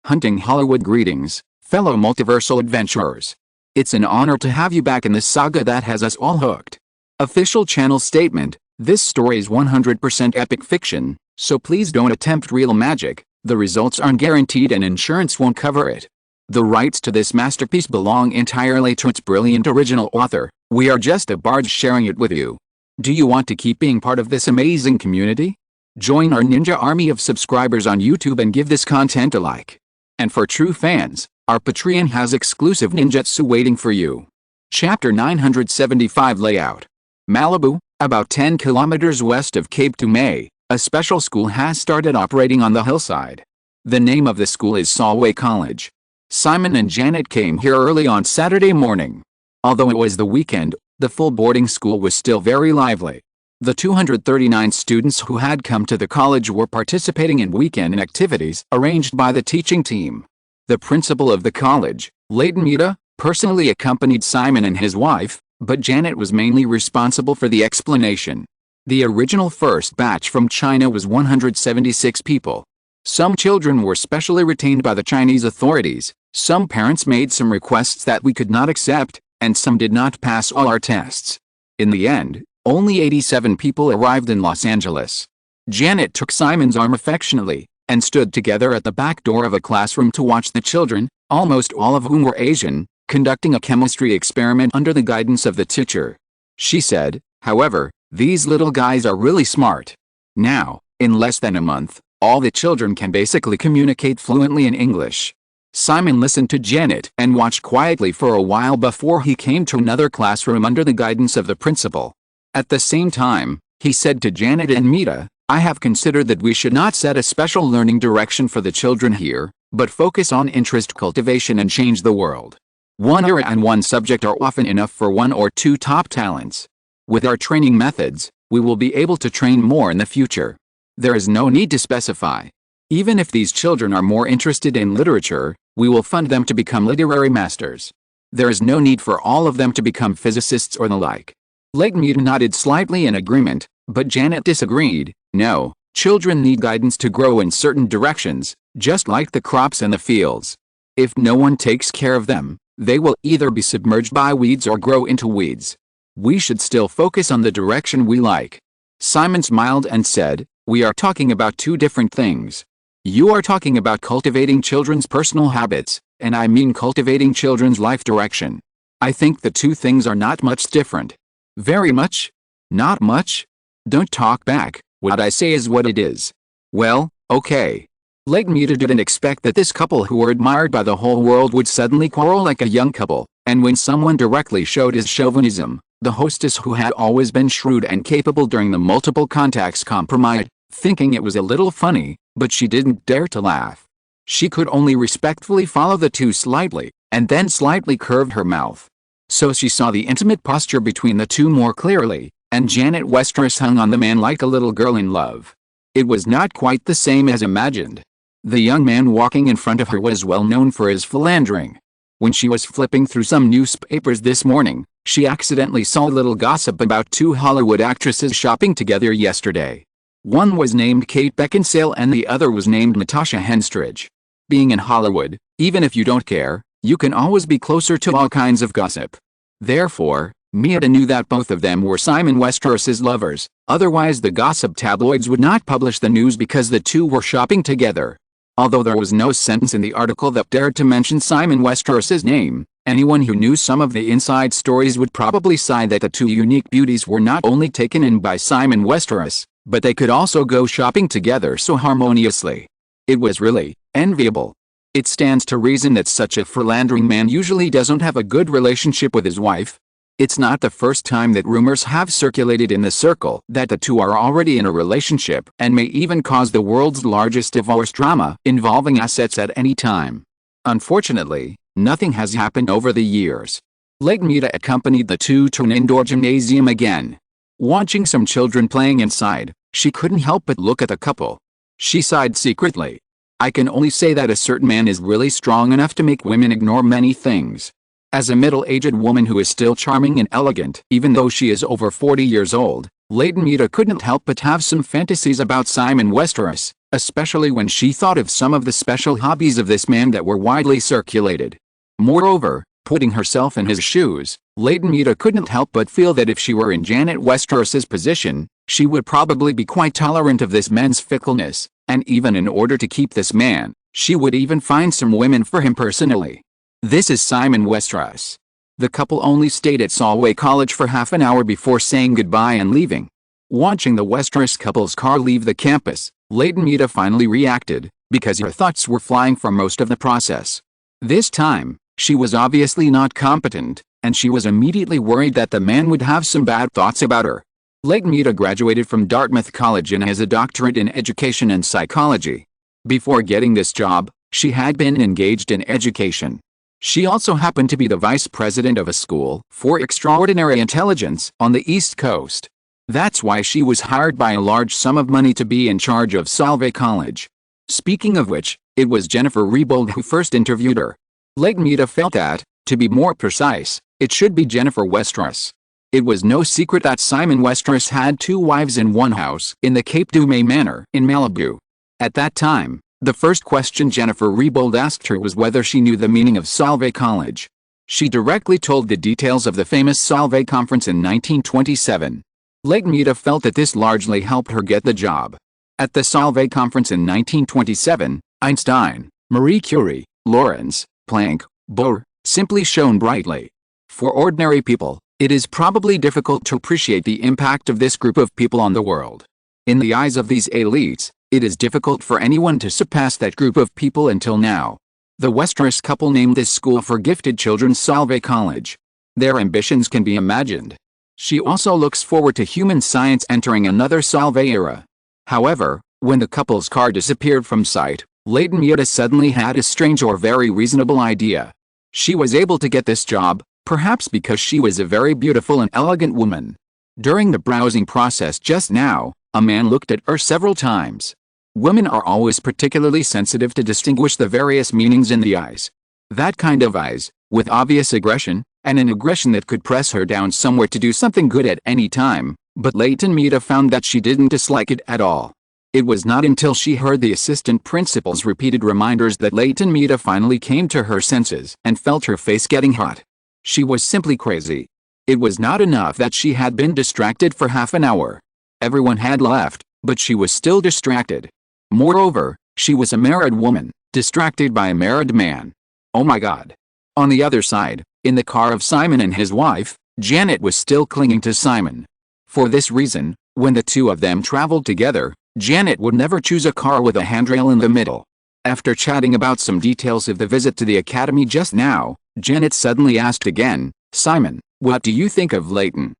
Hunting Hollywood greetings, fellow multiversal adventurers. It's an honor to have you back in this saga that has us all hooked. Official channel statement: this story is 100% epic fiction, so please don't attempt real magic. The results aren't guaranteed and insurance won't cover it. The rights to this masterpiece belong entirely to its brilliant original author. We are just a barge sharing it with you. Do you want to keep being part of this amazing community? Join our ninja army of subscribers on YouTube and give this content a like. And for true fans, our Patreon has exclusive ninjutsu waiting for you. Chapter 975 Layout. Malibu, about 10 kilometers west of Cape Toomay, a special school has started operating on the hillside. The name of the school is Solway College. Simon and Janet came here early on Saturday morning. Although it was the weekend, the full boarding school was still very lively. The 239 students who had come to the college were participating in weekend activities arranged by the teaching team. The principal of the college, Leighton Mita, personally accompanied Simon and his wife, but Janet was mainly responsible for the explanation. The original first batch from China was 176 people. Some children were specially retained by the Chinese authorities, some parents made some requests that we could not accept, and some did not pass all our tests. In the end, only 87 people arrived in Los Angeles. Janet took Simon's arm affectionately, and stood together at the back door of a classroom to watch the children, almost all of whom were Asian, conducting a chemistry experiment under the guidance of the teacher. She said, however, these little guys are really smart. Now, in less than a month, all the children can basically communicate fluently in English. Simon listened to Janet and watched quietly for a while before he came to another classroom under the guidance of the principal. At the same time, he said to Janet and Mita, I have considered that we should not set a special learning direction for the children here, but focus on interest cultivation and change the world. One area and one subject are often enough for one or two top talents. With our training methods, we will be able to train more in the future. There is no need to specify. Even if these children are more interested in literature, we will fund them to become literary masters. There is no need for all of them to become physicists or the like. Leighton Mita nodded slightly in agreement, but Janet disagreed. No, children need guidance to grow in certain directions, just like the crops in the fields. If no one takes care of them, they will either be submerged by weeds or grow into weeds. We should still focus on the direction we like. Simon smiled and said, we are talking about two different things. You are talking about cultivating children's personal habits, and I mean cultivating children's life direction. I think the two things are not much different. Very much? Not much? Don't talk back, what I say is what it is. Well, okay. Leighton Mita didn't expect that this couple who were admired by the whole world would suddenly quarrel like a young couple, and when someone directly showed his chauvinism, the hostess, who had always been shrewd and capable during the multiple contacts, compromised, thinking it was a little funny, but she didn't dare to laugh. She could only respectfully follow the two slightly, and then slightly curved her mouth. So she saw the intimate posture between the two more clearly, and Janet Westeros hung on the man like a little girl in love. It was not quite the same as imagined. The young man walking in front of her was well known for his philandering. When she was flipping through some newspapers this morning, she accidentally saw a little gossip about two Hollywood actresses shopping together yesterday. One was named Kate Beckinsale and the other was named Natasha Henstridge. Being in Hollywood, even if you don't care, you can always be closer to all kinds of gossip. Therefore, Mita knew that both of them were Simon Westeros's lovers, otherwise the gossip tabloids would not publish the news because the two were shopping together. Although there was no sentence in the article that dared to mention Simon Westeros's name, anyone who knew some of the inside stories would probably sigh that the two unique beauties were not only taken in by Simon Westeros, but they could also go shopping together so harmoniously. It was really enviable. It stands to reason that such a philandering man usually doesn't have a good relationship with his wife. It's not the first time that rumors have circulated in the circle that the two are already in a relationship and may even cause the world's largest divorce drama involving assets at any time. Unfortunately, nothing has happened over the years. Leighton Mita accompanied the two to an indoor gymnasium again. Watching some children playing inside, she couldn't help but look at the couple. She sighed secretly. I can only say that a certain man is really strong enough to make women ignore many things. As a middle-aged woman who is still charming and elegant even though she is over 40 years old, Leighton Meadow couldn't help but have some fantasies about Simon Westeros, especially when she thought of some of the special hobbies of this man that were widely circulated. Moreover, putting herself in his shoes, Leighton Meadow couldn't help but feel that if she were in Janet Westeros's position, she would probably be quite tolerant of this man's fickleness, and even in order to keep this man, she would even find some women for him personally. This is Simon Westeros. The couple only stayed at Solway College for half an hour before saying goodbye and leaving. Watching the Westeros couple's car leave the campus, Leighton Meadow finally reacted, because her thoughts were flying for most of the process. This time, she was obviously not competent, and she was immediately worried that the man would have some bad thoughts about her. Leighton Meadow graduated from Dartmouth College and has a doctorate in education and psychology. Before getting this job, she had been engaged in education. She also happened to be the vice president of a school for extraordinary intelligence on the East Coast. That's why she was hired by a large sum of money to be in charge of Solway College. Speaking of which, it was Jennifer Rebold who first interviewed her. Leighton Meadow felt that, to be more precise, it should be Jennifer Westeros. It was no secret that Simon Westeros had 2 wives in one house in the Cape Dumay Manor in Malibu. At that time, the first question Jennifer Rebold asked her was whether she knew the meaning of Solway College. She directly told the details of the famous Solway Conference in 1927. Leighton Meadow felt that this largely helped her get the job. At the Solway Conference in 1927, Einstein, Marie Curie, Lorentz, Planck, Bohr, simply shone brightly. For ordinary people, it is probably difficult to appreciate the impact of this group of people on the world. In the eyes of these elites, it is difficult for anyone to surpass that group of people until now. The Westeros couple named this school for gifted children Solway College. Their ambitions can be imagined. She also looks forward to human science entering another Solway era. However, when the couple's car disappeared from sight, Leighton Meadow suddenly had a strange or very reasonable idea. She was able to get this job, perhaps because she was a very beautiful and elegant woman. During the browsing process just now, a man looked at her several times. Women are always particularly sensitive to distinguish the various meanings in the eyes. That kind of eyes, with obvious aggression, and an aggression that could press her down somewhere to do something good at any time, but Leighton Meadow found that she didn't dislike it at all. It was not until she heard the assistant principal's repeated reminders that Leighton Meadow finally came to her senses and felt her face getting hot. She was simply crazy. It was not enough that she had been distracted for half an hour. Everyone had left, but she was still distracted. Moreover, she was a married woman, distracted by a married man. Oh my God. On the other side, in the car of Simon and his wife, Janet was still clinging to Simon. For this reason, when the two of them traveled together, Janet would never choose a car with a handrail in the middle. After chatting about some details of the visit to the academy just now, Janet suddenly asked again, "Simon, what do you think of Leighton?"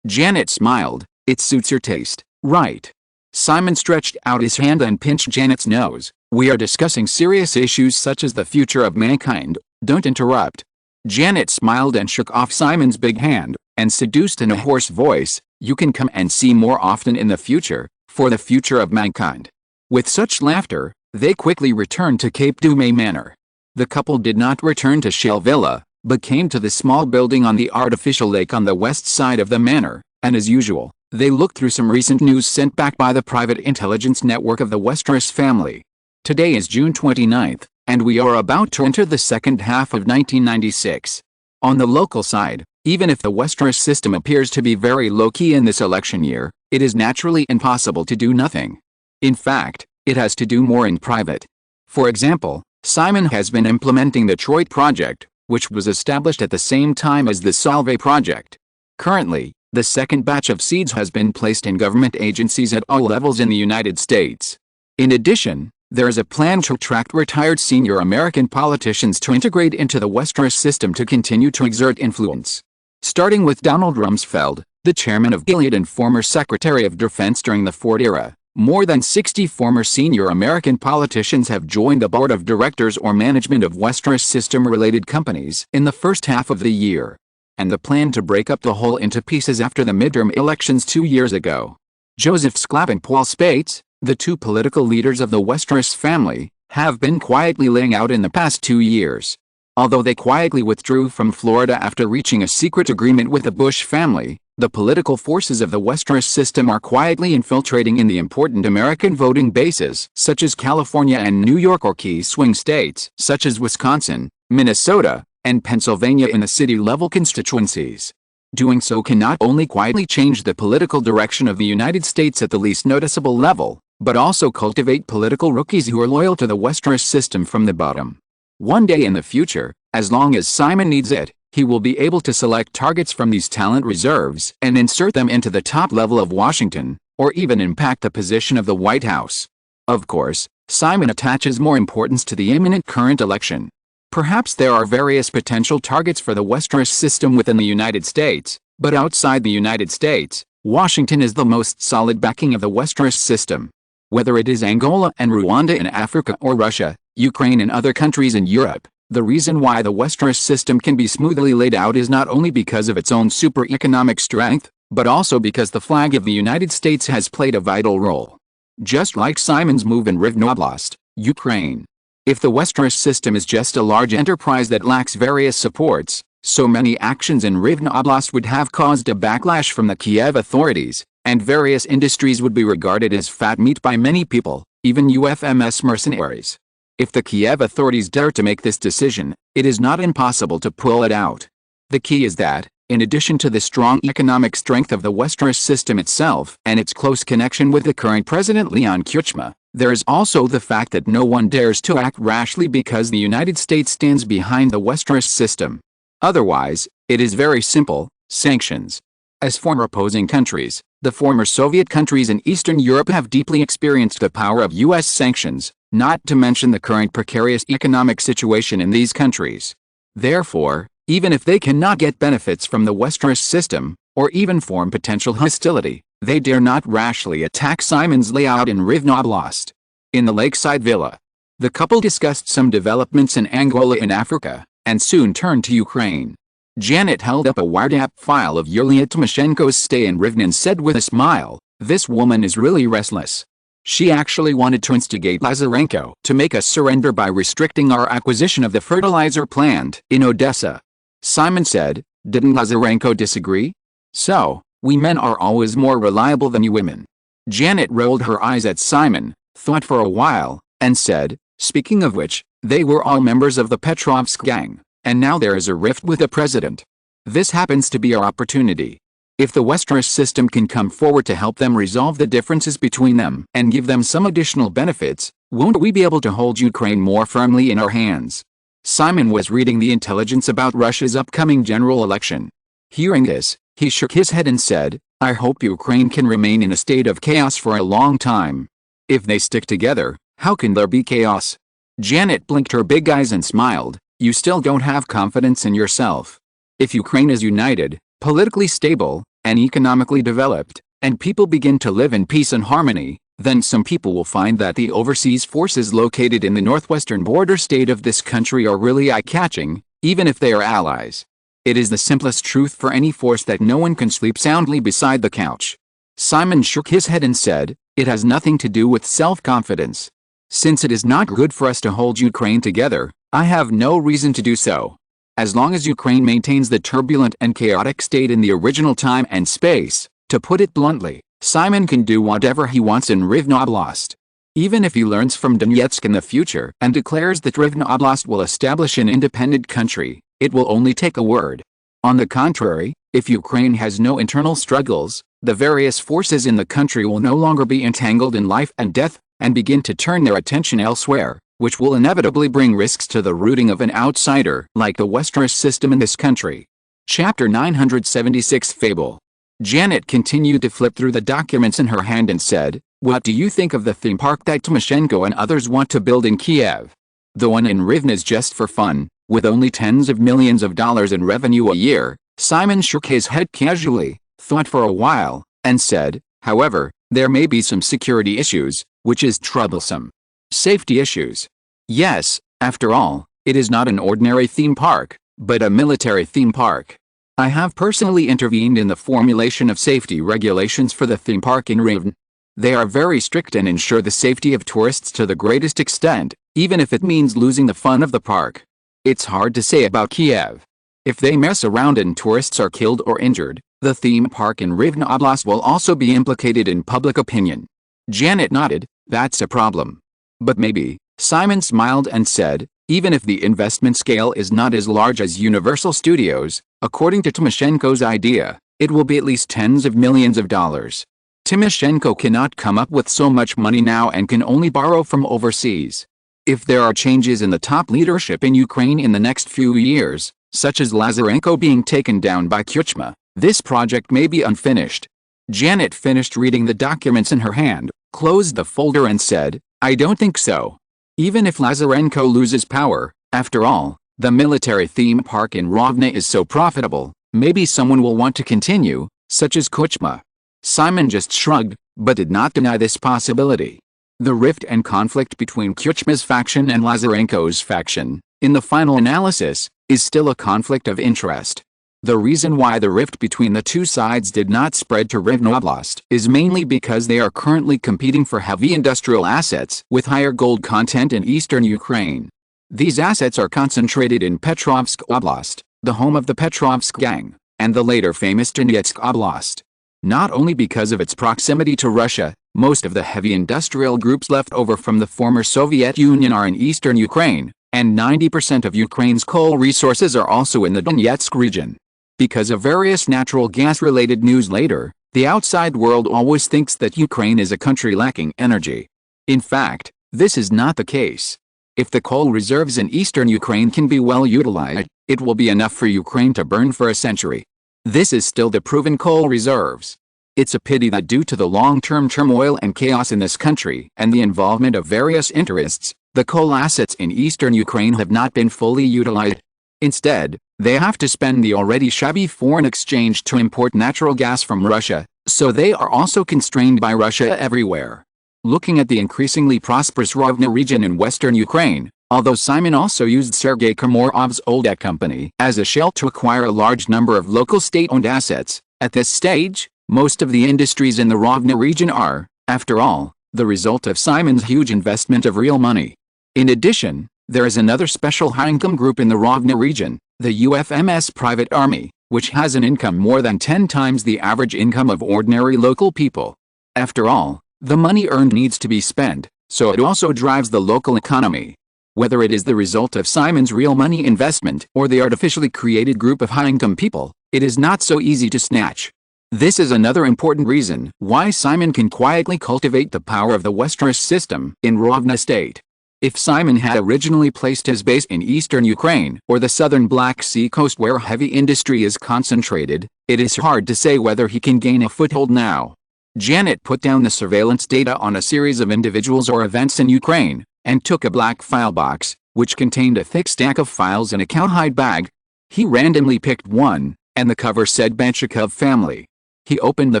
Janet smiled. "It suits your taste, right?" Simon stretched out his hand and pinched Janet's nose. "We are discussing serious issues such as the future of mankind. Don't interrupt." Janet smiled and shook off Simon's big hand, and seduced in a hoarse voice, "You can come and see more often in the future, for the future of mankind." With such laughter, they quickly returned to Cape Dumay Manor. The couple did not return to Shell Villa, but came to the small building on the artificial lake on the west side of the manor, and as usual, they looked through some recent news sent back by the private intelligence network of the Westeros family. Today is June 29th, and we are about to enter the second half of 1996. On the local side, even if the Westeros system appears to be very low-key in this election year, it is naturally impossible to do nothing. In fact, it has to do more in private. For example, Simon has been implementing the Troit Project, which was established at the same time as the Solway Project. Currently, the second batch of seeds has been placed in government agencies at all levels in the United States. In addition, there is a plan to attract retired senior American politicians to integrate into the Westeros system to continue to exert influence. Starting with Donald Rumsfeld, the chairman of Gilead and former Secretary of Defense during the Ford era, more than 60 former senior American politicians have joined the board of directors or management of Westeros system-related companies in the first half of the year. And the plan to break up the whole into pieces after the midterm elections 2 years ago. Joseph Sclap and Paul Spates, the two political leaders of the Westeros family, have been quietly laying out in the past 2 years. Although they quietly withdrew from Florida after reaching a secret agreement with the Bush family, The political forces of the Westeros system are quietly infiltrating in the important American voting bases, such as California and New York, or key swing states, such as Wisconsin, Minnesota, and Pennsylvania in the city-level constituencies. Doing so can not only quietly change the political direction of the United States at the least noticeable level, but also cultivate political rookies who are loyal to the Westeros system from the bottom. One day in the future, as long as Simon needs it, he will be able to select targets from these talent reserves and insert them into the top level of Washington, or even impact the position of the White House. Of course, Simon attaches more importance to the imminent current election. Perhaps there are various potential targets for the Westeros system within the United States, but outside the United States, Washington is the most solid backing of the Westeros system. Whether it is Angola and Rwanda in Africa, or Russia, Ukraine and other countries in Europe, the reason why the Westeros system can be smoothly laid out is not only because of its own super economic strength, but also because the flag of the United States has played a vital role. Just like Simon's move in Rivne Oblast, Ukraine. If the Westeros system is just a large enterprise that lacks various supports, so many actions in Rivne Oblast would have caused a backlash from the Kiev authorities, and various industries would be regarded as fat meat by many people, even UFMS mercenaries. If the Kiev authorities dare to make this decision, it is not impossible to pull it out. The key is that, in addition to the strong economic strength of the Westeros system itself and its close connection with the current president Leon Kuchma, there is also the fact that no one dares to act rashly because the United States stands behind the Westeros system. Otherwise, it is very simple: sanctions. As former opposing countries, the former Soviet countries in Eastern Europe have deeply experienced the power of U.S. sanctions, not to mention the current precarious economic situation in these countries. Therefore, even if they cannot get benefits from the Westeros system, or even form potential hostility, they dare not rashly attack Simon's layout in Rivne Oblast. In the lakeside villa, the couple discussed some developments in Angola in Africa, and soon turned to Ukraine. Janet held up a wired-up file of Yulia Tymoshenko's stay in Rivne and said with a smile, "This woman is really restless. She actually wanted to instigate Lazarenko to make us surrender by restricting our acquisition of the fertilizer plant in Odessa." Simon said, "Didn't Lazarenko disagree? So, we men are always more reliable than you women." Janet rolled her eyes at Simon, thought for a while, and said, "Speaking of which, they were all members of the Petrovsk gang, and now there is a rift with the president. This happens to be our opportunity. If the Westeros system can come forward to help them resolve the differences between them and give them some additional benefits, won't we be able to hold Ukraine more firmly in our hands?" Simon was reading the intelligence about Russia's upcoming general election. Hearing this, he shook his head and said, "I hope Ukraine can remain in a state of chaos for a long time. If they stick together, how can there be chaos?" Janet blinked her big eyes and smiled. "You still don't have confidence in yourself. If Ukraine is united, politically stable, and economically developed, and people begin to live in peace and harmony, then some people will find that the overseas forces located in the northwestern border state of this country are really eye-catching, even if they are allies. It is the simplest truth for any force that no one can sleep soundly beside the couch." Simon shook his head and said, "It has nothing to do with self-confidence. Since it is not good for us to hold Ukraine together, I have no reason to do so. As long as Ukraine maintains the turbulent and chaotic state in the original time and space, to put it bluntly, Simon can do whatever he wants in Rivne Oblast. Even if he learns from Donetsk in the future and declares that Rivne Oblast will establish an independent country, it will only take a word. On the contrary, if Ukraine has no internal struggles, the various forces in the country will no longer be entangled in life and death, and begin to turn their attention elsewhere, which will inevitably bring risks to the rooting of an outsider like the Westeros system in this country." Chapter 976 Fable. Janet continued to flip through the documents in her hand and said, "What do you think of the theme park that Tymoshenko and others want to build in Kiev? The one in Rivne is just for fun, with only tens of millions of dollars in revenue a year." Simon shook his head casually, thought for a while, and said, "However, there may be some security issues, which is troublesome." "Safety issues?" "Yes, after all, it is not an ordinary theme park, but a military theme park. I have personally intervened in the formulation of safety regulations for the theme park in Rivne. They are very strict and ensure the safety of tourists to the greatest extent, even if it means losing the fun of the park. It's hard to say about Kiev. If they mess around and tourists are killed or injured, The theme park in Rivne Oblast will also be implicated in public opinion. Janet nodded, that's a problem. But maybe. Simon smiled and said, even if the investment scale is not as large as Universal Studios, according to Timoshenko's idea, it will be at least tens of millions of dollars. Timoshenko cannot come up with so much money now and can only borrow from overseas. If there are changes in the top leadership in Ukraine in the next few years, such as Lazarenko being taken down by Kuchma, this project may be unfinished. Janet finished reading the documents in her hand, closed the folder and said, I don't think so. Even if Lazarenko loses power, after all, the military theme park in Rovne is so profitable, maybe someone will want to continue, such as Kuchma. Simon just shrugged, but did not deny this possibility. The rift and conflict between Kuchma's faction and Lazarenko's faction, in the final analysis, is still a conflict of interest. The reason why the rift between the two sides did not spread to Rivne Oblast is mainly because they are currently competing for heavy industrial assets with higher gold content in eastern Ukraine. These assets are concentrated in Petrovsk Oblast, the home of the Petrovsk Gang, and the later famous Donetsk Oblast. Not only because of its proximity to Russia, most of the heavy industrial groups left over from the former Soviet Union are in eastern Ukraine, and 90% of Ukraine's coal resources are also in the Donetsk region. Because of various natural gas-related news later, the outside world always thinks that Ukraine is a country lacking energy. In fact, this is not the case. If the coal reserves in eastern Ukraine can be well utilized, it will be enough for Ukraine to burn for a century. This is still the proven coal reserves. It's a pity that due to the long-term turmoil and chaos in this country and the involvement of various interests, the coal assets in eastern Ukraine have not been fully utilized. Instead, they have to spend the already shabby foreign exchange to import natural gas from Russia, so they are also constrained by Russia everywhere. Looking at the increasingly prosperous Rovne region in western Ukraine, although Simon also used Sergei Komorov's Oldek company as a shell to acquire a large number of local state-owned assets, at this stage, most of the industries in the Rovne region are, after all, the result of Simon's huge investment of real money. In addition, there is another special high-income group in the Rovne region, the UFMS Private Army, which has an income more than 10 times the average income of ordinary local people. After all, the money earned needs to be spent, so it also drives the local economy. Whether it is the result of Simon's real money investment or the artificially created group of high-income people, it is not so easy to snatch. This is another important reason why Simon can quietly cultivate the power of the Westeros system in Rovne state. If Simon had originally placed his base in eastern Ukraine or the southern Black Sea coast where heavy industry is concentrated, it is hard to say whether he can gain a foothold now. Janet put down the surveillance data on a series of individuals or events in Ukraine, and took a black file box, which contained a thick stack of files in a cowhide bag. He randomly picked one, and the cover said Benchikov family. He opened the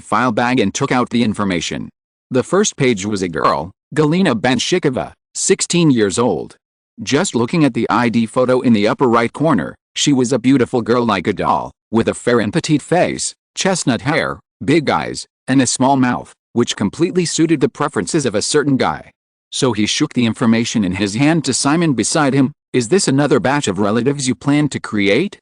file bag and took out the information. The first page was a girl, Galina Benchikova, 16 years old. Just looking at the ID photo in the upper right corner, she was a beautiful girl like a doll, with a fair and petite face, chestnut hair, big eyes, and a small mouth, which completely suited the preferences of a certain guy. So he shook the information in his hand to Simon beside him. Is this another batch of relatives you plan to create?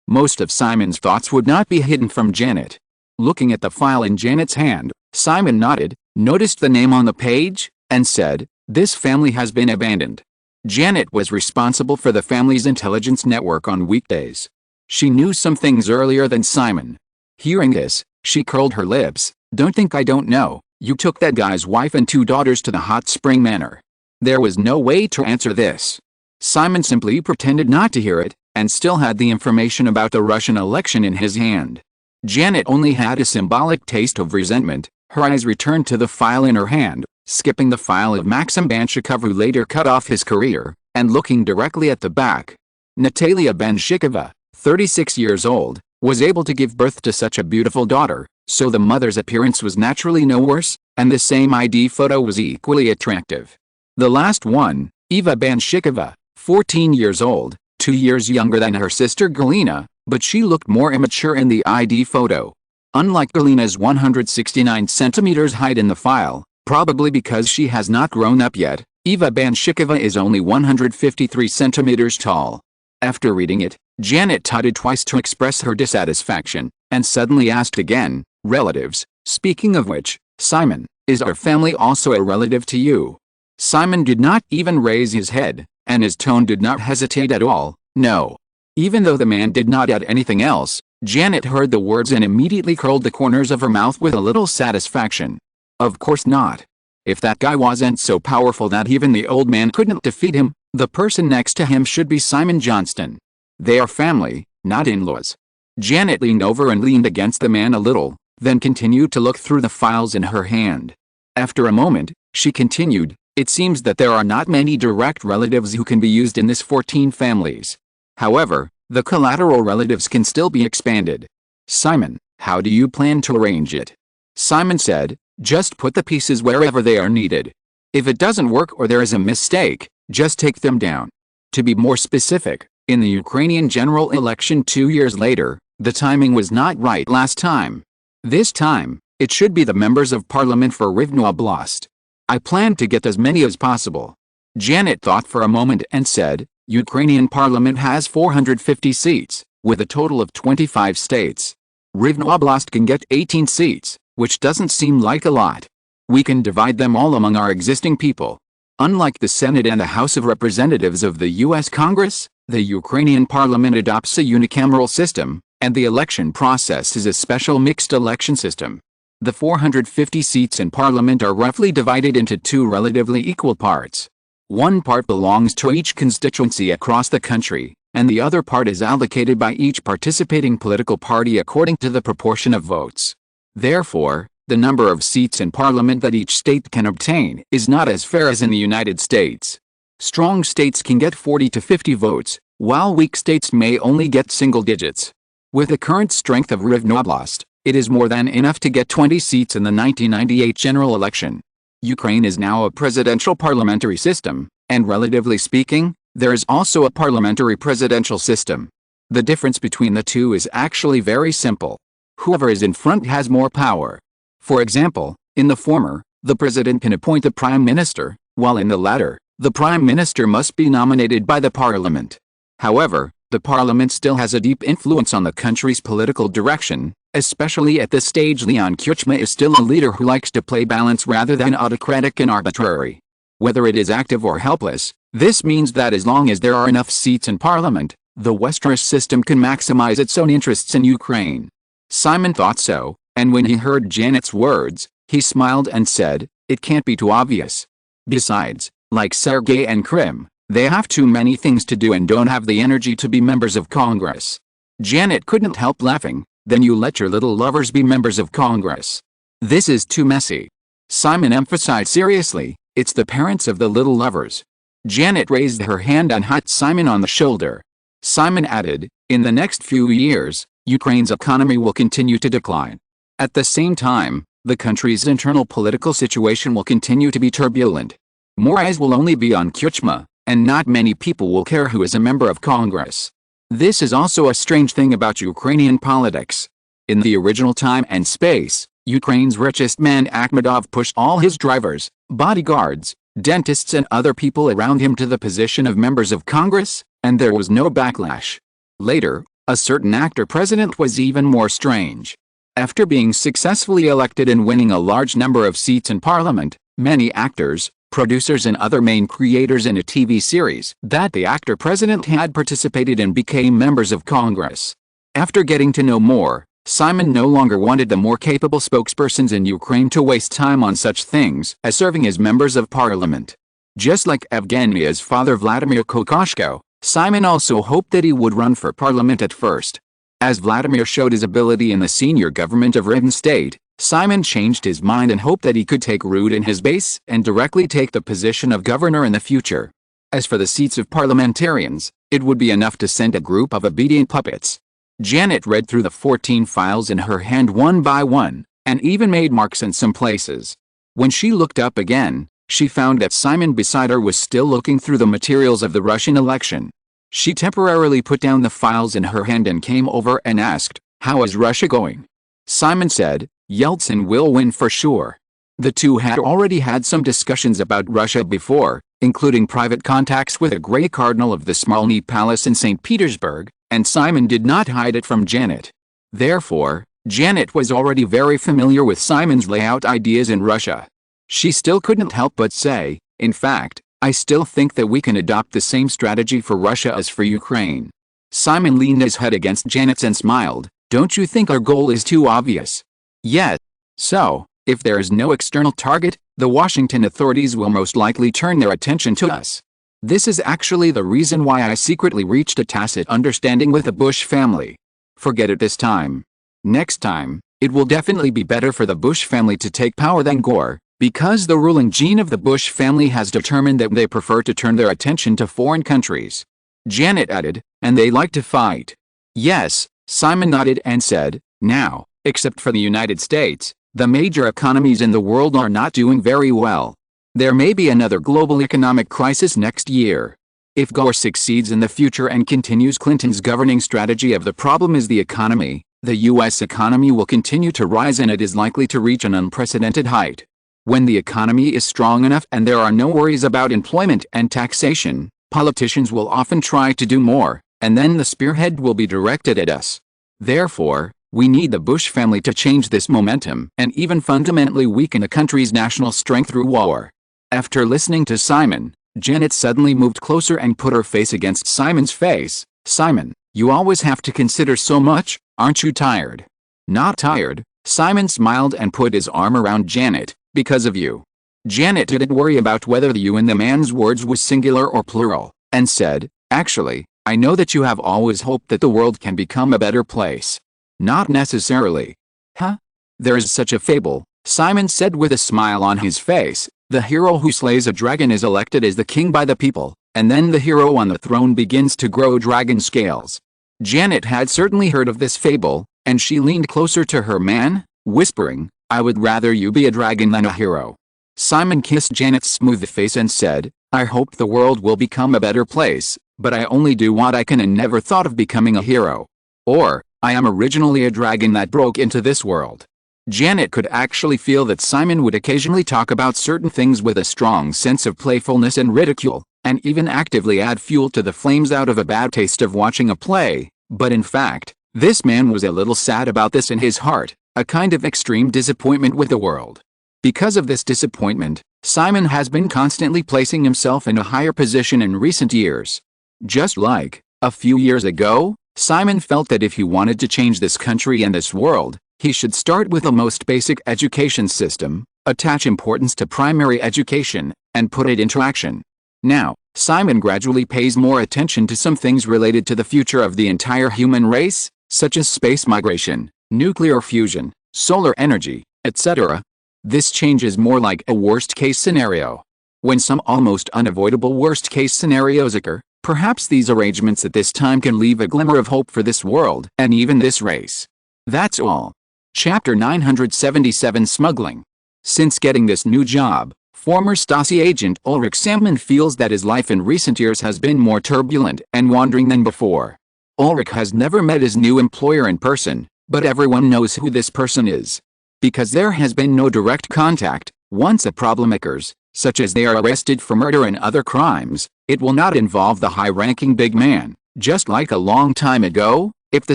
Most of Simon's thoughts would not be hidden from Janet. Looking at the file in Janet's hand, Simon nodded, noticed the name on the page, and said, this family has been abandoned. Janet was responsible for the family's intelligence network on weekdays. She knew some things earlier than Simon. Hearing this, she curled her lips. Don't think I don't know. You took that guy's wife and 2 daughters to the Hot Spring Manor. There was no way to answer this. Simon simply pretended not to hear it, and still had the information about the Russian election in his hand. Janet only had a symbolic taste of resentment. Her eyes returned to the file in her hand, skipping the file of Maxim Benchikov who later cut off his career, and looking directly at the back. Natalia Benchikova, 36 years old, was able to give birth to such a beautiful daughter, so the mother's appearance was naturally no worse, and the same ID photo was equally attractive. The last one, Eva Benchikova, 14 years old, 2 years younger than her sister Galina, but she looked more immature in the ID photo. Unlike Galina's 169 centimeters height in the file, probably because she has not grown up yet, Eva Benchikova is only 153 centimeters tall. After reading it, Janet tutted twice to express her dissatisfaction. and suddenly asked again, relatives, speaking of which, Simon, is our family also a relative to you? Simon did not even raise his head, and his tone did not hesitate at all, no. Even though the man did not add anything else, Janet heard the words and immediately curled the corners of her mouth with a little satisfaction. Of course not. If that guy wasn't so powerful that even the old man couldn't defeat him, the person next to him should be Simon Johnston. They are family, not in-laws. Janet leaned over and leaned against the man a little, then continued to look through the files in her hand. After a moment, she continued, it seems that there are not many direct relatives who can be used in this 14 families. However, the collateral relatives can still be expanded. Simon, how do you plan to arrange it? Simon said, just put the pieces wherever they are needed. If it doesn't work or there is a mistake, just take them down. To be more specific, in the Ukrainian general election 2 years later, the timing was not right last time. This time, it should be the members of parliament for Rivne Oblast. I plan to get as many as possible. Janet thought for a moment and said, Ukrainian parliament has 450 seats, with a total of 25 states. Rivne Oblast can get 18 seats, which doesn't seem like a lot. We can divide them all among our existing people. Unlike the Senate and the House of Representatives of the U.S. Congress, the Ukrainian parliament adopts a unicameral system, and the election process is a special mixed election system. The 450 seats in parliament are roughly divided into two relatively equal parts. One part belongs to each constituency across the country, and the other part is allocated by each participating political party according to the proportion of votes. Therefore, the number of seats in parliament that each state can obtain is not as fair as in the United States. Strong states can get 40 to 50 votes, while weak states may only get single digits. With the current strength of Rivne Oblast, it is more than enough to get 20 seats in the 1998 general election. Ukraine is now a presidential parliamentary system, and relatively speaking, there is also a parliamentary presidential system. The difference between the two is actually very simple. Whoever is in front has more power. For example, in the former, the president can appoint a prime minister, while in the latter, the prime minister must be nominated by the parliament. However, the parliament still has a deep influence on the country's political direction, especially at this stage. Leon Kuchma is still a leader who likes to play balance rather than autocratic and arbitrary. Whether it is active or helpless, this means that as long as there are enough seats in parliament, the Westeros system can maximize its own interests in Ukraine. Simon thought so, and when he heard Janet's words, he smiled and said, it can't be too obvious. Besides, like Sergei and Krim, they have too many things to do and don't have the energy to be members of Congress. Janet couldn't help laughing. Then you let your little lovers be members of Congress. This is too messy. Simon emphasized seriously, it's the parents of the little lovers. Janet raised her hand and hit Simon on the shoulder. Simon added, in the next few years, Ukraine's economy will continue to decline. At the same time, the country's internal political situation will continue to be turbulent. More eyes will only be on Kuchma, and not many people will care who is a member of Congress. This is also a strange thing about Ukrainian politics. In the original time and space, Ukraine's richest man Akhmedov pushed all his drivers, bodyguards, dentists and other people around him to the position of members of Congress, and there was no backlash. Later, a certain actor president was even more strange. After being successfully elected and winning a large number of seats in parliament, many actors, producers and other main creators in a TV series that the actor president had participated in became members of Congress. After getting to know more, Simon no longer wanted the more capable spokespersons in Ukraine to waste time on such things as serving as members of parliament. Just like Evgenia's father Vladimir Kokoshko, Simon also hoped that he would run for parliament at first. As Vladimir showed his ability in the senior government of Rivne state, Simon changed his mind and hoped that he could take root in his base and directly take the position of governor in the future. As for the seats of parliamentarians, it would be enough to send a group of obedient puppets. Janet read through the 14 files in her hand one by one, and even made marks in some places. When she looked up again, she found that Simon beside her was still looking through the materials of the Russian election. She temporarily put down the files in her hand and came over and asked, "How is Russia going?" Simon said, "Yeltsin will win for sure." The two had already had some discussions about Russia before, including private contacts with a Grey Cardinal of the Smolny Palace in St. Petersburg, and Simon did not hide it from Janet. Therefore, Janet was already very familiar with Simon's layout ideas in Russia. She still couldn't help but say, in fact, I still think that we can adopt the same strategy for Russia as for Ukraine. Simon leaned his head against Janet's and smiled. Don't you think our goal is too obvious? Yes. So, if there is no external target, the Washington authorities will most likely turn their attention to us. This is actually the reason why I secretly reached a tacit understanding with the Bush family. Forget it this time. Next time, it will definitely be better for the Bush family to take power than Gore, because the ruling gene of the Bush family has determined that they prefer to turn their attention to foreign countries. Janet added, and they like to fight. Yes, Simon nodded and said, now, except for the United States, the major economies in the world are not doing very well. There may be another global economic crisis next year. If Gore succeeds in the future and continues Clinton's governing strategy of the problem is the economy, the U.S. economy will continue to rise and it is likely to reach an unprecedented height. When the economy is strong enough and there are no worries about employment and taxation, politicians will often try to do more, and then the spearhead will be directed at us. Therefore, we need the Bush family to change this momentum and even fundamentally weaken the country's national strength through war. After listening to Simon, Janet suddenly moved closer and put her face against Simon's face. Simon, you always have to consider so much, aren't you tired? Not tired, Simon smiled and put his arm around Janet, because of you. Janet didn't worry about whether the you in the man's words was singular or plural, and said, actually, I know that you have always hoped that the world can become a better place. Not necessarily. Huh? There is such a fable, Simon said with a smile on his face. The hero who slays a dragon is elected as the king by the people, and then the hero on the throne begins to grow dragon scales. Janet had certainly heard of this fable, and she leaned closer to her man, whispering, I would rather you be a dragon than a hero. Simon kissed Janet's smooth face and said, I hope the world will become a better place, but I only do what I can and never thought of becoming a hero. Or, I am originally a dragon that broke into this world. Janet could actually feel that Simon would occasionally talk about certain things with a strong sense of playfulness and ridicule, and even actively add fuel to the flames out of a bad taste of watching a play, but in fact, this man was a little sad about this in his heart, a kind of extreme disappointment with the world. Because of this disappointment, Simon has been constantly placing himself in a higher position in recent years. Just like, a few years ago, Simon felt that if he wanted to change this country and this world, he should start with the most basic education system, attach importance to primary education, and put it into action. Now, Simon gradually pays more attention to some things related to the future of the entire human race, such as space migration, nuclear fusion, solar energy, etc. This change is more like a worst-case scenario. When some almost unavoidable worst-case scenarios occur, perhaps these arrangements at this time can leave a glimmer of hope for this world and even this race. That's all. Chapter 977 Smuggling. Since getting this new job, former Stasi agent Ulrich Sandman feels that his life in recent years has been more turbulent and wandering than before. Ulrich has never met his new employer in person, but everyone knows who this person is. Because there has been no direct contact, once a problem occurs, such as they are arrested for murder and other crimes, it will not involve the high-ranking big man. Just like a long time ago, if the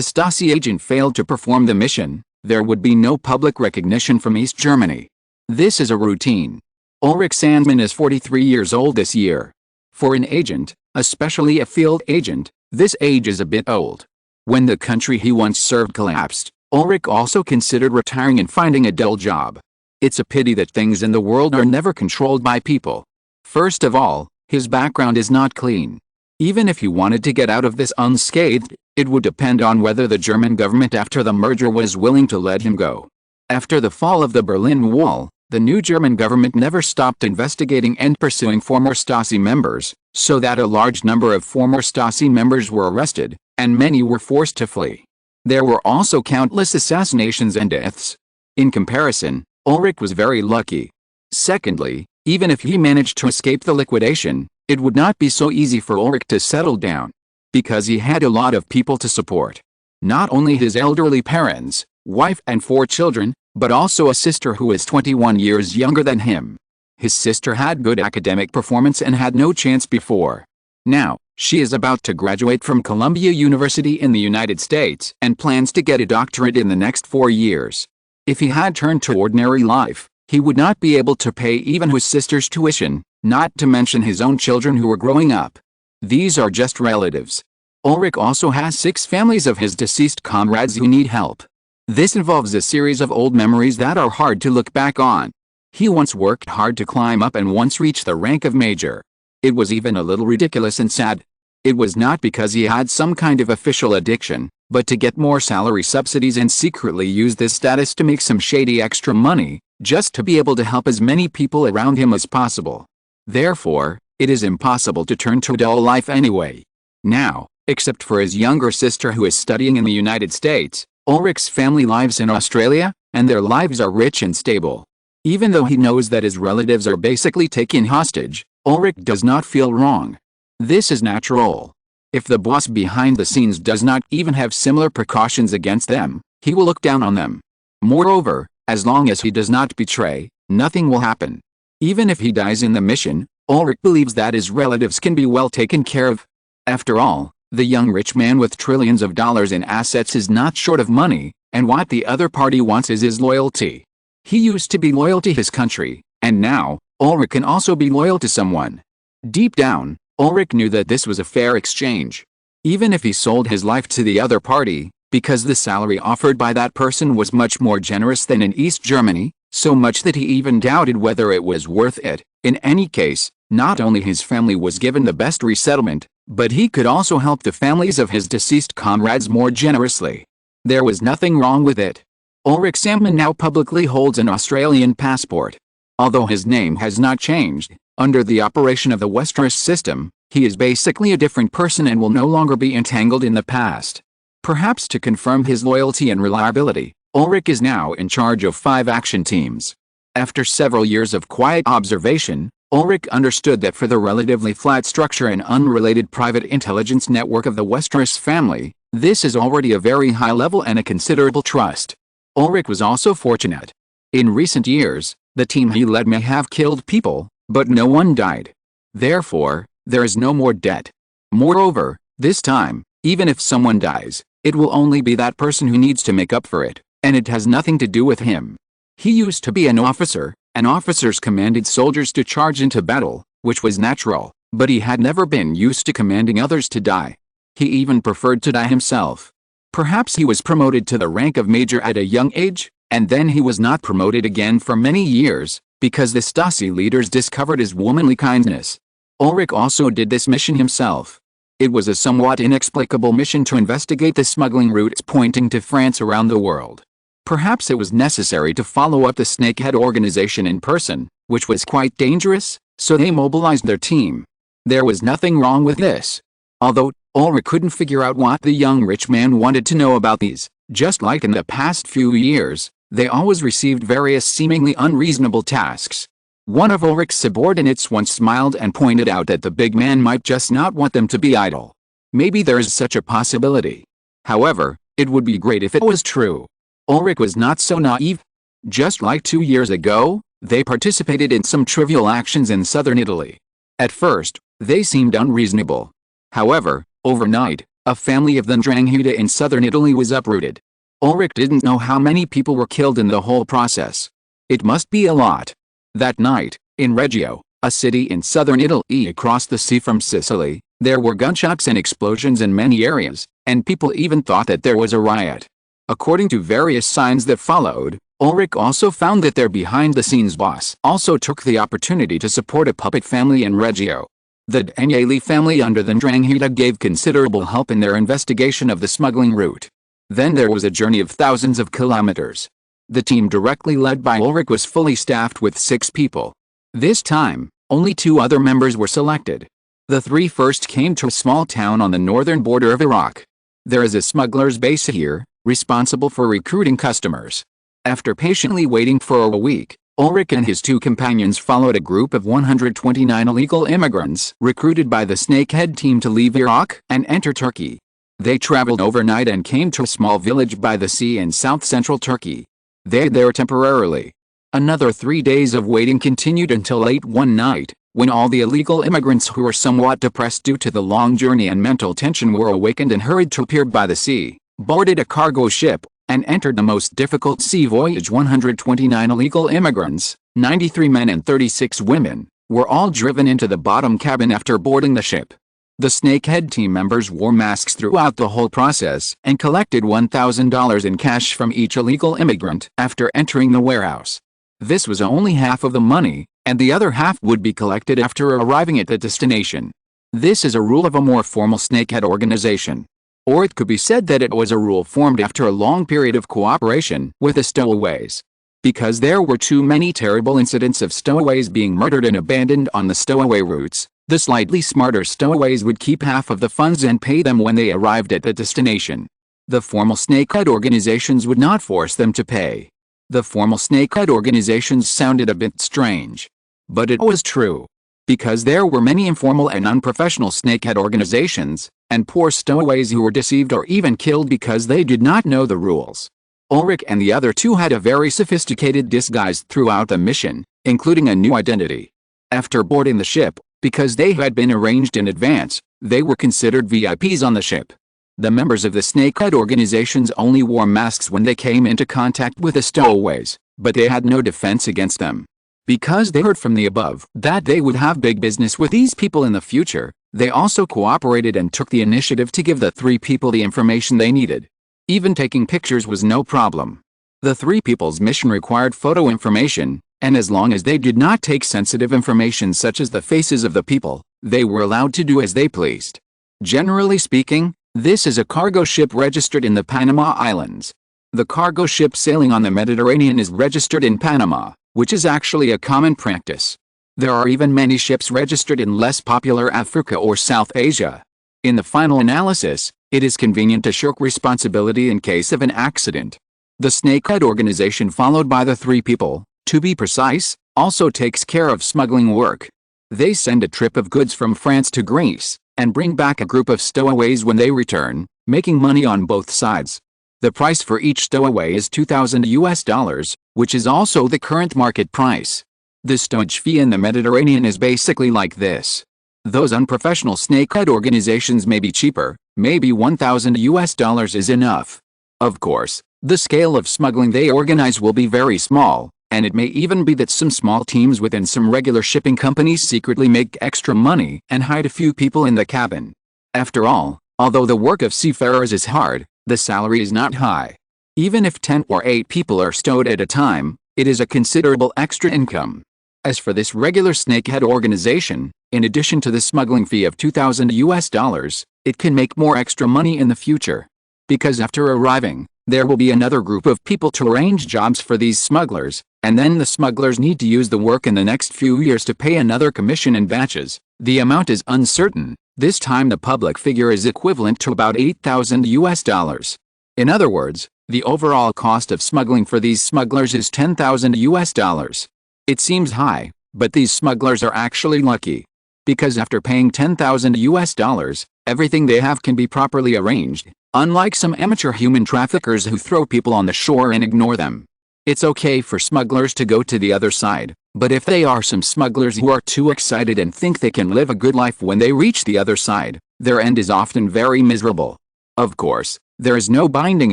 Stasi agent failed to perform the mission, there would be no public recognition from East Germany. This is a routine. Ulrich Sandman is 43 years old this year. For an agent, especially a field agent, this age is a bit old. When the country he once served collapsed, Ulrich also considered retiring and finding a dull job. It's a pity that things in the world are never controlled by people. First of all, his background is not clean. Even if he wanted to get out of this unscathed, it would depend on whether the German government after the merger was willing to let him go. After the fall of the Berlin Wall, the new German government never stopped investigating and pursuing former Stasi members, so that a large number of former Stasi members were arrested, and many were forced to flee. There were also countless assassinations and deaths. In comparison, Ulrich was very lucky. Secondly, even if he managed to escape the liquidation, it would not be so easy for Ulrich to settle down. Because he had a lot of people to support. Not only his elderly parents, wife and 4 children, but also a sister who is 21 years younger than him. His sister had good academic performance and had no chance before. Now, She is about to graduate from Columbia University in the United States and plans to get a doctorate in the next 4 years. If he had turned to ordinary life, he would not be able to pay even his sister's tuition, not to mention his own children who were growing up. These are just relatives. Ulrich also has 6 families of his deceased comrades who need help. This involves a series of old memories that are hard to look back on. He once worked hard to climb up and once reached the rank of major. It was even a little ridiculous and sad. It was not because he had some kind of official addiction, but to get more salary subsidies and secretly use this status to make some shady extra money, just to be able to help as many people around him as possible. Therefore, it is impossible to turn to a dull life anyway. Now, except for his younger sister who is studying in the United States, Ulrich's family lives in Australia, and their lives are rich and stable. Even though he knows that his relatives are basically taken hostage, Ulrich does not feel wrong. This is natural. If the boss behind the scenes does not even have similar precautions against them, he will look down on them. Moreover, as long as he does not betray, nothing will happen. Even if he dies in the mission, Ulrich believes that his relatives can be well taken care of. After all, the young rich man with trillions of dollars in assets is not short of money, and what the other party wants is his loyalty. He used to be loyal to his country, and now, Ulrich can also be loyal to someone. Deep down, Ulrich knew that this was a fair exchange. Even if he sold his life to the other party, because the salary offered by that person was much more generous than in East Germany, so much that he even doubted whether it was worth it. In any case, not only his family was given the best resettlement, but he could also help the families of his deceased comrades more generously. There was nothing wrong with it. Ulrich Sandman now publicly holds an Australian passport. Although his name has not changed, under the operation of the Westeros system, he is basically a different person and will no longer be entangled in the past. Perhaps to confirm his loyalty and reliability, Ulrich is now in charge of 5 action teams. After several years of quiet observation, Ulrich understood that for the relatively flat structure and unrelated private intelligence network of the Westeros family, this is already a very high level and a considerable trust. Ulrich was also fortunate. In recent years, the team he led may have killed people, but no one died. Therefore, there is no more debt. Moreover, this time, even if someone dies, it will only be that person who needs to make up for it, and it has nothing to do with him. He used to be an officer, and officers commanded soldiers to charge into battle, which was natural, but he had never been used to commanding others to die. He even preferred to die himself. Perhaps he was promoted to the rank of major at a young age, and then he was not promoted again for many years, because the Stasi leaders discovered his womanly kindness. Ulrich also did this mission himself. It was a somewhat inexplicable mission to investigate the smuggling routes pointing to France around the world. Perhaps it was necessary to follow up the Snakehead organization in person, which was quite dangerous, so they mobilized their team. There was nothing wrong with this. Although, Ulrich couldn't figure out what the young rich man wanted to know about these, just like in the past few years, they always received various seemingly unreasonable tasks. One of Ulrich's subordinates once smiled and pointed out that the big man might just not want them to be idle. Maybe there is such a possibility. However, it would be great if it was true. Ulrich was not so naive. Just like 2 years ago, they participated in some trivial actions in southern Italy. At first, they seemed unreasonable. However, overnight, a family of the Ndrangheta in southern Italy was uprooted. Ulrich didn't know how many people were killed in the whole process. It must be a lot. That night, in Reggio, a city in southern Italy across the sea from Sicily, there were gunshots and explosions in many areas, and people even thought that there was a riot. According to various signs that followed, Ulrich also found that their behind-the-scenes boss also took the opportunity to support a puppet family in Reggio. The Danieli family under the Ndrangheta gave considerable help in their investigation of the smuggling route. Then there was a journey of thousands of kilometers. The team directly led by Ulrich was fully staffed with 6 people. This time, only 2 other members were selected. The 3 first came to a small town on the northern border of Iraq. There is a smuggler's base here, responsible for recruiting customers. After patiently waiting for a week, Ulrich and his 2 companions followed a group of 129 illegal immigrants recruited by the Snakehead team to leave Iraq and enter Turkey. They traveled overnight and came to a small village by the sea in south-central Turkey. They there temporarily. Another 3 days of waiting continued until late one night, When all the illegal immigrants who were somewhat depressed due to the long journey and mental tension were awakened and hurried to appear by the sea, boarded a cargo ship, and entered the most difficult sea voyage. 129 illegal immigrants, 93 men and 36 women, were all driven into the bottom cabin after boarding the ship. The Snakehead team members wore masks throughout the whole process and collected $1,000 in cash from each illegal immigrant after entering the warehouse. This was only half of the money, and the other half would be collected after arriving at the destination. This is a rule of a more formal snakehead organization. Or it could be said that it was a rule formed after a long period of cooperation with the stowaways. Because there were too many terrible incidents of stowaways being murdered and abandoned on the stowaway routes, the slightly smarter stowaways would keep half of the funds and pay them when they arrived at the destination. The formal snakehead organizations would not force them to pay. The formal snakehead organizations sounded a bit strange. But it was true. Because there were many informal and unprofessional snakehead organizations, and poor stowaways who were deceived or even killed because they did not know the rules. Ulrich and the other two had a very sophisticated disguise throughout the mission, including a new identity. After boarding the ship, because they had been arranged in advance, they were considered VIPs on the ship. The members of the snakehead organizations only wore masks when they came into contact with the stowaways, but they had no defense against them. Because they heard from the above that they would have big business with these people in the future, they also cooperated and took the initiative to give the three people the information they needed. Even taking pictures was no problem. The three people's mission required photo information, and as long as they did not take sensitive information such as the faces of the people, they were allowed to do as they pleased. Generally speaking, this is a cargo ship registered in the Panama Islands. The cargo ship sailing on the Mediterranean is registered in Panama, which is actually a common practice. There are even many ships registered in less popular Africa or South Asia. In the final analysis, it is convenient to shirk responsibility in case of an accident. The snakehead organization followed by the three people, to be precise, also takes care of smuggling work. They send a trip of goods from France to Greece, and bring back a group of stowaways when they return, making money on both sides. The price for each stowaway is $2,000, which is also the current market price. The stowage fee in the Mediterranean is basically like this. Those unprofessional snakehead organizations may be cheaper, maybe $1,000 is enough. Of course, the scale of smuggling they organize will be very small, and it may even be that some small teams within some regular shipping companies secretly make extra money and hide a few people in the cabin. After all, although the work of seafarers is hard, the salary is not high. Even if 10 or 8 people are stowed at a time, it is a considerable extra income. As for this regular snakehead organization, in addition to the smuggling fee of $2,000, it can make more extra money in the future. Because after arriving, there will be another group of people to arrange jobs for these smugglers, and then the smugglers need to use the work in the next few years to pay another commission in batches. The amount is uncertain. This time the public figure is equivalent to about $8,000. In other words, the overall cost of smuggling for these smugglers is $10,000. It seems high, but these smugglers are actually lucky. Because after paying $10,000, everything they have can be properly arranged, unlike some amateur human traffickers who throw people on the shore and ignore them. It's okay for smugglers to go to the other side, but if they are some smugglers who are too excited and think they can live a good life when they reach the other side, their end is often very miserable. Of course, there is no binding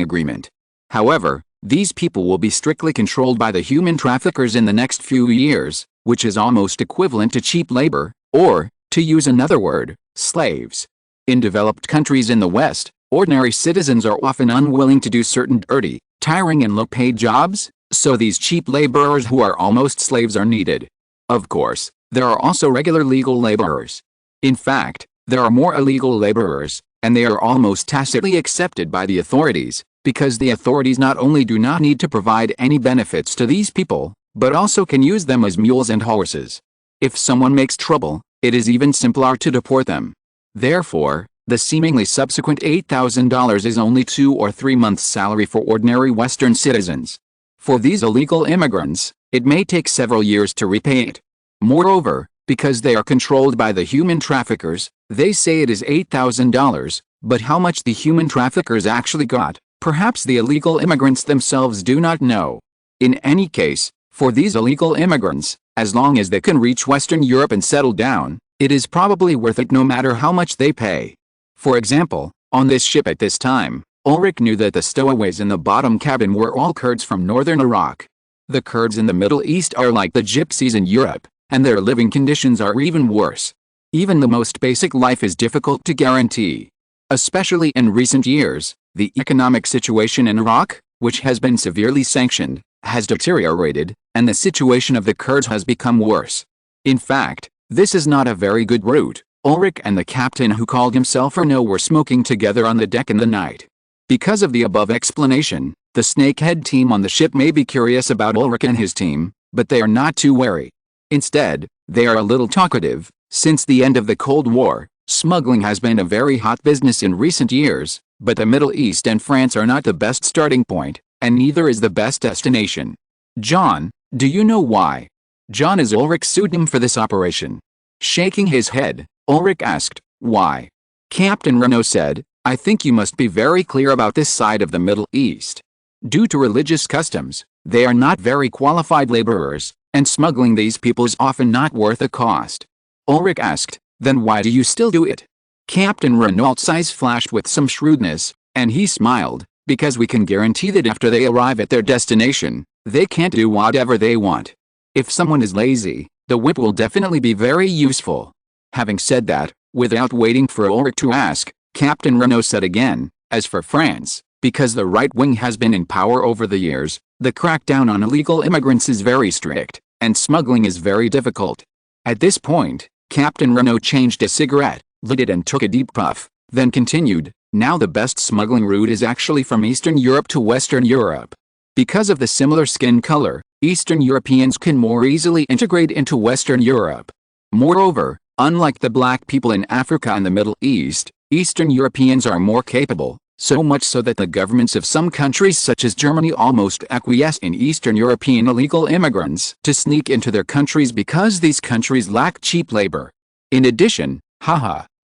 agreement. However, these people will be strictly controlled by the human traffickers in the next few years, which is almost equivalent to cheap labor, or, to use another word, slaves. In developed countries in the West, ordinary citizens are often unwilling to do certain dirty, tiring and low-paid jobs, so these cheap laborers who are almost slaves are needed. Of course, there are also regular legal laborers. In fact, there are more illegal laborers, and they are almost tacitly accepted by the authorities, because the authorities not only do not need to provide any benefits to these people, but also can use them as mules and horses. If someone makes trouble, it is even simpler to deport them. Therefore, the seemingly subsequent $8,000 is only 2 or 3 months' salary for ordinary Western citizens. For these illegal immigrants, it may take several years to repay it. Moreover, because they are controlled by the human traffickers, they say it is $8,000, but how much the human traffickers actually got, perhaps the illegal immigrants themselves do not know. In any case, for these illegal immigrants, As long as they can reach Western Europe and settle down, it is probably worth it no matter how much they pay. For example, on this ship at this time, Ulrich knew that the stowaways in the bottom cabin were all Kurds from northern Iraq. The Kurds in the Middle East are like the gypsies in Europe, and their living conditions are even worse. Even the most basic life is difficult to guarantee. Especially in recent years, the economic situation in Iraq, which has been severely sanctioned, has deteriorated, and the situation of the Kurds has become worse. In fact, this is not a very good route. Ulrich and the captain, who called himself Erno, were smoking together on the deck in the night. Because of the above explanation, the snakehead team on the ship may be curious about Ulrich and his team, but they are not too wary. Instead, they are a little talkative. Since the end of the Cold War, smuggling has been a very hot business in recent years, but the Middle East and France are not the best starting point, and neither is the best destination. John, do you know why? John is Ulrich's pseudonym for this operation. Shaking his head, Ulrich asked, "Why?" Captain Renault said, "I think you must be very clear about this side of the Middle East. Due to religious customs, they are not very qualified laborers, and smuggling these people is often not worth the cost." Ulrich asked, "Then why do you still do it?" Captain Renault's eyes flashed with some shrewdness, and he smiled, "Because we can guarantee that after they arrive at their destination, they can't do whatever they want. If someone is lazy, the whip will definitely be very useful." Having said that, without waiting for Ulrich to ask, Captain Renault said again, "As for France, because the right wing has been in power over the years, the crackdown on illegal immigrants is very strict, and smuggling is very difficult." At this point, Captain Renault changed a cigarette, lit it and took a deep puff, then continued, "Now the best smuggling route is actually from Eastern Europe to Western Europe. Because of the similar skin color, Eastern Europeans can more easily integrate into Western Europe. Moreover, unlike the black people in Africa and the Middle East, Eastern Europeans are more capable, so much so that the governments of some countries such as Germany almost acquiesce in Eastern European illegal immigrants to sneak into their countries because these countries lack cheap labor. In addition,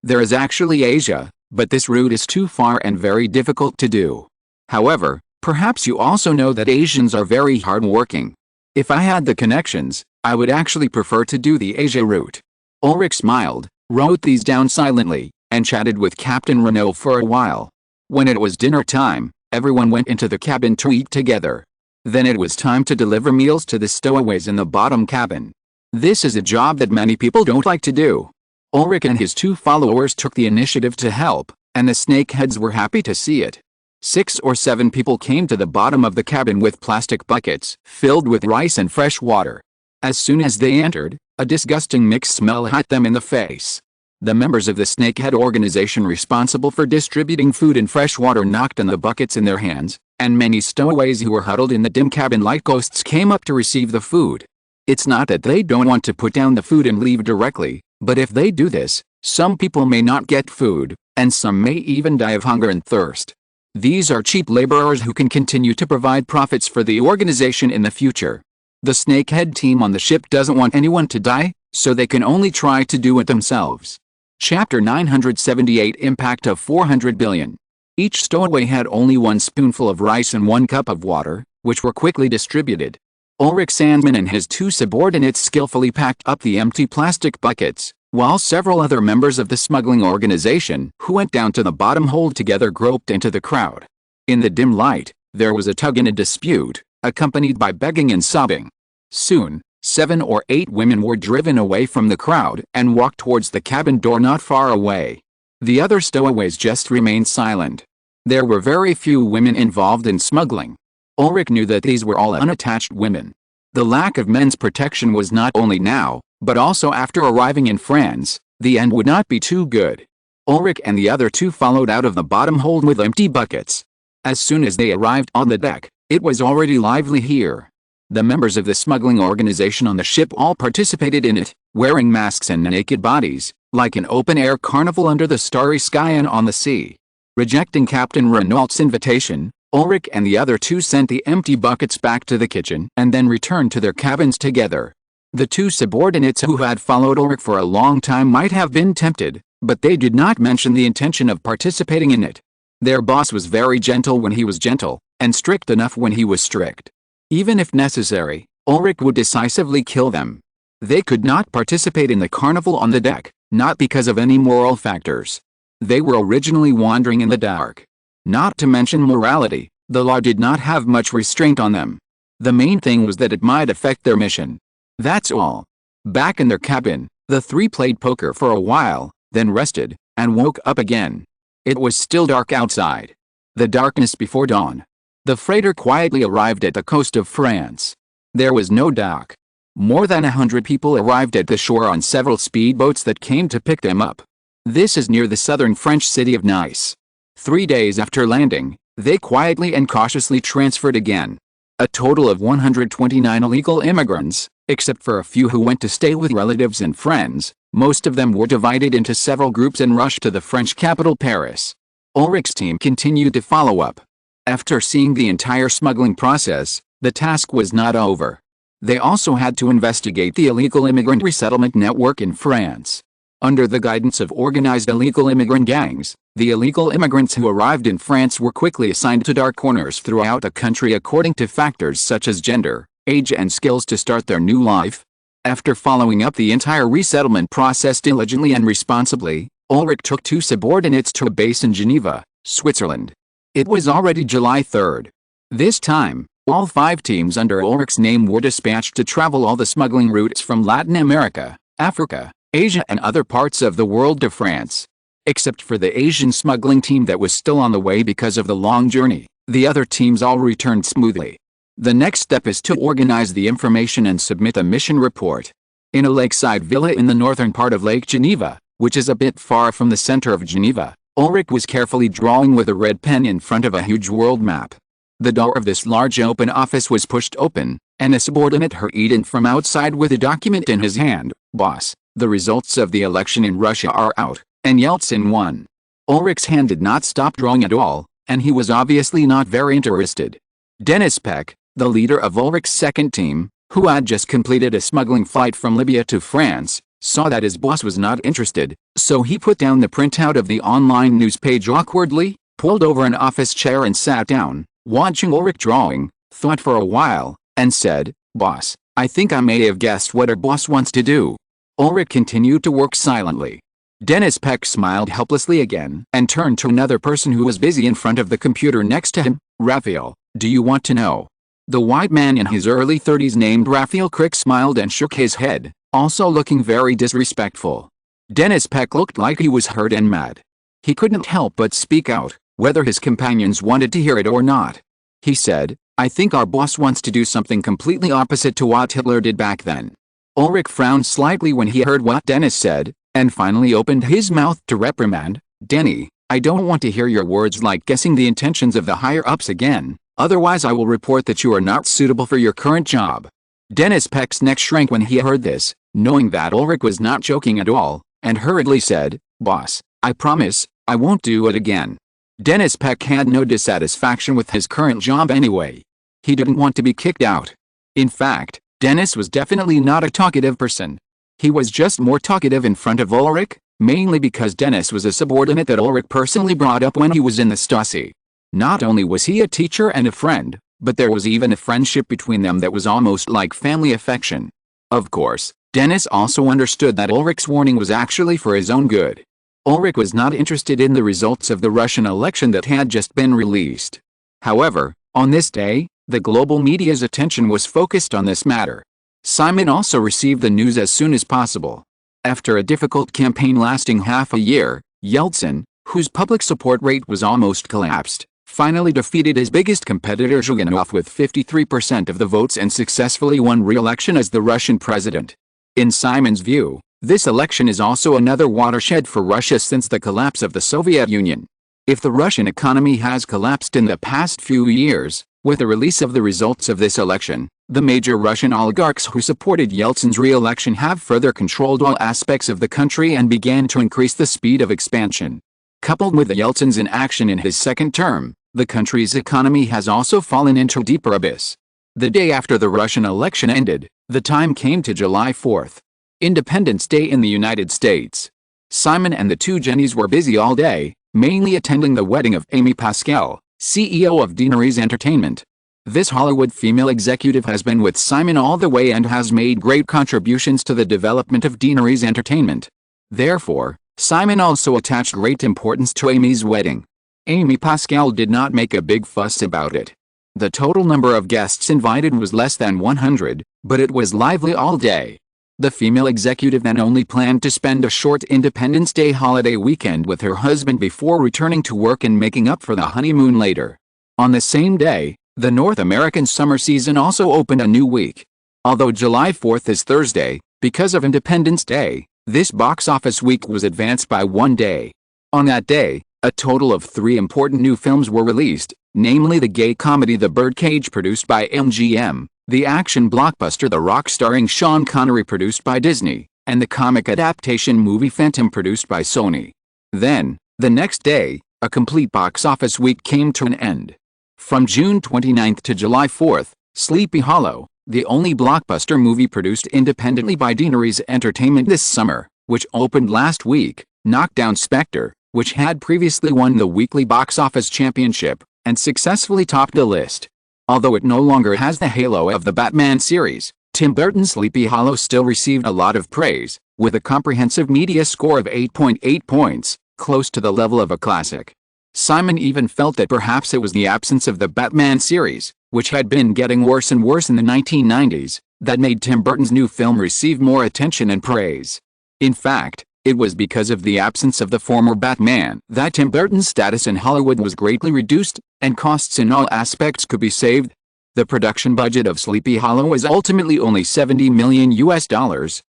there is actually Asia, but this route is too far and very difficult to do. However, perhaps you also know that Asians are very hard-working. If I had the connections, I would actually prefer to do the Asia route." Ulrich smiled, wrote these down silently, and chatted with Captain Renault for a while. When it was dinner time, everyone went into the cabin to eat together. Then it was time to deliver meals to the stowaways in the bottom cabin. This is a job that many people don't like to do. Ulrich and his two followers took the initiative to help, and the snakeheads were happy to see it. 6 or 7 people came to the bottom of the cabin with plastic buckets filled with rice and fresh water. As soon as they entered, a disgusting mixed smell hit them in the face. The members of the snakehead organization responsible for distributing food and fresh water knocked on the buckets in their hands, and many stowaways who were huddled in the dim cabin like ghosts came up to receive the food. It's not that they don't want to put down the food and leave directly, but if they do this, some people may not get food, and some may even die of hunger and thirst. These are cheap laborers who can continue to provide profits for the organization in the future. The snakehead team on the ship doesn't want anyone to die, so they can only try to do it themselves. Chapter 978 Impact of 400 billion. Each stowaway had only 1 spoonful of rice and 1 cup of water, which were quickly distributed. Ulrich Sandman and his 2 subordinates skillfully packed up the empty plastic buckets, while several other members of the smuggling organization who went down to the bottom hold together groped into the crowd. In the dim light, there was a tug and a dispute, accompanied by begging and sobbing. Soon, 7 or 8 women were driven away from the crowd and walked towards the cabin door not far away. The other stowaways just remained silent. There were very few women involved in smuggling. Ulrich knew that these were all unattached women. The lack of men's protection was not only now, but also after arriving in France, the end would not be too good. Ulrich and the other 2 followed out of the bottom hold with empty buckets. As soon as they arrived on the deck, it was already lively here. The members of the smuggling organization on the ship all participated in it, wearing masks and naked bodies, like an open-air carnival under the starry sky and on the sea. Rejecting Captain Renault's invitation, Ulrich and the other 2 sent the empty buckets back to the kitchen and then returned to their cabins together. The 2 subordinates who had followed Ulrich for a long time might have been tempted, but they did not mention the intention of participating in it. Their boss was very gentle when he was gentle, and strict enough when he was strict. Even if necessary, Ulrich would decisively kill them. They could not participate in the carnival on the deck, not because of any moral factors. They were originally wandering in the dark. Not to mention morality, the law did not have much restraint on them. The main thing was that it might affect their mission. That's all. Back in their cabin, the three played poker for a while, then rested, and woke up again. It was still dark outside. The darkness before dawn. The freighter quietly arrived at the coast of France. There was no dock. More than 100 people arrived at the shore on several speedboats that came to pick them up. This is near the southern French city of Nice. 3 days after landing, they quietly and cautiously transferred again. A total of 129 illegal immigrants, except for a few who went to stay with relatives and friends. Most of them were divided into several groups and rushed to the French capital Paris. Ulrich's team continued to follow up. After seeing the entire smuggling process, the task was not over. They also had to investigate the illegal immigrant resettlement network in France. Under the guidance of organized illegal immigrant gangs, the illegal immigrants who arrived in France were quickly assigned to dark corners throughout the country according to factors such as gender, age and skills to start their new life. After following up the entire resettlement process diligently and responsibly, Ulrich took 2 subordinates to a base in Geneva, Switzerland. It was already July 3rd. This time, all 5 teams under Ulrich's name were dispatched to travel all the smuggling routes from Latin America, Africa, Asia and other parts of the world to France. Except for the Asian smuggling team that was still on the way because of the long journey, the other teams all returned smoothly. The next step is to organize the information and submit a mission report. In a lakeside villa in the northern part of Lake Geneva, which is a bit far from the center of Geneva, Ulrich was carefully drawing with a red pen in front of a huge world map. The door of this large open office was pushed open, and a subordinate hurried in from outside with a document in his hand. "Boss, the results of the election in Russia are out, and Yeltsin won." Ulrich's hand did not stop drawing at all, and he was obviously not very interested. Dennis Peck, the leader of Ulrich's second team, who had just completed a smuggling flight from Libya to France, saw that his boss was not interested, so he put down the printout of the online news page awkwardly, pulled over an office chair and sat down, watching Ulrich drawing, thought for a while, and said, "Boss, I think I may have guessed what our boss wants to do." Ulrich continued to work silently. Dennis Peck smiled helplessly again and turned to another person who was busy in front of the computer next to him. "Raphael, do you want to know?" The white man in his early 30s named Raphael Crick smiled and shook his head, also looking very disrespectful. Dennis Peck looked like he was hurt and mad. He couldn't help but speak out, whether his companions wanted to hear it or not. He said, "I think our boss wants to do something completely opposite to what Hitler did back then." Ulrich frowned slightly when he heard what Dennis said, and finally opened his mouth to reprimand. "Denny, I don't want to hear your words like guessing the intentions of the higher-ups again, otherwise I will report that you are not suitable for your current job." Dennis Peck's neck shrank when he heard this, knowing that Ulrich was not joking at all, and hurriedly said, "Boss, I promise, I won't do it again." Dennis Peck had no dissatisfaction with his current job anyway. He didn't want to be kicked out. In fact, Dennis was definitely not a talkative person. He was just more talkative in front of Ulrich, mainly because Dennis was a subordinate that Ulrich personally brought up when he was in the Stasi. Not only was he a teacher and a friend, but there was even a friendship between them that was almost like family affection. Of course, Dennis also understood that Ulrich's warning was actually for his own good. Ulrich was not interested in the results of the Russian election that had just been released. However, on this day, the global media's attention was focused on this matter. Simon also received the news as soon as possible. After a difficult campaign lasting half a year, Yeltsin, whose public support rate was almost collapsed, finally defeated his biggest competitor Zhuganov with 53% of the votes and successfully won re-election as the Russian president. In Simon's view, this election is also another watershed for Russia since the collapse of the Soviet Union. If the Russian economy has collapsed in the past few years, with the release of the results of this election, the major Russian oligarchs who supported Yeltsin's re-election have further controlled all aspects of the country and began to increase the speed of expansion. Coupled with Yeltsin's inaction in his second term, the country's economy has also fallen into a deeper abyss. The day after the Russian election ended, the time came to July 4th. Independence Day in the United States. Simon and the two Jennies were busy all day, mainly attending the wedding of Amy Pascal, CEO of Deaneries Entertainment. This Hollywood female executive has been with Simon all the way and has made great contributions to the development of Deanery's entertainment. Therefore, Simon also attached great importance to Amy's wedding. Amy Pascal did not make a big fuss about it. The total number of guests invited was less than 100, but it was lively all day. The female executive then only planned to spend a short Independence Day holiday weekend with her husband before returning to work and making up for the honeymoon later. On the same day, the North American summer season also opened a new week. Although July 4th is Thursday, because of Independence Day, this box office week was advanced by one day. On that day, a total of 3 important new films were released, namely the gay comedy The Birdcage produced by MGM, the action blockbuster The Rock starring Sean Connery produced by Disney, and the comic adaptation movie Phantom produced by Sony. Then, the next day, a complete box office week came to an end. From June 29th to July 4th, Sleepy Hollow, the only blockbuster movie produced independently by Deanery's Entertainment this summer, which opened last week, knocked down Spectre, which had previously won the weekly box office championship, and successfully topped the list. Although it no longer has the halo of the Batman series, Tim Burton's Sleepy Hollow still received a lot of praise, with a comprehensive media score of 8.8 points, close to the level of a classic. Simon even felt that perhaps it was the absence of the Batman series, which had been getting worse and worse in the 1990s, that made Tim Burton's new film receive more attention and praise. In fact, it was because of the absence of the former Batman that Tim Burton's status in Hollywood was greatly reduced, and costs in all aspects could be saved. The production budget of Sleepy Hollow was ultimately only $70 million,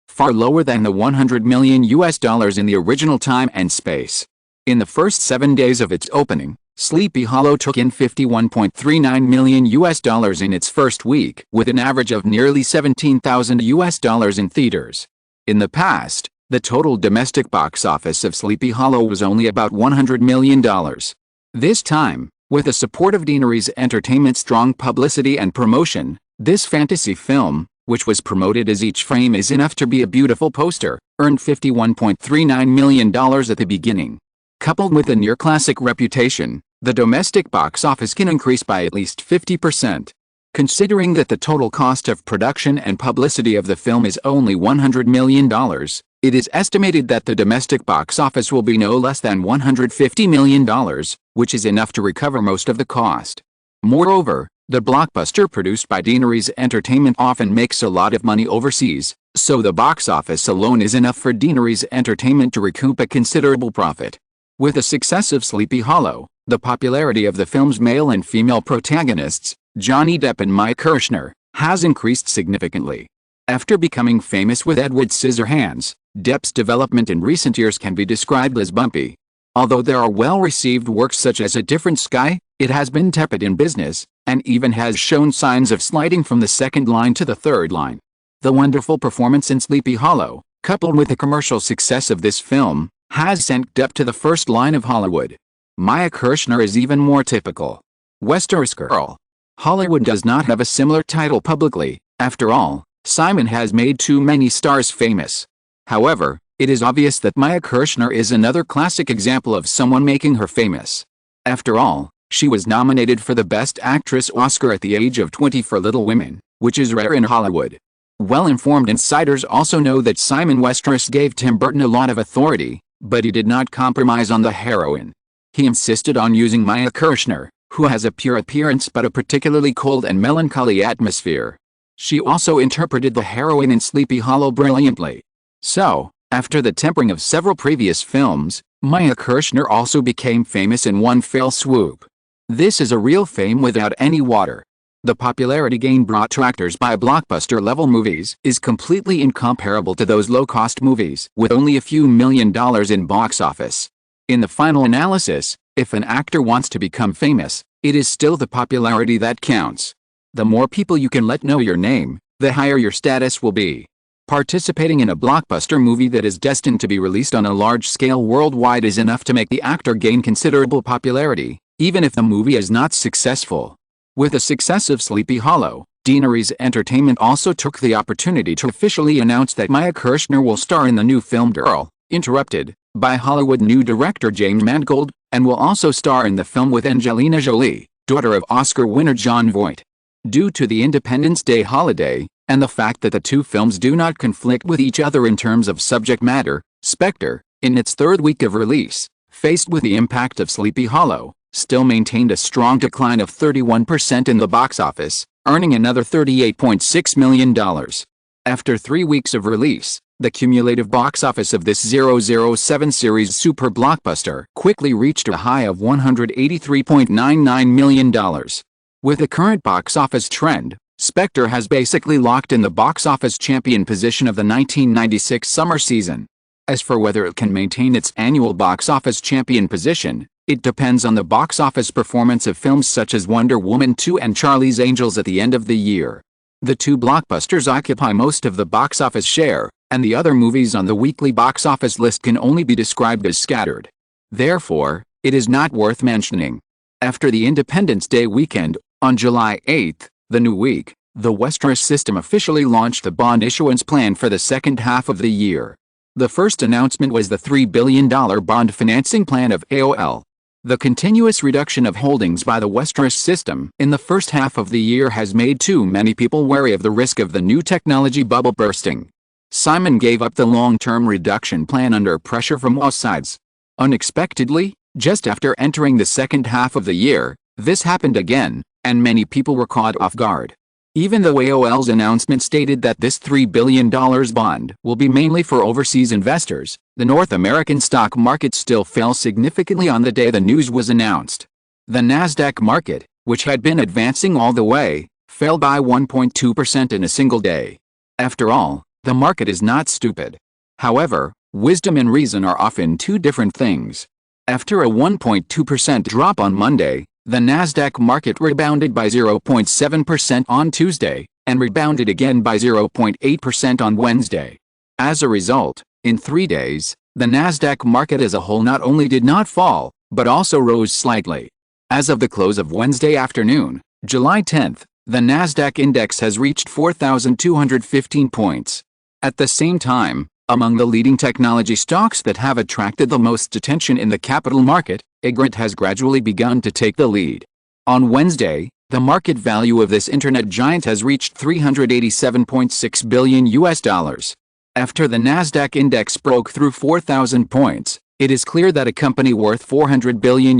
far lower than the $100 million in the original time and space. In the first 7 days of its opening, Sleepy Hollow took in $51.39 million in its first week, with an average of nearly $17,000 in theaters. In the past, the total domestic box office of Sleepy Hollow was only about $100 million. This time, with the support of Deanery's Entertainment's strong publicity and promotion, this fantasy film, which was promoted as each frame is enough to be a beautiful poster, earned $51.39 million at the beginning. Coupled with a near-classic reputation, the domestic box office can increase by at least 50%. Considering that the total cost of production and publicity of the film is only $100 million, it is estimated that the domestic box office will be no less than $150 million, which is enough to recover most of the cost. Moreover, the blockbuster produced by Deanery's Entertainment often makes a lot of money overseas, so the box office alone is enough for Deanery's Entertainment to recoup a considerable profit. With the success of Sleepy Hollow, the popularity of the film's male and female protagonists, Johnny Depp and Maya Kirshner, has increased significantly. After becoming famous with Edward Scissorhands, Depp's development in recent years can be described as bumpy. Although there are well-received works such as A Different Sky, it has been tepid in business, and even has shown signs of sliding from the second line to the third line. The wonderful performance in Sleepy Hollow, coupled with the commercial success of this film, has sent Depp to the first line of Hollywood. Maya Kirshner is even more typical. Westeros girl. Hollywood does not have a similar title publicly. After all, Simon has made too many stars famous. However, it is obvious that Maya Kirshner is another classic example of someone making her famous. After all, she was nominated for the Best Actress Oscar at the age of 20 for Little Women, which is rare in Hollywood. Well-informed insiders also know that Simon Westeros gave Tim Burton a lot of authority, but he did not compromise on the heroine. He insisted on using Maya Kirshner, who has a pure appearance but a particularly cold and melancholy atmosphere. She also interpreted the heroine in Sleepy Hollow brilliantly. So, after the tempering of several previous films, Maya Kirshner also became famous in one fell swoop. This is a real fame without any water. The popularity gain brought to actors by blockbuster-level movies is completely incomparable to those low-cost movies with only a few $1 million in box office. In the final analysis, if an actor wants to become famous, it is still the popularity that counts. The more people you can let know your name, the higher your status will be. Participating in a blockbuster movie that is destined to be released on a large scale worldwide is enough to make the actor gain considerable popularity, even if the movie is not successful. With the success of Sleepy Hollow, Deanery's Entertainment also took the opportunity to officially announce that Maya Kirshner will star in the new film Girl, Interrupted, by Hollywood new director James Mangold, and will also star in the film with Angelina Jolie, daughter of Oscar winner Jon Voight. Due to the Independence Day holiday, and the fact that the two films do not conflict with each other in terms of subject matter, Spectre, in its third week of release, faced with the impact of Sleepy Hollow, still maintained a strong decline of 31% in the box office, earning another $38.6 million. After 3 weeks of release, the cumulative box office of this 007 series super blockbuster quickly reached a high of $183.99 million. With the current box office trend, Spectre has basically locked in the box office champion position of the 1996 summer season. As for whether it can maintain its annual box office champion position, it depends on the box office performance of films such as Wonder Woman 2 and Charlie's Angels at the end of the year. The two blockbusters occupy most of the box office share, and the other movies on the weekly box office list can only be described as scattered. Therefore, it is not worth mentioning. After the Independence Day weekend, on July 8, the new week, the Westeros system officially launched the bond issuance plan for the second half of the year. The first announcement was the $3 billion bond financing plan of AOL. The continuous reduction of holdings by the Westeros system in the first half of the year has made too many people wary of the risk of the new technology bubble bursting. Simon gave up the long-term reduction plan under pressure from all sides. Unexpectedly, just after entering the second half of the year, this happened again, and many people were caught off guard. Even though AOL's announcement stated that this $3 billion bond will be mainly for overseas investors, the North American stock market still fell significantly on the day the news was announced. The Nasdaq market, which had been advancing all the way, fell by 1.2% in a single day. After all, the market is not stupid. However, wisdom and reason are often two different things. After a 1.2% drop on Monday, the Nasdaq market rebounded by 0.7% on Tuesday, and rebounded again by 0.8% on Wednesday. As a result, in 3 days, the Nasdaq market as a whole not only did not fall, but also rose slightly. As of the close of Wednesday afternoon, July 10, the Nasdaq index has reached 4,215 points. At the same time, among the leading technology stocks that have attracted the most attention in the capital market, Igret has gradually begun to take the lead. On Wednesday, the market value of this internet giant has reached $387.6 billion. After the Nasdaq index broke through 4,000 points, it is clear that a company worth $400 billion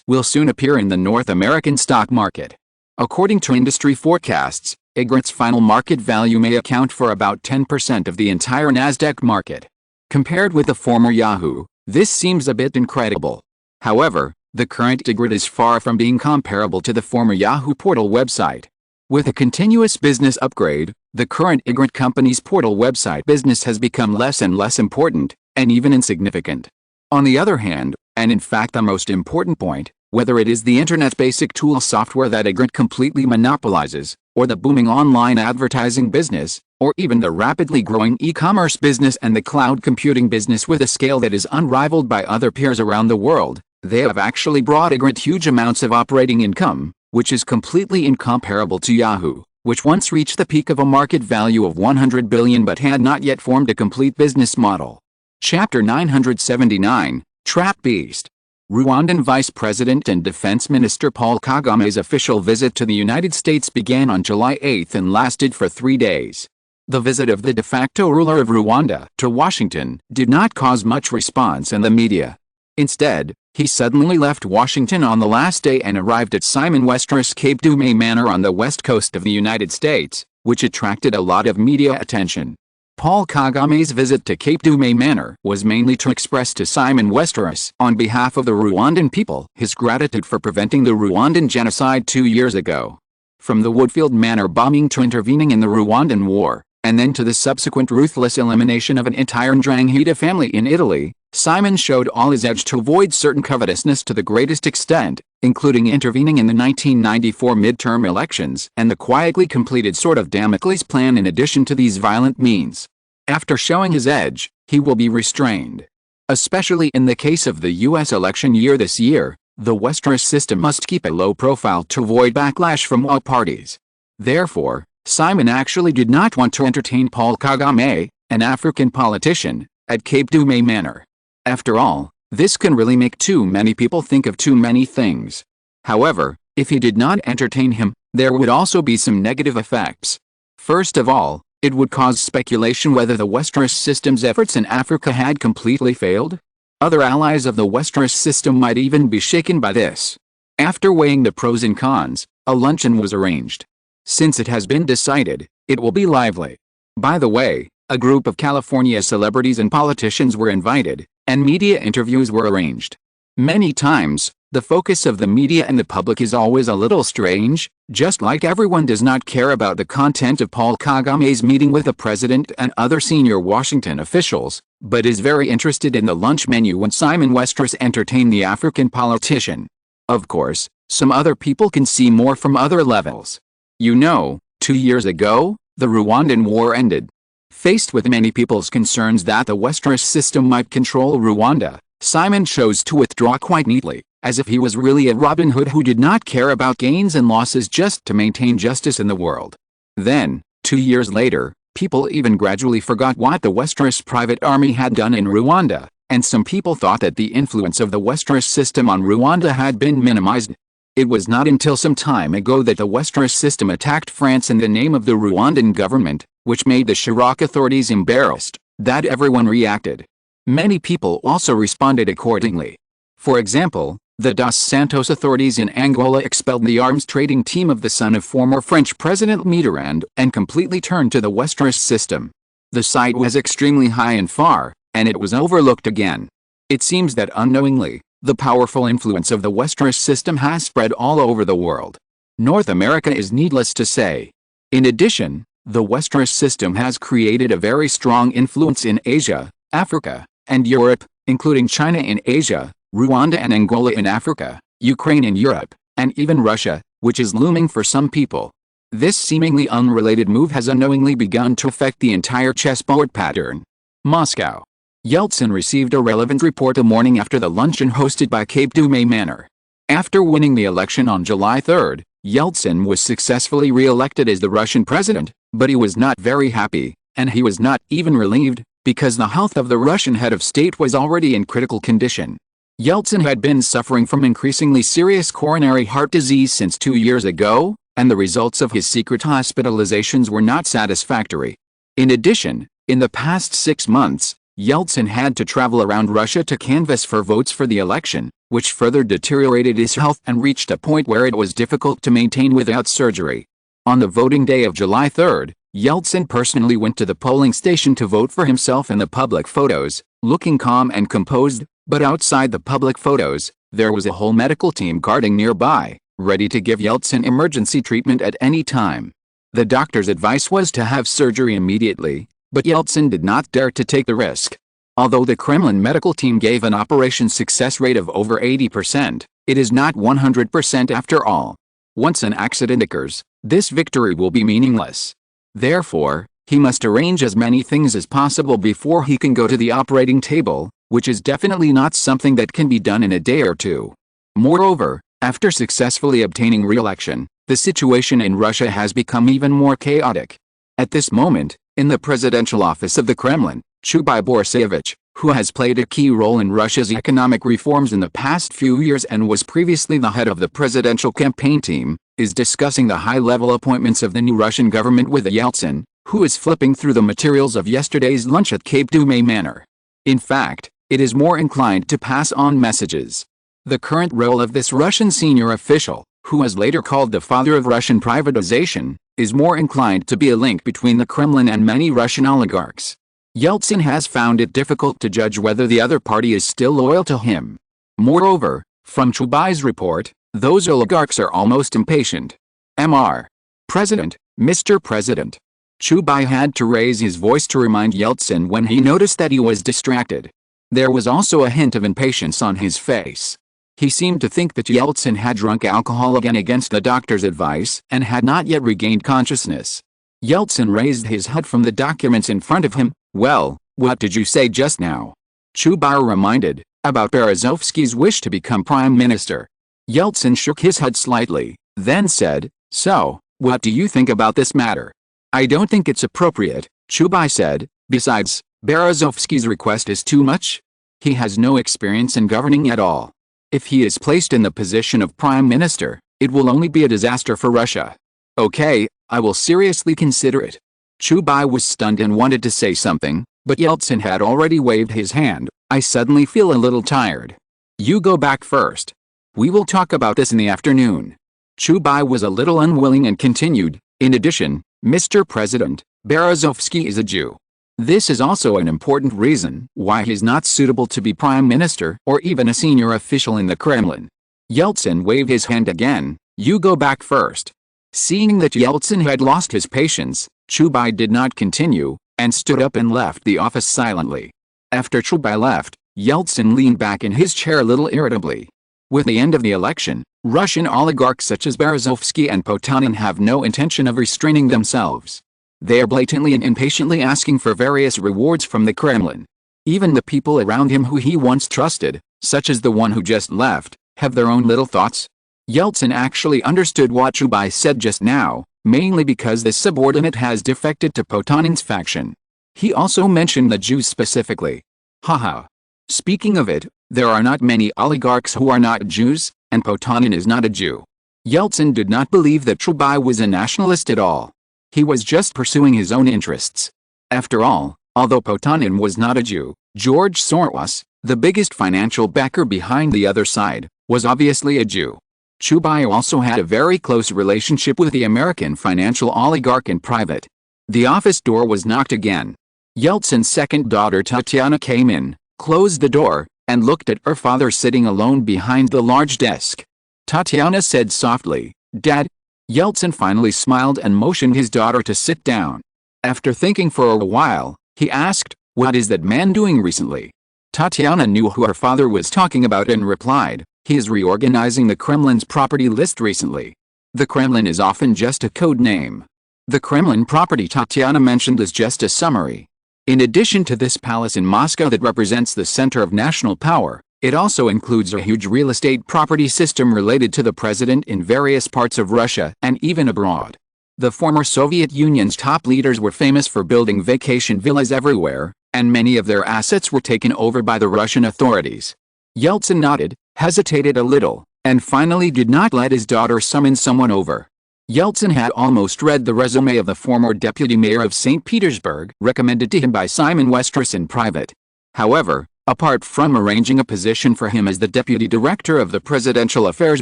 will soon appear in the North American stock market. According to industry forecasts, Igret's final market value may account for about 10% of the entire Nasdaq market. Compared with the former Yahoo, this seems a bit incredible. However, the current Igret is far from being comparable to the former Yahoo portal website. With a continuous business upgrade, the current Igret company's portal website business has become less and less important, and even insignificant. On the other hand, and in fact the most important point, whether it is the Internet basic tool software that Igret completely monopolizes, or the booming online advertising business, or even the rapidly growing e-commerce business and the cloud computing business with a scale that is unrivaled by other peers around the world, they have actually brought Igret huge amounts of operating income, which is completely incomparable to Yahoo, which once reached the peak of a market value of $100 billion but had not yet formed a complete business model. Chapter 979, Trap Beast. Rwandan Vice President and Defense Minister Paul Kagame's official visit to the United States began on July 8 and lasted for 3 days. The visit of the de facto ruler of Rwanda to Washington did not cause much response in the media. Instead, he suddenly left Washington on the last day and arrived at Simon Westeros Cape Dumay Manor on the west coast of the United States, which attracted a lot of media attention. Paul Kagame's visit to Cape Dumay Manor was mainly to express to Simon Westeros, on behalf of the Rwandan people, his gratitude for preventing the Rwandan genocide 2 years ago. From the Woodfield Manor bombing to intervening in the Rwandan war, and then to the subsequent ruthless elimination of an entire Ndrangheta family in Italy, Simon showed all his edge to avoid certain covetousness to the greatest extent, including intervening in the 1994 midterm elections and the quietly completed Sword of Damocles plan in addition to these violent means. After showing his edge, he will be restrained. Especially in the case of the U.S. election year this year, the Westeros system must keep a low profile to avoid backlash from all parties. Therefore, Simon actually did not want to entertain Paul Kagame, an African politician, at Cape Dumay Manor. After all, this can really make too many people think of too many things. However, if he did not entertain him, There would also be some negative effects. First of all, it would cause speculation whether the Westeros system's efforts in Africa had completely failed. Other allies of the Westeros system might even be shaken by this. After weighing the pros and cons, a luncheon was arranged. Since it has been decided, it will be lively. By the way, a group of California celebrities and politicians were invited, and media interviews were arranged. Many times, the focus of the media and the public is always a little strange, just like everyone does not care about the content of Paul Kagame's meeting with the president and other senior Washington officials, but is very interested in the lunch menu when Simon Westeros entertained the African politician. Of course, some other people can see more from other levels. 2 years ago, the Rwandan war ended. Faced with many people's concerns that the Westeros system might control Rwanda, Simon chose to withdraw quite neatly, as if he was really a Robin Hood who did not care about gains and losses just to maintain justice in the world. Then, 2 years later, people even gradually forgot what the Westeros private army had done in Rwanda, and some people thought that the influence of the Westeros system on Rwanda had been minimized. It was not until some time ago that the Westeros system attacked France in the name of the Rwandan government, which made the Chirac authorities embarrassed, that everyone reacted. Many people also responded accordingly. For example, the Dos Santos authorities in Angola expelled the arms trading team of the son of former French President Mitterrand and completely turned to the Westeros system. The site was extremely high and far, and it was overlooked again. It seems that unknowingly, the powerful influence of the Westeros system has spread all over the world. North America is needless to say. In addition, the Westeros system has created a very strong influence in Asia, Africa, and Europe, including China in Asia, Rwanda and Angola in Africa, Ukraine in Europe, and even Russia, which is looming for some people. This seemingly unrelated move has unknowingly begun to affect the entire chessboard pattern. Moscow. Yeltsin received a relevant report the morning after the luncheon hosted by Cape Dumay Manor. After winning the election on July 3, Yeltsin was successfully re-elected as the Russian president, but he was not very happy, and he was not even relieved, because the health of the Russian head of state was already in critical condition. Yeltsin had been suffering from increasingly serious coronary heart disease since 2 years ago, and the results of his secret hospitalizations were not satisfactory. In addition, in the past 6 months, Yeltsin had to travel around Russia to canvass for votes for the election, which further deteriorated his health and reached a point where it was difficult to maintain without surgery. On the voting day of July 3, Yeltsin personally went to the polling station to vote for himself in the public photos, looking calm and composed, but outside the public photos, there was a whole medical team guarding nearby, ready to give Yeltsin emergency treatment at any time. The doctor's advice was to have surgery immediately, but Yeltsin did not dare to take the risk. Although the Kremlin medical team gave an operation success rate of over 80%, it is not 100% after all. Once an accident occurs, this victory will be meaningless. Therefore, he must arrange as many things as possible before he can go to the operating table, which is definitely not something that can be done in a day or two. Moreover, after successfully obtaining re-election, the situation in Russia has become even more chaotic. At this moment, in the presidential office of the Kremlin, Chubai Borisovich, who has played a key role in Russia's economic reforms in the past few years and was previously the head of the presidential campaign team, is discussing the high-level appointments of the new Russian government with Yeltsin, who is flipping through the materials of yesterday's lunch at Cape Dumay Manor. In fact, it is more inclined to pass on messages. The current role of this Russian senior official, who was later called the father of Russian privatization, is more inclined to be a link between the Kremlin and many Russian oligarchs. Yeltsin has found it difficult to judge whether the other party is still loyal to him. Moreover, from Chubai's report, those oligarchs are almost impatient. Mr. President, Mr. President. Chubai had to raise his voice to remind Yeltsin when he noticed that he was distracted. There was also a hint of impatience on his face. He seemed to think that Yeltsin had drunk alcohol again against the doctor's advice and had not yet regained consciousness. Yeltsin raised his head from the documents in front of him. "Well, what did you say just now?" Chubai reminded, "About Berezovsky's wish to become prime minister." Yeltsin shook his head slightly, then said, "So, what do you think about this matter?" "I don't think it's appropriate," Chubai said. "Besides, Berezovsky's request is too much. He has no experience in governing at all. If he is placed in the position of prime minister, it will only be a disaster for Russia. Okay, I will seriously consider it. Chubai was stunned and wanted to say something, but Yeltsin had already waved his hand. I suddenly feel a little tired. You go back first. We will talk about this in the afternoon. Chubai was a little unwilling and continued, in addition, Mr. President, Berezovsky is a Jew. This is also an important reason why he is not suitable to be prime minister or even a senior official in the Kremlin. Yeltsin waved his hand again. You go back first. Seeing that Yeltsin had lost his patience, Chubai did not continue, and stood up and left the office silently. After Chubai left, Yeltsin leaned back in his chair a little irritably. With the end of the election, Russian oligarchs such as Berezovsky and Potanin have no intention of restraining themselves. They are blatantly and impatiently asking for various rewards from the Kremlin. Even the people around him who he once trusted, such as the one who just left, have their own little thoughts. Yeltsin actually understood what Chubai said just now, mainly because the subordinate has defected to Potanin's faction. He also mentioned the Jews specifically. Haha. Speaking of it, there are not many oligarchs who are not Jews, and Potanin is not a Jew. Yeltsin did not believe that Chubai was a nationalist at all. He was just pursuing his own interests. After all, although Potanin was not a Jew, George Soros, the biggest financial backer behind the other side, was obviously a Jew. Chubai also had a very close relationship with the American financial oligarch in private. The office door was knocked again. Yeltsin's second daughter Tatiana came in, closed the door, and looked at her father sitting alone behind the large desk. Tatiana said softly, "Dad." Yeltsin finally smiled and motioned his daughter to sit down. After thinking for a while, he asked, "What is that man doing recently?" Tatiana knew who her father was talking about and replied, "He is reorganizing the Kremlin's property list recently." The Kremlin is often just a code name. The Kremlin property Tatiana mentioned is just a summary. In addition to this palace in Moscow that represents the center of national power, it also includes a huge real estate property system related to the president in various parts of Russia and even abroad. The former Soviet Union's top leaders were famous for building vacation villas everywhere, and many of their assets were taken over by the Russian authorities. Yeltsin nodded, hesitated a little, and finally did not let his daughter summon someone over. Yeltsin had almost read the resume of the former deputy mayor of St. Petersburg, recommended to him by Simon Westeros in private. However, apart from arranging a position for him as the deputy director of the Presidential Affairs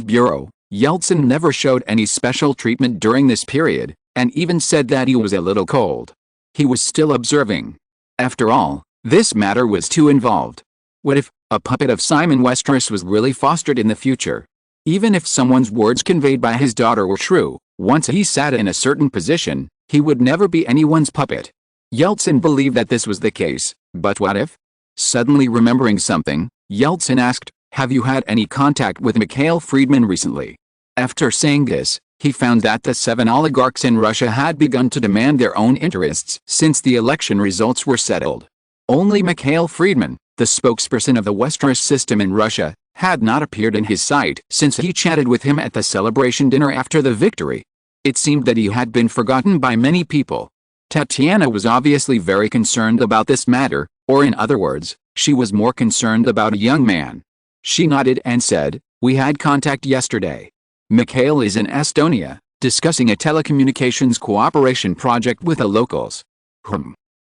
Bureau, Yeltsin never showed any special treatment during this period, and even said that he was a little cold. He was still observing. After all, this matter was too involved. What if a puppet of Simon Westeros was really fostered in the future? Even if someone's words conveyed by his daughter were true, once he sat in a certain position, he would never be anyone's puppet. Yeltsin believed that this was the case, but what if? Suddenly remembering something, Yeltsin asked, "Have you had any contact with Mikhail Friedman recently?" After saying this, he found that the 7 oligarchs in Russia had begun to demand their own interests since the election results were settled. Only Mikhail Friedman, the spokesperson of the Westeros system in Russia, had not appeared in his sight since he chatted with him at the celebration dinner after the victory. It seemed that he had been forgotten by many people. Tatiana was obviously very concerned about this matter, or in other words, she was more concerned about a young man. She nodded and said, "We had contact yesterday. Mikhail is in Estonia, discussing a telecommunications cooperation project with the locals."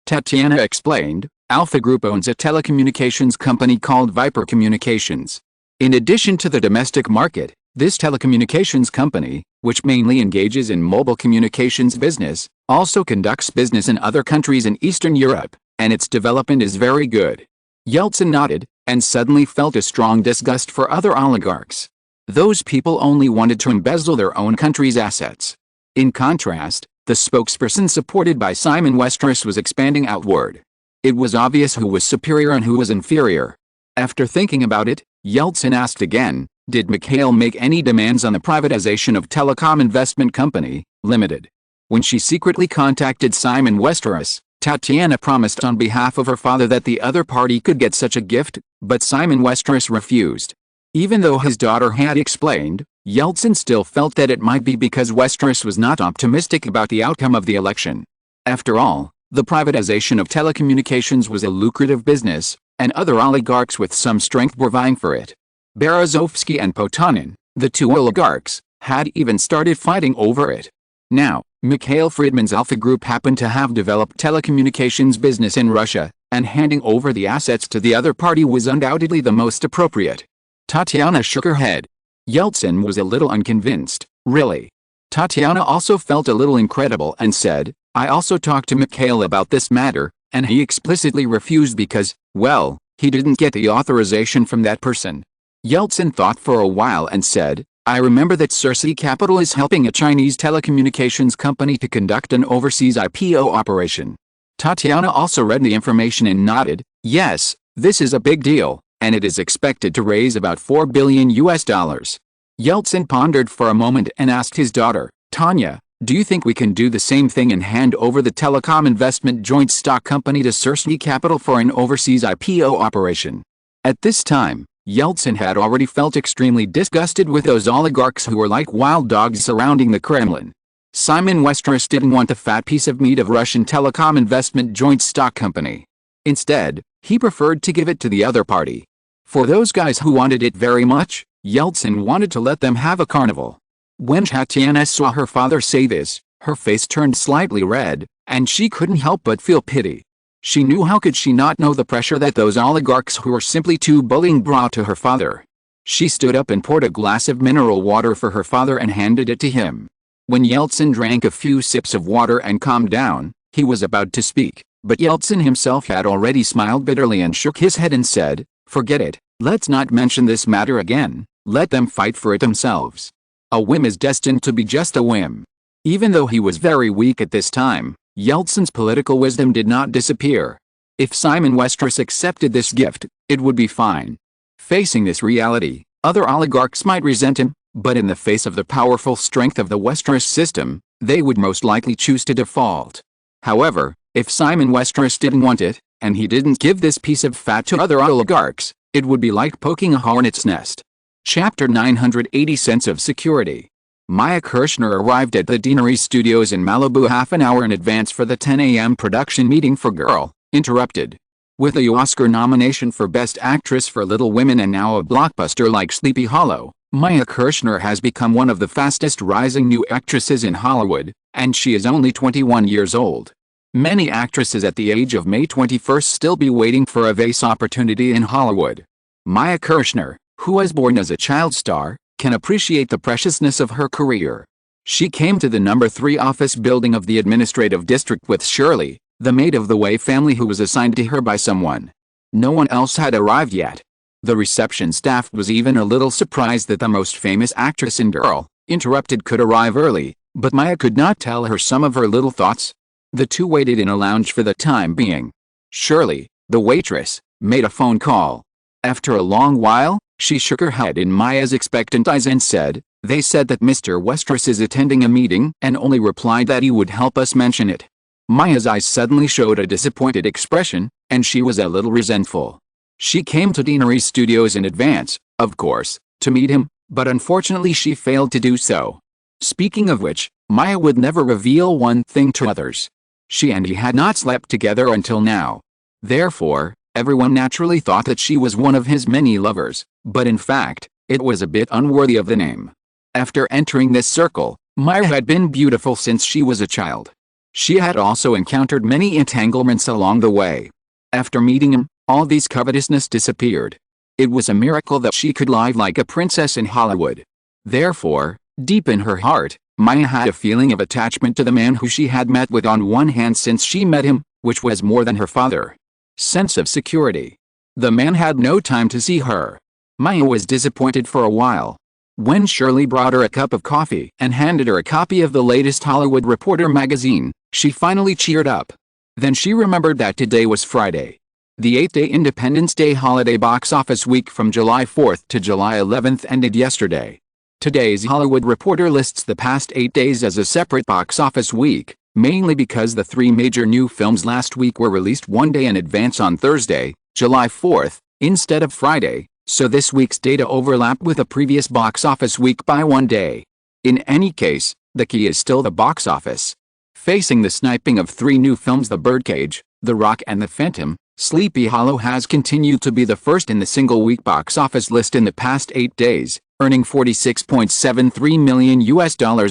Tatiana explained, Alpha Group owns a telecommunications company called Viper Communications. In addition to the domestic market, this telecommunications company, which mainly engages in mobile communications business, also conducts business in other countries in Eastern Europe, and its development is very good. Yeltsin nodded, and suddenly felt a strong disgust for other oligarchs. Those people only wanted to embezzle their own country's assets. In contrast, the spokesperson supported by Simon Westeros was expanding outward. It was obvious who was superior and who was inferior. After thinking about it, Yeltsin asked again, "Did Mikhail make any demands on the privatization of Telecom Investment Company, Limited?" When she secretly contacted Simon Westeros, Tatiana promised on behalf of her father that the other party could get such a gift, but Simon Westeros refused. Even though his daughter had explained, Yeltsin still felt that it might be because Westeros was not optimistic about the outcome of the election. After all, the privatization of telecommunications was a lucrative business, and other oligarchs with some strength were vying for it. Berezovsky and Potanin, the 2 oligarchs, had even started fighting over it. Now, Mikhail Friedman's Alpha Group happened to have developed telecommunications business in Russia, and handing over the assets to the other party was undoubtedly the most appropriate. Tatiana shook her head. Yeltsin was a little unconvinced. Really? Tatiana also felt a little incredible and said, I also talked to Mikhail about this matter, and he explicitly refused because, well, he didn't get the authorization from that person. Yeltsin thought for a while and said, I remember that Circe Capital is helping a Chinese telecommunications company to conduct an overseas IPO operation. Tatiana also read the information and nodded, yes, this is a big deal, and it is expected to raise about $4 billion. Yeltsin pondered for a moment and asked his daughter, Tanya, do you think we can do the same thing and hand over the telecom investment joint stock company to Circe Capital for an overseas IPO operation? At this time, Yeltsin had already felt extremely disgusted with those oligarchs who were like wild dogs surrounding the Kremlin. Simon Westeros didn't want the fat piece of meat of Russian telecom investment joint stock company. Instead, he preferred to give it to the other party. For those guys who wanted it very much, Yeltsin wanted to let them have a carnival. When Tatiana saw her father say this, her face turned slightly red, and she couldn't help but feel pity. She knew how could she not know the pressure that those oligarchs who were simply too bullying brought to her father. She stood up and poured a glass of mineral water for her father and handed it to him. When Yeltsin drank a few sips of water and calmed down, he was about to speak, but Yeltsin himself had already smiled bitterly and shook his head and said, forget it, let's not mention this matter again, let them fight for it themselves. A whim is destined to be just a whim. Even though he was very weak at this time, Yeltsin's political wisdom did not disappear. If Simon Westeros accepted this gift, it would be fine. Facing this reality, other oligarchs might resent him, but in the face of the powerful strength of the Westeros system, they would most likely choose to default. However, if Simon Westeros didn't want it, and he didn't give this piece of fat to other oligarchs, it would be like poking a hornet's nest. Chapter 980 Sense of Security. Maya Kirshner arrived at the Deanery Studios in Malibu half an hour in advance for the 10 a.m. production meeting for Girl, Interrupted. With a Oscar nomination for Best Actress for Little Women and now a blockbuster like Sleepy Hollow, Maya Kirshner has become one of the fastest rising new actresses in Hollywood, and she is only 21 years old. Many actresses at the age of May 21 still be waiting for a vase opportunity in Hollywood. Maya Kirshner, who was born as a child star, can appreciate the preciousness of her career. She came to the No. 3 office building of the administrative district with Shirley, the maid of the Way family who was assigned to her by someone. No one else had arrived yet. The reception staff was even a little surprised that the most famous actress in Girl, Interrupted could arrive early, but Maya could not tell her some of her little thoughts. The two waited in a lounge for the time being. Shirley, the waitress, made a phone call. After a long while, she shook her head in Maya's expectant eyes and said, they said that Mr. Westeros is attending a meeting and only replied that he would help us mention it. Maya's eyes suddenly showed a disappointed expression, and she was a little resentful. She came to Deanery Studios in advance, of course, to meet him, but unfortunately she failed to do so. Speaking of which, Maya would never reveal one thing to others. She and he had not slept together until now. Therefore, everyone naturally thought that she was one of his many lovers, but in fact, it was a bit unworthy of the name. After entering this circle, Maya had been beautiful since she was a child. She had also encountered many entanglements along the way. After meeting him, all these covetousness disappeared. It was a miracle that she could live like a princess in Hollywood. Therefore, deep in her heart, Maya had a feeling of attachment to the man who she had met with on one hand since she met him, which was more than her father. Sense of security. The man had no time to see her. Maya was disappointed for a while. When Shirley brought her a cup of coffee and handed her a copy of the latest Hollywood Reporter magazine, she finally cheered up. Then she remembered that today was Friday. The 8th-day Independence Day holiday box office week from July 4th to July 11th ended yesterday. Today's Hollywood Reporter lists the past 8 days as a separate box office week, mainly because the 3 major new films last week were released one day in advance on Thursday, July 4th, instead of Friday, so this week's data overlapped with the previous box office week by 1 day. In any case, the key is still the box office. Facing the sniping of 3 new films, The Birdcage, The Rock and The Phantom, Sleepy Hollow has continued to be the first in the single-week box office list in the past 8 days, earning $46.73 million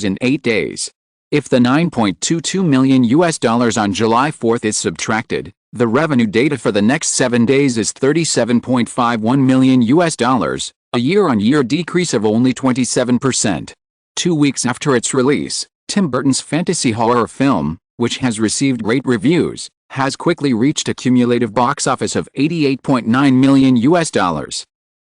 in 8 days. If the $9.22 million on July 4th is subtracted, the revenue data for the next 7 days is $37.51 million, a year-on-year decrease of only 27%. 2 weeks after its release, Tim Burton's fantasy horror film, which has received great reviews, has quickly reached a cumulative box office of $88.9 million.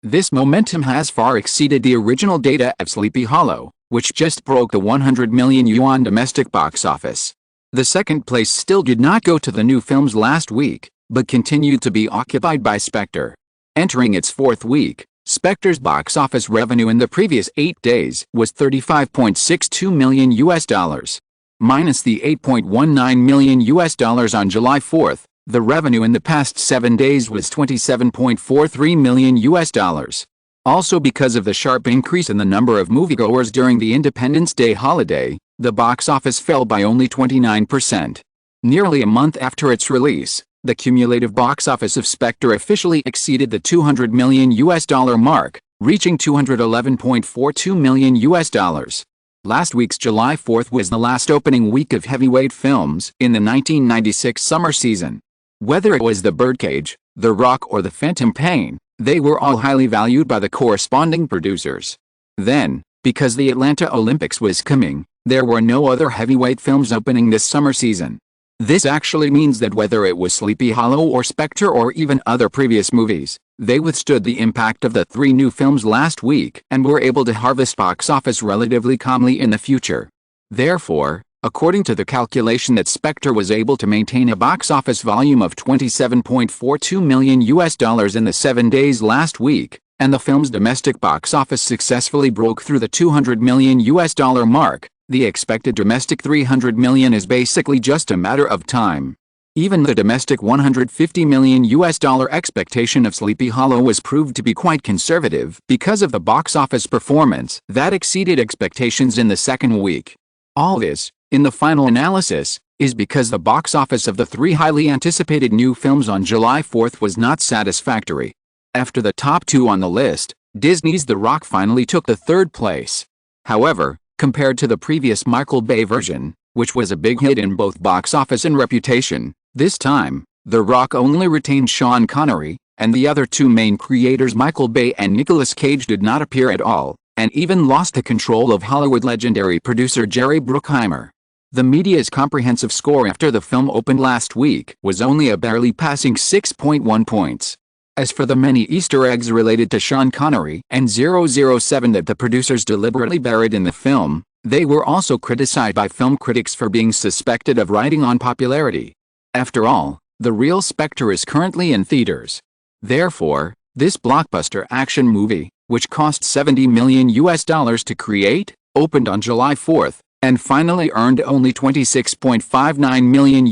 This momentum has far exceeded the original data of Sleepy Hollow, which just broke the 100 million yuan domestic box office. The second place still did not go to the new films last week, but continued to be occupied by Spectre. Entering its fourth week, Spectre's box office revenue in the previous 8 days was $35.62 million, minus the $8.19 million on July 4th. The revenue in the past 7 days was $27.43 million. Also, because of the sharp increase in the number of moviegoers during the Independence Day holiday, the box office fell by only 29%. Nearly a month after its release, the cumulative box office of Spectre officially exceeded the $200 million mark, reaching $211.42 million. Last week's July 4th was the last opening week of heavyweight films in the 1996 summer season. Whether it was The Birdcage, The Rock, or The Phantom Pain, they were all highly valued by the corresponding producers. Then, because the Atlanta Olympics was coming, there were no other heavyweight films opening this summer season. This actually means that whether it was Sleepy Hollow or Spectre or even other previous movies, they withstood the impact of the 3 new films last week and were able to harvest box office relatively calmly in the future. Therefore, according to the calculation that Spectre was able to maintain a box office volume of $27.42 million in the 7 days last week, and the film's domestic box office successfully broke through the $200 million mark, the expected domestic $300 million is basically just a matter of time. Even the domestic $150 million expectation of Sleepy Hollow was proved to be quite conservative because of the box office performance that exceeded expectations in the second week. All this, in the final analysis, is because the box office of the 3 highly anticipated new films on July 4th was not satisfactory. After the top 2 on the list, Disney's The Rock finally took the 3rd place. However, compared to the previous Michael Bay version, which was a big hit in both box office and reputation, this time, The Rock only retained Sean Connery, and the other 2 main creators Michael Bay and Nicolas Cage did not appear at all, and even lost the control of Hollywood legendary producer Jerry Bruckheimer. The media's comprehensive score after the film opened last week was only a barely passing 6.1 points. As for the many Easter eggs related to Sean Connery and 007 that the producers deliberately buried in the film, they were also criticized by film critics for being suspected of riding on popularity. After all, the real Spectre is currently in theaters. Therefore, this blockbuster action movie, which cost $70 million to create, opened on July 4th, and finally earned only $26.59 million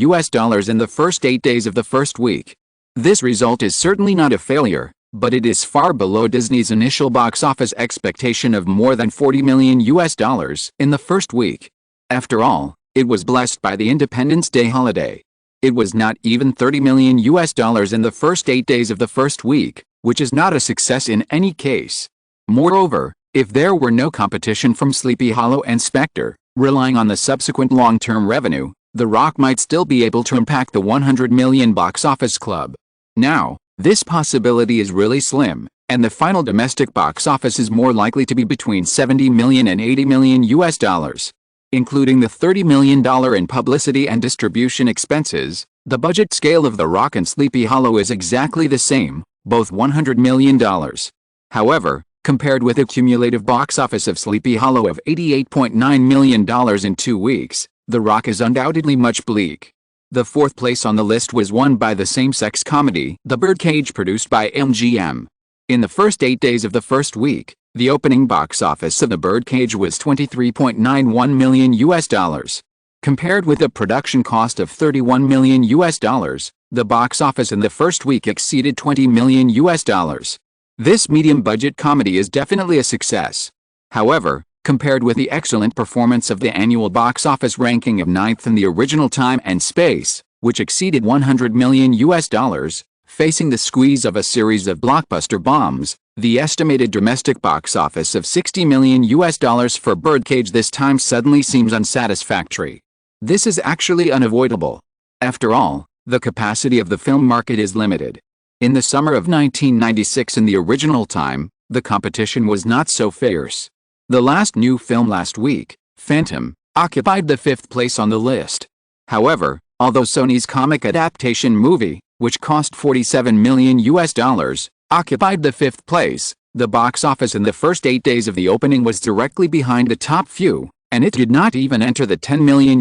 in the first 8 days of the first week. This result is certainly not a failure, but it is far below Disney's initial box office expectation of more than $40 million in the first week. After all, it was blessed by the Independence Day holiday. It was not even $30 million in the first 8 days of the first week, which is not a success in any case. Moreover, if there were no competition from Sleepy Hollow and Spectre, relying on the subsequent long-term revenue, The Rock might still be able to impact the 100 million box office club. Now, this possibility is really slim, and the final domestic box office is more likely to be between $70 million and $80 million. Including the $30 million in publicity and distribution expenses, the budget scale of The Rock and Sleepy Hollow is exactly the same, both $100 million. However, compared with a cumulative box office of Sleepy Hollow of $88.9 million in 2 weeks, The Rock is undoubtedly much bleak. The 4th place on the list was won by the same-sex comedy, The Birdcage, produced by MGM. In the first 8 days of the first week, the opening box office of The Birdcage was $23.91 million. Compared with a production cost of $31 million, the box office in the first week exceeded $20 million. This medium-budget comedy is definitely a success. However, compared with the excellent performance of the annual box office ranking of 9th in the original Time and Space, which exceeded $100 million, facing the squeeze of a series of blockbuster bombs, The estimated domestic box office of $60 million for Birdcage this time suddenly seems unsatisfactory. This is actually unavoidable. After all, the capacity of the film market is limited. In the summer of 1996 in the original time, the competition was not so fierce. The last new film last week, Phantom, occupied the 5th place on the list. However, although Sony's comic adaptation movie, which cost $47 million, occupied the 5th place, the box office in the first 8 days of the opening was directly behind the top few, and it did not even enter the $10 million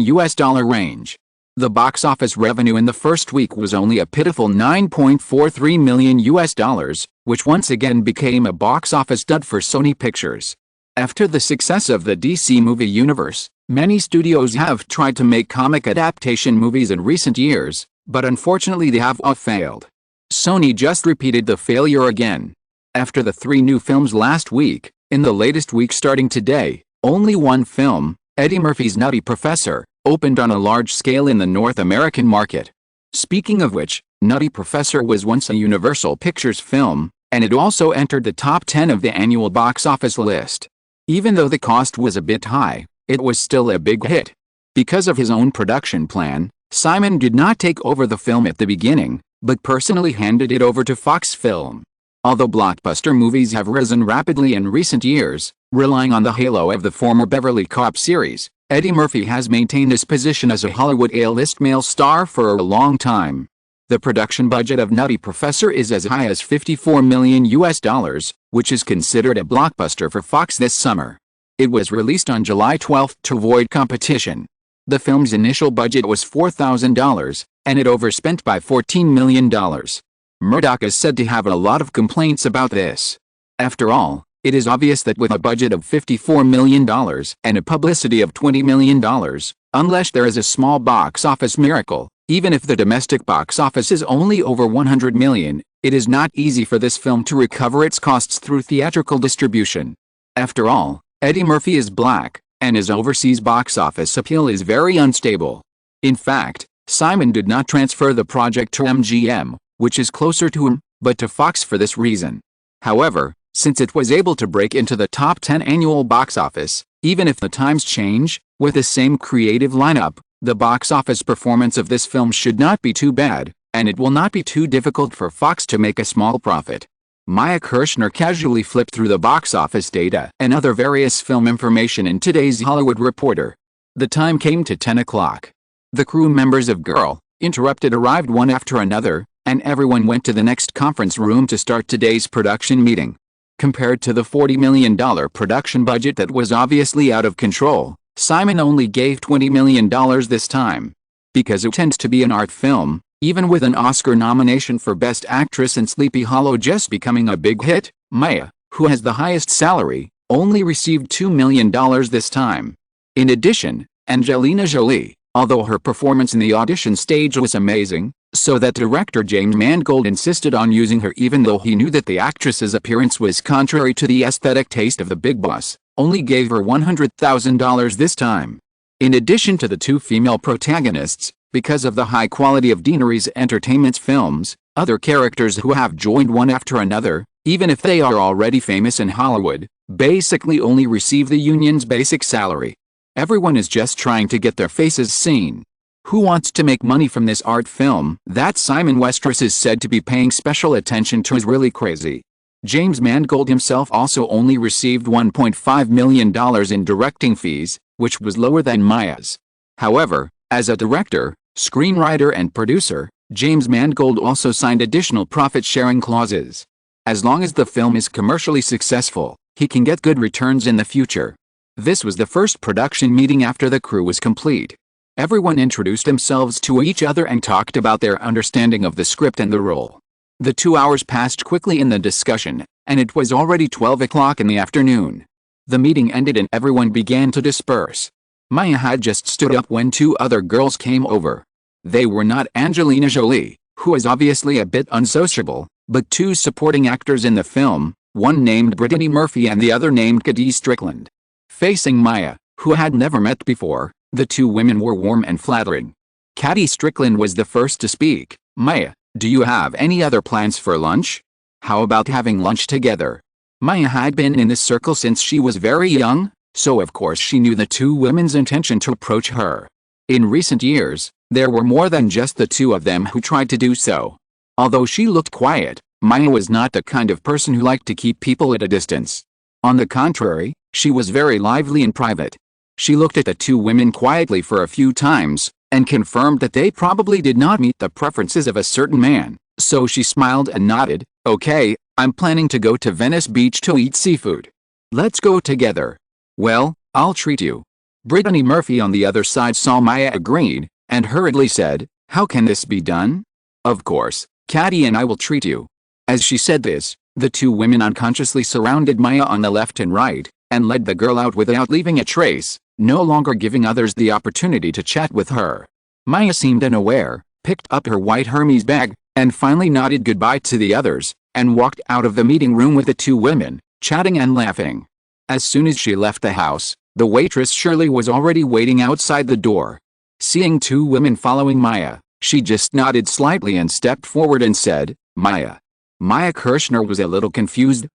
range. The box office revenue in the first week was only a pitiful $9.43 million, which once again became a box office dud for Sony Pictures. After the success of the DC movie universe, many studios have tried to make comic adaptation movies in recent years, but unfortunately they have all failed. Sony just repeated the failure again. After the 3 new films last week, in the latest week starting today, only one film, Eddie Murphy's Nutty Professor, opened on a large scale in the North American market. Speaking of which, Nutty Professor was once a Universal Pictures film, and it also entered the top 10 of the annual box office list. Even though the cost was a bit high, it was still a big hit. Because of his own production plan, Simon did not take over the film at the beginning, but personally handed it over to Fox Film. Although blockbuster movies have risen rapidly in recent years, relying on the halo of the former Beverly Cop series, Eddie Murphy has maintained his position as a Hollywood A-list male star for a long time. The production budget of Nutty Professor is as high as $54 million, which is considered a blockbuster for Fox this summer. It was released on July 12 to avoid competition. The film's initial budget was $4,000, and it overspent by $14 million. Murdoch is said to have a lot of complaints about this. After all, it is obvious that with a budget of $54 million and a publicity of $20 million, unless there is a small box office miracle, even if the domestic box office is only over $100 million, it is not easy for this film to recover its costs through theatrical distribution. After all, Eddie Murphy is black, and his overseas box office appeal is very unstable. In fact, Simon did not transfer the project to MGM, which is closer to him, but to Fox for this reason. However, since it was able to break into the top 10 annual box office, even if the times change, with the same creative lineup, the box office performance of this film should not be too bad, and it will not be too difficult for Fox to make a small profit. Maya Kirshner casually flipped through the box office data and other various film information in today's Hollywood Reporter. The time came to 10 o'clock. The crew members of Girl, Interrupted arrived one after another, and everyone went to the next conference room to start today's production meeting. Compared to the $40 million production budget that was obviously out of control, Simon only gave $20 million this time. Because it tends to be an art film, even with an Oscar nomination for Best Actress and Sleepy Hollow just becoming a big hit, Maya, who has the highest salary, only received $2 million this time. In addition, Angelina Jolie, although her performance in the audition stage was amazing, so that director James Mangold insisted on using her even though he knew that the actress's appearance was contrary to the aesthetic taste of the big boss, only gave her $100,000 this time. In addition to the 2 female protagonists, because of the high quality of Deanery's Entertainment's films, other characters who have joined one after another, even if they are already famous in Hollywood, basically only receive the union's basic salary. Everyone is just trying to get their faces seen. Who wants to make money from this art film that Simon Westeros is said to be paying special attention to is really crazy. James Mangold himself also only received $1.5 million in directing fees, which was lower than Maya's. However, as a director, screenwriter and producer, James Mangold also signed additional profit-sharing clauses. As long as the film is commercially successful, he can get good returns in the future. This was the first production meeting after the crew was complete. Everyone introduced themselves to each other and talked about their understanding of the script and the role. The 2 hours passed quickly in the discussion, and it was already 12 o'clock in the afternoon. The meeting ended and everyone began to disperse. Maya had just stood up when 2 other girls came over. They were not Angelina Jolie, who is obviously a bit unsociable, but 2 supporting actors in the film, one named Brittany Murphy and the other named Cady Strickland. Facing Maya, who had never met before, the 2 women were warm and flattering. Cady Strickland was the first to speak. "Maya, do you have any other plans for lunch?" How about having lunch together? Maya had been in this circle since she was very young, so of course she knew the two women's intention to approach her. In recent years, there were more than just the two of them who tried to do so. Although she looked quiet, Maya was not the kind of person who liked to keep people at a distance. On the contrary, she was very lively in private. She looked at the two women quietly for a few times, and confirmed that they probably did not meet the preferences of a certain man, so she smiled and nodded. Okay, I'm planning to go to Venice Beach to eat seafood. Let's go together. Well, I'll treat you. Brittany Murphy on the other side saw Maya agreed, and hurriedly said, how can this be done? Of course, Caddy and I will treat you. As she said this, the two women unconsciously surrounded Maya on the left and right, and led the girl out without leaving a trace, no longer giving others the opportunity to chat with her. Maya seemed unaware, picked up her white Hermes bag, and finally nodded goodbye to the others, and walked out of the meeting room with the two women, chatting and laughing. As soon as she left the house, the waitress Shirley was already waiting outside the door. Seeing two women following Maya, she just nodded slightly and stepped forward and said, Maya. Maya Kirshner was a little confused.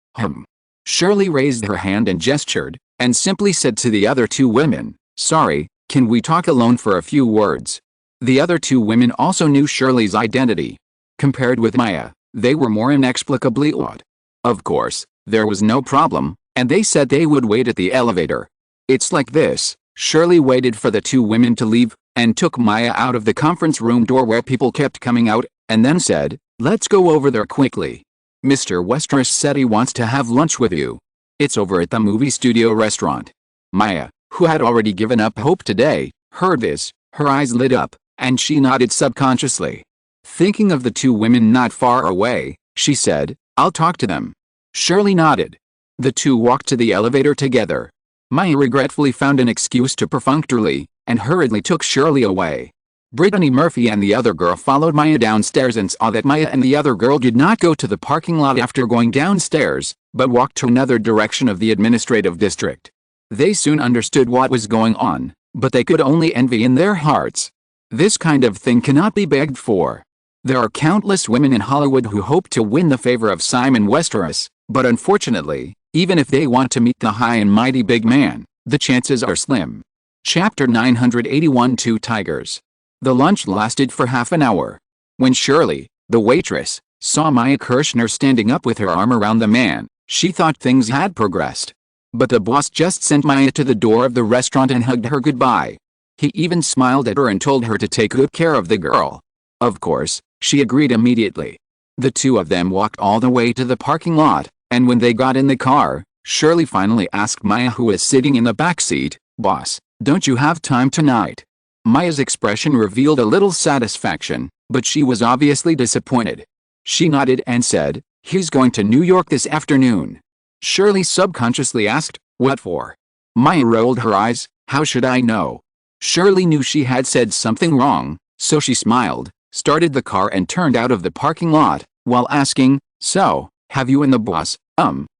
Shirley raised her hand and gestured, and simply said to the other two women, sorry, can we talk alone for a few words? The other two women also knew Shirley's identity. Compared with Maya, they were more inexplicably odd. Of course, there was no problem, and they said they would wait at the elevator. It's like this, Shirley waited for the two women to leave, and took Maya out of the conference room door where people kept coming out, and then said, let's go over there quickly. Mr. Westeros said he wants to have lunch with you. It's over at the movie studio restaurant. Maya, who had already given up hope today, heard this, her eyes lit up, and she nodded subconsciously. Thinking of the two women not far away, she said, I'll talk to them. Shirley nodded. The two walked to the elevator together. Maya regretfully found an excuse to perfunctorily, and hurriedly took Shirley away. Brittany Murphy and the other girl followed Maya downstairs and saw that Maya and the other girl did not go to the parking lot after going downstairs, but walked to another direction of the administrative district. They soon understood what was going on, but they could only envy in their hearts. This kind of thing cannot be begged for. There are countless women in Hollywood who hope to win the favor of Simon Westeros, but unfortunately, even if they want to meet the high and mighty big man, the chances are slim. Chapter 981 Two Tigers. The lunch lasted for half an hour. When Shirley, the waitress, saw Maya Kirshner standing up with her arm around the man, she thought things had progressed. But the boss just sent Maya to the door of the restaurant and hugged her goodbye. He even smiled at her and told her to take good care of the girl. Of course, she agreed immediately. The two of them walked all the way to the parking lot, and when they got in the car, Shirley finally asked Maya, who was sitting in the back seat, Boss, don't you have time tonight? Maya's expression revealed a little satisfaction, but she was obviously disappointed. She nodded and said, he's going to New York this afternoon. Shirley subconsciously asked, what for? Maya rolled her eyes, how should I know? Shirley knew she had said something wrong, so she smiled, started the car and turned out of the parking lot, while asking, so, have you and the boss,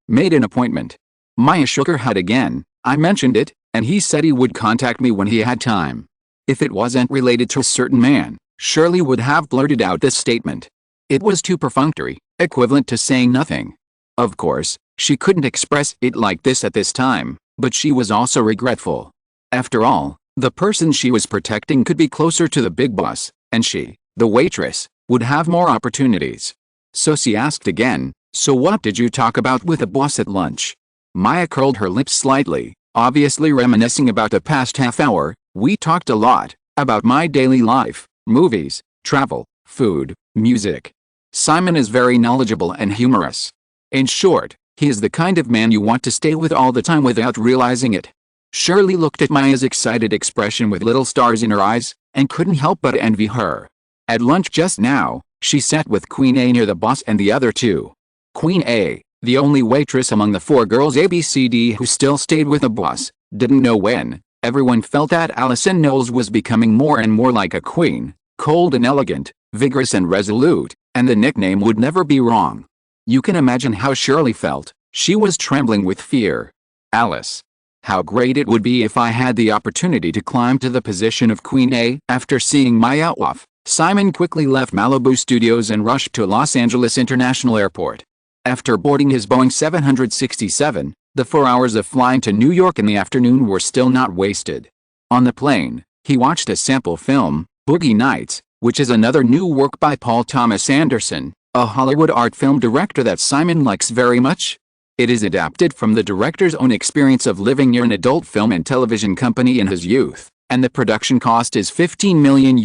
made an appointment? Maya shook her head again. I mentioned it, and he said he would contact me when he had time. If it wasn't related to a certain man, Shirley would have blurted out this statement. It was too perfunctory, equivalent to saying nothing. Of course, she couldn't express it like this at this time, but she was also regretful. After all, the person she was protecting could be closer to the big boss, and she, the waitress, would have more opportunities. So she asked again, so what did you talk about with the boss at lunch? Maya curled her lips slightly, obviously reminiscing about the past half hour. We talked a lot, about my daily life, movies, travel, food, music. Simon is very knowledgeable and humorous. In short, he is the kind of man you want to stay with all the time without realizing it. Shirley looked at Maya's excited expression with little stars in her eyes, and couldn't help but envy her. At lunch just now, she sat with Queen A near the boss and the other two. Queen A, the only waitress among the four girls ABCD who still stayed with the boss, didn't know when. Everyone felt that Allison Knowles was becoming more and more like a queen, cold and elegant, vigorous and resolute, and the nickname would never be wrong. You can imagine how Shirley felt. She was trembling with fear. Alice. How great it would be if I had the opportunity to climb to the position of Queen A. After seeing Maya off, Simon quickly left Malibu Studios and rushed to Los Angeles International Airport. After boarding his Boeing 767, the 4 hours of flying to New York in the afternoon were still not wasted. On the plane, he watched a sample film, Boogie Nights, which is another new work by Paul Thomas Anderson, a Hollywood art film director that Simon likes very much. It is adapted from the director's own experience of living near an adult film and television company in his youth, and the production cost is $15 million.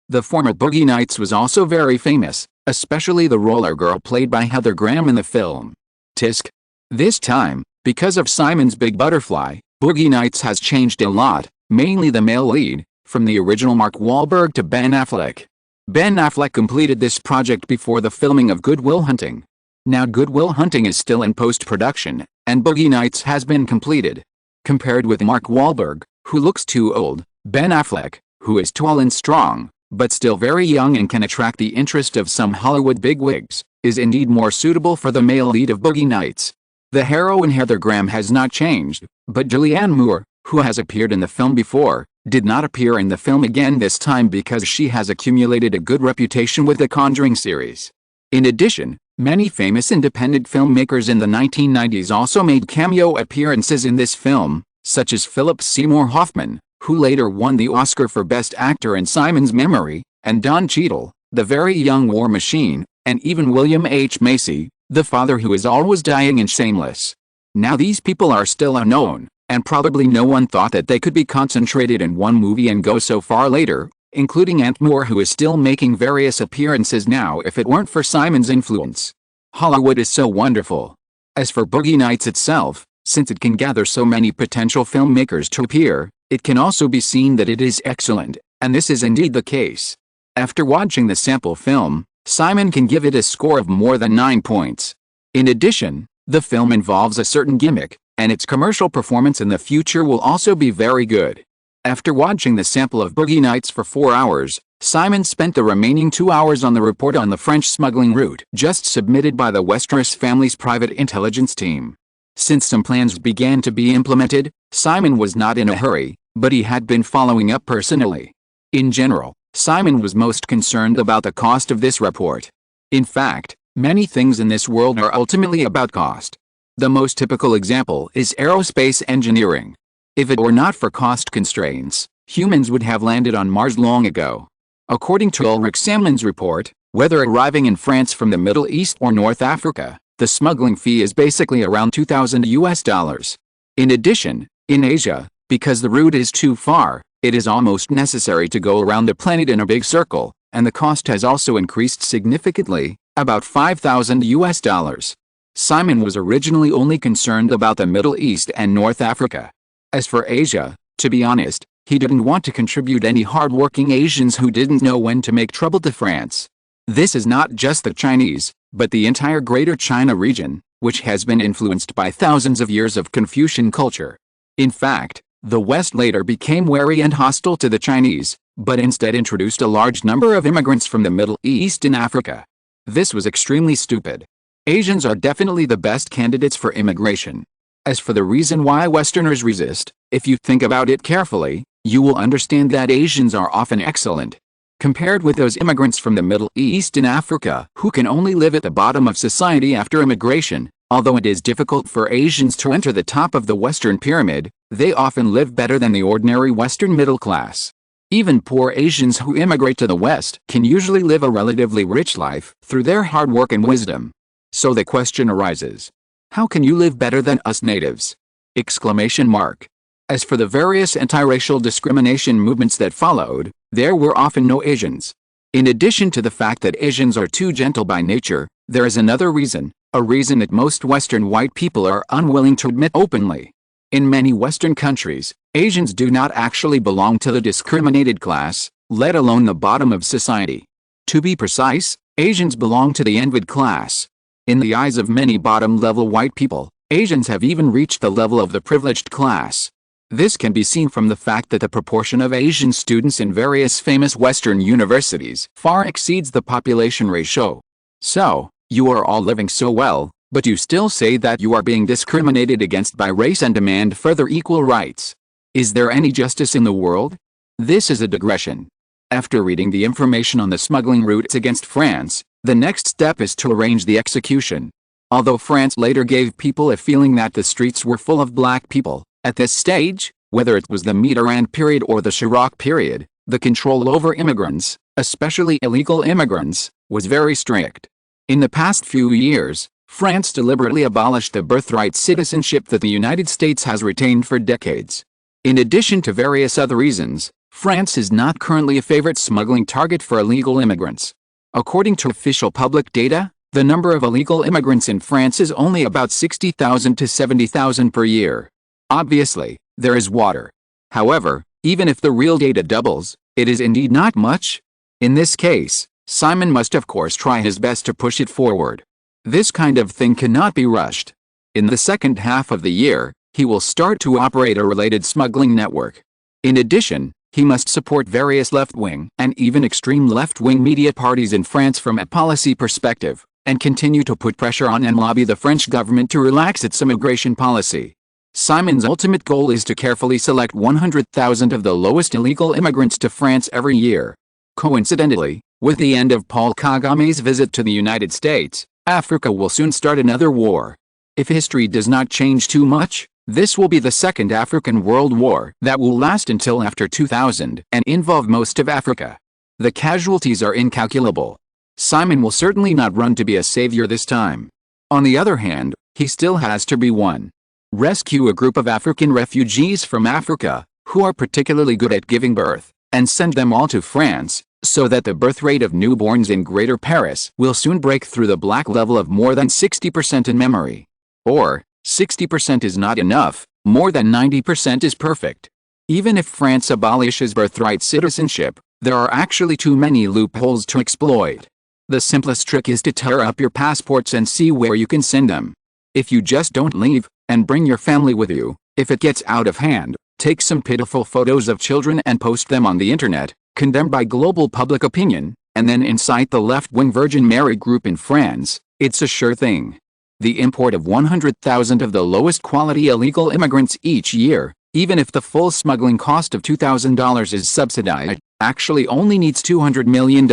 The former Boogie Nights was also very famous, especially the roller girl played by Heather Graham in the film. Tisk. This time, because of Simon's Big Butterfly, Boogie Nights has changed a lot, mainly the male lead, from the original Mark Wahlberg to Ben Affleck. Ben Affleck completed this project before the filming of Good Will Hunting. Now Good Will Hunting is still in post-production, and Boogie Nights has been completed. Compared with Mark Wahlberg, who looks too old, Ben Affleck, who is tall and strong, but still very young and can attract the interest of some Hollywood bigwigs, is indeed more suitable for the male lead of Boogie Nights. The heroine Heather Graham has not changed, but Julianne Moore, who has appeared in the film before, did not appear in the film again this time because she has accumulated a good reputation with the Conjuring series. In addition, many famous independent filmmakers in the 1990s also made cameo appearances in this film, such as Philip Seymour Hoffman, who later won the Oscar for Best Actor in Simon's Memory, and Don Cheadle, the very young War Machine, and even William H. Macy, the father who is always dying in Shameless. Now these people are still unknown, and probably no one thought that they could be concentrated in one movie and go so far later, including Aunt Moore, who is still making various appearances now if it weren't for Simon's influence. Hollywood is so wonderful. As for Boogie Nights itself, since it can gather so many potential filmmakers to appear, it can also be seen that it is excellent, and this is indeed the case. After watching the sample film, Simon can give it a score of more than 9 points. In addition, the film involves a certain gimmick, and its commercial performance in the future will also be very good. After watching the sample of Boogie Nights for 4 hours, Simon spent the remaining 2 hours on the report on the French smuggling route just submitted by the Westeros family's private intelligence team. Since some plans began to be implemented, Simon was not in a hurry, but he had been following up personally. In general, Simon was most concerned about the cost of this report. In fact, many things in this world are ultimately about cost. The most typical example is aerospace engineering. If it were not for cost constraints, humans would have landed on Mars long ago. According to Ulrich Salmon's report, whether arriving in France from the Middle East or North Africa, the smuggling fee is basically around $2,000. In addition, in Asia, because the route is too far, it is almost necessary to go around the planet in a big circle, and the cost has also increased significantly, about $5,000. Simon was originally only concerned about the Middle East and North Africa. As for Asia, to be honest, he didn't want to contribute any hard-working Asians who didn't know when to make trouble to France. This is not just the Chinese, but the entire Greater China region, which has been influenced by thousands of years of Confucian culture. In fact, the West later became wary and hostile to the Chinese, but instead introduced a large number of immigrants from the Middle East and Africa. This was extremely stupid. Asians are definitely the best candidates for immigration. As for the reason why Westerners resist, if you think about it carefully, you will understand that Asians are often excellent. Compared with those immigrants from the Middle East and Africa who can only live at the bottom of society after immigration, although it is difficult for Asians to enter the top of the Western pyramid, they often live better than the ordinary Western middle class. Even poor Asians who immigrate to the West can usually live a relatively rich life through their hard work and wisdom. So the question arises, how can you live better than us natives? Exclamation mark. As for the various anti-racial discrimination movements that followed, there were often no Asians. In addition to the fact that Asians are too gentle by nature, there is another reason, a reason that most Western white people are unwilling to admit openly. In many Western countries, Asians do not actually belong to the discriminated class, let alone the bottom of society. To be precise, Asians belong to the envied class. In the eyes of many bottom-level white people, Asians have even reached the level of the privileged class. This can be seen from the fact that the proportion of Asian students in various famous Western universities far exceeds the population ratio. So, you are all living so well, but you still say that you are being discriminated against by race and demand further equal rights. Is there any justice in the world? This is a digression. After reading the information on the smuggling routes against France, The next step is to arrange the execution. Although France later gave people a feeling that the streets were full of black people, at this stage, whether it was the Mitterrand period or the Chirac period, the control over immigrants, especially illegal immigrants, was very strict. In the past few years, France deliberately abolished the birthright citizenship that the United States has retained for decades. In addition to various other reasons, France is not currently a favorite smuggling target for illegal immigrants. According to official public data, the number of illegal immigrants in France is only about 60,000 to 70,000 per year. Obviously, there is water. However, even if the real data doubles, it is indeed not much. In this case, Simon must of course try his best to push it forward. This kind of thing cannot be rushed. In the second half of the year, he will start to operate a related smuggling network. In addition, he must support various left-wing and even extreme left-wing media parties in France from a policy perspective, and continue to put pressure on and lobby the French government to relax its immigration policy. Simon's ultimate goal is to carefully select 100,000 of the lowest illegal immigrants to France every year. Coincidentally, with the end of Paul Kagame's visit to the United States, Africa will soon start another war. If history does not change too much, this will be the second African World War that will last until after 2000 and involve most of Africa. The casualties are incalculable. Simon will certainly not run to be a savior this time. On the other hand, he still has to be one. Rescue a group of African refugees from Africa, who are particularly good at giving birth, and send them all to France, so that the birth rate of newborns in Greater Paris will soon break through the black level of more than 60% in memory. Or, 60% is not enough, more than 90% is perfect. Even if France abolishes birthright citizenship, there are actually too many loopholes to exploit. The simplest trick is to tear up your passports and see where you can send them. If you just don't leave, and bring your family with you, if it gets out of hand, take some pitiful photos of children and post them on the internet, condemned by global public opinion, and then incite the left-wing Virgin Mary group in France, it's a sure thing. The import of 100,000 of the lowest quality illegal immigrants each year, even if the full smuggling cost of $2,000 is subsidized, actually only needs $200 million.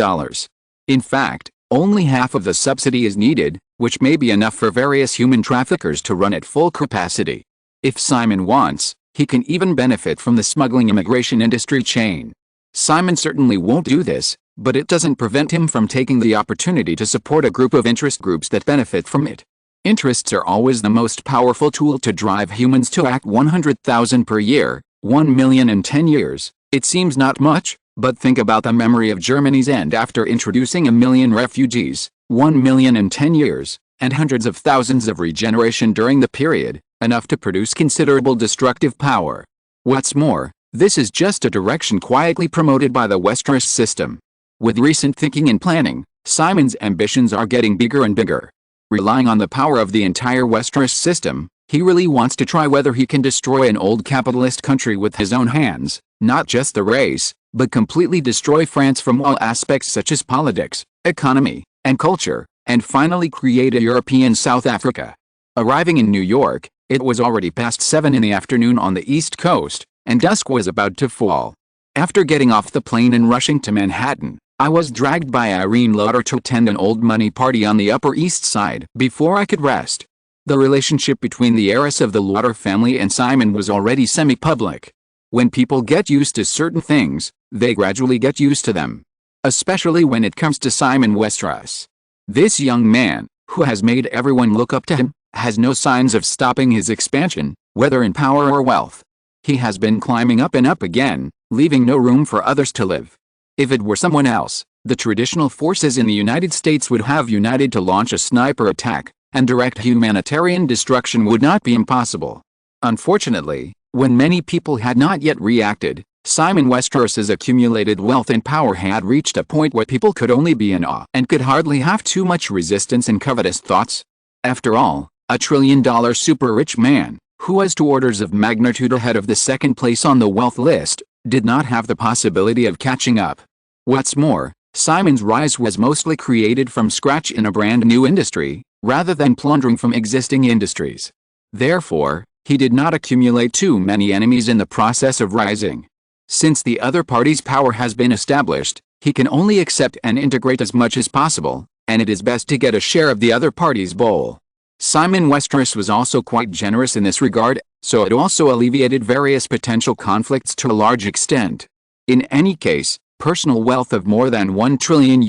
In fact, only half of the subsidy is needed, which may be enough for various human traffickers to run at full capacity. If Simon wants, he can even benefit from the smuggling immigration industry chain. Simon certainly won't do this, but it doesn't prevent him from taking the opportunity to support a group of interest groups that benefit from it. Interests are always the most powerful tool to drive humans to act. 100,000 per year, 1 million in 10 years. It seems not much, but think about the memory of Germany's end after introducing 1 million refugees, 1 million in 10 years, and hundreds of thousands of regeneration during the period, enough to produce considerable destructive power. What's more, this is just a direction quietly promoted by the Westeros system. With recent thinking and planning, Simon's ambitions are getting bigger and bigger. Relying on the power of the entire Westeros system, he really wants to try whether he can destroy an old capitalist country with his own hands, not just the race, but completely destroy France from all aspects such as politics, economy, and culture, and finally create a European South Africa. Arriving in New York, it was already past 7 in the afternoon on the East Coast, and dusk was about to fall. After getting off the plane and rushing to Manhattan, I was dragged by Irene Lauder to attend an old money party on the Upper East Side before I could rest. The relationship between the heiress of the Lauder family and Simon was already semi-public. When people get used to certain things, they gradually get used to them. Especially when it comes to Simon Westeros. This young man, who has made everyone look up to him, has no signs of stopping his expansion, whether in power or wealth. He has been climbing up and up again, leaving no room for others to live. If it were someone else, the traditional forces in the United States would have united to launch a sniper attack, and direct humanitarian destruction would not be impossible. Unfortunately, when many people had not yet reacted, Simon Westeros's accumulated wealth and power had reached a point where people could only be in awe and could hardly have too much resistance and covetous thoughts. After all, a trillion-dollar super-rich man, who was 2 orders of magnitude ahead of the second place on the wealth list, did not have the possibility of catching up. What's more, Simon's rise was mostly created from scratch in a brand new industry, rather than plundering from existing industries. Therefore, he did not accumulate too many enemies in the process of rising. Since the other party's power has been established, he can only accept and integrate as much as possible, and it is best to get a share of the other party's bowl. Simon Westeros was also quite generous in this regard, so it also alleviated various potential conflicts to a large extent. In any case, personal wealth of more than $1 trillion,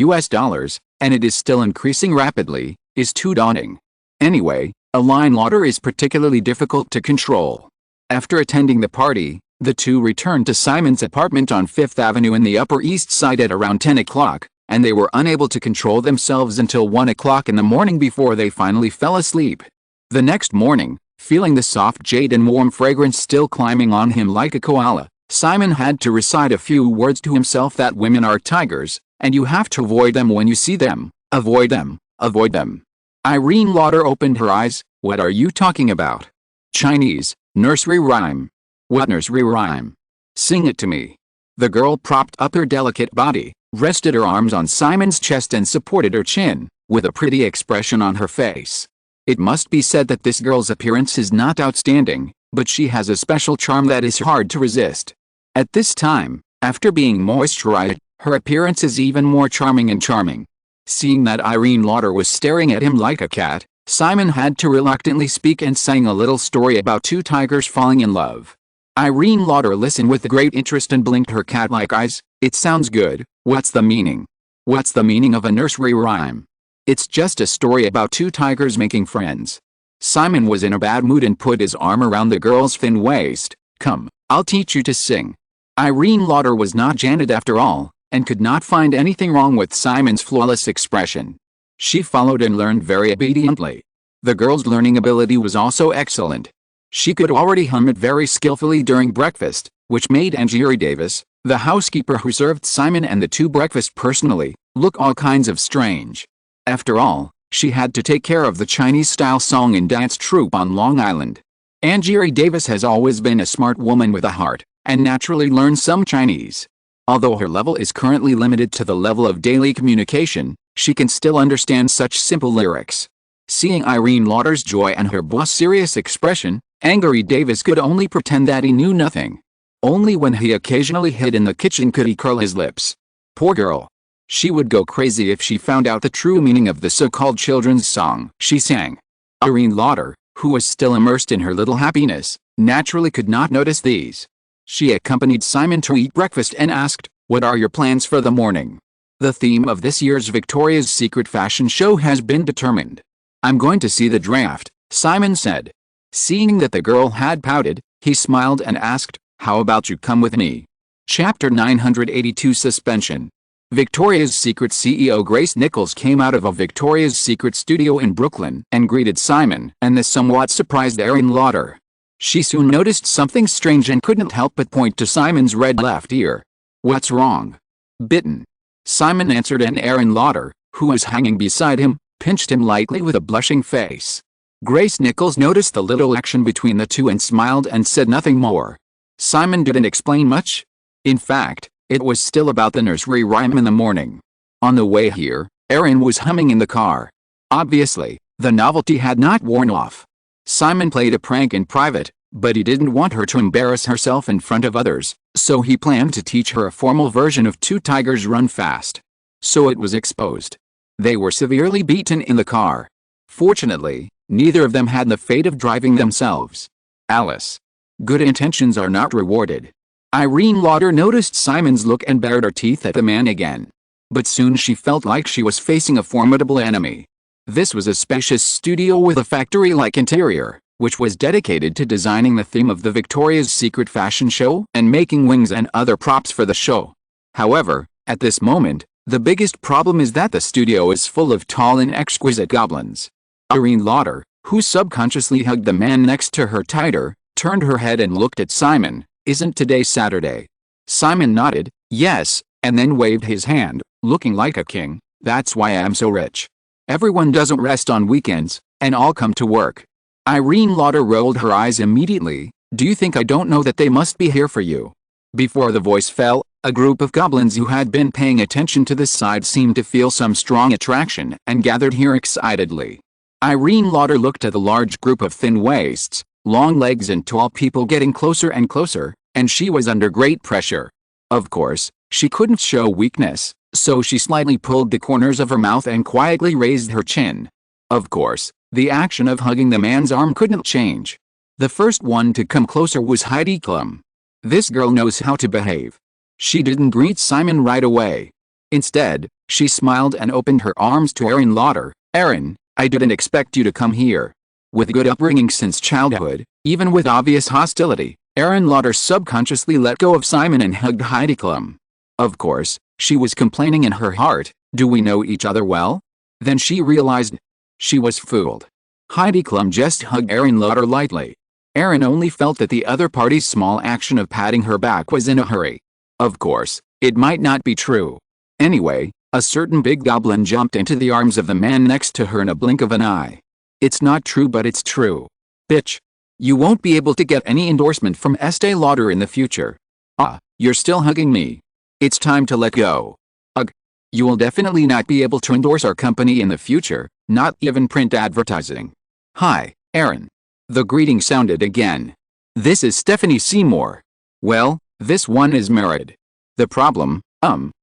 and it is still increasing rapidly, is too daunting. Anyway, a line lauder is particularly difficult to control. After attending the party, the two returned to Simon's apartment on 5th Avenue in the Upper East Side at around 10 o'clock, and they were unable to control themselves until 1 o'clock in the morning before they finally fell asleep. The next morning, feeling the soft jade and warm fragrance still climbing on him like a koala, Simon had to recite a few words to himself that women are tigers, and you have to avoid them when you see them. Avoid them, avoid them. Irene Lauder opened her eyes. What are you talking about? Chinese, nursery rhyme. What nursery rhyme? Sing it to me. The girl propped up her delicate body, rested her arms on Simon's chest and supported her chin, with a pretty expression on her face. It must be said that this girl's appearance is not outstanding, but she has a special charm that is hard to resist. At this time, after being moisturized, her appearance is even more charming and charming. Seeing that Irene Lauder was staring at him like a cat, Simon had to reluctantly speak and sang a little story about two tigers falling in love. Irene Lauder listened with great interest and blinked her cat-like eyes. It sounds good. What's the meaning? What's the meaning of a nursery rhyme? It's just a story about two tigers making friends. Simon was in a bad mood and put his arm around the girl's thin waist. Come, I'll teach you to sing. Irene Lauder was not Janet after all, and could not find anything wrong with Simon's flawless expression. She followed and learned very obediently. The girl's learning ability was also excellent. She could already hum it very skillfully during breakfast, which made Angie Davis, the housekeeper who served Simon and the two breakfast personally, look all kinds of strange. After all, she had to take care of the Chinese-style song and dance troupe on Long Island. Angie Davis has always been a smart woman with a heart, and naturally learned some Chinese. Although her level is currently limited to the level of daily communication, she can still understand such simple lyrics. Seeing Irene Lauder's joy and her boss' serious expression, Angry Davis could only pretend that he knew nothing. Only when he occasionally hid in the kitchen could he curl his lips. Poor girl. She would go crazy if she found out the true meaning of the so-called children's song she sang. Irene Lauder, who was still immersed in her little happiness, naturally could not notice these. She accompanied Simon to eat breakfast and asked, "What are your plans for the morning?" The theme of this year's Victoria's Secret fashion show has been determined. I'm going to see the draft, Simon said. Seeing that the girl had pouted, he smiled and asked, "How about you come with me?" Chapter 982 Suspension. Victoria's Secret CEO Grace Nichols came out of a Victoria's Secret studio in Brooklyn and greeted Simon and the somewhat surprised Irene Lauder. She soon noticed something strange and couldn't help but point to Simon's red left ear. "What's wrong?" "Bitten," Simon answered, and Irene Lauder, who was hanging beside him, pinched him lightly with a blushing face. Grace Nichols noticed the little action between the two and smiled and said nothing more. Simon didn't explain much. In fact, it was still about the nursery rhyme in the morning. On the way here, Erin was humming in the car. Obviously, the novelty had not worn off. Simon played a prank in private, but he didn't want her to embarrass herself in front of others, so he planned to teach her a formal version of Two Tigers Run Fast. So it was exposed. They were severely beaten in the car. Fortunately, neither of them had the fate of driving themselves. Alice. Good intentions are not rewarded. Irene Lauder noticed Simon's look and bared her teeth at the man again. But soon she felt like she was facing a formidable enemy. This was a spacious studio with a factory-like interior, which was dedicated to designing the theme of the Victoria's Secret fashion show and making wings and other props for the show. However, at this moment, the biggest problem is that the studio is full of tall and exquisite goblins. Irene Lauder, who subconsciously hugged the man next to her tighter, turned her head and looked at Simon. "Isn't today Saturday?" Simon nodded, "Yes," and then waved his hand, looking like a king. "That's why I'm so rich. Everyone doesn't rest on weekends, and all come to work." Irene Lauder rolled her eyes immediately. "Do you think I don't know that they must be here for you?" Before the voice fell, a group of goblins who had been paying attention to this side seemed to feel some strong attraction and gathered here excitedly. Irene Lauder looked at the large group of thin waists, long legs and tall people getting closer and closer, and she was under great pressure. Of course, she couldn't show weakness, so she slightly pulled the corners of her mouth and quietly raised her chin. Of course, the action of hugging the man's arm couldn't change. The first one to come closer was Heidi Klum. This girl knows how to behave. She didn't greet Simon right away. Instead, she smiled and opened her arms to Aaron Lauder. "Aaron, I didn't expect you to come here." With good upbringing since childhood, even with obvious hostility, Aaron Lauder subconsciously let go of Simon and hugged Heidi Klum. Of course, she was complaining in her heart, "Do we know each other well?" Then she realized she was fooled. Heidi Klum just hugged Aaron Lauder lightly. Aaron only felt that the other party's small action of patting her back was in a hurry. Of course, it might not be true. Anyway, a certain big goblin jumped into the arms of the man next to her in a blink of an eye. "It's not true, but it's true. Bitch. You won't be able to get any endorsement from Estee Lauder in the future. Ah, you're still hugging me. It's time to let go. Ugh. You will definitely not be able to endorse our company in the future, not even print advertising." "Hi, Aaron." The greeting sounded again. "This is Stephanie Seymour. Well, this one is married. The problem,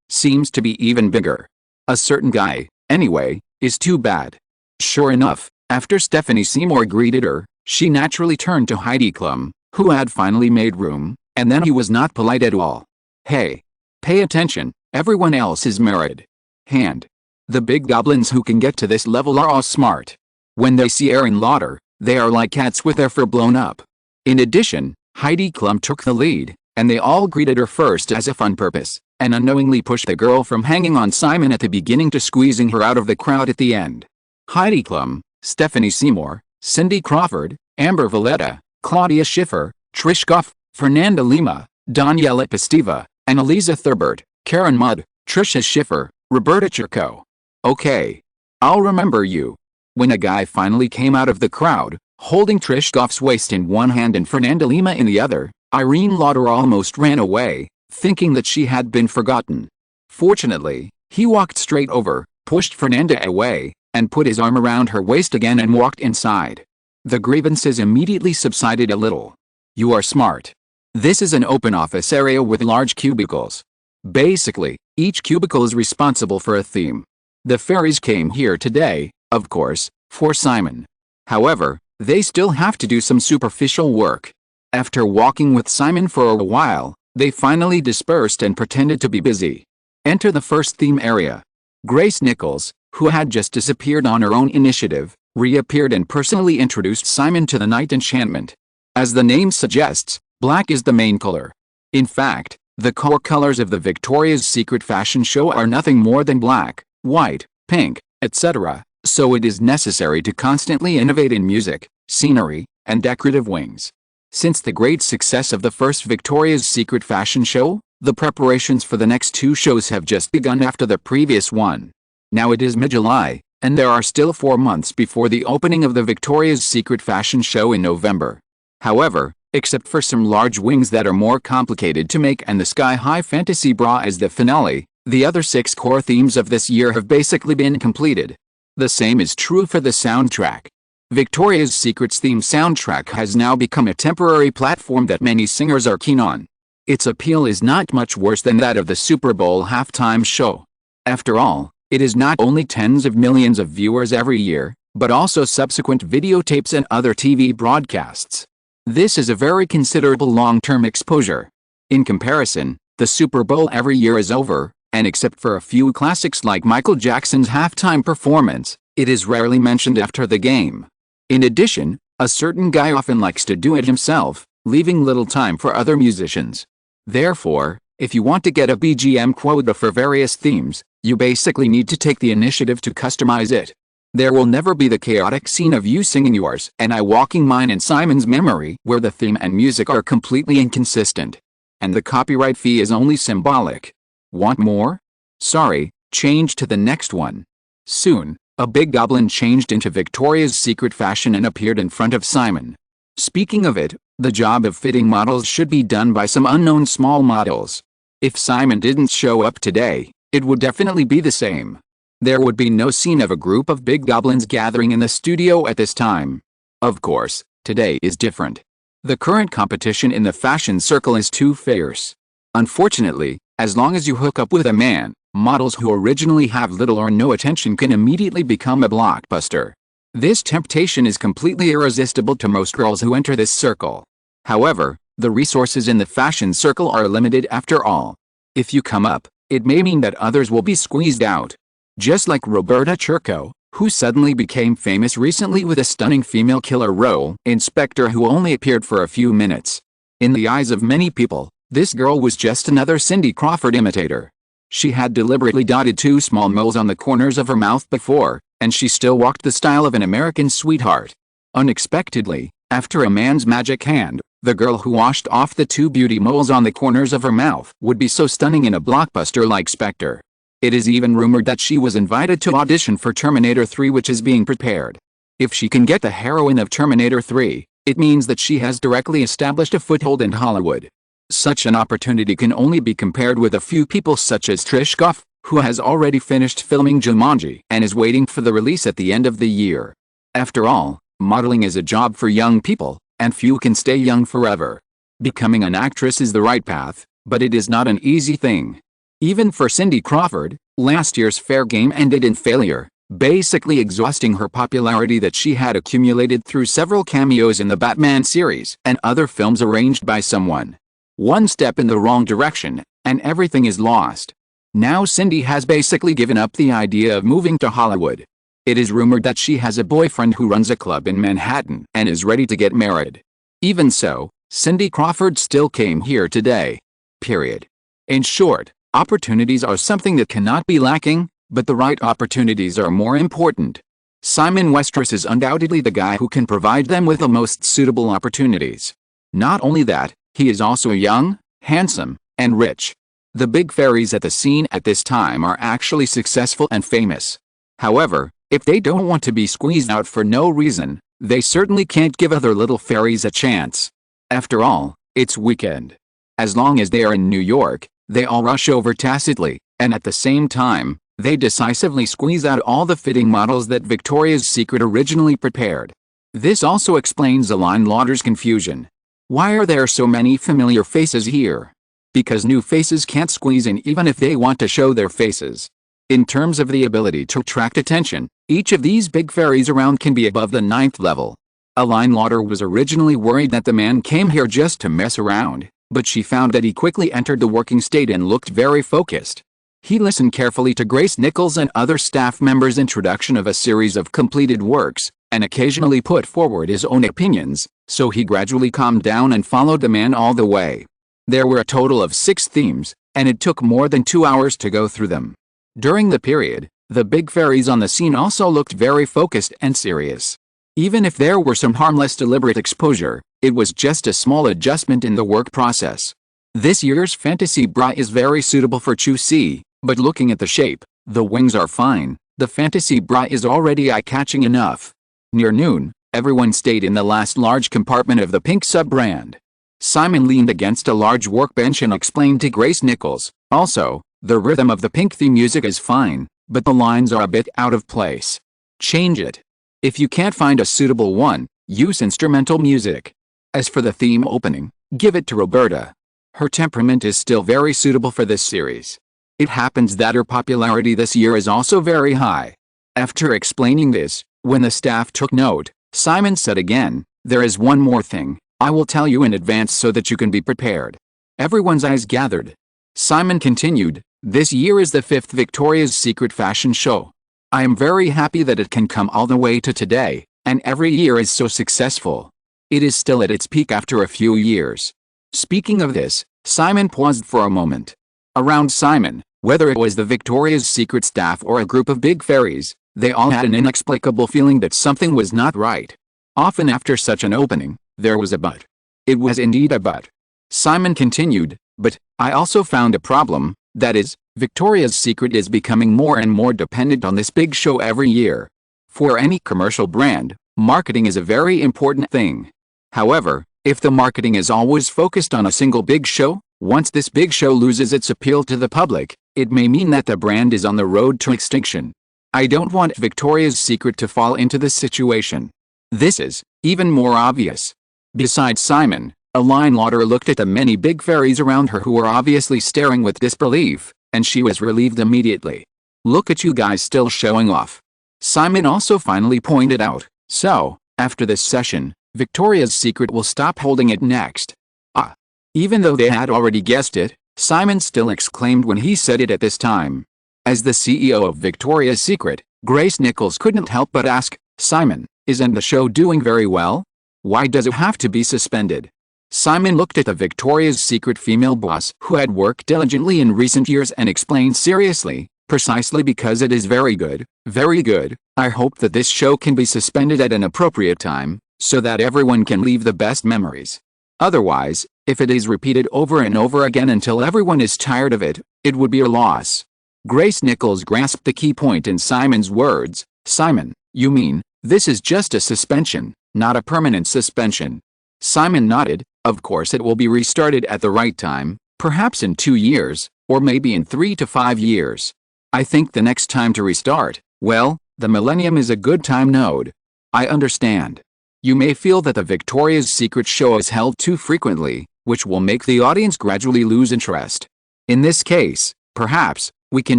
seems to be even bigger. A certain guy, anyway, is too bad." Sure enough, after Stephanie Seymour greeted her, she naturally turned to Heidi Klum, who had finally made room, and then he was not polite at all. "Hey. Pay attention, everyone else is married." Hand. The big goblins who can get to this level are all smart. When they see Aaron Lauder, they are like cats with their fur blown up. In addition, Heidi Klum took the lead, and they all greeted her first as if on purpose, and unknowingly pushed the girl from hanging on Simon at the beginning to squeezing her out of the crowd at the end. Heidi Klum, Stephanie Seymour, Cindy Crawford, Amber Valletta, Claudia Schiffer, Trish Goff, Fernanda Lima, Daniela Pestiva, Annalisa Thurbert, Karen Mudd, Tricia Schiffer, Roberta Chirco. Okay. I'll remember you. When a guy finally came out of the crowd, holding Trish Goff's waist in one hand and Fernanda Lima in the other, Irene Lauder almost ran away, thinking that she had been forgotten. Fortunately, he walked straight over, pushed Fernanda away, and put his arm around her waist again and walked inside. The grievances immediately subsided a little. "You are smart. This is an open office area with large cubicles. Basically, each cubicle is responsible for a theme. The fairies came here today, of course, for Simon. However, they still have to do some superficial work." After walking with Simon for a while, they finally dispersed and pretended to be busy. Enter the first theme area. Grace Nichols, who had just disappeared on her own initiative, reappeared and personally introduced Simon to the night enchantment. As the name suggests, black is the main color. In fact, the core colors of the Victoria's Secret fashion show are nothing more than black, white, pink, etc., so it is necessary to constantly innovate in music, scenery, and decorative wings. Since the great success of the first Victoria's Secret fashion show, the preparations for the next two shows have just begun after the previous one. Now it is mid-July, and there are still 4 months before the opening of the Victoria's Secret fashion show in November. However, except for some large wings that are more complicated to make and the sky-high fantasy bra as the finale, the other 6 core themes of this year have basically been completed. The same is true for the soundtrack. Victoria's Secret's theme soundtrack has now become a temporary platform that many singers are keen on. Its appeal is not much worse than that of the Super Bowl halftime show. After all, it is not only tens of millions of viewers every year, but also subsequent videotapes and other TV broadcasts. This is a very considerable long-term exposure. In comparison, the Super Bowl every year is over, and except for a few classics like Michael Jackson's halftime performance, it is rarely mentioned after the game. In addition, a certain guy often likes to do it himself, leaving little time for other musicians. Therefore, if you want to get a BGM quota for various themes, you basically need to take the initiative to customize it. There will never be the chaotic scene of you singing yours and I walking mine in Simon's memory where the theme and music are completely inconsistent. And the copyright fee is only symbolic. Want more? Sorry, change to the next one. Soon, a big goblin changed into Victoria's Secret fashion and appeared in front of Simon. Speaking of it, the job of fitting models should be done by some unknown small models. If Simon didn't show up today, it would definitely be the same. There would be no scene of a group of big goblins gathering in the studio at this time. Of course, today is different. The current competition in the fashion circle is too fierce. Unfortunately, as long as you hook up with a man, Models who originally have little or no attention can immediately become a blockbuster. This temptation is completely irresistible to most girls who enter this circle. However, the resources in the fashion circle are limited after all. If you come up, it may mean that others will be squeezed out. Just like Roberta Churko, who suddenly became famous recently with a stunning female killer role in Spectre, who only appeared for a few minutes. In the eyes of many people, this girl was just another Cindy Crawford imitator. She had deliberately dotted 2 small moles on the corners of her mouth before, and she still walked the style of an American sweetheart. Unexpectedly, after a man's magic hand, the girl who washed off the 2 beauty moles on the corners of her mouth would be so stunning in a blockbuster like Spectre. It is even rumored that she was invited to audition for Terminator 3, which is being prepared. If she can get the heroine of Terminator 3, it means that she has directly established a foothold in Hollywood. Such an opportunity can only be compared with a few people such as Trish Goff, who has already finished filming Jumanji and is waiting for the release at the end of the year. After all, modeling is a job for young people, and few can stay young forever. Becoming an actress is the right path, but it is not an easy thing. Even for Cindy Crawford, last year's Fair Game ended in failure, basically exhausting her popularity that she had accumulated through several cameos in the Batman series and other films arranged by someone. One step in the wrong direction, and everything is lost. Now Cindy has basically given up the idea of moving to Hollywood. It is rumored that she has a boyfriend who runs a club in Manhattan and is ready to get married. Even so, Cindy Crawford still came here today. Period. In short, opportunities are something that cannot be lacking, but the right opportunities are more important. Simon Westeros is undoubtedly the guy who can provide them with the most suitable opportunities. Not only that, he is also young, handsome, and rich. The big fairies at the scene at this time are actually successful and famous. However, if they don't want to be squeezed out for no reason, they certainly can't give other little fairies a chance. After all, it's weekend. As long as they are in New York, they all rush over tacitly, and at the same time, they decisively squeeze out all the fitting models that Victoria's Secret originally prepared. This also explains the line Lauder's confusion. Why are there so many familiar faces here? Because new faces can't squeeze in even if they want to show their faces. In terms of the ability to attract attention, each of these big fairies around can be above the 9th level. Aline Lauder was originally worried that the man came here just to mess around, but she found that he quickly entered the working state and looked very focused. He listened carefully to Grace Nichols and other staff members' introduction of a series of completed works, and occasionally put forward his own opinions, so he gradually calmed down and followed the man all the way. There were a total of 6 themes, and it took more than 2 hours to go through them. During the period, the big fairies on the scene also looked very focused and serious. Even if there were some harmless deliberate exposure, it was just a small adjustment in the work process. This year's Fantasy Bra is very suitable for Chu Si, but looking at the shape, the wings are fine, the Fantasy Bra is already eye-catching enough. Near noon, everyone stayed in the last large compartment of the pink sub-brand. Simon leaned against a large workbench and explained to Grace Nichols, also, the rhythm of the pink theme music is fine, but the lines are a bit out of place. Change it. If you can't find a suitable one, use instrumental music. As for the theme opening, give it to Roberta. Her temperament is still very suitable for this series. It happens that her popularity this year is also very high. After explaining this, when the staff took note, Simon said again, "There is one more thing, I will tell you in advance so that you can be prepared." Everyone's eyes gathered. Simon continued, "This year is the 5th Victoria's Secret fashion show. I am very happy that it can come all the way to today, and every year is so successful. It is still at its peak after a few years." Speaking of this, Simon paused for a moment. Around Simon, whether it was the Victoria's Secret staff or a group of big fairies, they all had an inexplicable feeling that something was not right. Often after such an opening, there was a but. It was indeed a but. Simon continued, "But I also found a problem, that is, Victoria's Secret is becoming more and more dependent on this big show every year. For any commercial brand, marketing is a very important thing. However, if the marketing is always focused on a single big show, once this big show loses its appeal to the public, it may mean that the brand is on the road to extinction. I don't want Victoria's Secret to fall into this situation." This is even more obvious. Besides Simon, Aline Lauder looked at the many big fairies around her who were obviously staring with disbelief, And she was relieved immediately. "Look at you guys still showing off." Simon also finally pointed out, "So, after this session, Victoria's Secret will stop holding it next." Ah. Even though they had already guessed it, Simon still exclaimed when he said it at this time. As the CEO of Victoria's Secret, Grace Nichols couldn't help but ask, "Simon, isn't the show doing very well? Why does it have to be suspended?" Simon looked at the Victoria's Secret female boss who had worked diligently in recent years and explained seriously, "Precisely because it is very good, very good, I hope that this show can be suspended at an appropriate time, so that everyone can leave the best memories. Otherwise, if it is repeated over and over again until everyone is tired of it, it would be a loss." Grace Nichols grasped the key point in Simon's words. "Simon, you mean, this is just a suspension, not a permanent suspension?" Simon nodded. "Of course it will be restarted at the right time, perhaps in 2 years, or maybe in 3 to 5 years. I think the next time to restart, well, the millennium is a good time node. I understand. You may feel that the Victoria's Secret show is held too frequently, which will make the audience gradually lose interest. In this case, perhaps, we can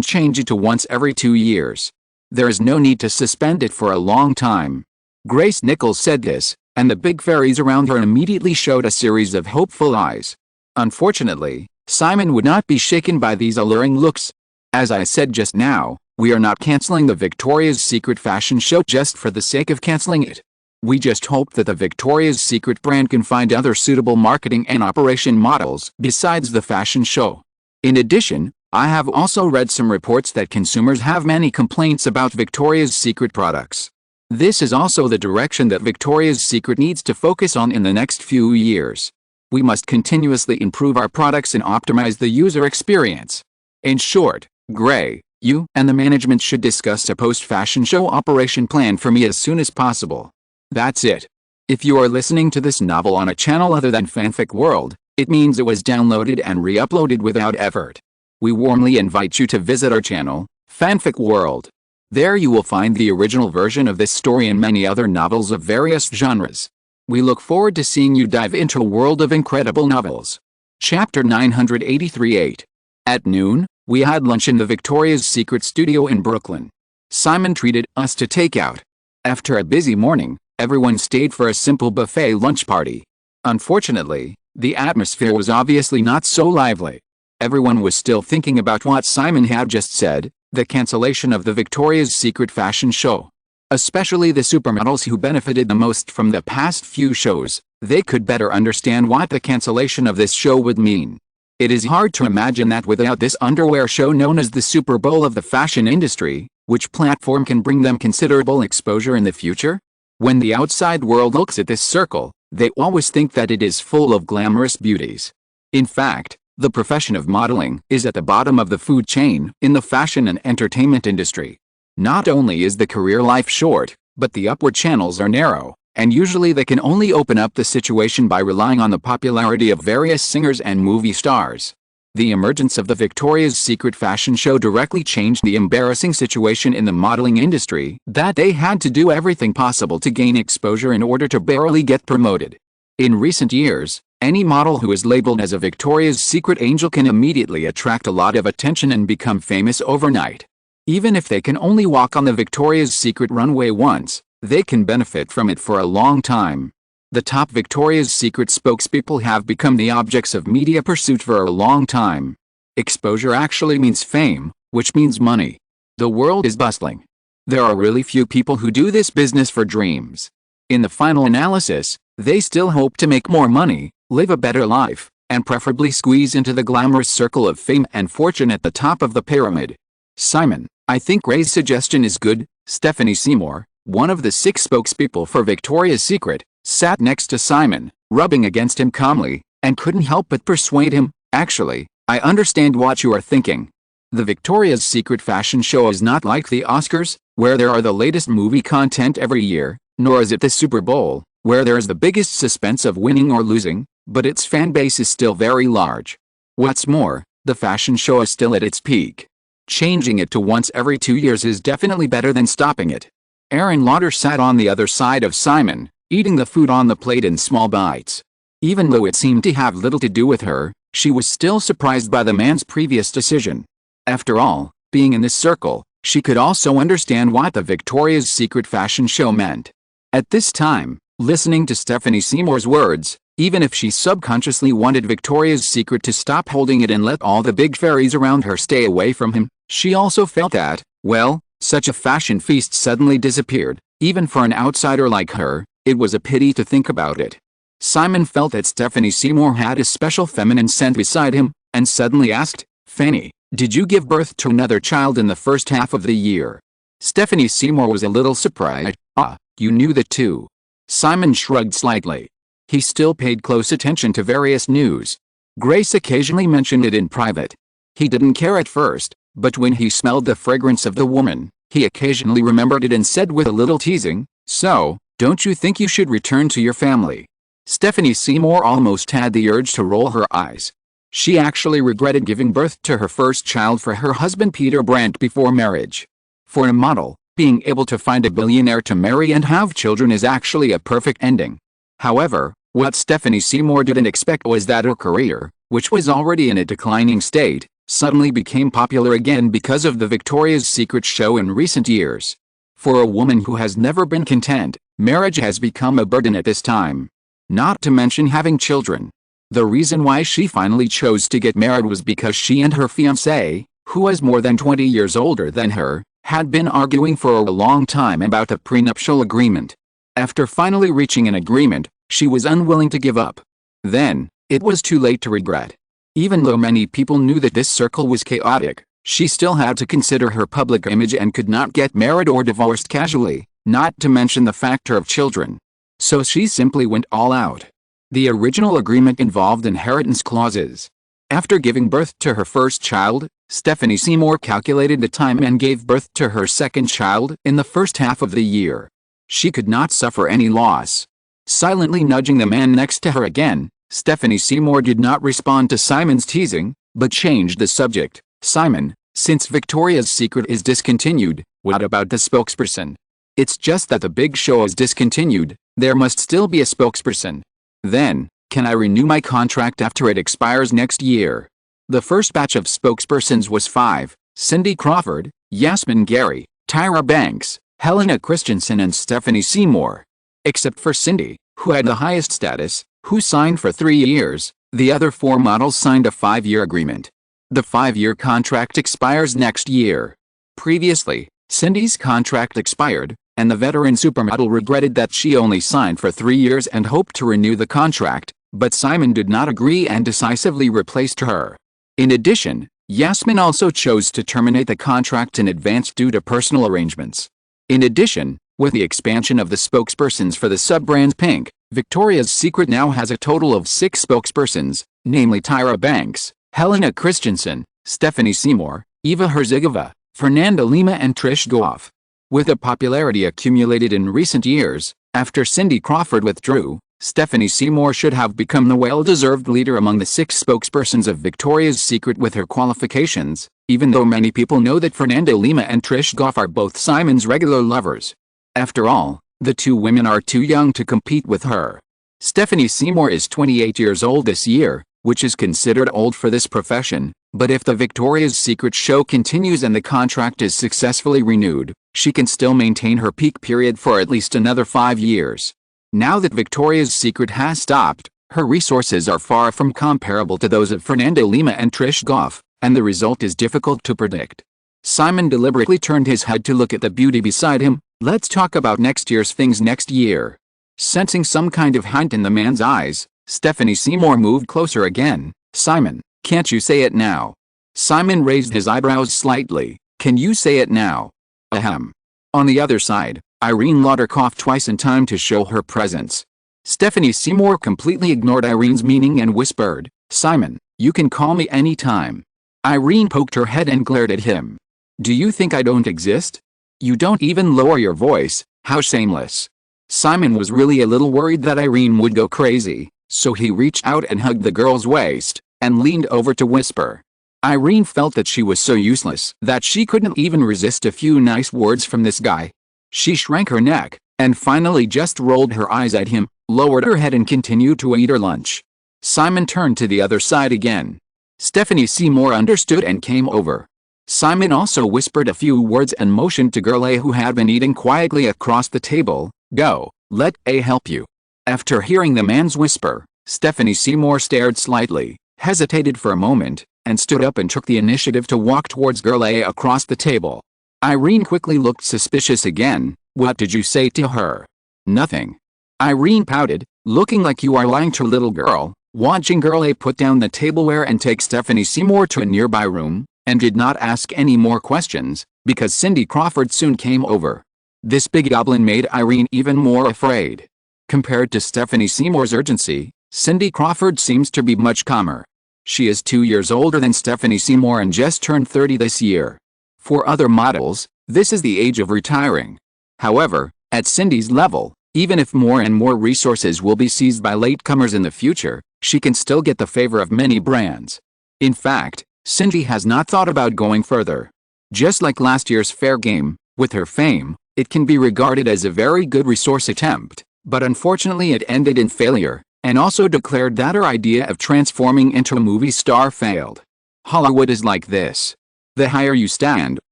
change it to once every 2 years. There is no need to suspend it for a long time." Grace Nichols said this, and the big fairies around her immediately showed a series of hopeful eyes. Unfortunately, Simon would not be shaken by these alluring looks. "As I said just now, we are not canceling the Victoria's Secret fashion show just for the sake of canceling it. We just hope that the Victoria's Secret brand can find other suitable marketing and operation models besides the fashion show. In addition, I have also read some reports that consumers have many complaints about Victoria's Secret products. This is also the direction that Victoria's Secret needs to focus on in the next few years. We must continuously improve our products and optimize the user experience. In short, Gray, you and the management should discuss a post-fashion show operation plan for me as soon as possible. That's it. If you are listening to this novel on a channel other than Fanfic World, it means it was downloaded and re-uploaded without effort. We warmly invite you to visit our channel, Fanfic World. There you will find the original version of this story and many other novels of various genres. We look forward to seeing you dive into a world of incredible novels. Chapter 983-8. At noon, we had lunch in the Victoria's Secret studio in Brooklyn. Simon treated us to takeout. After a busy morning, everyone stayed for a simple buffet lunch party. Unfortunately, the atmosphere was obviously not so lively. Everyone was still thinking about what Simon had just said, the cancellation of the Victoria's Secret fashion show. Especially the supermodels who benefited the most from the past few shows, they could better understand what the cancellation of this show would mean. It is hard to imagine that without this underwear show known as the Super Bowl of the fashion industry, which platform can bring them considerable exposure in the future? When the outside world looks at this circle, they always think that it is full of glamorous beauties. In fact, the profession of modeling is at the bottom of the food chain in the fashion and entertainment industry. Not only is the career life short, but the upward channels are narrow, and usually they can only open up the situation by relying on the popularity of various singers and movie stars. The emergence of the Victoria's Secret fashion show directly changed the embarrassing situation in the modeling industry that they had to do everything possible to gain exposure in order to barely get promoted. In recent years, any model who is labeled as a Victoria's Secret angel can immediately attract a lot of attention and become famous overnight. Even if they can only walk on the Victoria's Secret runway once, they can benefit from it for a long time. The top Victoria's Secret spokespeople have become the objects of media pursuit for a long time. Exposure actually means fame, which means money. The world is bustling. There are really few people who do this business for dreams. In the final analysis, they still hope to make more money, live a better life, and preferably squeeze into the glamorous circle of fame and fortune at the top of the pyramid. "Simon, I think Ray's suggestion is good." Stephanie Seymour, one of the 6 spokespeople for Victoria's Secret, sat next to Simon, rubbing against him calmly, and couldn't help but persuade him, "Actually, I understand what you are thinking. The Victoria's Secret fashion show is not like the Oscars, where there are the latest movie content every year, nor is it the Super Bowl, where there is the biggest suspense of winning or losing, but its fan base is still very large. What's more, the fashion show is still at its peak. Changing it to once every 2 years is definitely better than stopping it." Erin Lauder sat on the other side of Simon, eating the food on the plate in small bites. Even though it seemed to have little to do with her, she was still surprised by the man's previous decision. After all, being in this circle, she could also understand what the Victoria's Secret fashion show meant. At this time, listening to Stephanie Seymour's words, even if she subconsciously wanted Victoria's Secret to stop holding it and let all the big fairies around her stay away from him, she also felt that, well, such a fashion feast suddenly disappeared. Even for an outsider like her, it was a pity to think about it. Simon felt that Stephanie Seymour had a special feminine scent beside him, and suddenly asked, "Fanny, did you give birth to another child in the first half of the year?" Stephanie Seymour was a little surprised. "Ah, you knew that too." Simon shrugged slightly. He still paid close attention to various news. Grace occasionally mentioned it in private. He didn't care at first, but when he smelled the fragrance of the woman, he occasionally remembered it and said with a little teasing, "So, don't you think you should return to your family?" Stephanie Seymour almost had the urge to roll her eyes. She actually regretted giving birth to her first child for her husband Peter Brandt before marriage. For a model, being able to find a billionaire to marry and have children is actually a perfect ending. However, what Stephanie Seymour didn't expect was that her career, which was already in a declining state, suddenly became popular again because of the Victoria's Secret show in recent years. For a woman who has never been content, marriage has become a burden at this time. Not to mention having children. The reason why she finally chose to get married was because she and her fiancé, who was more than 20 years older than her, had been arguing for a long time about the prenuptial agreement. After finally reaching an agreement, she was unwilling to give up. Then, it was too late to regret. Even though many people knew that this circle was chaotic, she still had to consider her public image and could not get married or divorced casually, not to mention the factor of children. So she simply went all out. The original agreement involved inheritance clauses. After giving birth to her first child, Stephanie Seymour calculated the time and gave birth to her second child in the first half of the year. She could not suffer any loss. Silently nudging the man next to her again, Stephanie Seymour did not respond to Simon's teasing, but changed the subject. "Simon, since Victoria's Secret is discontinued, what about the spokesperson?" "It's just that the big show is discontinued, there must still be a spokesperson." "Then, can I renew my contract after it expires next year?" The first batch of spokespersons was 5, Cindy Crawford, Yasmin Gary, Tyra Banks, Helena Christensen and Stephanie Seymour. Except for Cindy, who had the highest status, who signed for 3 years, the other 4 models signed a 5-year agreement. The 5-year contract expires next year. Previously, Cindy's contract expired, and the veteran supermodel regretted that she only signed for 3 years and hoped to renew the contract, but Simon did not agree and decisively replaced her. In addition, Yasmin also chose to terminate the contract in advance due to personal arrangements. In addition, with the expansion of the spokespersons for the sub-brand Pink, Victoria's Secret now has a total of 6 spokespersons, namely Tyra Banks, Helena Christensen, Stephanie Seymour, Eva Herzigova, Fernanda Lima and Trish Goff. With the popularity accumulated in recent years, after Cindy Crawford withdrew, Stephanie Seymour should have become the well-deserved leader among the 6 spokespersons of Victoria's Secret with her qualifications, even though many people know that Fernanda Lima and Trish Goff are both Simon's regular lovers. After all, the 2 women are too young to compete with her. Stephanie Seymour is 28 years old this year, which is considered old for this profession, but if the Victoria's Secret show continues and the contract is successfully renewed, she can still maintain her peak period for at least another 5 years. Now that Victoria's Secret has stopped, her resources are far from comparable to those of Fernanda Lima and Trish Goff, and the result is difficult to predict. Simon deliberately turned his head to look at the beauty beside him. "Let's talk about next year's things next year." Sensing some kind of hint in the man's eyes, Stephanie Seymour moved closer again. "Simon, can't you say it now?" Simon raised his eyebrows slightly. "Can you say it now?" Ahem. On the other side, Irene Lauder coughed twice in time to show her presence. Stephanie Seymour completely ignored Irene's meaning and whispered, "Simon, you can call me any time." Irene poked her head and glared at him. "Do you think I don't exist? You don't even lower your voice, how shameless." Simon was really a little worried that Irene would go crazy, so he reached out and hugged the girl's waist, and leaned over to whisper. Irene felt that she was so useless that she couldn't even resist a few nice words from this guy. She shrank her neck, and finally just rolled her eyes at him, lowered her head and continued to eat her lunch. Simon turned to the other side again. Stephanie Seymour understood and came over. Simon also whispered a few words and motioned to Girl A, who had been eating quietly across the table. Go, let A help you. After hearing the man's whisper, Stephanie Seymour stared slightly, hesitated for a moment, and stood up and took the initiative to walk towards Girl A across the table. Irene quickly looked suspicious again. What did you say to her? Nothing. Irene pouted, looking like you are lying to little girl, watching Girl A put down the tableware and take Stephanie Seymour to a nearby room, and did not ask any more questions, because Cindy Crawford soon came over. This big goblin made Irene even more afraid. Compared to Stephanie Seymour's urgency, Cindy Crawford seems to be much calmer. She is 2 years older than Stephanie Seymour and just turned 30 this year. For other models, this is the age of retiring. However, at Cindy's level, even if more and more resources will be seized by latecomers in the future, she can still get the favor of many brands. In fact, Cindy has not thought about going further. Just like last year's fair game, with her fame, it can be regarded as a very good resource attempt, but unfortunately it ended in failure, and also declared that her idea of transforming into a movie star failed. Hollywood is like this. The higher you stand,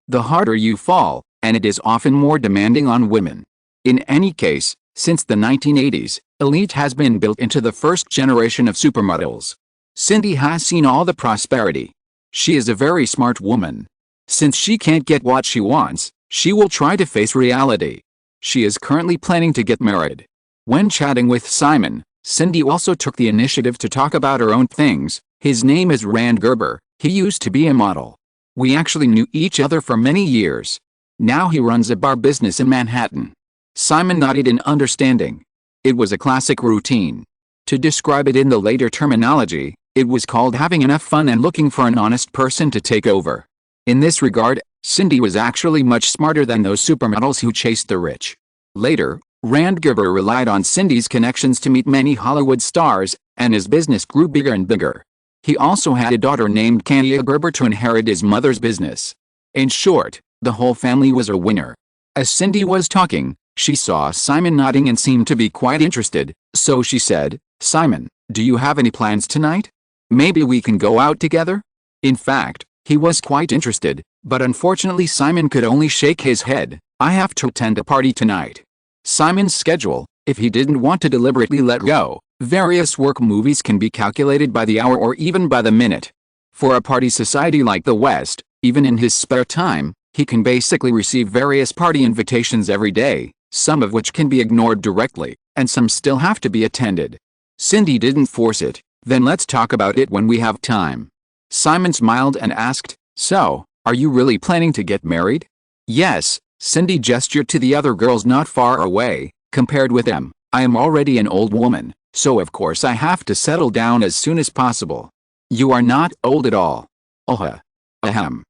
the harder you fall, and it is often more demanding on women. In any case, since the 1980s, elite has been built into the first generation of supermodels. Cindy has seen all the prosperity. She is a very smart woman. Since she can't get what she wants, she will try to face reality. She is currently planning to get married. When chatting with Simon, Cindy also took the initiative to talk about her own things. His name is Rand Gerber. He used to be a model. We actually knew each other for many years. Now he runs a bar business in Manhattan. Simon nodded in understanding. It was a classic routine. To describe it in the later terminology, it was called having enough fun and looking for an honest person to take over. In this regard, Cindy was actually much smarter than those supermodels who chased the rich. Later, Rand Gerber relied on Cindy's connections to meet many Hollywood stars, and his business grew bigger and bigger. He also had a daughter named Kenya Gerber to inherit his mother's business. In short, the whole family was a winner. As Cindy was talking, she saw Simon nodding and seemed to be quite interested, so she said, "Simon, do you have any plans tonight? Maybe we can go out together?" In fact, he was quite interested, but unfortunately Simon could only shake his head. "I have to attend a party tonight." Simon's schedule, if he didn't want to deliberately let go, various work movies can be calculated by the hour or even by the minute. For a party society like the West, even in his spare time, he can basically receive various party invitations every day, some of which can be ignored directly, and some still have to be attended. Cindy didn't force it. "Then let's talk about it when we have time." Simon smiled and asked, "So, are you really planning to get married?" "Yes," Cindy gestured to the other girls not far away. "Compared with them, I am already an old woman, so of course I have to settle down as soon as possible." "You are not old at all." Ahem.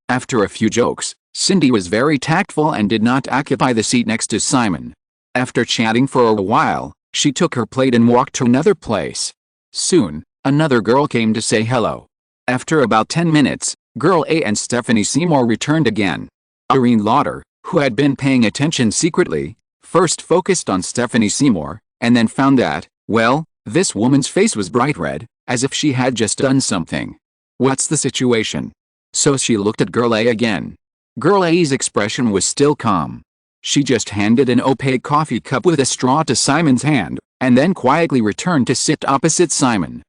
After a few jokes, Cindy was very tactful and did not occupy the seat next to Simon. After chatting for a while, she took her plate and walked to another place. Soon, another girl came to say hello. After about 10 minutes, Girl A and Stephanie Seymour returned again. Irene Lauder, who had been paying attention secretly, first focused on Stephanie Seymour, and then found that, well, this woman's face was bright red, as if she had just done something. "What's the situation?" So she looked at Girl A again. Girl A's expression was still calm. She just handed an opaque coffee cup with a straw to Simon's hand, and then quietly returned to sit opposite Simon.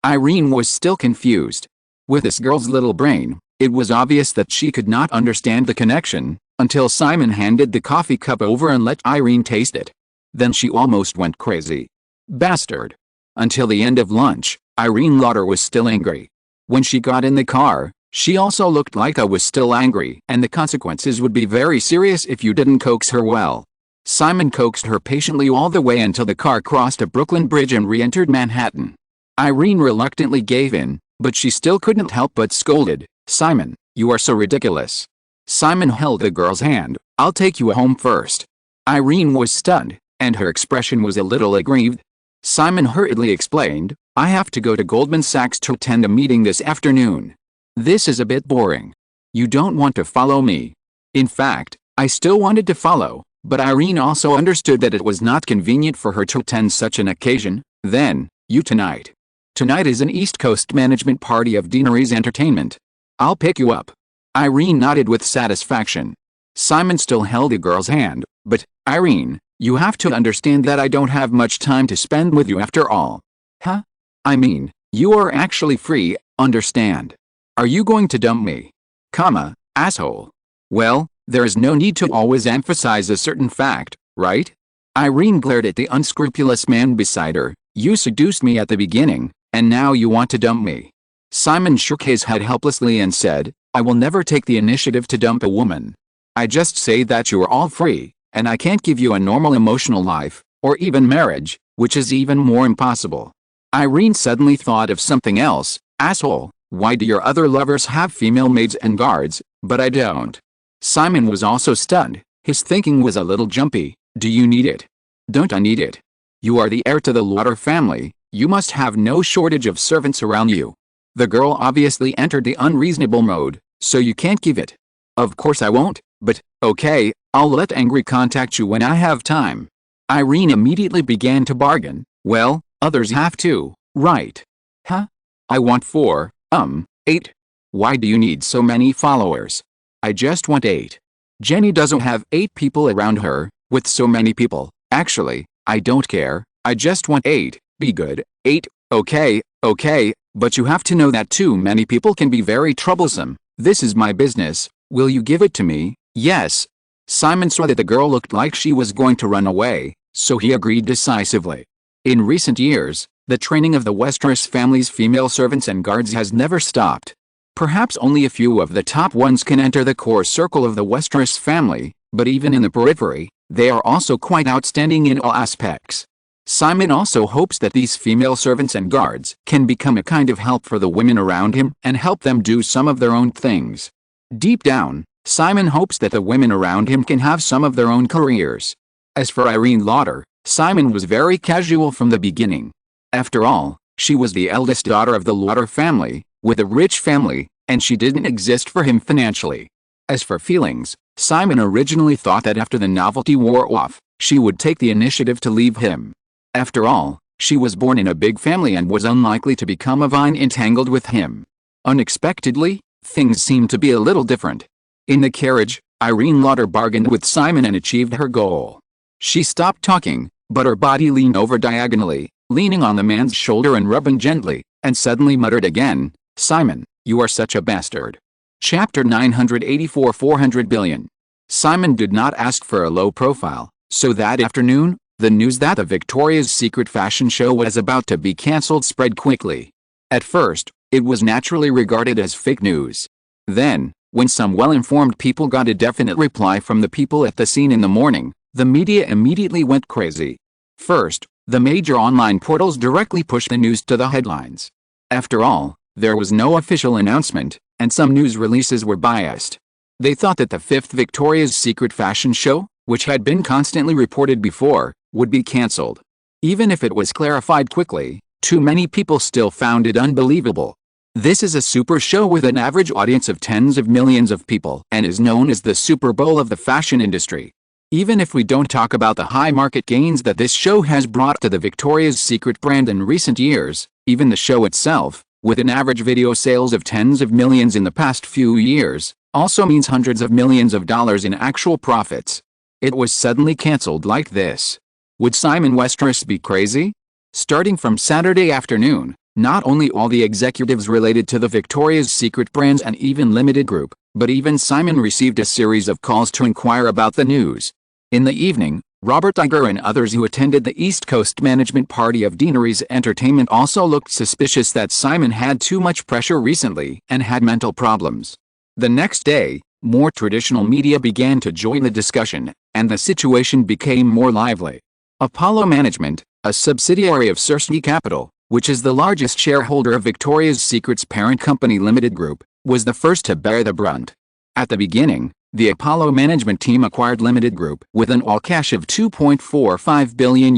Irene was still confused. With this girl's little brain, it was obvious that she could not understand the connection, until Simon handed the coffee cup over and let Irene taste it. Then she almost went crazy. Bastard. Until the end of lunch, Irene Lauder was still angry. When she got in the car, she also looked like I was still angry, and the consequences would be very serious if you didn't coax her well. Simon coaxed her patiently all the way until the car crossed a Brooklyn bridge and re-entered Manhattan. Irene reluctantly gave in, but she still couldn't help but scolded, "Simon, you are so ridiculous." Simon held the girl's hand. "I'll take you home first." Irene was stunned, and her expression was a little aggrieved. Simon hurriedly explained, "I have to go to Goldman Sachs to attend a meeting this afternoon. This is a bit boring. You don't want to follow me?" In fact, I still wanted to follow, but Irene also understood that it was not convenient for her to attend such an occasion. "Then, you tonight. Tonight is an East Coast management party of Deanery's Entertainment. I'll pick you up. Irene nodded with satisfaction. Simon still held the girl's hand, but, Irene, you have to understand that I don't have much time to spend with you after all. Huh? I mean, you are actually free, understand? Are you going to dump me? Comma, asshole. Well, there is no need to always emphasize a certain fact, right? Irene glared at the unscrupulous man beside her. You seduced me at the beginning, and now you want to dump me. Simon shook his head helplessly and said, I will never take the initiative to dump a woman. I just say that you are all free, and I can't give you a normal emotional life, or even marriage, which is even more impossible. Irene suddenly thought of something else. Asshole, why do your other lovers have female maids and guards, but I don't? Simon was also stunned. His thinking was a little jumpy. Do you need it? Don't I need it? You are the heir to the Lauder family. You must have no shortage of servants around you. The girl obviously entered the unreasonable mode, so you can't give it. Of course I won't, but, okay, I'll let Angry contact you when I have time. Irene immediately began to bargain. Well, others have too, right? Huh? I want 4, 8. Why do you need so many followers? I just want 8. Jenny doesn't have 8 people around her, with so many people. Actually, I don't care, I just want 8, be good, 8, okay, but you have to know that too many people can be very troublesome. This is my business, will you give it to me? Yes. Simon saw that the girl looked like she was going to run away, so he agreed decisively. In recent years, the training of the Westeros family's female servants and guards has never stopped. Perhaps only a few of the top ones can enter the core circle of the Westeros family, but even in the periphery, they are also quite outstanding in all aspects. Simon also hopes that these female servants and guards can become a kind of help for the women around him and help them do some of their own things. Deep down, Simon hopes that the women around him can have some of their own careers. As for Irene Lauder, Simon was very casual from the beginning. After all, she was the eldest daughter of the Lauder family, with a rich family, and she didn't exist for him financially. As for feelings, Simon originally thought that after the novelty wore off, she would take the initiative to leave him. After all, she was born in a big family and was unlikely to become a vine entangled with him. Unexpectedly, things seemed to be a little different. In the carriage, Irene Lauder bargained with Simon and achieved her goal. She stopped talking, but her body leaned over diagonally, leaning on the man's shoulder and rubbing gently, and suddenly muttered again, Simon, you are such a bastard. Chapter 984 400 billion. Simon did not ask for a low profile, so that afternoon, the news that the Victoria's Secret fashion show was about to be cancelled spread quickly. At first, it was naturally regarded as fake news. Then, when some well-informed people got a definite reply from the people at the scene in the morning, the media immediately went crazy. First, the major online portals directly pushed the news to the headlines. After all, there was no official announcement, and some news releases were biased. They thought that the 5th Victoria's Secret fashion show, which had been constantly reported before, would be cancelled. Even if it was clarified quickly, too many people still found it unbelievable. This is a super show with an average audience of tens of millions of people and is known as the Super Bowl of the fashion industry. Even if we don't talk about the high market gains that this show has brought to the Victoria's Secret brand in recent years, even the show itself, with an average video sales of tens of millions in the past few years, also means hundreds of millions of dollars in actual profits. It was suddenly cancelled like this. Would Simon Westeros be crazy? Starting from Saturday afternoon, not only all the executives related to the Victoria's Secret brands and even Limited Group, but even Simon received a series of calls to inquire about the news. In the evening, Robert Iger and others who attended the East Coast management party of Deanery's Entertainment also looked suspicious that Simon had too much pressure recently and had mental problems. The next day, more traditional media began to join the discussion, and the situation became more lively. Apollo Management, a subsidiary of Cersei Capital, which is the largest shareholder of Victoria's Secret's parent company Limited Group, was the first to bear the brunt. At the beginning, the Apollo management team acquired Limited Group with an all-cash of $2.45 billion.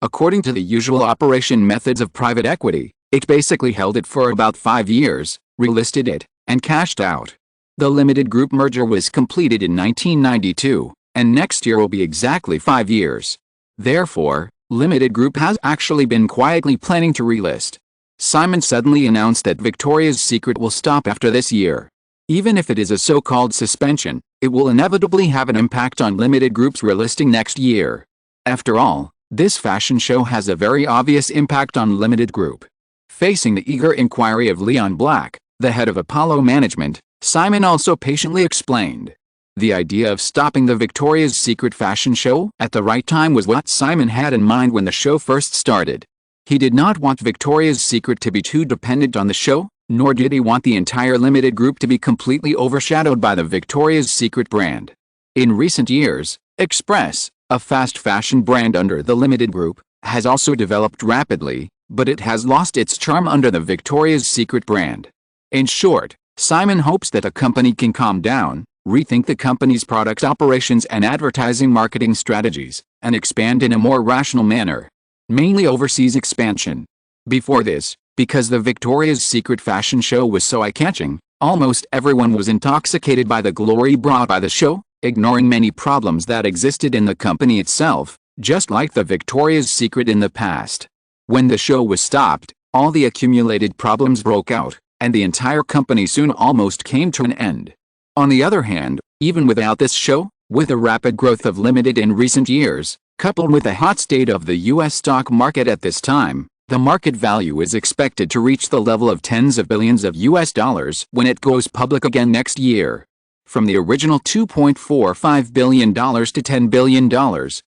According to the usual operation methods of private equity, it basically held it for about 5 years, relisted it, and cashed out. The Limited Group merger was completed in 1992, and next year will be exactly 5 years. Therefore, Limited Group has actually been quietly planning to relist. Simon suddenly announced that Victoria's Secret will stop after this year. Even if it is a so-called suspension, it will inevitably have an impact on Limited Group's relisting next year. After all, this fashion show has a very obvious impact on Limited Group. Facing the eager inquiry of Leon Black, the head of Apollo Management, Simon also patiently explained. The idea of stopping the Victoria's Secret fashion show at the right time was what Simon had in mind when the show first started. He did not want Victoria's Secret to be too dependent on the show, nor did he want the entire Limited Group to be completely overshadowed by the Victoria's Secret brand. In recent years, Express, a fast fashion brand under the Limited Group, has also developed rapidly, but it has lost its charm under the Victoria's Secret brand. In short, Simon hopes that the company can calm down, rethink the company's product operations and advertising marketing strategies, and expand in a more rational manner. Mainly overseas expansion. Before this, because the Victoria's Secret fashion show was so eye-catching, almost everyone was intoxicated by the glory brought by the show, ignoring many problems that existed in the company itself, just like the Victoria's Secret in the past. When the show was stopped, all the accumulated problems broke out, and the entire company soon almost came to an end. On the other hand, even without this show, with the rapid growth of Limited in recent years, coupled with the hot state of the U.S. stock market at this time, the market value is expected to reach the level of tens of billions of US dollars when it goes public again next year. From the original $2.45 billion to $10 billion,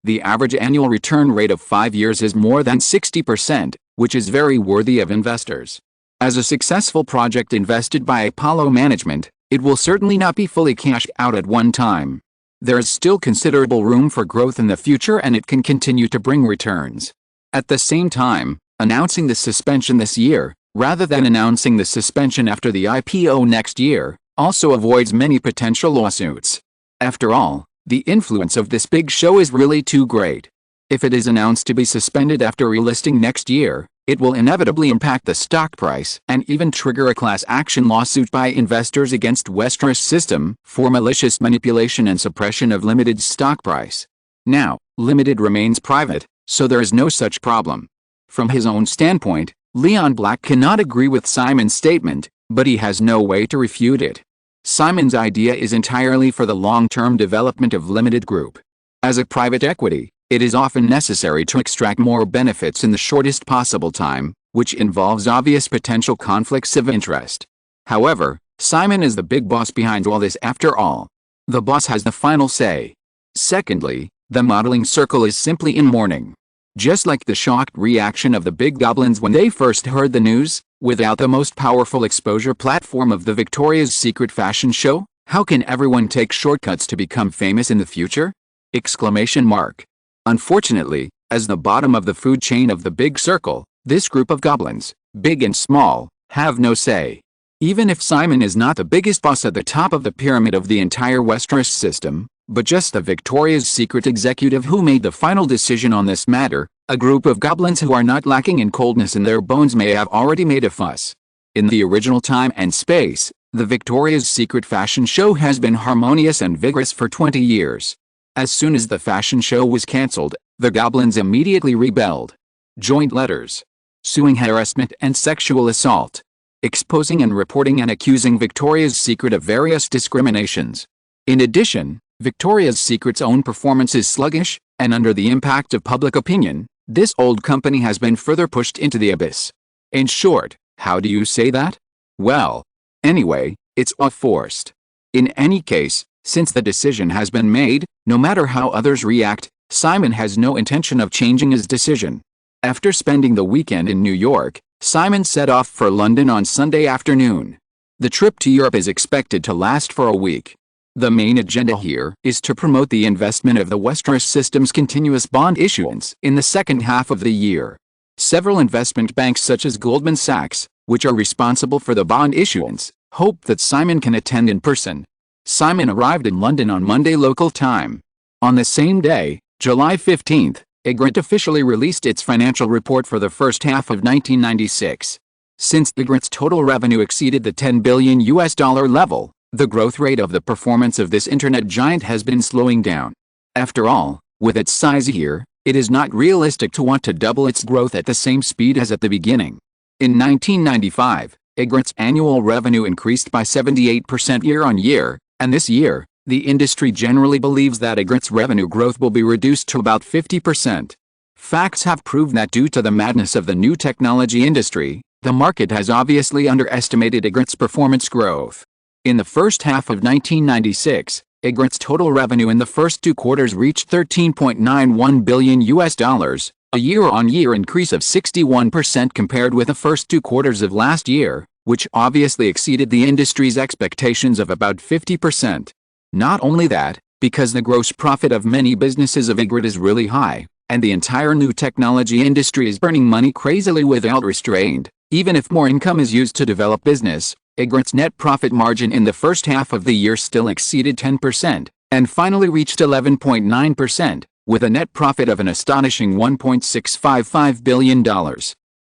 the average annual return rate of 5 years is more than 60%, which is very worthy of investors. As a successful project invested by Apollo Management, it will certainly not be fully cashed out at one time. There is still considerable room for growth in the future and it can continue to bring returns. At the same time, announcing the suspension this year, rather than announcing the suspension after the IPO next year, also avoids many potential lawsuits. After all, the influence of this big show is really too great. If it is announced to be suspended after relisting next year, it will inevitably impact the stock price and even trigger a class action lawsuit by investors against Westeros system for malicious manipulation and suppression of Limited's stock price. Now, Limited remains private, so there is no such problem. From his own standpoint, Leon Black cannot agree with Simon's statement, but he has no way to refute it. Simon's idea is entirely for the long-term development of Limited Group. As a private equity, it is often necessary to extract more benefits in the shortest possible time, which involves obvious potential conflicts of interest. However, Simon is the big boss behind all this after all. The boss has the final say. Secondly, the modeling circle is simply in mourning. Just like the shocked reaction of the big goblins when they first heard the news, without the most powerful exposure platform of the Victoria's Secret fashion show, how can everyone take shortcuts to become famous in the future? Exclamation mark. Unfortunately, as the bottom of the food chain of the big circle, this group of goblins, big and small, have no say. Even if Simon is not the biggest boss at the top of the pyramid of the entire Westeros system, but just the Victoria's Secret executive who made the final decision on this matter, a group of goblins who are not lacking in coldness in their bones may have already made a fuss. In the original time and space, the Victoria's Secret fashion show has been harmonious and vigorous for 20 years. As soon as the fashion show was cancelled, the goblins immediately rebelled. Joint letters. Suing harassment and sexual assault. Exposing and reporting and accusing Victoria's Secret of various discriminations. In addition, Victoria's Secret's own performance is sluggish, and under the impact of public opinion, this old company has been further pushed into the abyss. In short, how do you say that? Well, anyway, it's all forced. In any case, since the decision has been made, no matter how others react, Simon has no intention of changing his decision. After spending the weekend in New York, Simon set off for London on Sunday afternoon. The trip to Europe is expected to last for a week. The main agenda here is to promote the investment of the Westeros system's continuous bond issuance in the second half of the year. Several investment banks such as Goldman Sachs, which are responsible for the bond issuance, hope that Simon can attend in person. Simon arrived in London on Monday local time. On the same day, July 15th, Ygritte officially released its financial report for the first half of 1996. Since Ygritte's total revenue exceeded the $10 billion level, the growth rate of the performance of this internet giant has been slowing down. After all, with its size here, it is not realistic to want to double its growth at the same speed as at the beginning. In 1995, Egret's annual revenue increased by 78% year-on-year, and this year, the industry generally believes that Egret's revenue growth will be reduced to about 50%. Facts have proved that due to the madness of the new technology industry, the market has obviously underestimated Egret's performance growth. In the first half of 1996, Egret's total revenue in the first 2 quarters reached $13.91 billion, a year-on-year increase of 61% compared with the first 2 quarters of last year, which obviously exceeded the industry's expectations of about 50%. Not only that, because the gross profit of many businesses of Egret is really high, and the entire new technology industry is burning money crazily without restraint, even if more income is used to develop business, Egret's net profit margin in the first half of the year still exceeded 10%, and finally reached 11.9%, with a net profit of an astonishing $1.655 billion.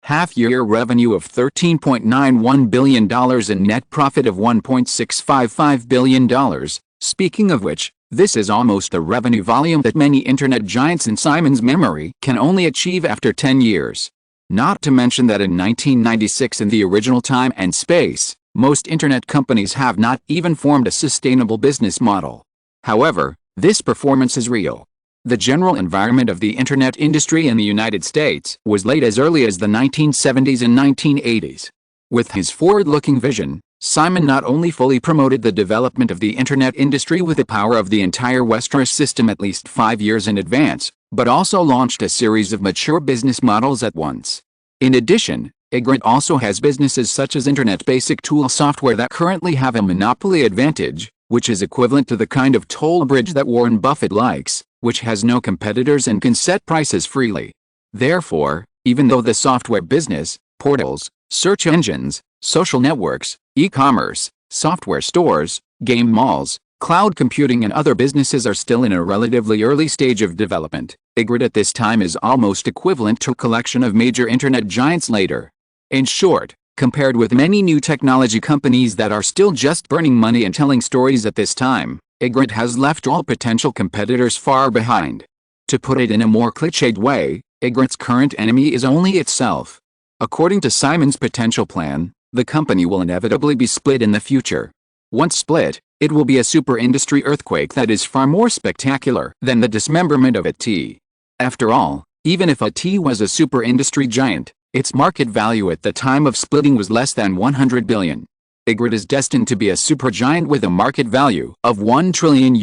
Half-year revenue of $13.91 billion and net profit of $1.655 billion. Speaking of which, this is almost the revenue volume that many internet giants in Simon's memory can only achieve after 10 years. Not to mention that in 1996, in the original time and space, most internet companies have not even formed a sustainable business model. However, this performance is real. The general environment of the internet industry in the United States was laid as early as the 1970s and 1980s. With his forward-looking vision, Simon not only fully promoted the development of the internet industry with the power of the entire Westeros system at least 5 years in advance, but also launched a series of mature business models at once. In addition, Egret also has businesses such as Internet Basic Tool software that currently have a monopoly advantage, which is equivalent to the kind of toll bridge that Warren Buffett likes, which has no competitors and can set prices freely. Therefore, even though the software business, portals, search engines, social networks, e-commerce, software stores, game malls, cloud computing and other businesses are still in a relatively early stage of development, Egret at this time is almost equivalent to a collection of major internet giants later. In short, compared with many new technology companies that are still just burning money and telling stories at this time, Egret has left all potential competitors far behind. To put it in a more cliched way, Egret's current enemy is only itself. According to Simon's potential plan, the company will inevitably be split in the future. Once split, it will be a super industry earthquake that is far more spectacular than the dismemberment of a T. After all, even if a T was a super industry giant, its market value at the time of splitting was less than $100 billion. Egret is destined to be a supergiant with a market value of $1 trillion.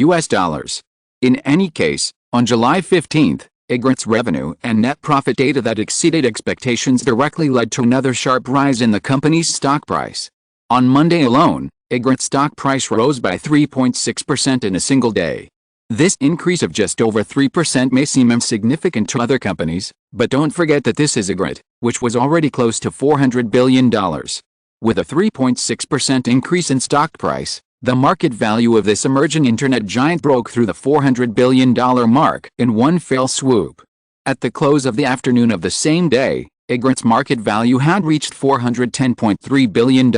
In any case, on July 15th, Egret's revenue and net profit data that exceeded expectations directly led to another sharp rise in the company's stock price. On Monday alone, Egret's stock price rose by 3.6% in a single day. This increase of just over 3% may seem insignificant to other companies, but don't forget that this is Egret, which was already close to $400 billion. With a 3.6% increase in stock price, the market value of this emerging internet giant broke through the $400 billion mark in one fell swoop. At the close of the afternoon of the same day, Egret's market value had reached $410.3 billion.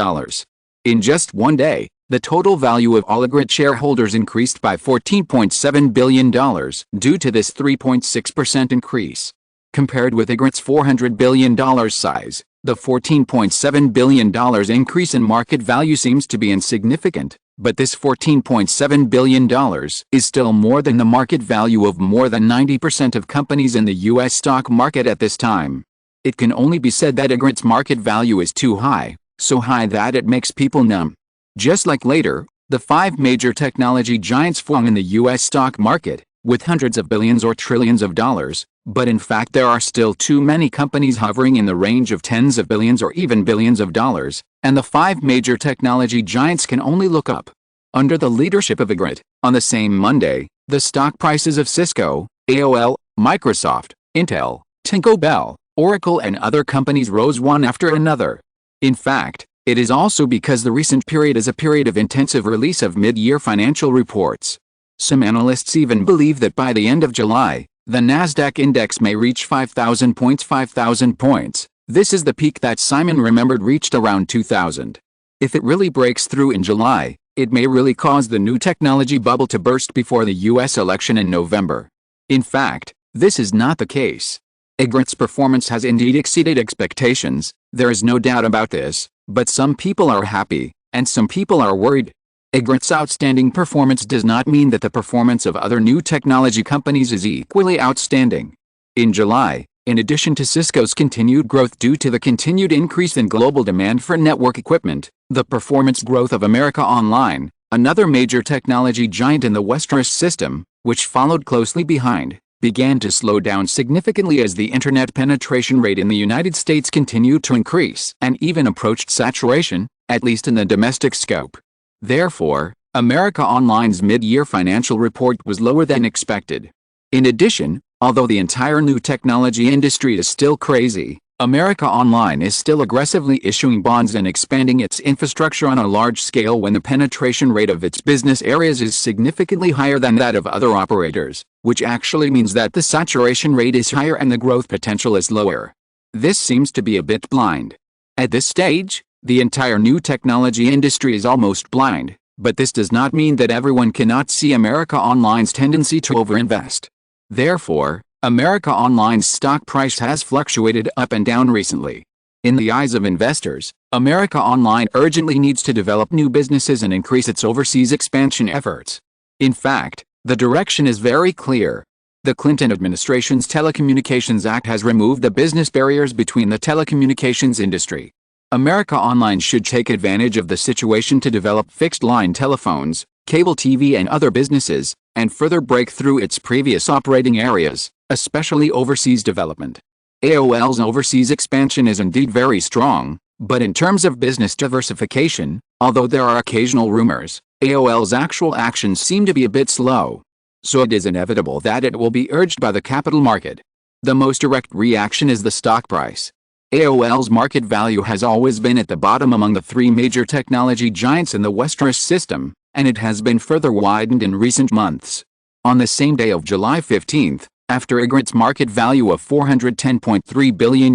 In just one day, the total value of all Egret shareholders increased by $14.7 billion due to this 3.6% increase. Compared with Egret's $400 billion size, the $14.7 billion increase in market value seems to be insignificant, but this $14.7 billion is still more than the market value of more than 90% of companies in the U.S. stock market at this time. It can only be said that Egret's market value is too high, so high that it makes people numb. Just like later, the 5 major technology giants swung in the U.S. stock market, with hundreds of billions or trillions of dollars, but in fact there are still too many companies hovering in the range of tens of billions or even billions of dollars, and the 5 major technology giants can only look up. Under the leadership of Egret, on the same Monday, the stock prices of Cisco, AOL, Microsoft, Intel, Tinkerbell, Oracle and other companies rose one after another. In fact, it is also because the recent period is a period of intensive release of mid-year financial reports. Some analysts even believe that by the end of July, the Nasdaq index may reach 5,000 points. 5,000 points. This is the peak that Simon remembered reached around 2000. If it really breaks through in July, it may really cause the new technology bubble to burst before the US election in November. In fact, this is not the case. Egret's performance has indeed exceeded expectations, There is no doubt about this, but some people are happy, and some people are worried. Egret's outstanding performance does not mean that the performance of other new technology companies is equally outstanding. In July, in addition to Cisco's continued growth due to the continued increase in global demand for network equipment, the performance growth of America Online, another major technology giant in the Westeros system, which followed closely behind, began to slow down significantly as the internet penetration rate in the United States continued to increase and even approached saturation, at least in the domestic scope. Therefore, America Online's mid-year financial report was lower than expected. In addition, although the entire new technology industry is still crazy, America Online is still aggressively issuing bonds and expanding its infrastructure on a large scale when the penetration rate of its business areas is significantly higher than that of other operators, which actually means that the saturation rate is higher and the growth potential is lower. This seems to be a bit blind. At this stage, the entire new technology industry is almost blind, but this does not mean that everyone cannot see America Online's tendency to overinvest. Therefore, America Online's stock price has fluctuated up and down recently. In the eyes of investors, America Online urgently needs to develop new businesses and increase its overseas expansion efforts. In fact, the direction is very clear. The Clinton administration's Telecommunications Act has removed the business barriers between the telecommunications industry. America Online should take advantage of the situation to develop fixed-line telephones, cable TV and other businesses, and further break through its previous operating areas, especially overseas development. AOL's overseas expansion is indeed very strong, but in terms of business diversification, although there are occasional rumors, AOL's actual actions seem to be a bit slow. So it is inevitable that it will be urged by the capital market. The most direct reaction is the stock price. AOL's market value has always been at the bottom among the three major technology giants in the Westeros system, and it has been further widened in recent months. On the same day of July 15th, after Egret's market value of $410.3 billion,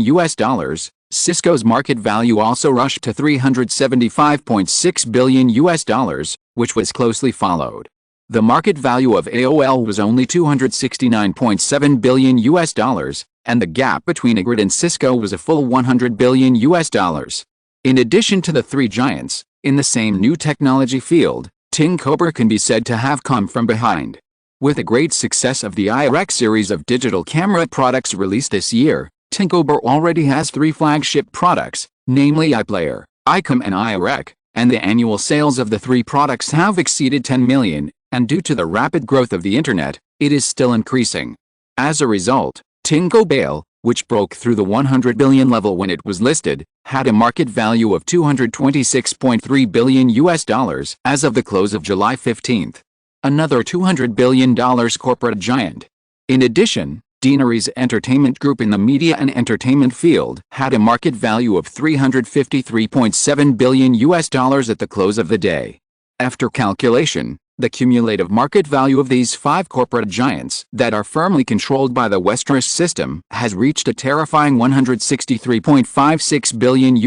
Cisco's market value also rushed to $375.6 billion, which was closely followed. The market value of AOL was only $269.7 billion, and the gap between Egret and Cisco was a full $100 billion. In addition to the three giants, in the same new technology field, Tinkober can be said to have come from behind. With the great success of the iRec series of digital camera products released this year, Tinkober already has three flagship products, namely iPlayer, iCam and iRec, and the annual sales of the three products have exceeded 10 million, and due to the rapid growth of the internet, it is still increasing. As a result, Tinkober, which broke through the 100 billion level when it was listed, had a market value of $226.3 billion as of the close of July 15th. Another $200 billion corporate giant. In addition, Deanery's entertainment group in the media and entertainment field had a market value of $353.7 billion at the close of the day. After calculation, the cumulative market value of these five corporate giants that are firmly controlled by the Westeros system has reached a terrifying $163.56 billion.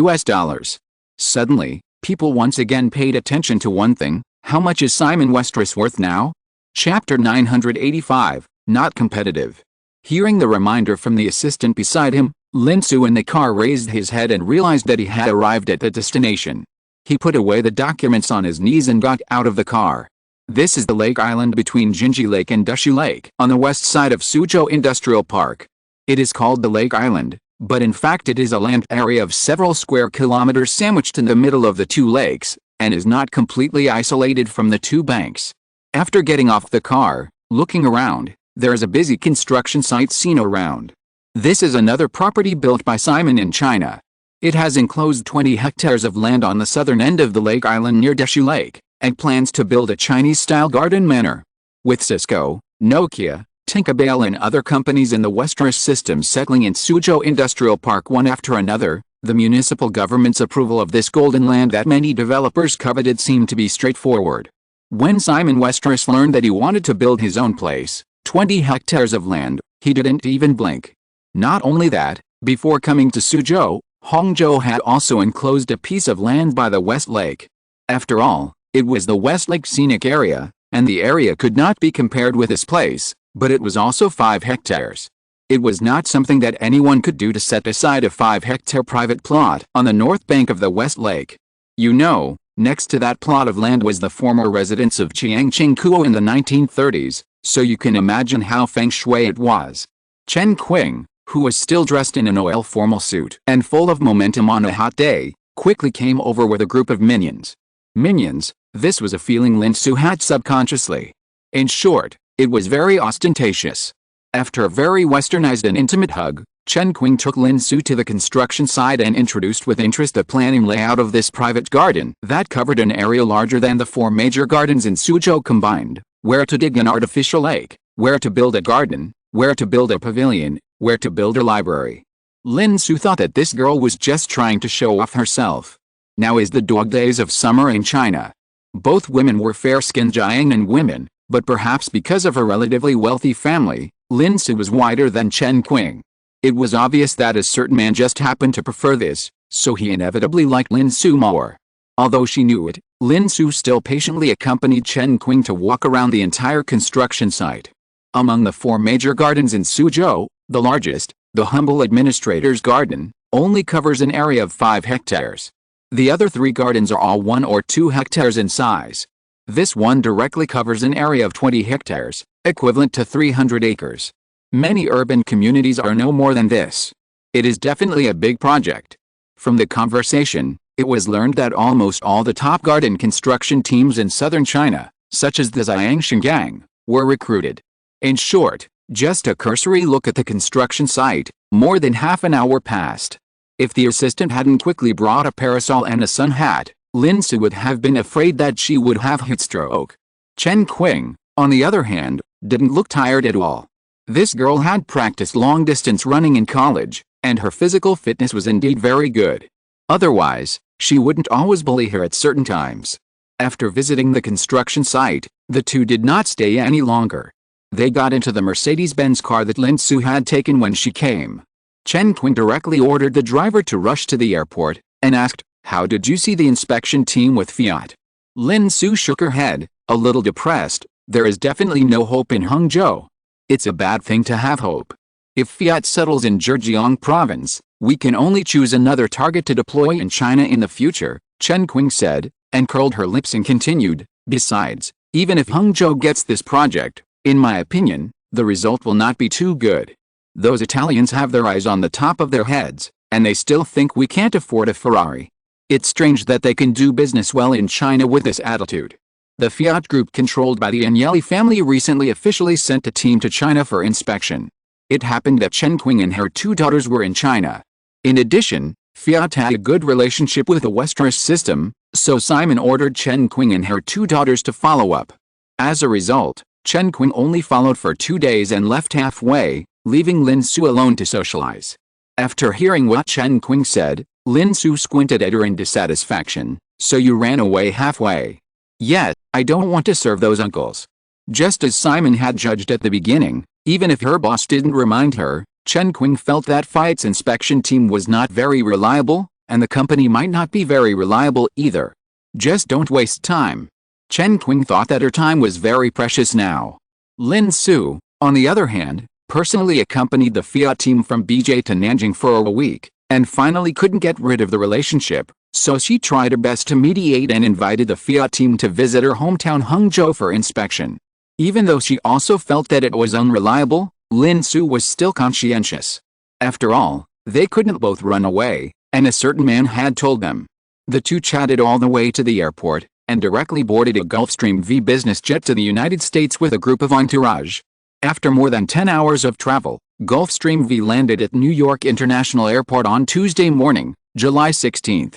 Suddenly, people once again paid attention to one thing: how much is Simon Westeros worth now? Chapter 985, Not Competitive. Hearing the reminder from the assistant beside him, Linsu in the car raised his head and realized that he had arrived at the destination. He put away the documents on his knees and got out of the car. This is the lake island between Jinji Lake and Dushu Lake on the west side of Suzhou Industrial Park. It is called the Lake Island, but in fact it is a land area of several square kilometers sandwiched in the middle of the two lakes, and is not completely isolated from the two banks. After getting off the car, looking around, there is a busy construction site seen around. This is another property built by Simon in China. It has enclosed 20 hectares of land on the southern end of the lake island near Dushu Lake, and plans to build a Chinese-style garden manor. With Cisco, Nokia, Tinkober and other companies in the Westeros system settling in Suzhou Industrial Park one after another, the municipal government's approval of this golden land that many developers coveted seemed to be straightforward. When Simon Westeros learned that he wanted to build his own place, 20 hectares of land, he didn't even blink. Not only that, before coming to Suzhou, Hongzhou had also enclosed a piece of land by the West Lake. After all, it was the West Lake scenic area, and the area could not be compared with his place, but it was also 5 hectares. It was not something that anyone could do to set aside a 5-hectare private plot on the north bank of the West Lake. You know, next to that plot of land was the former residence of Chiang Ching-kuo in the 1930s, so you can imagine how feng shui it was. Chen Qing, who was still dressed in an oil formal suit and full of momentum on a hot day, quickly came over with a group of minions. Minions, this was a feeling Lin Su had subconsciously. In short, it was very ostentatious. After a very westernized and intimate hug, Chen Qing took Lin Su to the construction site and introduced with interest the planning layout of this private garden that covered an area larger than the 4 major gardens in Suzhou combined, where to dig an artificial lake, where to build a garden, where to build a pavilion, where to build a library. Lin Su thought that this girl was just trying to show off herself. Now is the dog days of summer in China. Both women were fair-skinned Jiangnan women, but perhaps because of her relatively wealthy family, Lin Su was whiter than Chen Qing. It was obvious that a certain man just happened to prefer this, so he inevitably liked Lin Su more. Although she knew it, Lin Su still patiently accompanied Chen Qing to walk around the entire construction site. Among the 4 major gardens in Suzhou, the largest, the humble administrator's garden, only covers an area of 5 hectares. The other 3 gardens are all 1 or 2 hectares in size. This one directly covers an area of 20 hectares, equivalent to 300 acres. Many urban communities are no more than this. It is definitely a big project. From the conversation, it was learned that almost all the top garden construction teams in southern China, such as the Jiangxin Gang, were recruited. In short, just a cursory look at the construction site, more than half an hour passed. If the assistant hadn't quickly brought a parasol and a sun hat, Lin Su would have been afraid that she would have heat stroke. Chen Qing, on the other hand, didn't look tired at all. This girl had practiced long-distance running in college, and her physical fitness was indeed very good. Otherwise, she wouldn't always bully her at certain times. After visiting the construction site, the two did not stay any longer. They got into the Mercedes-Benz car that Lin Su had taken when she came. Chen Qing directly ordered the driver to rush to the airport, and asked, "How did you see the inspection team with Fiat?" Lin Su shook her head, a little depressed. "There is definitely no hope in Hangzhou. It's a bad thing to have hope. If Fiat settles in Zhejiang province, we can only choose another target to deploy in China in the future," Chen Qing said, and curled her lips and continued, "Besides, even if Hangzhou gets this project, in my opinion, the result will not be too good. Those Italians have their eyes on the top of their heads, and they still think we can't afford a Ferrari. It's strange that they can do business well in China with this attitude." The Fiat group controlled by the Agnelli family recently officially sent a team to China for inspection. It happened that Chen Qing and her 2 daughters were in China. In addition, Fiat had a good relationship with the Westeros system, so Simon ordered Chen Qing and her 2 daughters to follow up. As a result, Chen Qing only followed for 2 days and left halfway, leaving Lin Su alone to socialize. After hearing what Chen Qing said, Lin Su squinted at her in dissatisfaction. "So you ran away halfway?" "Yet, I don't want to serve those uncles." Just as Simon had judged at the beginning, even if her boss didn't remind her, Chen Qing felt that Fiat's inspection team was not very reliable, and the company might not be very reliable either. Just don't waste time. Chen Qing thought that her time was very precious now. Lin Su, on the other hand, personally accompanied the Fiat team from Beijing to Nanjing for a week, and finally couldn't get rid of the relationship, so she tried her best to mediate and invited the Fiat team to visit her hometown Hangzhou for inspection. Even though she also felt that it was unreliable, Lin Su was still conscientious. After all, they couldn't both run away, and a certain man had told them. The two chatted all the way to the airport, and directly boarded a Gulfstream V business jet to the United States with a group of entourage. After more than 10 hours of travel, Gulfstream V landed at New York International Airport on Tuesday morning, July 16.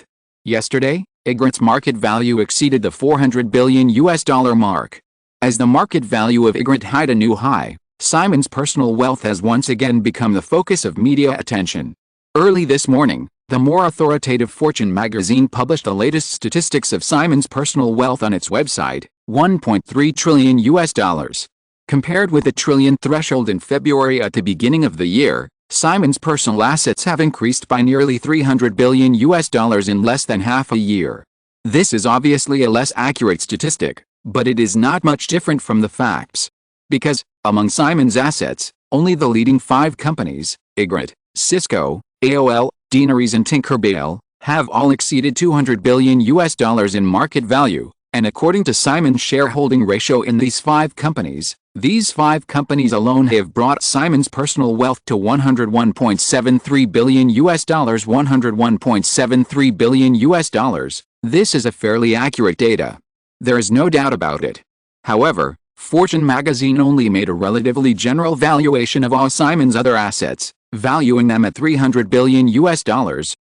Yesterday, Igrit's market value exceeded the $400 billion mark. As the market value of Igrit hit a new high, Simon's personal wealth has once again become the focus of media attention. Early this morning, the more authoritative Fortune magazine published the latest statistics of Simon's personal wealth on its website, $1.3 trillion. Compared with the trillion threshold in February at the beginning of the year, Simon's personal assets have increased by nearly $300 billion in less than half a year. This is obviously a less accurate statistic, but it is not much different from the facts. Because, among Simon's assets, Only the leading 5 companies, Igret, Cisco, AOL, Deaneries and Tinkerbell, have all exceeded $200 billion in market value, and according to Simon's shareholding ratio in these 5 companies, these 5 companies alone have brought Simon's personal wealth to $101.73 billion $101.73 billion. This is a fairly accurate data. There is no doubt about it. However, Fortune magazine only made a relatively general valuation of all Simon's other assets, valuing them at $300 billion,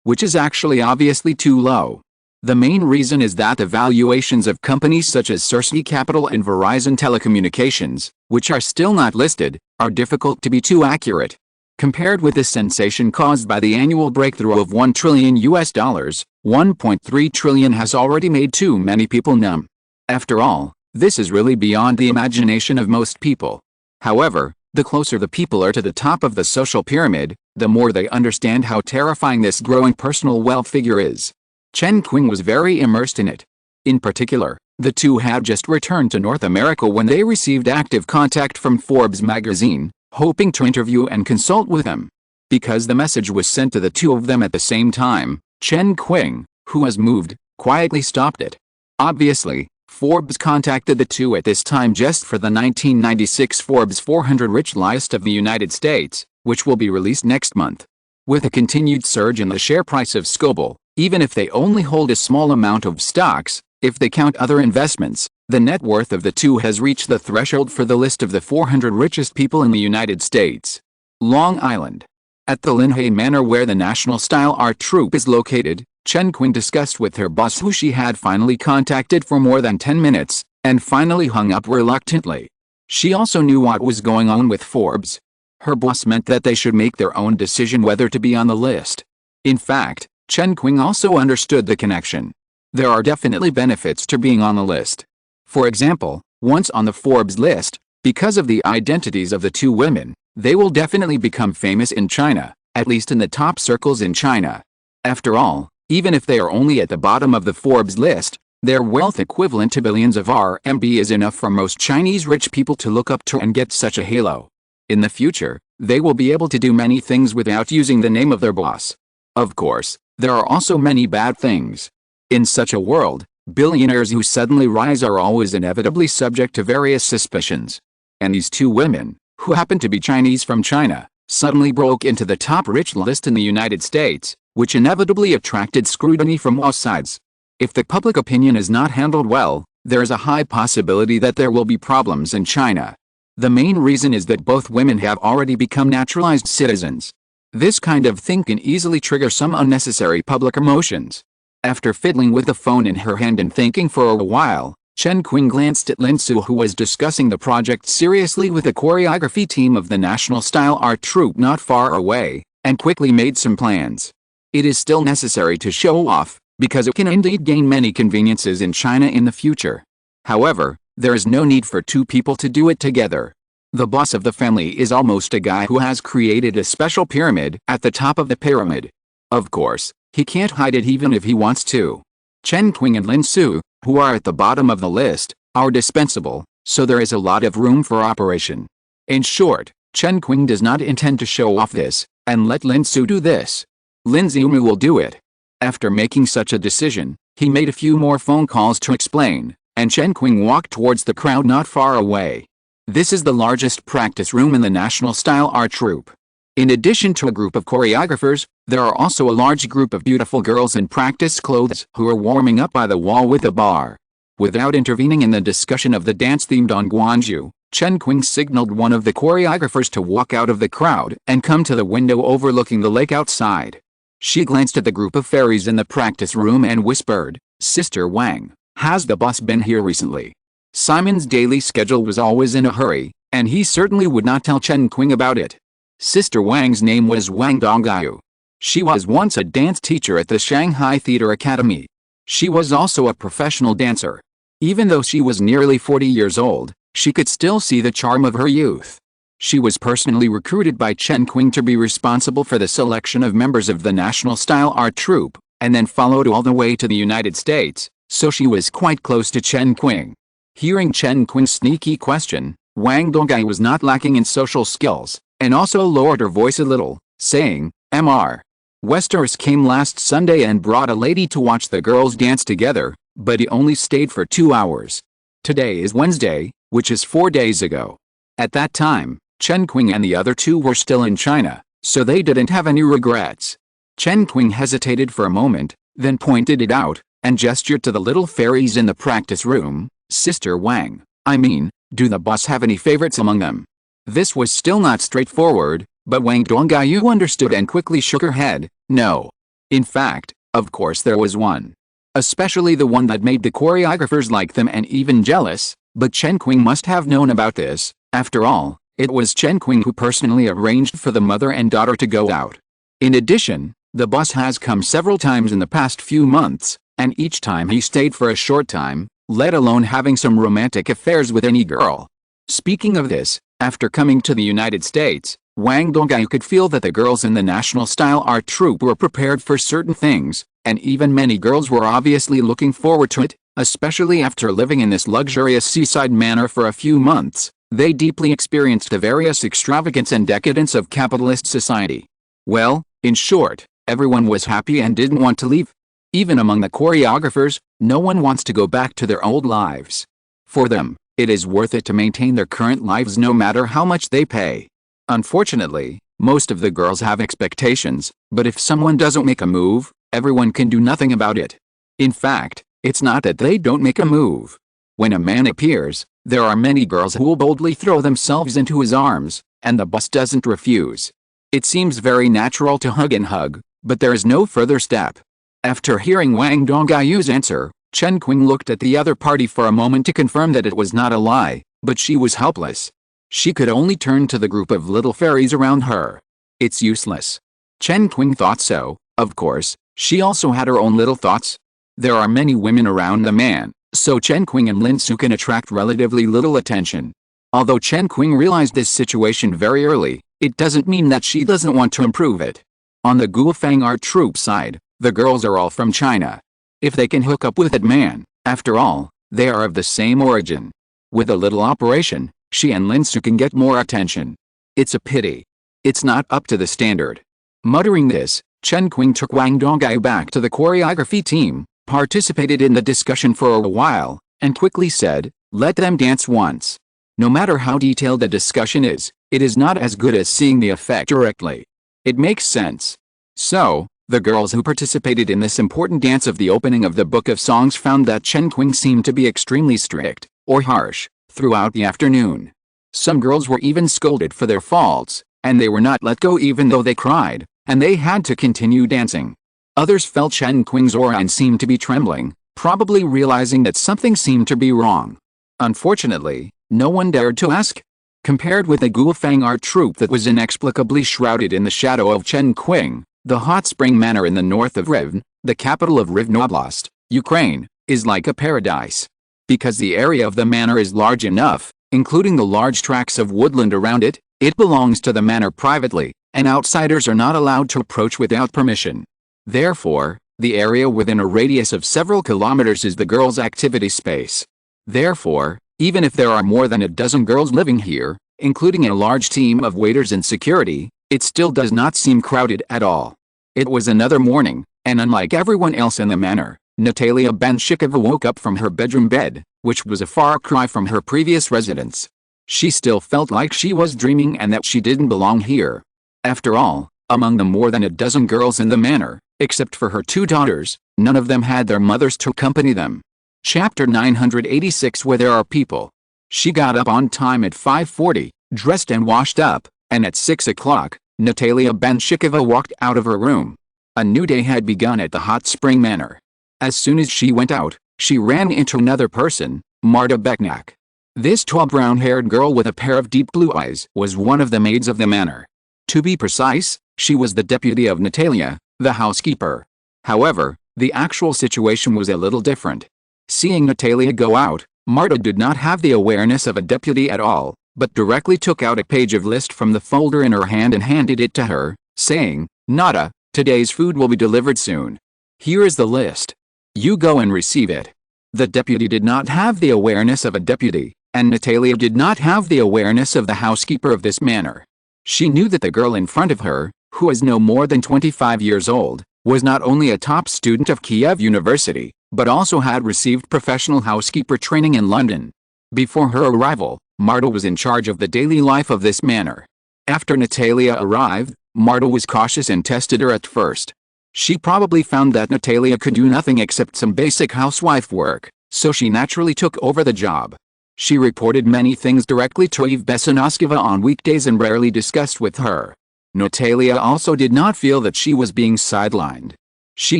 which is actually obviously too low. The main reason is that the valuations of companies such as Cersei Capital and Verizon Telecommunications, which are still not listed, are difficult to be too accurate. Compared with the sensation caused by the annual breakthrough of $1 trillion, $1.3 trillion has already made too many people numb. After all, this is really beyond the imagination of most people. However, the closer the people are to the top of the social pyramid, the more they understand how terrifying this growing personal wealth figure is. Chen Qing was very immersed in it. In particular, the two had just returned to North America when they received active contact from Forbes magazine, hoping to interview and consult with him. Because the message was sent to the two of them at the same time, Chen Qing, who has moved, quietly stopped it. Obviously, Forbes contacted the two at this time just for the 1996 Forbes 400 Rich list of the United States, which will be released next month. With a continued surge in the share price of Scoble, even if they only hold a small amount of stocks, if they count other investments, the net worth of the two has reached the threshold for the list of the 400 richest people in the United States. Long Island. At the Linhay Manor where the National Style Art Troupe is located, Chen Qing discussed with her boss, who she had finally contacted for more than 10 minutes, and finally hung up reluctantly. She also knew what was going on with Forbes. Her boss meant that they should make their own decision whether to be on the list. In fact, Chen Qing also understood the connection. There are definitely benefits to being on the list. For example, once on the Forbes list, because of the identities of the two women, they will definitely become famous in China, at least in the top circles in China. After all, even if they are only at the bottom of the Forbes list, their wealth equivalent to billions of RMB is enough for most Chinese rich people to look up to and get such a halo. In the future, they will be able to do many things without using the name of their boss. Of course, there are also many bad things. In such a world, billionaires who suddenly rise are always inevitably subject to various suspicions. And these two women, who happen to be Chinese from China, suddenly broke into the top rich list in the United States, which inevitably attracted scrutiny from all sides. If the public opinion is not handled well, there is a high possibility that there will be problems in China. The main reason is that both women have already become naturalized citizens. This kind of thing can easily trigger some unnecessary public emotions. After fiddling with the phone in her hand and thinking for a while, Chen Qing glanced at Lin Su, who was discussing the project seriously with the choreography team of the National Style Art Troupe not far away, and quickly made some plans. It is still necessary to show off, because it can indeed gain many conveniences in China in the future. However, there is no need for two people to do it together. The boss of the family is almost a guy who has created a special pyramid at the top of the pyramid. Of course, he can't hide it even if he wants to. Chen Qing and Lin Su, who are at the bottom of the list, are dispensable, so there is a lot of room for operation. In short, Chen Qing does not intend to show off this, and let Lin Su do this. Lin Zimu will do it. After making such a decision, he made a few more phone calls to explain, and Chen Qing walked towards the crowd not far away. This is the largest practice room in the National Style Art Troupe. In addition to a group of choreographers, there are also a large group of beautiful girls in practice clothes who are warming up by the wall with a bar. Without intervening in the discussion of the dance themed on Guangzhou, Chen Qing signaled one of the choreographers to walk out of the crowd and come to the window overlooking the lake outside. She glanced at the group of fairies in the practice room and whispered, "Sister Wang, has the boss been here recently?" Simon's daily schedule was always in a hurry, and he certainly would not tell Chen Qing about it. Sister Wang's name was Wang Dongyu. She was once a dance teacher at the Shanghai Theater Academy. She was also a professional dancer. Even though she was nearly 40 years old, she could still see the charm of her youth. She was personally recruited by Chen Qing to be responsible for the selection of members of the National Style Art Troupe, and then followed all the way to the United States, so she was quite close to Chen Qing. Hearing Chen Qing's sneaky question, Wang Donggai was not lacking in social skills. and also lowered her voice a little, saying, "Mr. Westeros came last Sunday and brought a lady to watch the girls dance together, but he only stayed for 2 hours. Today is Wednesday, which is 4 days ago. At that time, Chen Qing and the other two were still in China, so they didn't have any regrets." Chen Qing hesitated for a moment, then pointed it out, and gestured to the little fairies in the practice room. "Sister Wang, I mean, do the boss have any favorites among them?" This was still not straightforward, but Wang Dongyu understood and quickly shook her head. "No. In fact, of course there was one. Especially the one that made the choreographers like them and even jealous, but Chen Qing must have known about this. After all, it was Chen Qing who personally arranged for the mother and daughter to go out. In addition, the boss has come several times in the past few months, and each time he stayed for a short time, let alone having some romantic affairs with any girl." Speaking of this, after coming to the United States, Wang Dongyu could feel that the girls in the National Style Art Troupe were prepared for certain things, and even many girls were obviously looking forward to it, especially after living in this luxurious seaside manor for a few months. They deeply experienced the various extravagance and decadence of capitalist society. Well, in short, everyone was happy and didn't want to leave. Even among the choreographers, no one wants to go back to their old lives. For them, it is worth it to maintain their current lives no matter how much they pay. Unfortunately, most of the girls have expectations, but if someone doesn't make a move, everyone can do nothing about it. In fact, it's not that they don't make a move. When a man appears, there are many girls who will boldly throw themselves into his arms, and the boss doesn't refuse. It seems very natural to hug and hug, but there is no further step. After hearing Wang Dongyu's answer, Chen Qing looked at the other party for a moment to confirm that it was not a lie, but she was helpless. She could only turn to the group of little fairies around her. It's useless. Chen Qing thought so. Of course, she also had her own little thoughts. There are many women around the man, so Chen Qing and Lin Su can attract relatively little attention. Although Chen Qing realized this situation very early, it doesn't mean that she doesn't want to improve it. On the Guofang Art Troupe side, the girls are all from China. If they can hook up with that man, after all, they are of the same origin. With a little operation, she and Lin Su can get more attention. It's a pity. It's not up to the standard. Muttering this, Chen Qing took Wang Dongyu back to the choreography team, participated in the discussion for a while, and quickly said, "Let them dance once." No matter how detailed the discussion is, it is not as good as seeing the effect directly. It makes sense. So, the girls who participated in this important dance of the opening of the Book of Songs found that Chen Qing seemed to be extremely strict, or harsh, throughout the afternoon. Some girls were even scolded for their faults, and they were not let go even though they cried, and they had to continue dancing. Others felt Chen Qing's aura and seemed to be trembling, probably realizing that something seemed to be wrong. Unfortunately, no one dared to ask. Compared with the Guofang Art Troupe that was inexplicably shrouded in the shadow of Chen Qing, the hot spring manor in the north of Rivne, the capital of Rivne Oblast, Ukraine, is like a paradise. Because the area of the manor is large enough, including the large tracts of woodland around it, it belongs to the manor privately, and outsiders are not allowed to approach without permission. Therefore, the area within a radius of several kilometers is the girls' activity space. Therefore, even if there are more than a dozen girls living here, including a large team of waiters and security, it still does not seem crowded at all. It was another morning, and unlike everyone else in the manor, Natalia Benshikova woke up from her bedroom bed, which was a far cry from her previous residence. She still felt like she was dreaming and that she didn't belong here. After all, among the more than a dozen girls in the manor, except for her two daughters, none of them had their mothers to accompany them. Chapter 986 Where There Are People. She got up on time at 5:40, dressed and washed up, and at 6 o'clock, Natalia Benshikova walked out of her room. A new day had begun at the Hot Spring Manor. As soon as she went out, she ran into another person, Marta Beknak. This tall brown-haired girl with a pair of deep blue eyes was one of the maids of the manor. To be precise, she was the deputy of Natalia, the housekeeper. However, the actual situation was a little different. Seeing Natalia go out, Marta did not have the awareness of a deputy at all, but directly took out a page of list from the folder in her hand and handed it to her, saying, "Nada, today's food will be delivered soon. Here is the list. You go and receive it." The deputy did not have the awareness of a deputy, and Natalia did not have the awareness of the housekeeper of this manor. She knew that the girl in front of her, who was no more than 25 years old, was not only a top student of Kiev University, but also had received professional housekeeper training in London. Before her arrival, Marta was in charge of the daily life of this manor. After Natalia arrived, Marta was cautious and tested her at first. She probably found that Natalia could do nothing except some basic housewife work, so she naturally took over the job. She reported many things directly to Eve Besanoskova on weekdays and rarely discussed with her. Natalia also did not feel that she was being sidelined. She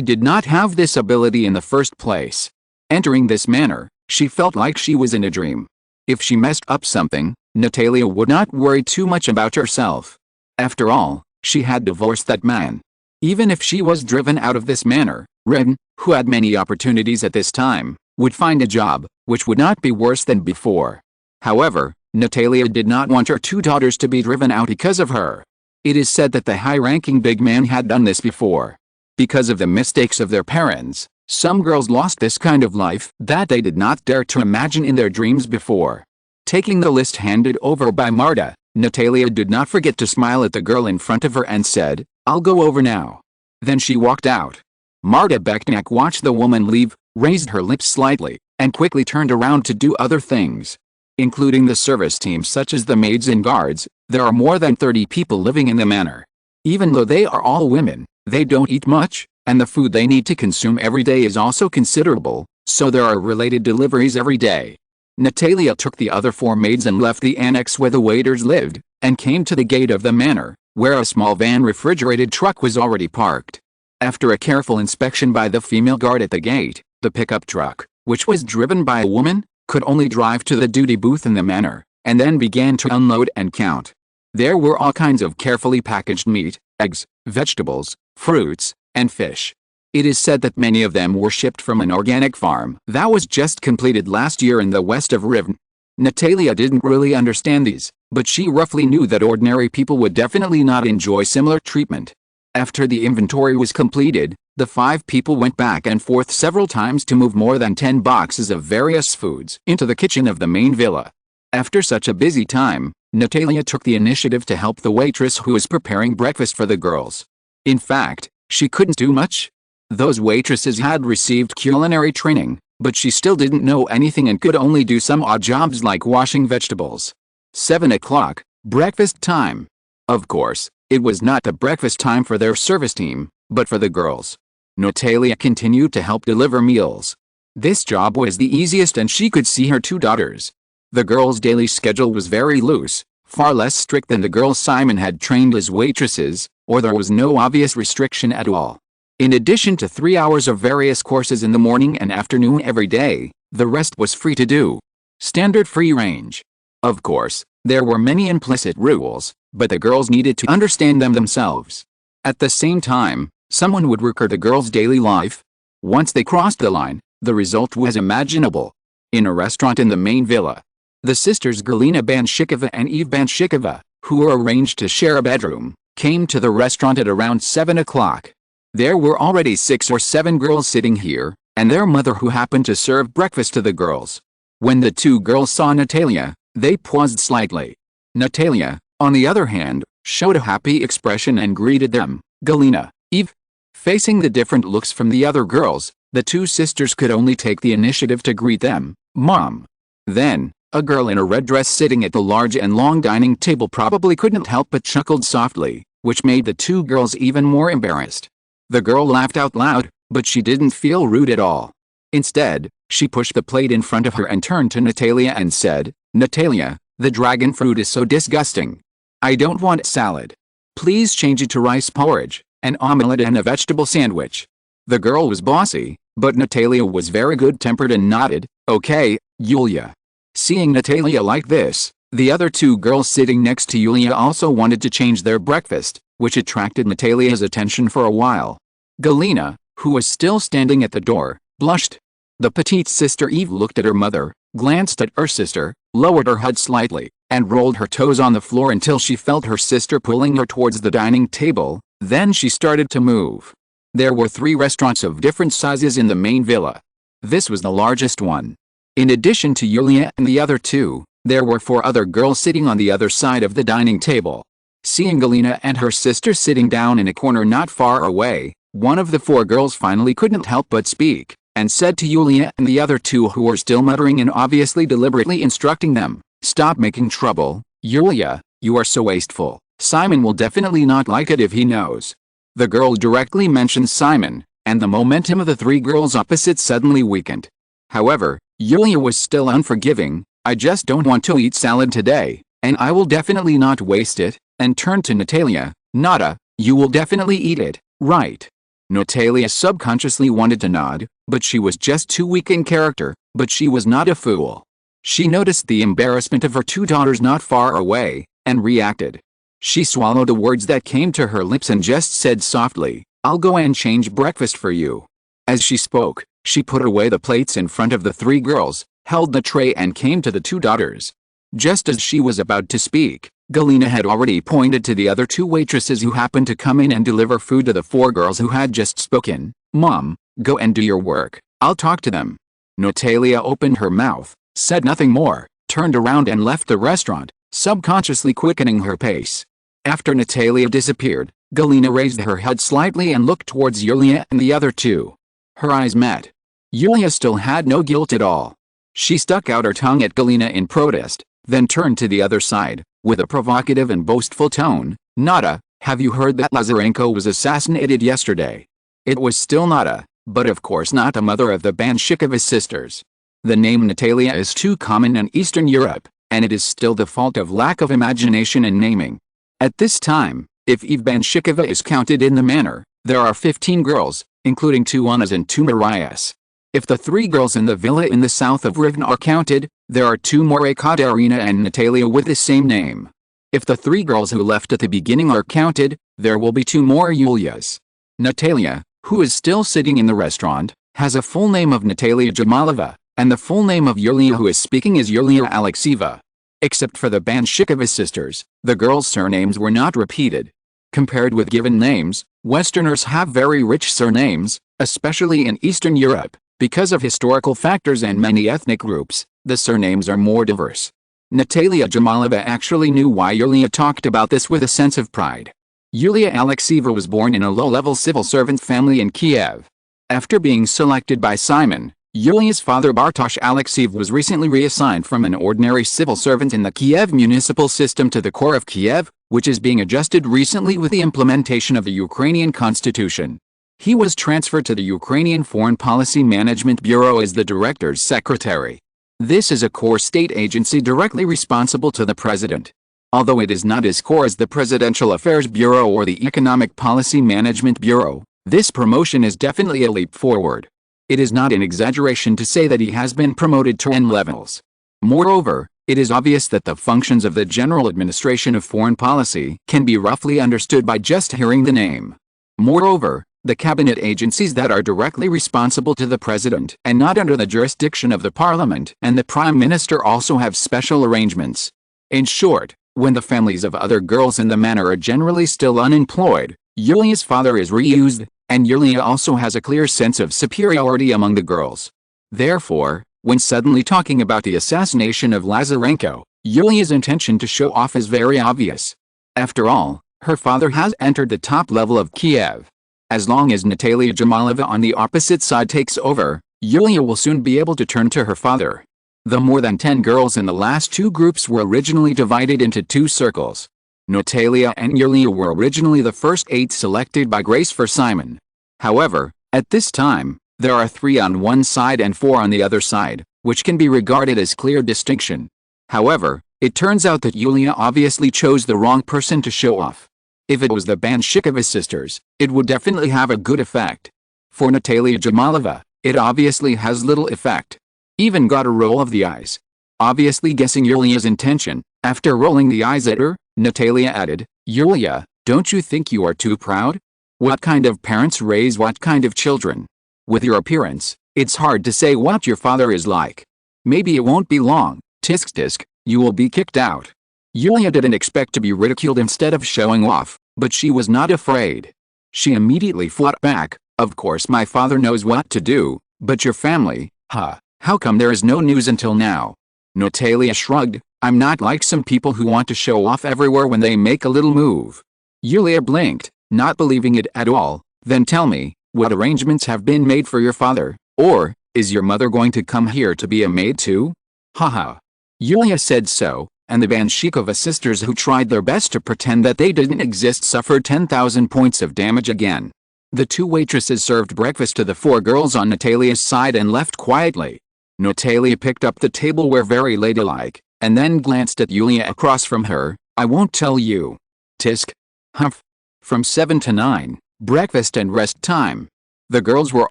did not have this ability in the first place. Entering this manor, she felt like she was in a dream. If she messed up something, Natalia would not worry too much about herself. After all, she had divorced that man. Even if she was driven out of this manor, Ren, who had many opportunities at this time, would find a job, which would not be worse than before. However, Natalia did not want her two daughters to be driven out because of her. It is said that the high-ranking big man had done this before. Because of the mistakes of their parents, some girls lost this kind of life that they did not dare to imagine in their dreams before. Taking the list handed over by Marta, Natalia did not forget to smile at the girl in front of her and said, "I'll go over now." Then she walked out. Marta Beknak watched the woman leave, raised her lips slightly, and quickly turned around to do other things. Including the service team such as the maids and guards, there are more than 30 people living in the manor. Even though they are all women, they don't eat much, and the food they need to consume every day is also considerable, so there are related deliveries every day. Natalia took the other 4 maids and left the annex where the waiters lived, and came to the gate of the manor, where a small van refrigerated truck was already parked. After a careful inspection by the female guard at the gate, the pickup truck, which was driven by a woman, could only drive to the duty booth in the manor, and then began to unload and count. There were all kinds of carefully packaged meat, eggs, vegetables, fruits, and fish. It is said that many of them were shipped from an organic farm that was just completed last year in the west of Rivne. Natalia didn't really understand these, but she roughly knew that ordinary people would definitely not enjoy similar treatment. After the inventory was completed, the 5 people went back and forth several times to move more than 10 boxes of various foods into the kitchen of the main villa. After such a busy time, Natalia took the initiative to help the waitress who was preparing breakfast for the girls. In fact, she couldn't do much. Those waitresses had received culinary training, but she still didn't know anything and could only do some odd jobs like washing vegetables. 7 o'clock, breakfast time. Of course, it was not the breakfast time for their service team, but for the girls. Natalia continued to help deliver meals. This job was the easiest and she could see her 2 daughters. The girls' daily schedule was very loose, far less strict than the girls Simon had trained as waitresses, or there was no obvious restriction at all. In addition to 3 hours of various courses in the morning and afternoon every day, the rest was free to do. Standard free range. Of course, there were many implicit rules, but the girls needed to understand them themselves. At the same time, someone would record the girls' daily life. Once they crossed the line, the result was imaginable. In a restaurant in the main villa, the sisters Galina Banshikova and Eve Banshikova, who were arranged to share a bedroom, came to the restaurant at around 7 o'clock. There were already 6 or 7 girls sitting here, and their mother who happened to serve breakfast to the girls. When the 2 girls saw Natalia, they paused slightly. Natalia, on the other hand, showed a happy expression and greeted them. Galina, Eve. Facing the different looks from the other girls, the 2 sisters could only take the initiative to greet them. Mom. Then, a girl in a red dress sitting at the large and long dining table probably couldn't help but chuckled softly, which made the 2 girls even more embarrassed. The girl laughed out loud, but she didn't feel rude at all. Instead, she pushed the plate in front of her and turned to Natalia and said, "Natalia, the dragon fruit is so disgusting. I don't want salad. Please change it to rice porridge, an omelette and a vegetable sandwich." The girl was bossy, but Natalia was very good-tempered and nodded, "Okay, Yulia." Seeing Natalia like this, the other 2 girls sitting next to Yulia also wanted to change their breakfast, which attracted Natalia's attention for a while. Galina, who was still standing at the door, blushed. The petite sister Eve looked at her mother, glanced at her sister, lowered her head slightly, and rolled her toes on the floor until she felt her sister pulling her towards the dining table. Then she started to move. There were 3 restaurants of different sizes in the main villa. This was the largest one. In addition to Yulia and the other 2, there were 4 other girls sitting on the other side of the dining table. Seeing Galina and her sister sitting down in a corner not far away, one of the four girls finally couldn't help but speak, and said to Yulia and the other two who were still muttering and obviously deliberately instructing them, "Stop making trouble, Yulia, you are so wasteful. Simon will definitely not like it if he knows." The girl directly mentioned Simon, and the momentum of the three girls opposite suddenly weakened. However, Yulia was still unforgiving. "I just don't want to eat salad today, and I will definitely not waste it," and turned to Natalia. "Nada, you will definitely eat it, right?" Natalia subconsciously wanted to nod, but she was just too weak in character, but she was not a fool. She noticed the embarrassment of her two daughters not far away, and reacted. She swallowed the words that came to her lips and just said softly, "I'll go and change breakfast for you." As she spoke, she put away the plates in front of the three girls, held the tray and came to the two daughters. Just as she was about to speak, Galina had already pointed to the other two waitresses who happened to come in and deliver food to the four girls who had just spoken. "Mom, go and do your work, I'll talk to them." Natalia opened her mouth, said nothing more, turned around and left the restaurant, subconsciously quickening her pace. After Natalia disappeared, Galina raised her head slightly and looked towards Yulia and the other two. Her eyes met. Yulia still had no guilt at all. She stuck out her tongue at Galina in protest, then turned to the other side, with a provocative and boastful tone. "Nada, have you heard that Lazarenko was assassinated yesterday?" It was still Nada, but of course not a mother of the Banshikova sisters. The name Natalia is too common in Eastern Europe, and it is still the fault of lack of imagination in naming. At this time, if Eve Banshikova is counted in the manner, there are 15 girls, including 2 Annas and 2 Marias. If the 3 girls in the villa in the south of Rivne are counted, there are 2 more Katerina and Natalia with the same name. If the 3 girls who left at the beginning are counted, there will be 2 more Yulias. Natalia, who is still sitting in the restaurant, has a full name of Natalia Jamalova, and the full name of Yulia who is speaking is Yulia Alexieva. Except for the Banshikova sisters, the girls' surnames were not repeated. Compared with given names, Westerners have very rich surnames, especially in Eastern Europe. Because of historical factors and many ethnic groups, the surnames are more diverse. Natalia Jamalova actually knew why Yulia talked about this with a sense of pride. Yulia Alexieva was born in a low-level civil servant family in Kiev. After being selected by Simon, Yulia's father Bartosz Alexiev was recently reassigned from an ordinary civil servant in the Kiev municipal system to the core of Kiev, which is being adjusted recently with the implementation of the Ukrainian constitution. He was transferred to the Ukrainian Foreign Policy Management Bureau as the director's secretary. This is a core state agency directly responsible to the president. Although it is not as core as the Presidential Affairs Bureau or the Economic Policy Management Bureau, this promotion is definitely a leap forward. It is not an exaggeration to say that he has been promoted to N levels. Moreover, it is obvious that the functions of the General Administration of Foreign Policy can be roughly understood by just hearing the name. Moreover, the cabinet agencies that are directly responsible to the president and not under the jurisdiction of the parliament and the prime minister also have special arrangements. In short, when the families of other girls in the manor are generally still unemployed, Yulia's father is reused, and Yulia also has a clear sense of superiority among the girls. Therefore, when suddenly talking about the assassination of Lazarenko, Yulia's intention to show off is very obvious. After all, her father has entered the top level of Kiev. As long as Natalia Jamalova on the opposite side takes over, Yulia will soon be able to turn to her father. The more than 10 girls in the last 2 groups were originally divided into 2 circles. Natalia and Yulia were originally the first 8 selected by Grace for Simon. However, at this time, there are 3 on one side and 4 on the other side, which can be regarded as clear distinction. However, it turns out that Yulia obviously chose the wrong person to show off. If it was the Banshikova sisters, it would definitely have a good effect. For Natalia Jamalova, it obviously has little effect. Even got a roll of the eyes. Obviously guessing Yulia's intention, after rolling the eyes at her, Natalia added, "Yulia, don't you think you are too proud? What kind of parents raise what kind of children? With your appearance, it's hard to say what your father is like. Maybe it won't be long, tisk tisk, you will be kicked out." Yulia didn't expect to be ridiculed instead of showing off, but she was not afraid. She immediately fought back, "Of course my father knows what to do, but your family, huh? How come there is no news until now?" Natalia shrugged, I'm not like some people who want to show off everywhere when they make a little move. Yulia blinked, not believing it at all. Then tell me, what arrangements have been made for your father? Or, is your mother going to come here to be a maid too? Haha. Yulia said so, and the Banshikova sisters who tried their best to pretend that they didn't exist suffered 10,000 points of damage again. The two waitresses served breakfast to the four girls on Natalia's side and left quietly. Natalia picked up the tableware very ladylike, and then glanced at Yulia across from her. I won't tell you. Tisk. Humph. From 7 to 9, breakfast and rest time. The girls were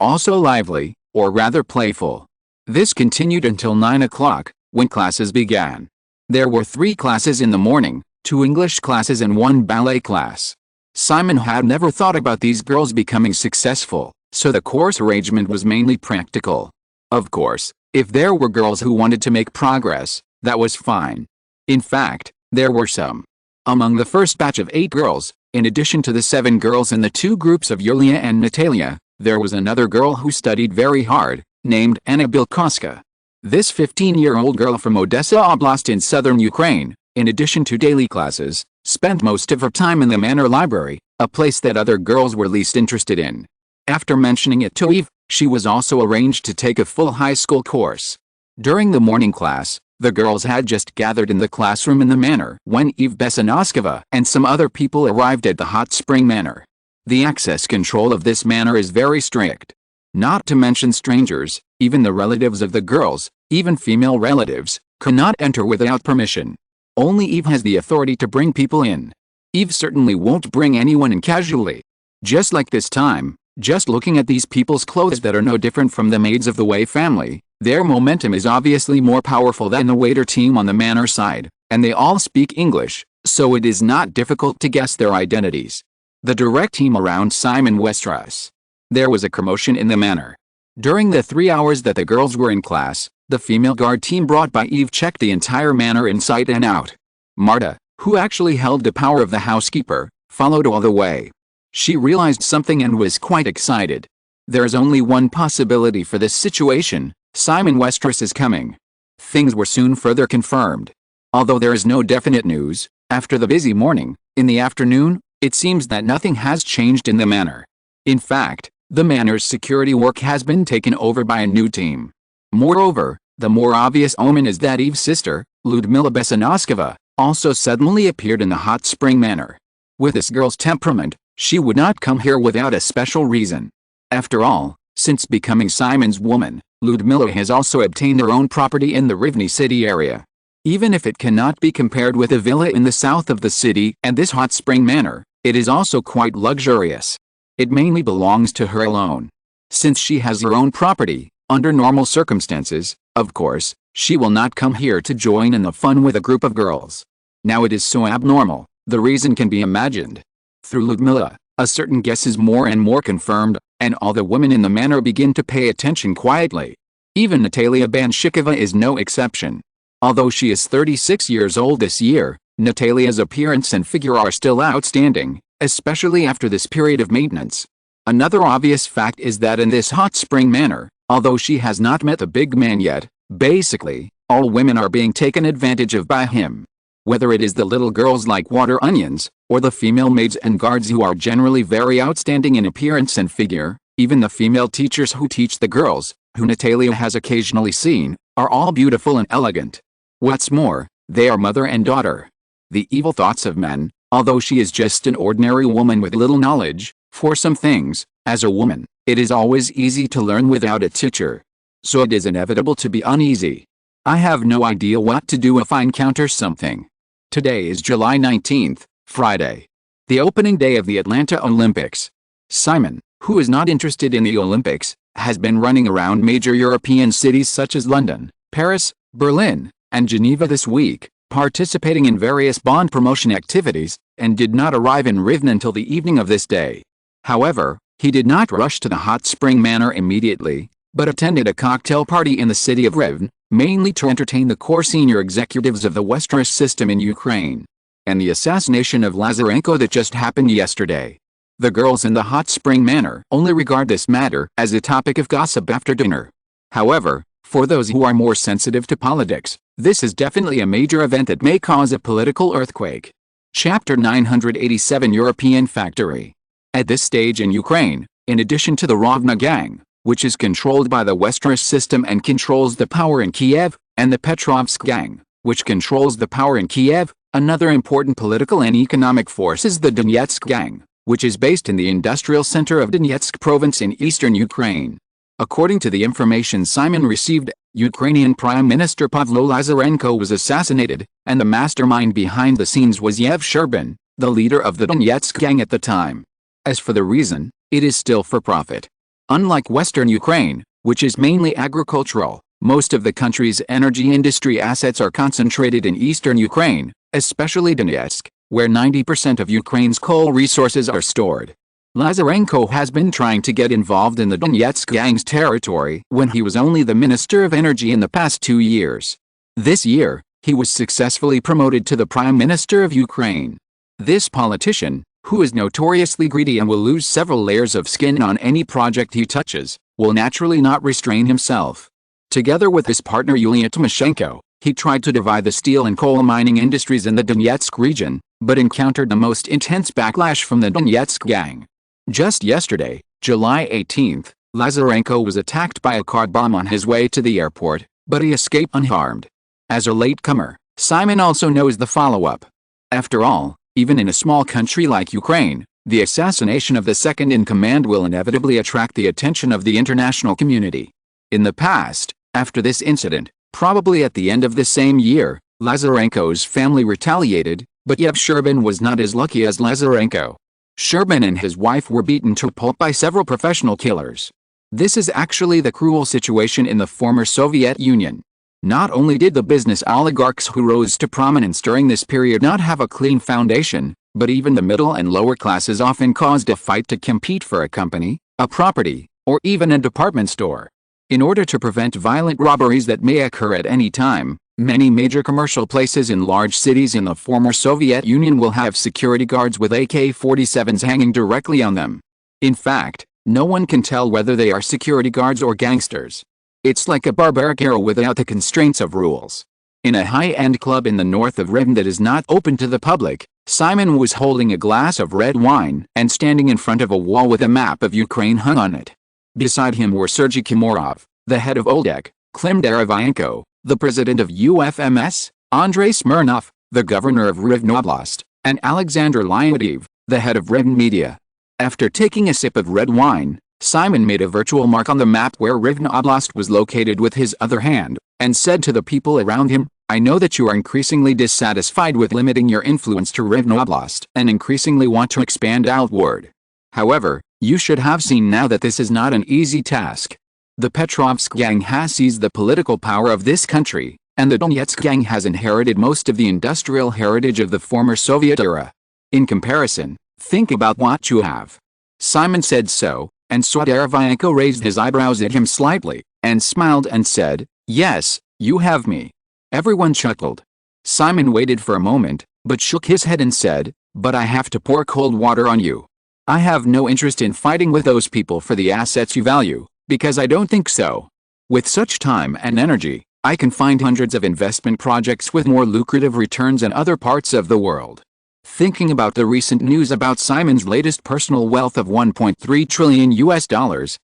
also lively, or rather playful. This continued until 9 o'clock, when classes began. There were 3 classes in the morning, 2 English classes and 1 ballet class. Simon had never thought about these girls becoming successful, so the course arrangement was mainly practical. Of course, if there were girls who wanted to make progress, that was fine. In fact, there were some. Among the first batch of 8 girls, in addition to the 7 girls in the 2 groups of Yulia and Natalia, there was another girl who studied very hard, named Anna Bilkoska. This 15-year-old girl from Odessa Oblast in southern Ukraine, in addition to daily classes, spent most of her time in the manor library, a place that other girls were least interested in. After mentioning it to Eve, she was also arranged to take a full high school course. During the morning class, the girls had just gathered in the classroom in the manor when Eve Besanoskova and some other people arrived at the Hot Spring Manor. The access control of this manor is very strict. Not to mention strangers, even the relatives of the girls, even female relatives, cannot enter without permission. Only Eve has the authority to bring people in. Eve certainly won't bring anyone in casually. Just like this time, just looking at these people's clothes that are no different from the maids of the Way family, their momentum is obviously more powerful than the waiter team on the manor side, and they all speak English, so it is not difficult to guess their identities. The direct team around Simon Westeros. There was a commotion in the manor. During the 3 hours that the girls were in class, the female guard team brought by Eve checked the entire manor inside and out. Marta, who actually held the power of the housekeeper, followed all the way. She realized something and was quite excited. There's only one possibility for this situation: Simon Westeros is coming. Things were soon further confirmed. Although there is no definite news, after the busy morning, in the afternoon, it seems that nothing has changed in the manor. In fact, the manor's security work has been taken over by a new team. Moreover, the more obvious omen is that Eve's sister, Ludmila Besanoskova, also suddenly appeared in the Hot Spring Manor. With this girl's temperament, she would not come here without a special reason. After all, since becoming Simon's woman, Ludmila has also obtained her own property in the Rivne city area. Even if it cannot be compared with a villa in the south of the city and this Hot Spring Manor, it is also quite luxurious. It mainly belongs to her alone. Since she has her own property, under normal circumstances, of course, she will not come here to join in the fun with a group of girls. Now it is so abnormal, the reason can be imagined. Through Ludmila, a certain guess is more and more confirmed, and all the women in the manor begin to pay attention quietly. Even Natalia Banshikova is no exception. Although she is 36 years old this year, Natalia's appearance and figure are still outstanding, especially after this period of maintenance. Another obvious fact is that in this Hot Spring Manor, although she has not met the big man yet, basically, all women are being taken advantage of by him. Whether it is the little girls like water onions, or the female maids and guards who are generally very outstanding in appearance and figure, even the female teachers who teach the girls, who Natalia has occasionally seen, are all beautiful and elegant. What's more, they are mother and daughter. The evil thoughts of men, although she is just an ordinary woman with little knowledge, for some things, as a woman, it is always easy to learn without a teacher. So it is inevitable to be uneasy. I have no idea what to do if I encounter something. Today is July 19th, Friday. The opening day of the Atlanta Olympics. Simon, who is not interested in the Olympics, has been running around major European cities such as London, Paris, Berlin, and Geneva this week, participating in various bond promotion activities, and did not arrive in Rivne until the evening of this day. However, he did not rush to the Hot Spring Manor immediately, but attended a cocktail party in the city of Rivne, mainly to entertain the core senior executives of the Westeros system in Ukraine, and the assassination of Lazarenko that just happened yesterday. The girls in the Hot Spring Manor only regard this matter as a topic of gossip after dinner. However, for those who are more sensitive to politics, This is definitely a major event that may cause a political earthquake. Chapter 987 European Factory. At this stage in Ukraine, in addition to the Rovna Gang, which is controlled by the Westeros system and controls the power in Kiev, and the Petrovsk Gang, which controls the power in Kiev, another important political and economic force is the Donetsk Gang, which is based in the industrial center of Donetsk province in eastern Ukraine. According to the information Simon received, Ukrainian Prime Minister Pavlo Lazarenko was assassinated, and the mastermind behind the scenes was Yev Sherbin, the leader of the Donetsk Gang at the time. As for the reason, it is still for profit. Unlike Western Ukraine, which is mainly agricultural, most of the country's energy industry assets are concentrated in eastern Ukraine, especially Donetsk, where 90% of Ukraine's coal resources are stored. Lazarenko has been trying to get involved in the Donetsk Gang's territory when he was only the Minister of Energy in the past 2 years. This year, he was successfully promoted to the Prime Minister of Ukraine. This politician, who is notoriously greedy and will lose several layers of skin on any project he touches, will naturally not restrain himself. Together with his partner Yulia Tymoshenko, he tried to divide the steel and coal mining industries in the Donetsk region, but encountered the most intense backlash from the Donetsk Gang. Just yesterday, July 18, Lazarenko was attacked by a car bomb on his way to the airport, but he escaped unharmed. As a latecomer, Simon also knows the follow-up. After all, even in a small country like Ukraine, the assassination of the second-in-command will inevitably attract the attention of the international community. In the past, after this incident, probably at the end of the same year, Lazarenko's family retaliated, but Yev Sherbin was not as lucky as Lazarenko. Sherbin and his wife were beaten to pulp by several professional killers. This is actually the cruel situation in the former Soviet Union. Not only did the business oligarchs who rose to prominence during this period not have a clean foundation, but even the middle and lower classes often caused a fight to compete for a company, a property, or even a department store. In order to prevent violent robberies that may occur at any time, many major commercial places in large cities in the former Soviet Union will have security guards with AK-47s hanging directly on them. In fact, no one can tell whether they are security guards or gangsters. It's like a barbaric era without the constraints of rules. In a high-end club in the north of Rivne that is not open to the public, Simon was holding a glass of red wine and standing in front of a wall with a map of Ukraine hung on it. Beside him were Sergei Kimorov, the head of Oldek, Klim Derivayenko, the president of UFMS, Andrei Smirnov, the governor of Rivne Oblast, and Alexander Leontiev, the head of Rivne Media. After taking a sip of red wine, Simon made a virtual mark on the map where Rivne Oblast was located with his other hand, and said to the people around him, "I know that you are increasingly dissatisfied with limiting your influence to Rivne Oblast and increasingly want to expand outward. However, you should have seen now that this is not an easy task. The Petrovsk Gang has seized the political power of this country, and the Donetsk Gang has inherited most of the industrial heritage of the former Soviet era. In comparison, think about what you have." Simon said so, and Derivayenko raised his eyebrows at him slightly, and smiled and said, "Yes, you have me." Everyone chuckled. Simon waited for a moment, but shook his head and said, "But I have to pour cold water on you. I have no interest in fighting with those people for the assets you value, because I don't think so. With such time and energy, I can find hundreds of investment projects with more lucrative returns in other parts of the world." Thinking about the recent news about Simon's latest personal wealth of $1.3 trillion,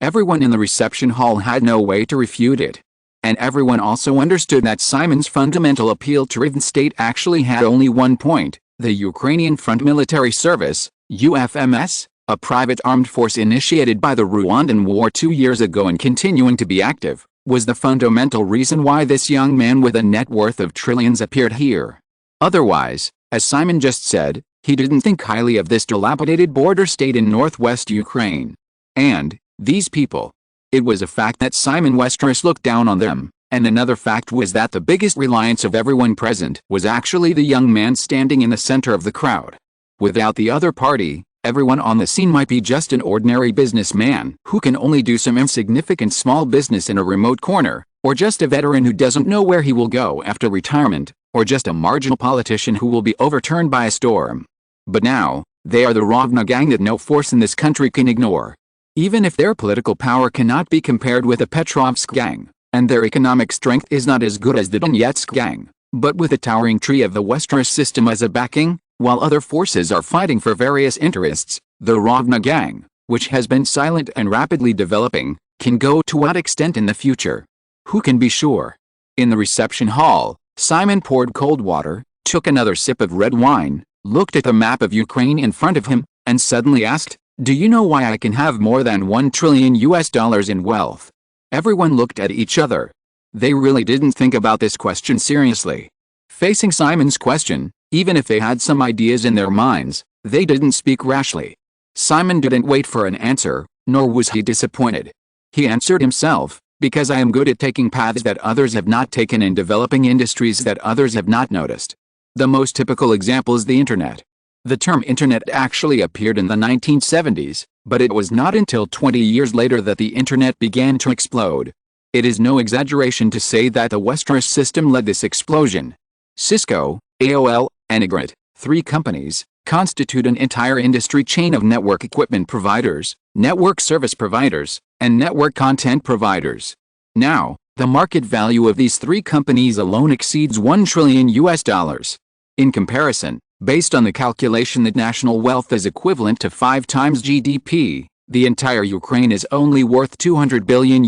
everyone in the reception hall had no way to refute it. And everyone also understood that Simon's fundamental appeal to Rivne state actually had only one point: the Ukrainian Front Military Service, UFMS, a private armed force initiated by the Rwandan War 2 years ago and continuing to be active, was the fundamental reason why this young man with a net worth of trillions appeared here. Otherwise, as Simon just said, he didn't think highly of this dilapidated border state in northwest Ukraine. And, these people. It was a fact that Simon Westeros looked down on them, and another fact was that the biggest reliance of everyone present was actually the young man standing in the center of the crowd. Without the other party, everyone on the scene might be just an ordinary businessman who can only do some insignificant small business in a remote corner, or just a veteran who doesn't know where he will go after retirement, or just a marginal politician who will be overturned by a storm. But now, they are the Rovna Gang that no force in this country can ignore. Even if their political power cannot be compared with the Petrovsk Gang, And their economic strength is not as good as the Donetsk gang, but with the towering tree of the Westeros system as a backing, while other forces are fighting for various interests, the Rovna gang, which has been silent and rapidly developing, can go to what extent in the future? Who can be sure? In the reception hall, Simon poured cold water, took another sip of red wine, looked at the map of Ukraine in front of him, and suddenly asked, "Do you know why I can have more than $1 trillion in wealth?" Everyone looked at each other. They really didn't think about this question seriously. Facing Simon's question, even if they had some ideas in their minds, they didn't speak rashly. Simon didn't wait for an answer, nor was he disappointed. He answered himself, "Because I am good at taking paths that others have not taken and developing industries that others have not noticed." The most typical example is the internet. The term internet actually appeared in the 1970s, but it was not until 20 years later that the internet began to explode. It is no exaggeration to say that the Westeros system led this explosion. Cisco, AOL, and Ygritte, three companies, constitute an entire industry chain of network equipment providers, network service providers, and network content providers. Now, the market value of these three companies alone exceeds $1 trillion. In comparison, based on the calculation that national wealth is equivalent to 5 times GDP, the entire Ukraine is only worth $200 billion.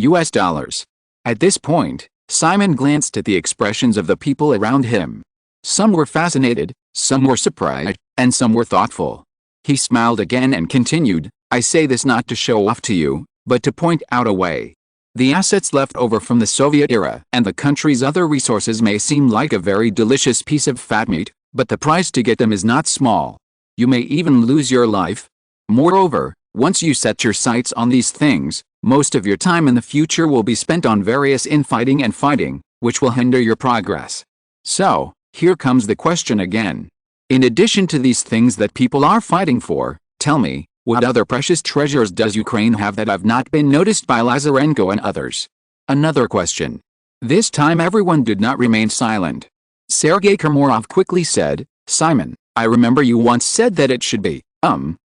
At this point, Simon glanced at the expressions of the people around him. Some were fascinated, some were surprised, and some were thoughtful. He smiled again and continued, "I say this not to show off to you, but to point out a way. The assets left over from the Soviet era and the country's other resources may seem like a very delicious piece of fat meat, but the price to get them is not small. You may even lose your life. Moreover, once you set your sights on these things, most of your time in the future will be spent on various infighting and fighting, which will hinder your progress. So, here comes the question again. In addition to these things that people are fighting for, tell me, what other precious treasures does Ukraine have that have not been noticed by Lazarenko and others?" Another question. This time everyone did not remain silent. Sergei Kermorov quickly said, "Simon, I remember you once said that it should be,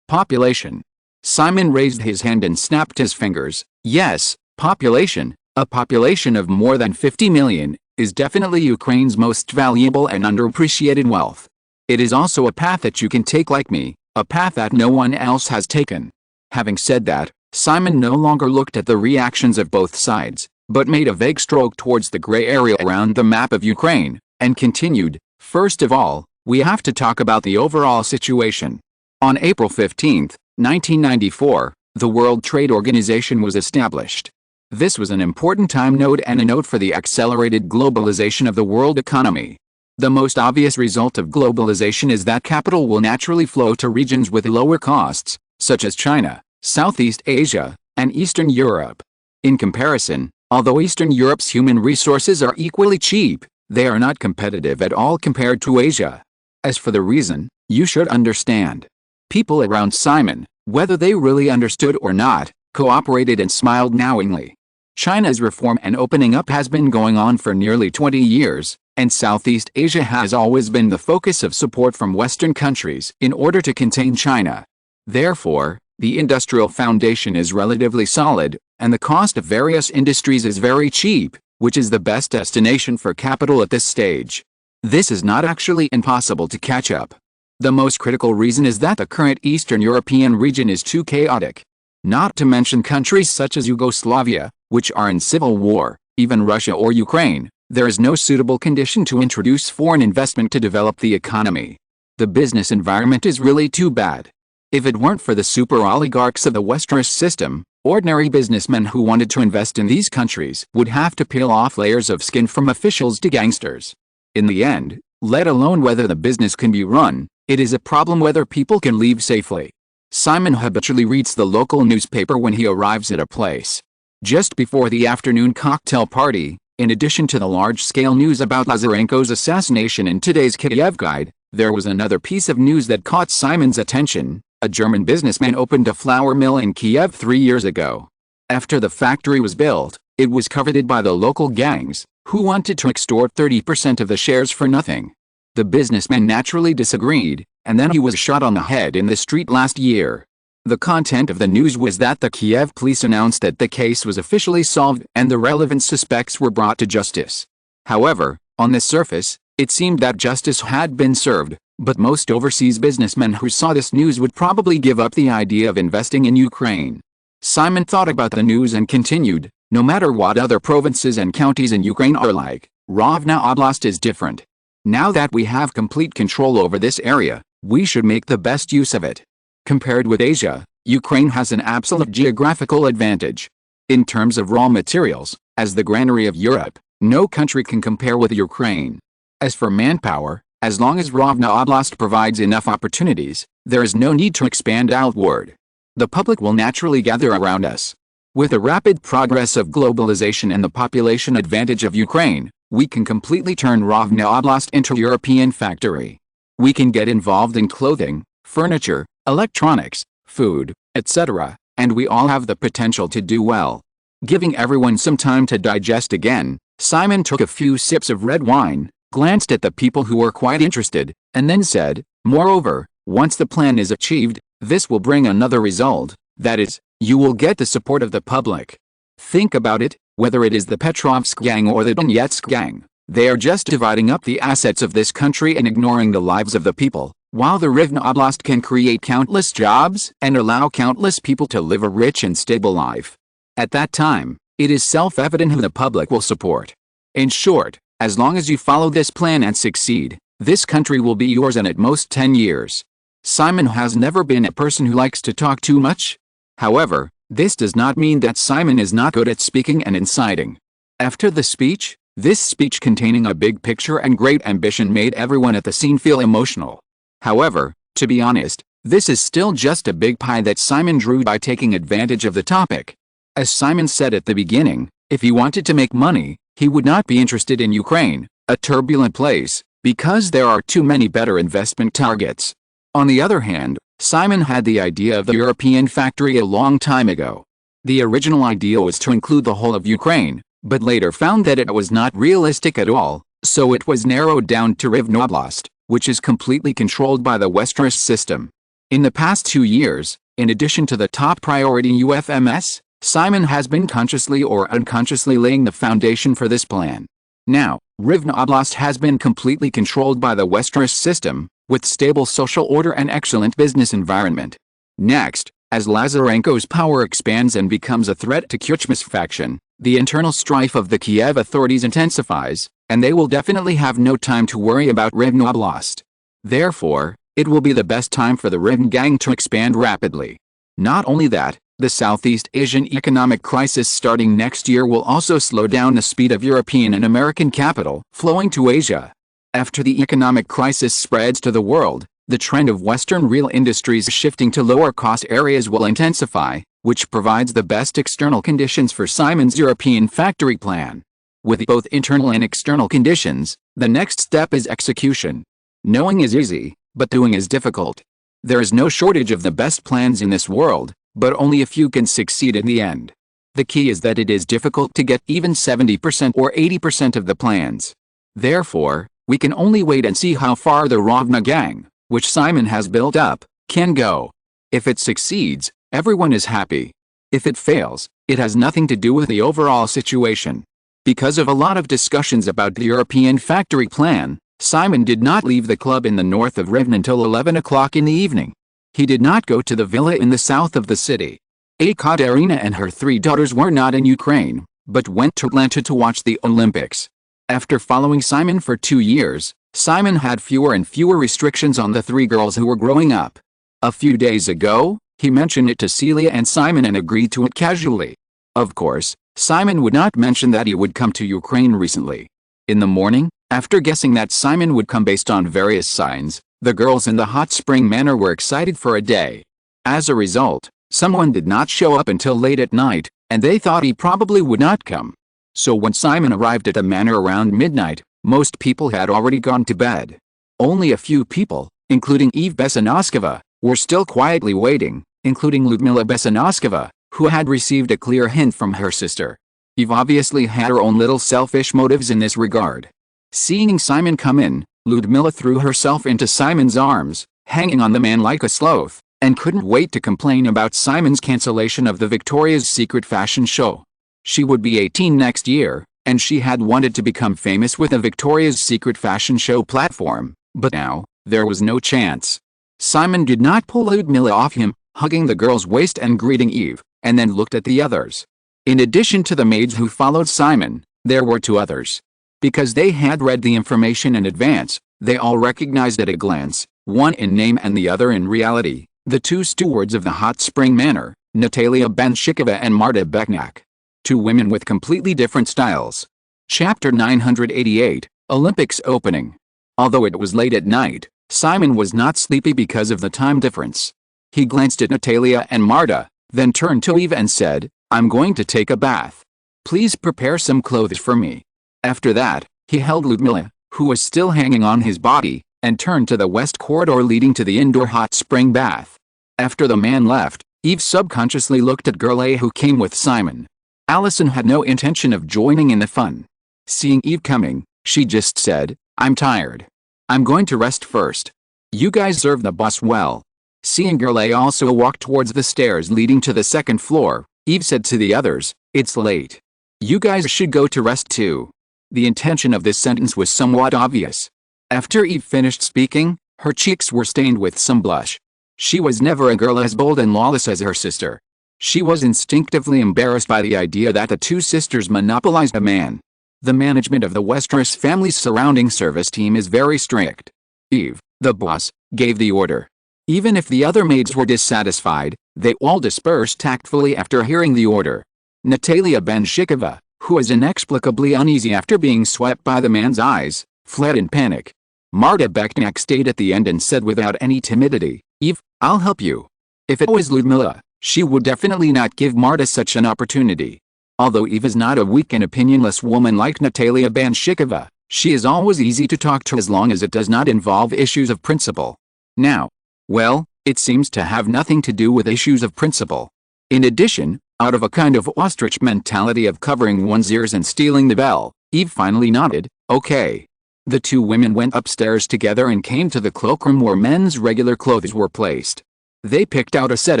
population." Simon raised his hand and snapped his fingers. "Yes, population, a population of more than 50 million, is definitely Ukraine's most valuable and underappreciated wealth. It is also a path that you can take like me, a path that no one else has taken." Having said that, Simon no longer looked at the reactions of both sides, but made a vague stroke towards the gray area around the map of Ukraine, and continued, "First of all, we have to talk about the overall situation. On April 15, 1994, the World Trade Organization was established. This was an important time node and a note for the accelerated globalization of the world economy. The most obvious result of globalization is that capital will naturally flow to regions with lower costs, such as China, Southeast Asia, and Eastern Europe. In comparison, although Eastern Europe's human resources are equally cheap, they are not competitive at all compared to Asia. As for the reason, you should understand. People around Simon, whether they really understood or not, cooperated and smiled knowingly. China's reform and opening up has been going on for nearly 20 years, and Southeast Asia has always been the focus of support from Western countries in order to contain China. Therefore, the industrial foundation is relatively solid, and the cost of various industries is very cheap, which is the best destination for capital at this stage. This is not actually impossible to catch up. The most critical reason is that the current Eastern European region is too chaotic. Not to mention countries such as Yugoslavia, which are in civil war, even Russia or Ukraine, there is no suitable condition to introduce foreign investment to develop the economy. The business environment is really too bad. If it weren't for the super oligarchs of the Westeros system, ordinary businessmen who wanted to invest in these countries would have to peel off layers of skin from officials to gangsters. In the end, let alone whether the business can be run, it is a problem whether people can leave safely. Simon habitually reads the local newspaper when he arrives at a place. Just before the afternoon cocktail party, in addition to the large-scale news about Lazarenko's assassination in today's Kiev Guide, there was another piece of news that caught Simon's attention. A German businessman opened a flour mill in Kiev 3 years ago. After the factory was built, it was coveted by the local gangs, who wanted to extort 30% of the shares for nothing. The businessman naturally disagreed, and then he was shot on the head in the street last year. The content of the news was that the Kiev police announced that the case was officially solved and the relevant suspects were brought to justice. However, on the surface, it seemed that justice had been served, but most overseas businessmen who saw this news would probably give up the idea of investing in Ukraine. Simon thought about the news and continued, no matter what other provinces and counties in Ukraine are like, Rovna Oblast is different. Now that we have complete control over this area, we should make the best use of it. Compared with Asia, Ukraine has an absolute geographical advantage. In terms of raw materials, as the granary of Europe, no country can compare with Ukraine. As for manpower, as long as Rovna Oblast provides enough opportunities, there is no need to expand outward. The public will naturally gather around us. With the rapid progress of globalization and the population advantage of Ukraine, we can completely turn Rovna Oblast into a European factory. We can get involved in clothing, furniture, electronics, food, etc., and we all have the potential to do well. Giving everyone some time to digest again, Simon took a few sips of red wine, glanced at the people who were quite interested, and then said, "Moreover, once the plan is achieved, this will bring another result, that is, you will get the support of the public. Think about it, whether it is the Petrovsk gang or the Donetsk gang, they are just dividing up the assets of this country and ignoring the lives of the people, while the Rivne Oblast can create countless jobs and allow countless people to live a rich and stable life. At that time, it is self-evident who the public will support. In short, as long as you follow this plan and succeed, this country will be yours in at most 10 years. Simon has never been a person who likes to talk too much. However, this does not mean that Simon is not good at speaking and inciting. After the speech, this speech containing a big picture and great ambition made everyone at the scene feel emotional. However, to be honest, this is still just a big pie that Simon drew by taking advantage of the topic. As Simon said at the beginning, if he wanted to make money, he would not be interested in Ukraine, a turbulent place, because there are too many better investment targets. On the other hand, Simon had the idea of the European factory a long time ago. The original idea was to include the whole of Ukraine, but later found that it was not realistic at all, so it was narrowed down to Rivne Oblast, which is completely controlled by the Westeros system. In the past 2 years, in addition to the top priority UFMS, Simon has been consciously or unconsciously laying the foundation for this plan. Now, Rivne Oblast has been completely controlled by the Westeros system, with stable social order and excellent business environment. Next, as Lazarenko's power expands and becomes a threat to Kuchma's faction, the internal strife of the Kiev authorities intensifies, and they will definitely have no time to worry about Rivne Oblast. Therefore, it will be the best time for the Rivne gang to expand rapidly. Not only that, the Southeast Asian economic crisis starting next year will also slow down the speed of European and American capital flowing to Asia. After the economic crisis spreads to the world, the trend of Western real industries shifting to lower-cost areas will intensify, which provides the best external conditions for Simon's European factory plan. With both internal and external conditions, the next step is execution. Knowing is easy, but doing is difficult. There is no shortage of the best plans in this world, but only a few can succeed in the end. The key is that it is difficult to get even 70% or 80% of the plans. Therefore, we can only wait and see how far the Rovna gang, which Simon has built up, can go. If it succeeds, everyone is happy. If it fails, it has nothing to do with the overall situation. Because of a lot of discussions about the European factory plan, Simon did not leave the club in the north of Rivne until 11 o'clock in the evening. He did not go to the villa in the south of the city. Ekaterina and her 3 daughters were not in Ukraine, but went to Atlanta to watch the Olympics. After following Simon for 2 years, Simon had fewer and fewer restrictions on the 3 girls who were growing up. A few days ago, he mentioned it to Celia and Simon and agreed to it casually. Of course, Simon would not mention that he would come to Ukraine recently. In the morning, after guessing that Simon would come based on various signs, the girls in the hot spring manor were excited for a day. As a result, someone did not show up until late at night, and they thought he probably would not come. So when Simon arrived at the manor around midnight, most people had already gone to bed. Only a few people, including Eve Besanoskova, were still quietly waiting, including Ludmila Besanoskova, who had received a clear hint from her sister. Eve obviously had her own little selfish motives in this regard. Seeing Simon come in, Ludmila threw herself into Simon's arms, hanging on the man like a sloth, and couldn't wait to complain about Simon's cancellation of the Victoria's Secret fashion show. She would be 18 next year, and she had wanted to become famous with a Victoria's Secret fashion show platform, but now, there was no chance. Simon did not pull Ludmilla off him, hugging the girl's waist and greeting Eve, and then looked at the others. In addition to the maids who followed Simon, there were 2 others. Because they had read the information in advance, they all recognized at a glance, one in name and the other in reality, the 2 stewards of the Hot Spring Manor, Natalia Benshikova and Marta Beknak. 2 women with completely different styles. Chapter 988, Olympics Opening. Although it was late at night, Simon was not sleepy because of the time difference. He glanced at Natalia and Marta, then turned to Eve and said, "I'm going to take a bath. Please prepare some clothes for me." After that, he held Ludmilla, who was still hanging on his body, and turned to the west corridor leading to the indoor hot spring bath. After the man left, Eve subconsciously looked at Girl A, who came with Simon. Allison had no intention of joining in the fun. Seeing Eve coming, she just said, "I'm tired. I'm going to rest first. You guys serve the boss well." Seeing Girl A also walk towards the stairs leading to the second floor, Eve said to the others, "It's late. You guys should go to rest too." The intention of this sentence was somewhat obvious. After Eve finished speaking, her cheeks were stained with some blush. She was never a girl as bold and lawless as her sister. She was instinctively embarrassed by the idea that the 2 sisters monopolized a man. The management of the Westeros family's surrounding service team is very strict. Eve, the boss, gave the order. Even if the other maids were dissatisfied, they all dispersed tactfully after hearing the order. Natalia Benshikova, who was inexplicably uneasy after being swept by the man's eyes, fled in panic. Marta Beknak stayed at the end and said without any timidity, "Eve, I'll help you." If it was Ludmilla, she would definitely not give Marta such an opportunity. Although Eve is not a weak and opinionless woman like Natalia Benshikova, she is always easy to talk to as long as it does not involve issues of principle. Now, well, it seems to have nothing to do with issues of principle. In addition, out of a kind of ostrich mentality of covering one's ears and stealing the bell, Eve finally nodded, "Okay." The 2 women went upstairs together and came to the cloakroom where men's regular clothes were placed. They picked out a set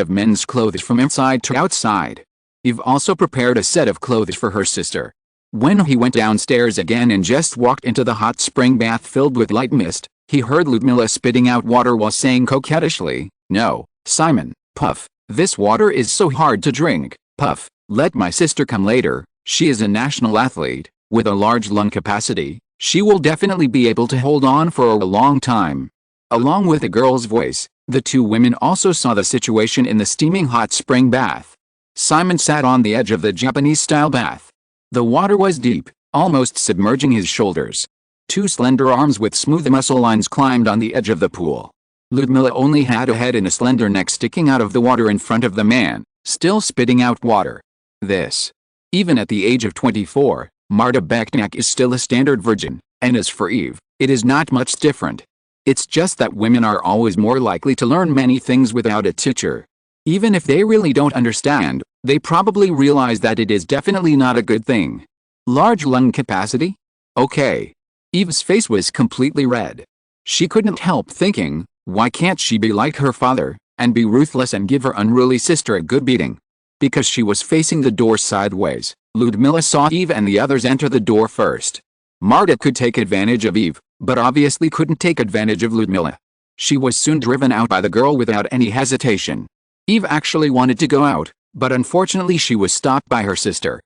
of men's clothes from inside to outside. Eve also prepared a set of clothes for her sister. When he went downstairs again and just walked into the hot spring bath filled with light mist, he heard Ludmilla spitting out water while saying coquettishly, "No, Simon, puff, this water is so hard to drink, puff, let my sister come later, she is a national athlete, with a large lung capacity, she will definitely be able to hold on for a long time." Along with the girl's voice, the 2 women also saw the situation in the steaming hot spring bath. Simon sat on the edge of the Japanese-style bath. The water was deep, almost submerging his shoulders. 2 slender arms with smooth muscle lines climbed on the edge of the pool. Ludmilla only had a head and a slender neck sticking out of the water in front of the man, still spitting out water. This. Even at the age of 24, Marta Beknak is still a standard virgin, and as for Eve, it is not much different. It's just that women are always more likely to learn many things without a teacher. Even if they really don't understand, they probably realize that it is definitely not a good thing. Large lung capacity? Okay. Eve's face was completely red. She couldn't help thinking, why can't she be like her father, and be ruthless and give her unruly sister a good beating? Because she was facing the door sideways, Ludmilla saw Eve and the others enter the door first. Marta could take advantage of Eve, but obviously couldn't take advantage of Ludmilla. She was soon driven out by the girl without any hesitation. Eve actually wanted to go out, but unfortunately she was stopped by her sister,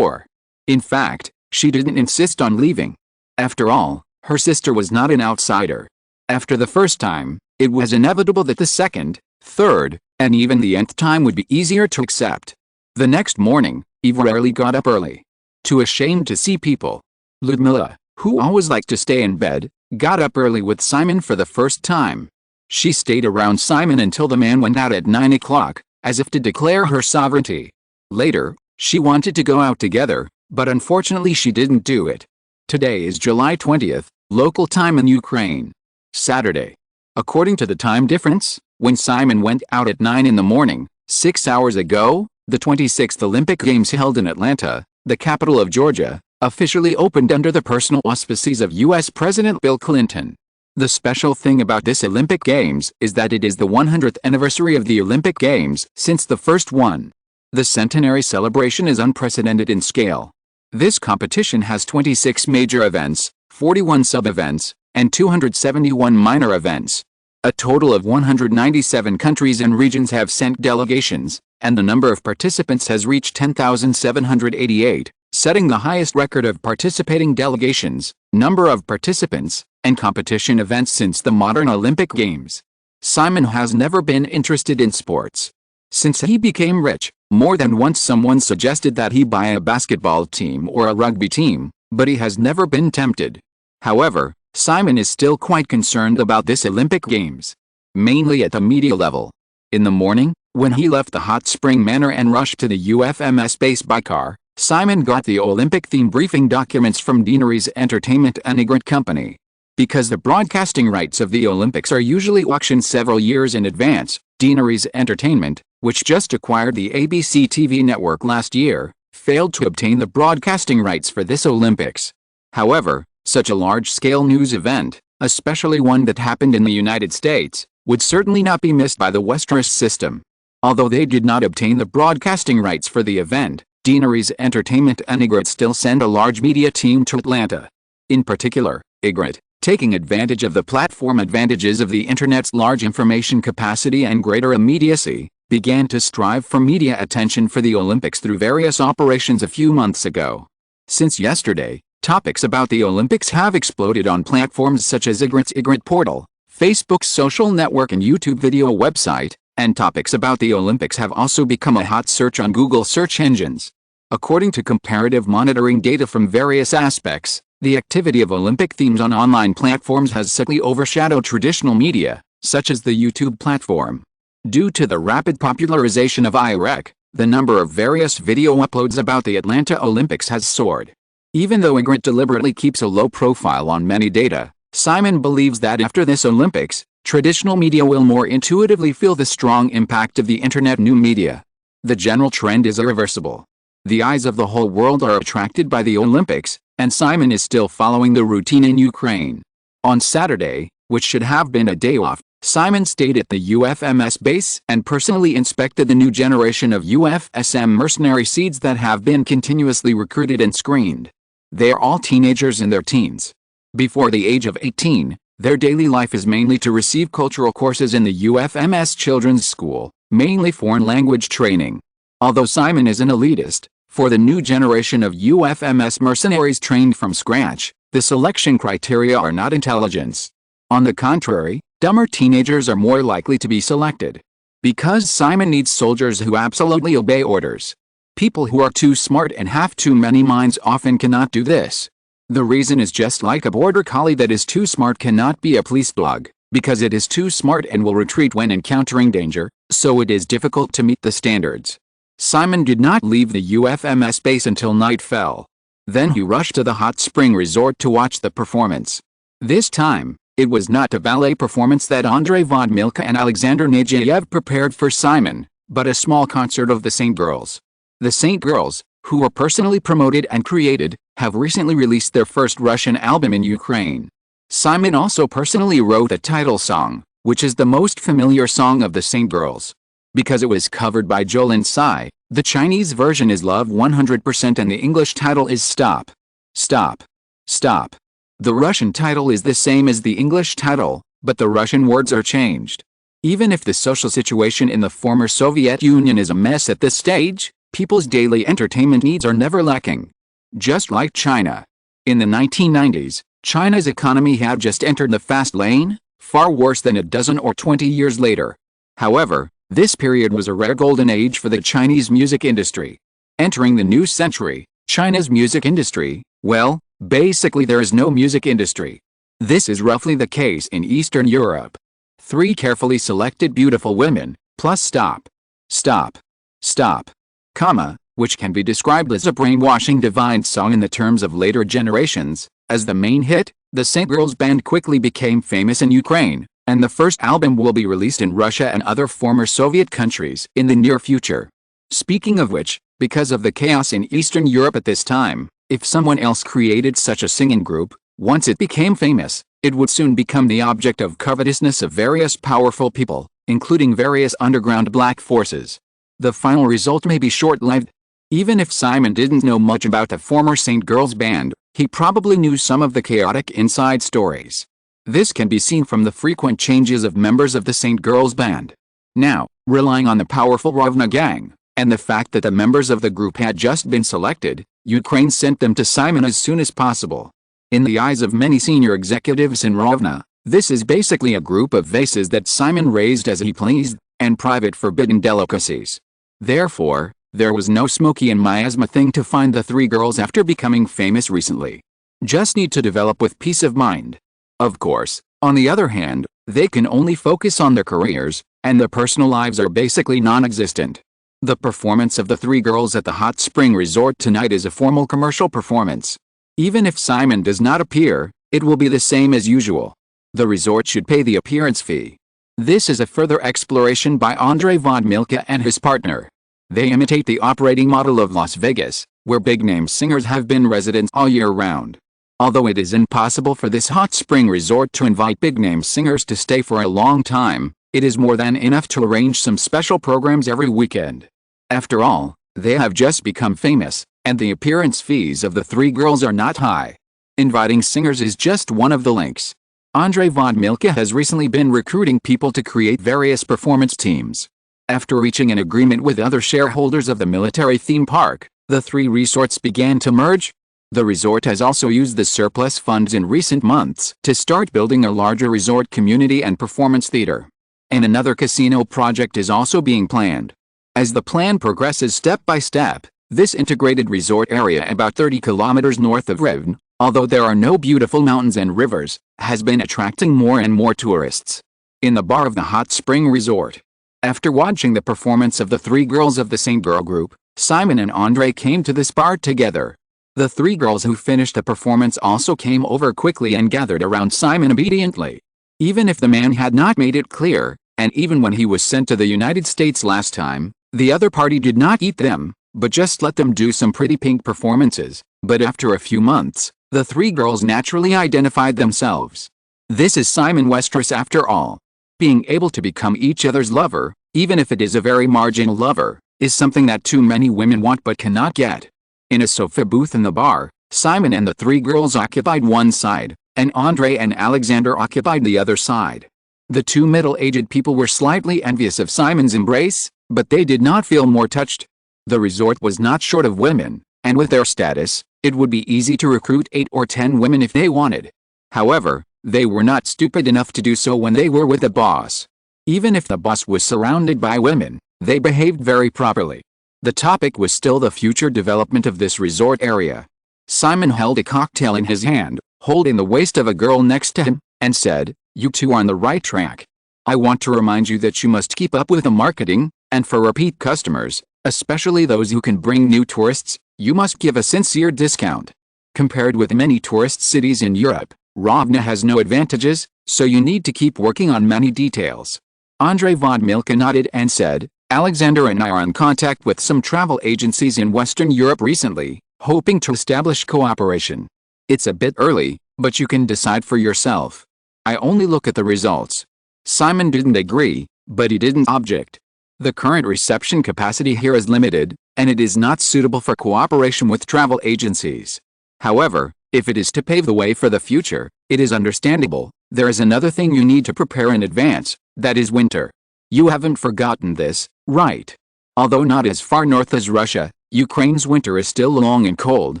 in fact, she didn't insist on leaving. After all, her sister was not an outsider. After the first time, it was inevitable that the second, third, and even the nth time would be easier to accept. The next morning, Eve rarely got up early. Too ashamed to see people. Ludmilla, who always liked to stay in bed, got up early with Simon for the first time. She stayed around Simon until the man went out at 9 o'clock, as if to declare her sovereignty. Later, she wanted to go out together, but unfortunately she didn't do it. Today is July 20th, local time in Ukraine. Saturday. According to the time difference, when Simon went out at 9 in the morning, 6 hours ago, the 26th Olympic Games held in Atlanta, the capital of Georgia, officially opened under the personal auspices of U.S. President Bill Clinton. The special thing about this Olympic Games is that it is the 100th anniversary of the Olympic Games since the first one. The centenary celebration is unprecedented in scale. This competition has 26 major events, 41 sub-events, and 271 minor events. A total of 197 countries and regions have sent delegations, and the number of participants has reached 10,788, setting the highest record of participating delegations, number of participants, and competition events since the modern Olympic Games. Simon has never been interested in sports. Since he became rich, more than once someone suggested that he buy a basketball team or a rugby team, but he has never been tempted. However, Simon is still quite concerned about this Olympic Games, mainly at the media level. In the morning, when he left the Hot Spring Manor and rushed to the UFMS base by car, Simon got the Olympic theme briefing documents from Deanery's Entertainment and Ygritte Company. Because the broadcasting rights of the Olympics are usually auctioned several years in advance, Deanery's Entertainment, which just acquired the ABC TV network last year, failed to obtain the broadcasting rights for this Olympics. However, such a large-scale news event, especially one that happened in the United States, would certainly not be missed by the Westeros system. Although they did not obtain the broadcasting rights for the event, Deanery's Entertainment and Ygritte still send a large media team to Atlanta. In particular, Ygritte, taking advantage of the platform advantages of the Internet's large information capacity and greater immediacy, began to strive for media attention for the Olympics through various operations a few months ago. Since yesterday, topics about the Olympics have exploded on platforms such as Ygritte's Ygritte portal, Facebook's social network and YouTube video website, and topics about the Olympics have also become a hot search on Google search engines. According to comparative monitoring data from various aspects, the activity of Olympic themes on online platforms has subtly overshadowed traditional media, such as the YouTube platform. Due to the rapid popularization of IREC, the number of various video uploads about the Atlanta Olympics has soared. Even though Ygritte deliberately keeps a low profile on many data, Simon believes that after this Olympics, traditional media will more intuitively feel the strong impact of the internet new media. The general trend is irreversible. The eyes of the whole world are attracted by the Olympics, and Simon is still following the routine in Ukraine. On Saturday, which should have been a day off, Simon stayed at the UFMS base and personally inspected the new generation of UFSM mercenary seeds that have been continuously recruited and screened. They are all teenagers in their teens. Before the age of 18, their daily life is mainly to receive cultural courses in the UFMS Children's School, mainly foreign language training. Although Simon is an elitist, for the new generation of UFMS mercenaries trained from scratch, the selection criteria are not intelligence. On the contrary, dumber teenagers are more likely to be selected. Because Simon needs soldiers who absolutely obey orders. People who are too smart and have too many minds often cannot do this. The reason is just like a border collie that is too smart cannot be a police dog, because it is too smart and will retreat when encountering danger, so it is difficult to meet the standards. Simon did not leave the UFMS base until night fell. Then he rushed to the hot spring resort to watch the performance. This time, it was not a ballet performance that Andrei von Milka and Alexander Najayev prepared for Simon, but a small concert of the Saint Girls. The Saint Girls, who were personally promoted and created, have recently released their first Russian album in Ukraine. Simon also personally wrote the title song, which is the most familiar song of the Saint Girls. Because it was covered by Jolin Tsai, the Chinese version is Love 100% and the English title is Stop. Stop. Stop. The Russian title is the same as the English title, but the Russian words are changed. Even if the social situation in the former Soviet Union is a mess at this stage, people's daily entertainment needs are never lacking. Just like China. In the 1990s, China's economy had just entered the fast lane, far worse than a dozen or 20 years later. However, this period was a rare golden age for the Chinese music industry. Entering the new century, China's music industry, well, basically there is no music industry. This is roughly the case in Eastern Europe. 3 carefully selected beautiful women, plus Stop. Stop. Stop. Comma, which can be described as a brainwashing divine song in the terms of later generations. As the main hit, the Saint Girls band quickly became famous in Ukraine, and the first album will be released in Russia and other former Soviet countries in the near future. Speaking of which, because of the chaos in Eastern Europe at this time, if someone else created such a singing group, Once it became famous, it would soon become the object of covetousness of various powerful people, including various underground black forces. The final result may be short-lived. Even if Simon didn't know much about the former St. Girls band, he probably knew some of the chaotic inside stories. This can be seen from the frequent changes of members of the St. Girls band. Now, relying on the powerful Rovna gang, and the fact that the members of the group had just been selected, Ukraine sent them to Simon as soon as possible. In the eyes of many senior executives in Rovna, this is basically a group of vases that Simon raised as he pleased, and private forbidden delicacies. Therefore, there was no smoky and miasma thing to find the three girls after becoming famous recently. Just need to develop with peace of mind. Of course, on the other hand, they can only focus on their careers, and their personal lives are basically non-existent. The performance of the three girls at the hot spring resort tonight is a formal commercial performance. Even if Simon does not appear, it will be the same as usual. The resort should pay the appearance fee. This is a further exploration by Andrei von Milka and his partner. They imitate the operating model of Las Vegas, where big-name singers have been residents all year round. Although it is impossible for this hot spring resort to invite big-name singers to stay for a long time, it is more than enough to arrange some special programs every weekend. After all, they have just become famous, and the appearance fees of the three girls are not high. Inviting singers is just one of the links. Andrei von Milka has recently been recruiting people to create various performance teams. After reaching an agreement with other shareholders of the military theme park, the three resorts began to merge. The resort has also used the surplus funds in recent months to start building a larger resort community and performance theater. And another casino project is also being planned. As the plan progresses step by step, this integrated resort area about 30 kilometers north of Rivne, although there are no beautiful mountains and rivers, has been attracting more and more tourists. In the bar of the hot spring resort, after watching the performance of the three girls of the St. Girl group, Simon and Andrei came to this bar together. The three girls who finished the performance also came over quickly and gathered around Simon obediently. Even if the man had not made it clear, and even when he was sent to the United States last time, the other party did not eat them, but just let them do some pretty pink performances. But after a few months, the three girls naturally identified themselves. This is Simon Westeros after all. Being able to become each other's lover, even if it is a very marginal lover, is something that too many women want but cannot get. In a sofa booth in the bar, Simon and the three girls occupied one side, and Andrei and Alexander occupied the other side. The two middle-aged people were slightly envious of Simon's embrace, but they did not feel more touched. The resort was not short of women, and with their status, it would be easy to recruit 8 or 10 women if they wanted. However, they were not stupid enough to do so when they were with the boss. Even if the boss was surrounded by women, they behaved very properly. The topic was still the future development of this resort area. Simon held a cocktail in his hand, holding the waist of a girl next to him, and said, "You two are on the right track. I want to remind you that you must keep up with the marketing, and for repeat customers, especially those who can bring new tourists, you must give a sincere discount. Compared with many tourist cities in Europe, Rovna has no advantages, so you need to keep working on many details." Andrei von Milka nodded and said, "Alexander and I are in contact with some travel agencies in Western Europe recently, hoping to establish cooperation. It's a bit early, but you can decide for yourself. I only look at the results." Simon didn't agree, but he didn't object. The current reception capacity here is limited, and it is not suitable for cooperation with travel agencies. However, if it is to pave the way for the future, it is understandable. There is another thing you need to prepare in advance, that is winter. You haven't forgotten this, right? Although not as far north as Russia, Ukraine's winter is still long and cold,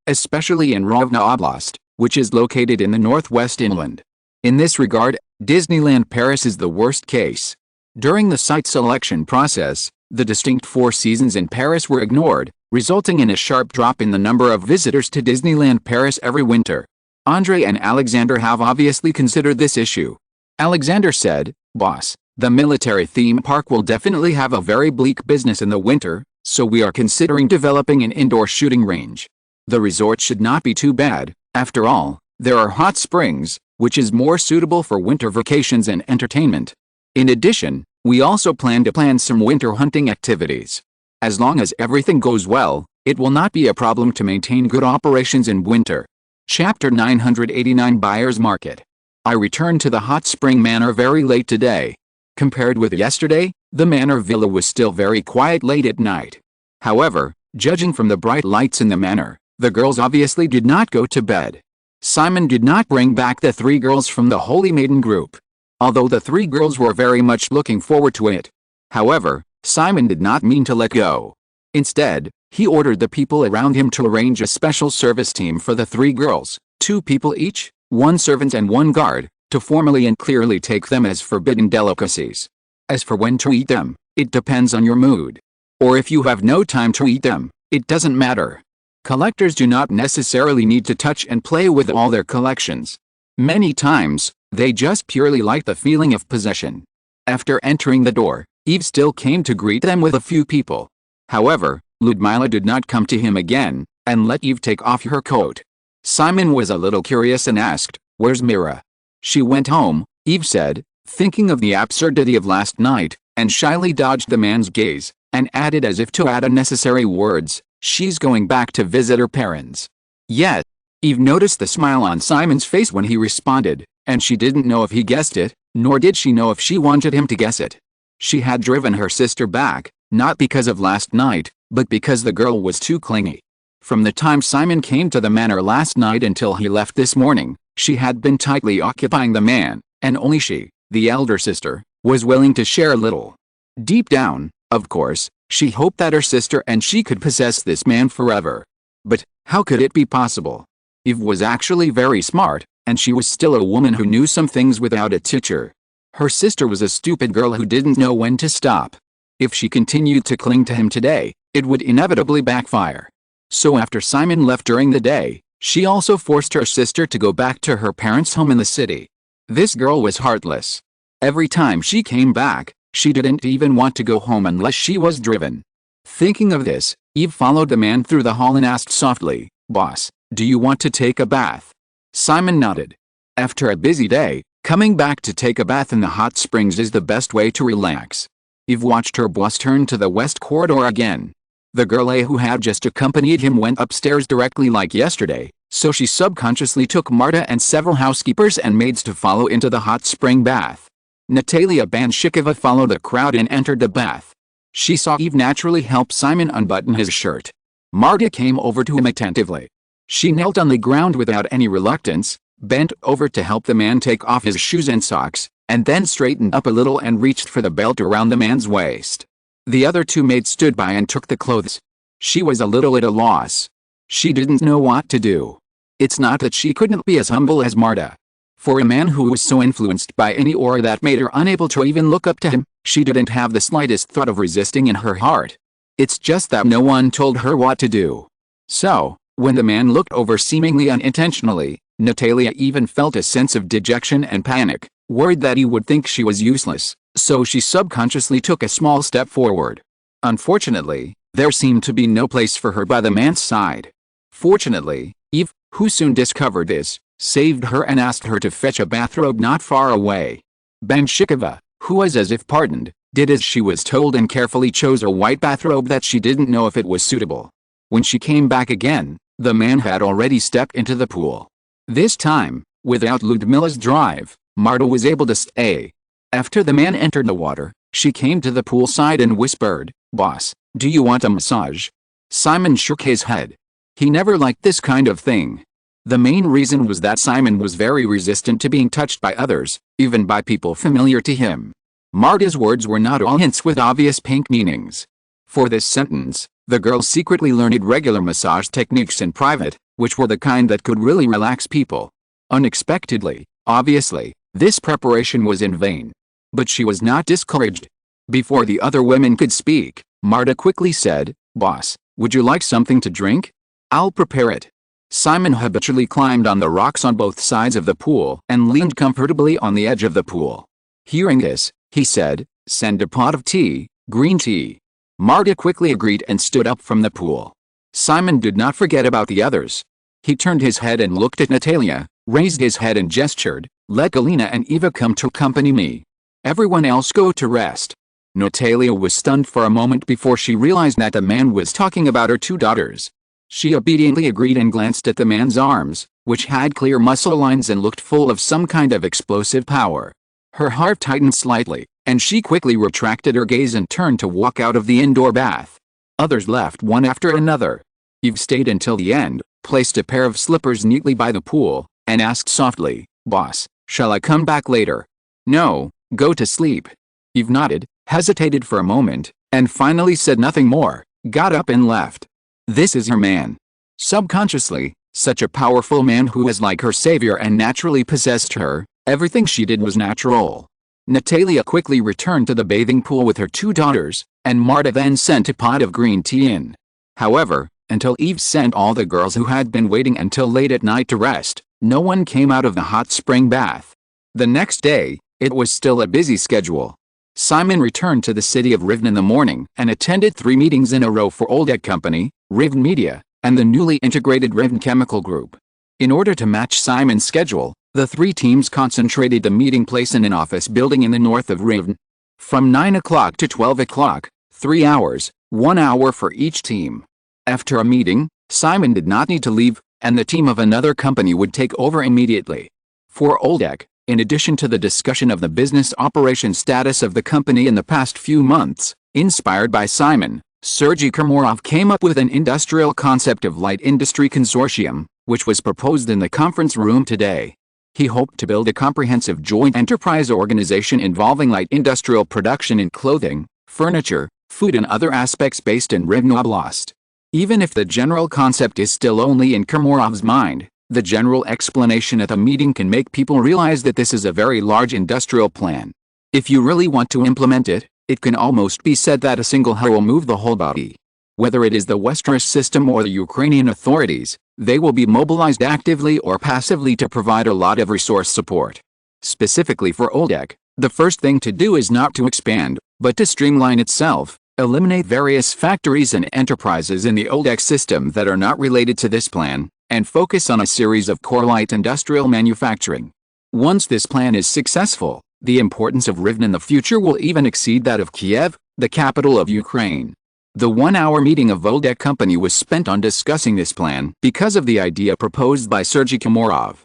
especially in Rovna Oblast, which is located in the northwest inland. In this regard, Disneyland Paris is the worst case. During the site selection process, the distinct 4 seasons in Paris were ignored, resulting in a sharp drop in the number of visitors to Disneyland Paris every winter. Andrei and Alexander have obviously considered this issue. Alexander said, "Boss, the military theme park will definitely have a very bleak business in the winter, so we are considering developing an indoor shooting range. The resort should not be too bad, after all, there are hot springs, which is more suitable for winter vacations and entertainment. In addition, we also plan some winter hunting activities. As long as everything goes well, it will not be a problem to maintain good operations in winter." Chapter 989 Buyer's Market. I returned to the Hot Spring Manor very late today. Compared with yesterday, the manor villa was still very quiet late at night. However, judging from the bright lights in the manor, the girls obviously did not go to bed. Simon did not bring back the 3 girls from the Holy Maiden group, although the 3 girls were very much looking forward to it. However, Simon did not mean to let go. Instead, he ordered the people around him to arrange a special service team for the 3 girls, 2 people each, 1 servant and 1 guard, to formally and clearly take them as forbidden delicacies. As for when to eat them, it depends on your mood. Or if you have no time to eat them, it doesn't matter. Collectors do not necessarily need to touch and play with all their collections. Many times, they just purely like the feeling of possession. After entering the door, Eve still came to greet them with a few people. However, Ludmila did not come to him again, and let Eve take off her coat. Simon was a little curious and asked, "Where's Mira?" "She went home," Eve said, thinking of the absurdity of last night, and shyly dodged the man's gaze, and added as if to add unnecessary words, "She's going back to visit her parents." Yet, Eve noticed the smile on Simon's face when he responded, and she didn't know if he guessed it, nor did she know if she wanted him to guess it. She had driven her sister back, not because of last night, but because the girl was too clingy. From the time Simon came to the manor last night until he left this morning, she had been tightly occupying the man, and only she, the elder sister, was willing to share a little. Deep down, of course, she hoped that her sister and she could possess this man forever. But how could it be possible? Eve was actually very smart, and she was still a woman who knew some things without a teacher. Her sister was a stupid girl who didn't know when to stop. If she continued to cling to him today, it would inevitably backfire. So after Simon left during the day, she also forced her sister to go back to her parents' home in the city. This girl was heartless. Every time she came back, she didn't even want to go home unless she was driven. Thinking of this, Eve followed the man through the hall and asked softly, "Boss, do you want to take a bath?" Simon nodded. After a busy day, coming back to take a bath in the hot springs is the best way to relax. Eve watched her boss turn to the west corridor again. The girl who had just accompanied him went upstairs directly like yesterday, so she subconsciously took Marta and several housekeepers and maids to follow into the hot spring bath. Natalia Banshikova followed the crowd and entered the bath. She saw Eve naturally help Simon unbutton his shirt. Marta came over to him attentively. She knelt on the ground without any reluctance, bent over to help the man take off his shoes and socks, and then straightened up a little and reached for the belt around the man's waist. The other 2 maids stood by and took the clothes. She was a little at a loss. She didn't know what to do. It's not that she couldn't be as humble as Marta. For a man who was so influenced by any aura that made her unable to even look up to him, she didn't have the slightest thought of resisting in her heart. It's just that no one told her what to do. So, when the man looked over seemingly unintentionally, Natalia even felt a sense of dejection and panic, worried that he would think she was useless, so she subconsciously took a small step forward. Unfortunately, there seemed to be no place for her by the man's side. Fortunately, Eve, who soon discovered this, saved her and asked her to fetch a bathrobe not far away. Banshikova, who was as if pardoned, did as she was told and carefully chose a white bathrobe that she didn't know if it was suitable. When she came back again, the man had already stepped into the pool. This time, without Ludmila's drive, Marta was able to stay. After the man entered the water, she came to the poolside and whispered, "Boss, do you want a massage?" Simon shook his head. He never liked this kind of thing. The main reason was that Simon was very resistant to being touched by others, even by people familiar to him. Marta's words were not all hints with obvious pink meanings. For this sentence, the girl secretly learned regular massage techniques in private, which were the kind that could really relax people. Unexpectedly, obviously, this preparation was in vain. But she was not discouraged. Before the other women could speak, Marta quickly said, "Boss, would you like something to drink? I'll prepare it." Simon habitually climbed on the rocks on both sides of the pool and leaned comfortably on the edge of the pool. Hearing this, he said, "Send a pot of tea, green tea." Marta quickly agreed and stood up from the pool. Simon did not forget about the others. He turned his head and looked at Natalia, raised his head and gestured, "Let Galina and Eva come to accompany me. Everyone else go to rest." Natalia was stunned for a moment before she realized that the man was talking about her 2 daughters. She obediently agreed and glanced at the man's arms, which had clear muscle lines and looked full of some kind of explosive power. Her heart tightened slightly, and she quickly retracted her gaze and turned to walk out of the indoor bath. Others left one after another. Eve stayed until the end, placed a pair of slippers neatly by the pool, and asked softly, "Boss, shall I come back later?" "No, go to sleep." Eve nodded, hesitated for a moment, and finally said nothing more, got up and left. This is her man. Subconsciously, such a powerful man who was like her savior and naturally possessed her. Everything she did was natural. Natalia quickly returned to the bathing pool with her 2 daughters, and Marta then sent a pot of green tea in. However, until Eve sent all the girls who had been waiting until late at night to rest, no one came out of the hot spring bath. The next day, it was still a busy schedule. Simon returned to the city of Rivne in the morning and attended 3 meetings in a row for Old Egg Company, Rivne Media, and the newly integrated Rivne Chemical Group. In order to match Simon's schedule, the 3 teams concentrated the meeting place in an office building in the north of Rivne. From 9 o'clock to 12 o'clock, 3 hours, 1 hour for each team. After a meeting, Simon did not need to leave, and the team of another company would take over immediately. For Old Egg, in addition to the discussion of the business operation status of the company in the past few months, inspired by Simon, Sergei Kermorov came up with an industrial concept of light industry consortium, which was proposed in the conference room today. He hoped to build a comprehensive joint enterprise organization involving light industrial production in clothing, furniture, food and other aspects based in Rivne Oblast. Even if the general concept is still only in Kermorov's mind, the general explanation at a meeting can make people realize that this is a very large industrial plan. If you really want to implement it, it can almost be said that a single hair will move the whole body. Whether it is the Westeros system or the Ukrainian authorities, they will be mobilized actively or passively to provide a lot of resource support. Specifically for Old Egg, the first thing to do is not to expand, but to streamline itself, eliminate various factories and enterprises in the Old Egg system that are not related to this plan, and focus on a series of core light industrial manufacturing. Once this plan is successful, the importance of Rivne in the future will even exceed that of Kiev, the capital of Ukraine. The 1-hour meeting of Old Egg Company was spent on discussing this plan because of the idea proposed by Sergei Kermorov.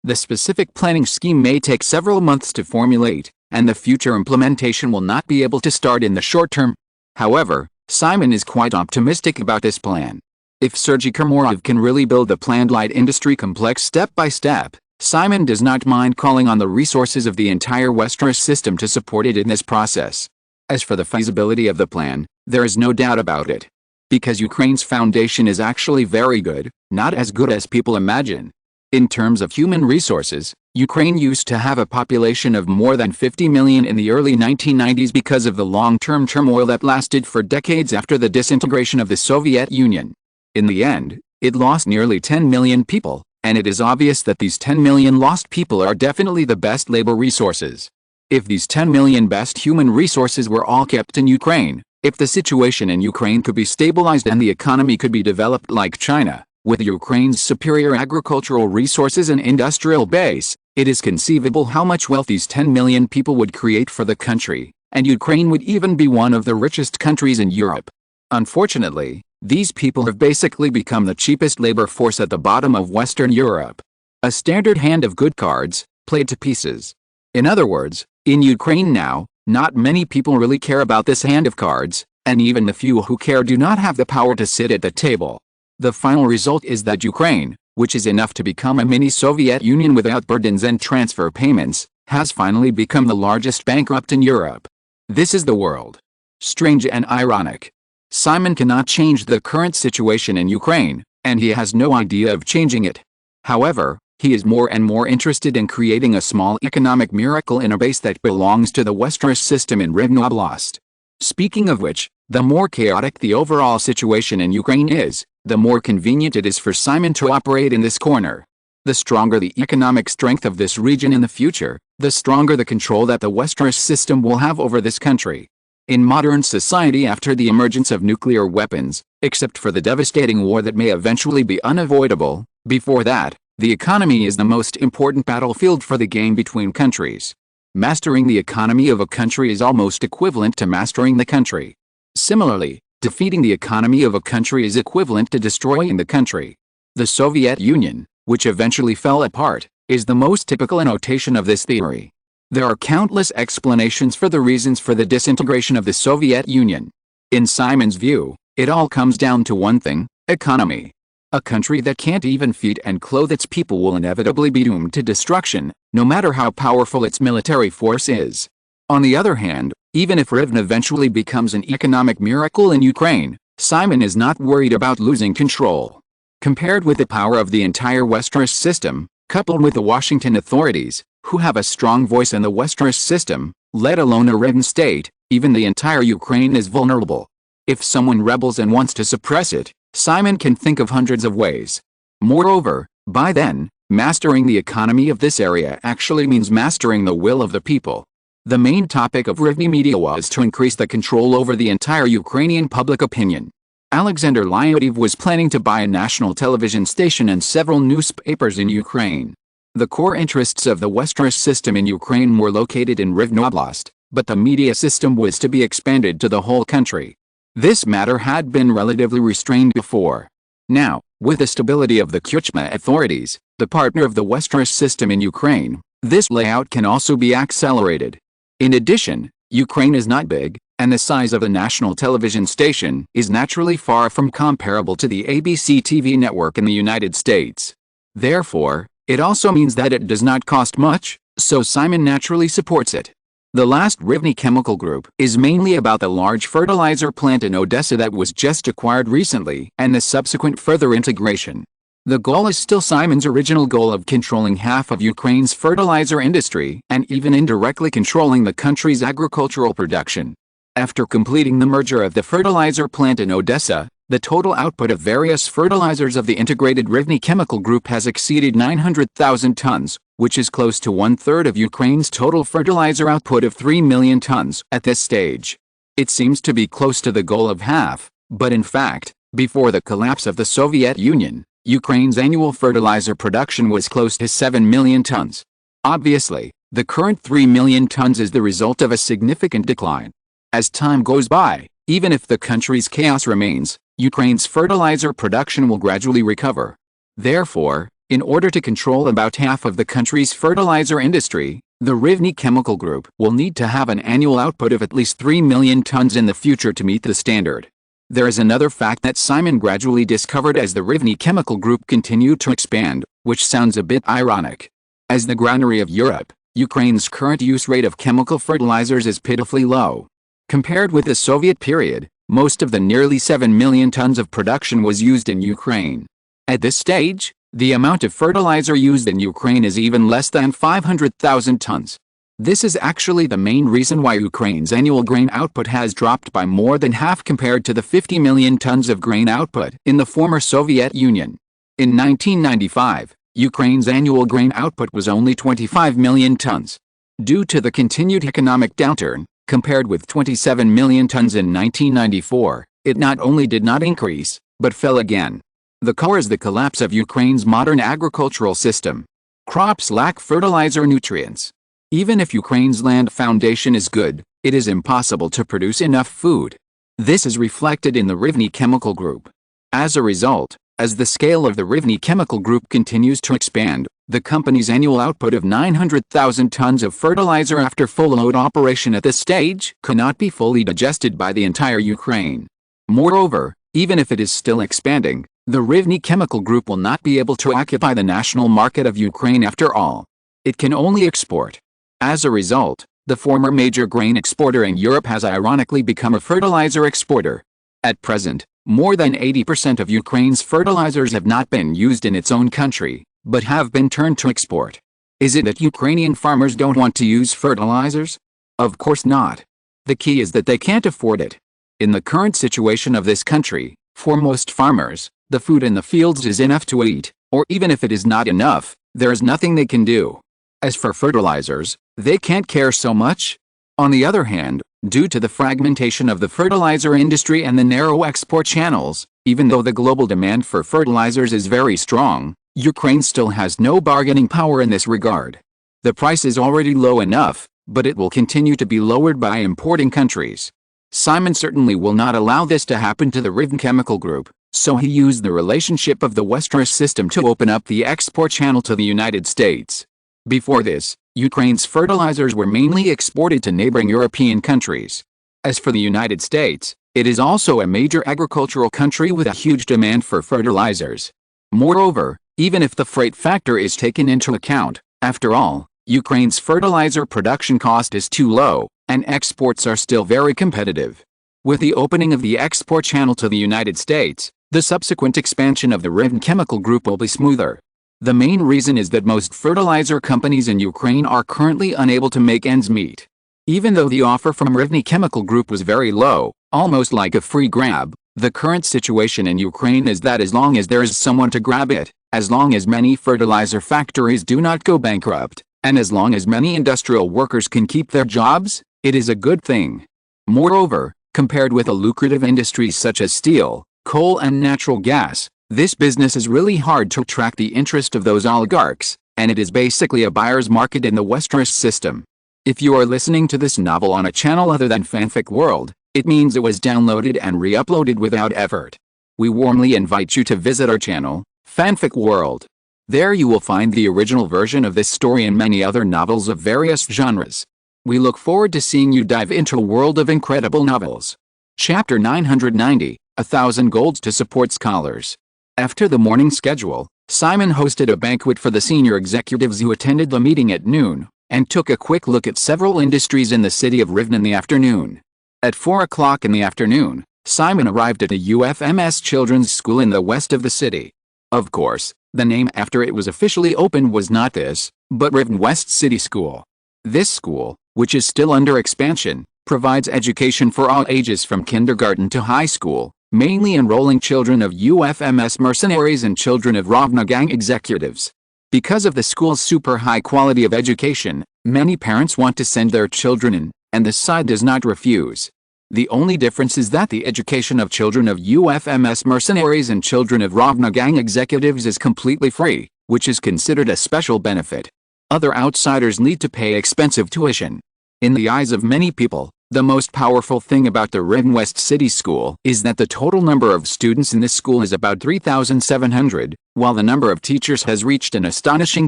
The specific planning scheme may take several months to formulate, and the future implementation will not be able to start in the short term. However, Simon is quite optimistic about this plan. If Sergei Kermorov can really build the planned light industry complex step by step, Simon does not mind calling on the resources of the entire Westeros system to support it in this process. As for the feasibility of the plan, there is no doubt about it. Because Ukraine's foundation is actually very good, not as good as people imagine. In terms of human resources, Ukraine used to have a population of more than 50 million in the early 1990s because of the long-term turmoil that lasted for decades after the disintegration of the Soviet Union. In the end, it lost nearly 10 million people, and it is obvious that these 10 million lost people are definitely the best labor resources. If these 10 million best human resources were all kept in Ukraine, if the situation in Ukraine could be stabilized and the economy could be developed like China, with Ukraine's superior agricultural resources and industrial base, it is conceivable how much wealth these 10 million people would create for the country, and Ukraine would even be one of the richest countries in Europe. Unfortunately, these people have basically become the cheapest labor force at the bottom of Western Europe. A standard hand of good cards, played to pieces. In other words, in Ukraine now, not many people really care about this hand of cards, and even the few who care do not have the power to sit at the table. The final result is that Ukraine, which is enough to become a mini Soviet Union without burdens and transfer payments, has finally become the largest bankrupt in Europe. This is the world. Strange and ironic. Simon cannot change the current situation in Ukraine, and he has no idea of changing it. However, he is more and more interested in creating a small economic miracle in a base that belongs to the Westeros system in Rivne Oblast. Speaking of which, the more chaotic the overall situation in Ukraine is, the more convenient it is for Simon to operate in this corner. The stronger the economic strength of this region in the future, the stronger the control that the Westeros system will have over this country. In modern society after the emergence of nuclear weapons, except for the devastating war that may eventually be unavoidable, before that, the economy is the most important battlefield for the game between countries. Mastering the economy of a country is almost equivalent to mastering the country. Similarly, Defeating the economy of a country is equivalent to destroying the country. The Soviet Union, which eventually fell apart, is the most typical annotation of this theory. There are countless explanations for the reasons for the disintegration of the Soviet Union. In Simon's view, it all comes down to one thing: economy. A country that can't even feed and clothe its people will inevitably be doomed to destruction, no matter how powerful its military force is. On the other hand, even if Rivne eventually becomes an economic miracle in Ukraine, Simon is not worried about losing control. Compared with the power of the entire Westeros system, coupled with the Washington authorities, who have a strong voice in the Westeros system, let alone a Rivne state, even the entire Ukraine is vulnerable. If someone rebels and wants to suppress it, Simon can think of hundreds of ways. Moreover, by then, mastering the economy of this area actually means mastering the will of the people. The main topic of Rivne media was to increase the control over the entire Ukrainian public opinion. Alexander Lyodiev was planning to buy a national television station and several newspapers in Ukraine. The core interests of the Westeros system in Ukraine were located in Rivne Oblast, but the media system was to be expanded to the whole country. This matter had been relatively restrained before. Now, with the stability of the Kuchma authorities, the partner of the Westeros system in Ukraine, this layout can also be accelerated. In addition, Ukraine is not big, and the size of the national television station is naturally far from comparable to the ABC TV network in the United States. Therefore, it also means that it does not cost much, so Simon naturally supports it. The last Rivne Chemical Group is mainly about the large fertilizer plant in Odessa that was just acquired recently and the subsequent further integration. The goal is still Simon's original goal of controlling half of Ukraine's fertilizer industry and even indirectly controlling the country's agricultural production. After completing the merger of the fertilizer plant in Odessa, the total output of various fertilizers of the integrated Rivne Chemical Group has exceeded 900,000 tons, which is close to one-third of Ukraine's total fertilizer output of 3 million tons at this stage. It seems to be close to the goal of half, but in fact, before the collapse of the Soviet Union, Ukraine's annual fertilizer production was close to 7 million tons. Obviously, the current 3 million tons is the result of a significant decline. As time goes by, even if the country's chaos remains, Ukraine's fertilizer production will gradually recover. Therefore, in order to control about half of the country's fertilizer industry, the Rivne Chemical Group will need to have an annual output of at least 3 million tons in the future to meet the standard. There is another fact that Simon gradually discovered as the Rivne Chemical Group continued to expand, which sounds a bit ironic. As the granary of Europe, Ukraine's current use rate of chemical fertilizers is pitifully low. Compared with the Soviet period, most of the nearly 7 million tons of production was used in Ukraine. At this stage, the amount of fertilizer used in Ukraine is even less than 500,000 tons. This is actually the main reason why Ukraine's annual grain output has dropped by more than half compared to the 50 million tons of grain output in the former Soviet Union. In 1995, Ukraine's annual grain output was only 25 million tons. Due to the continued economic downturn, compared with 27 million tons in 1994, it not only did not increase, but fell again. The cause is the collapse of Ukraine's modern agricultural system. Crops lack fertilizer nutrients. Even if Ukraine's land foundation is good, it is impossible to produce enough food. This is reflected in the Rivne Chemical Group. As a result, as the scale of the Rivne Chemical Group continues to expand, the company's annual output of 900,000 tons of fertilizer after full load operation at this stage cannot be fully digested by the entire Ukraine. Moreover, even if it is still expanding, the Rivne Chemical Group will not be able to occupy the national market of Ukraine after all. It can only export. As a result, the former major grain exporter in Europe has ironically become a fertilizer exporter. At present, more than 80% of Ukraine's fertilizers have not been used in its own country, but have been turned to export. Is it that Ukrainian farmers don't want to use fertilizers? Of course not. The key is that they can't afford it. In the current situation of this country, for most farmers, the food in the fields is enough to eat, or even if it is not enough, there is nothing they can do. As for fertilizers, they can't care so much. On the other hand, due to the fragmentation of the fertilizer industry and the narrow export channels, even though the global demand for fertilizers is very strong, Ukraine still has no bargaining power in this regard. The price is already low enough, but it will continue to be lowered by importing countries. Simon certainly will not allow this to happen to the Riven Chemical Group, so he used the relationship of the Westeros system to open up the export channel to the United States. Before this, Ukraine's fertilizers were mainly exported to neighboring European countries. As for the United States, it is also a major agricultural country with a huge demand for fertilizers. Moreover, even if the freight factor is taken into account, after all, Ukraine's fertilizer production cost is too low, and exports are still very competitive. With the opening of the export channel to the United States, the subsequent expansion of the Riven Chemical Group will be smoother. The main reason is that most fertilizer companies in Ukraine are currently unable to make ends meet. Even though the offer from Riven Chemical Group was very low, almost like a free grab, the current situation in Ukraine is that as long as there is someone to grab it, as long as many fertilizer factories do not go bankrupt, and as long as many industrial workers can keep their jobs, it is a good thing. Moreover, compared with the lucrative industries such as steel, coal and natural gas, this business is really hard to attract the interest of those oligarchs, and it is basically a buyer's market in the Westeros system. If you are listening to this novel on a channel other than Fanfic World, it means it was downloaded and re-uploaded without effort. We warmly invite you to visit our channel, Fanfic World. There you will find the original version of this story and many other novels of various genres. We look forward to seeing you dive into a world of incredible novels. Chapter 990, 1,000 Golds to Support Scholars. After the morning schedule, Simon hosted a banquet for the senior executives who attended the meeting at noon, and took a quick look at several industries in the city of Riven in the afternoon. At 4 o'clock in the afternoon, Simon arrived at a UFMS children's school in the west of the city. Of course, the name after it was officially opened was not this, but Riven West City School. This school, which is still under expansion, provides education for all ages from kindergarten to high school, mainly enrolling children of UFMS mercenaries and children of Ravna gang executives. Because of the school's super high quality of education, many parents want to send their children in, and the side does not refuse. The only difference is that the education of children of UFMS mercenaries and children of Ravna gang executives is completely free, which is considered a special benefit. Other outsiders need to pay expensive tuition. In the eyes of many people, the most powerful thing about the Riven West City School is that the total number of students in this school is about 3,700, while the number of teachers has reached an astonishing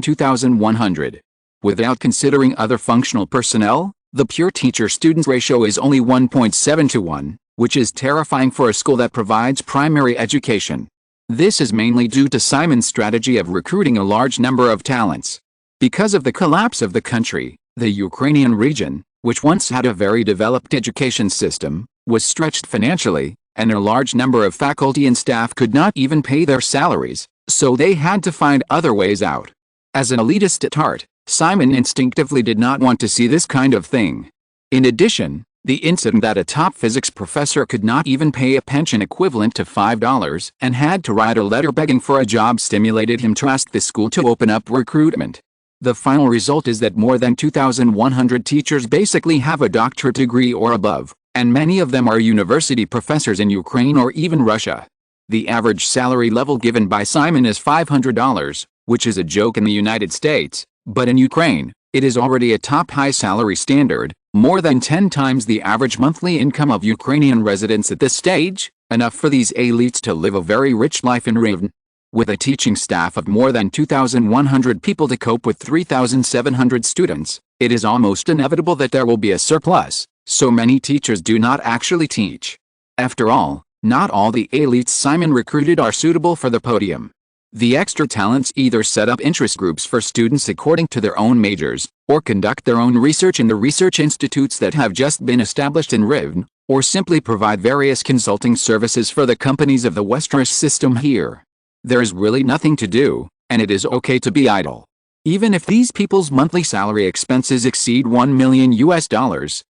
2,100. Without considering other functional personnel, the pure teacher-student ratio is only 1.7 to 1, which is terrifying for a school that provides primary education. This is mainly due to Simon's strategy of recruiting a large number of talents. Because of the collapse of the country, the Ukrainian region, which once had a very developed education system, was stretched financially, and a large number of faculty and staff could not even pay their salaries, so they had to find other ways out. As an elitist at heart, Simon instinctively did not want to see this kind of thing. In addition, the incident that a top physics professor could not even pay a pension equivalent to $5 and had to write a letter begging for a job stimulated him to ask the school to open up recruitment. The final result is that more than 2,100 teachers basically have a doctorate degree or above, and many of them are university professors in Ukraine or even Russia. The average salary level given by Simon is $500, which is a joke in the United States, but in Ukraine, it is already a top high salary standard, more than 10 times the average monthly income of Ukrainian residents at this stage, enough for these elites to live a very rich life in Riven. With a teaching staff of more than 2,100 people to cope with 3,700 students, it is almost inevitable that there will be a surplus, so many teachers do not actually teach. After all, not all the elites Simon recruited are suitable for the podium. The extra talents either set up interest groups for students according to their own majors, or conduct their own research in the research institutes that have just been established in Riven, or simply provide various consulting services for the companies of the Westeros system here. There is really nothing to do, and it is okay to be idle. Even if these people's monthly salary expenses exceed $1 million,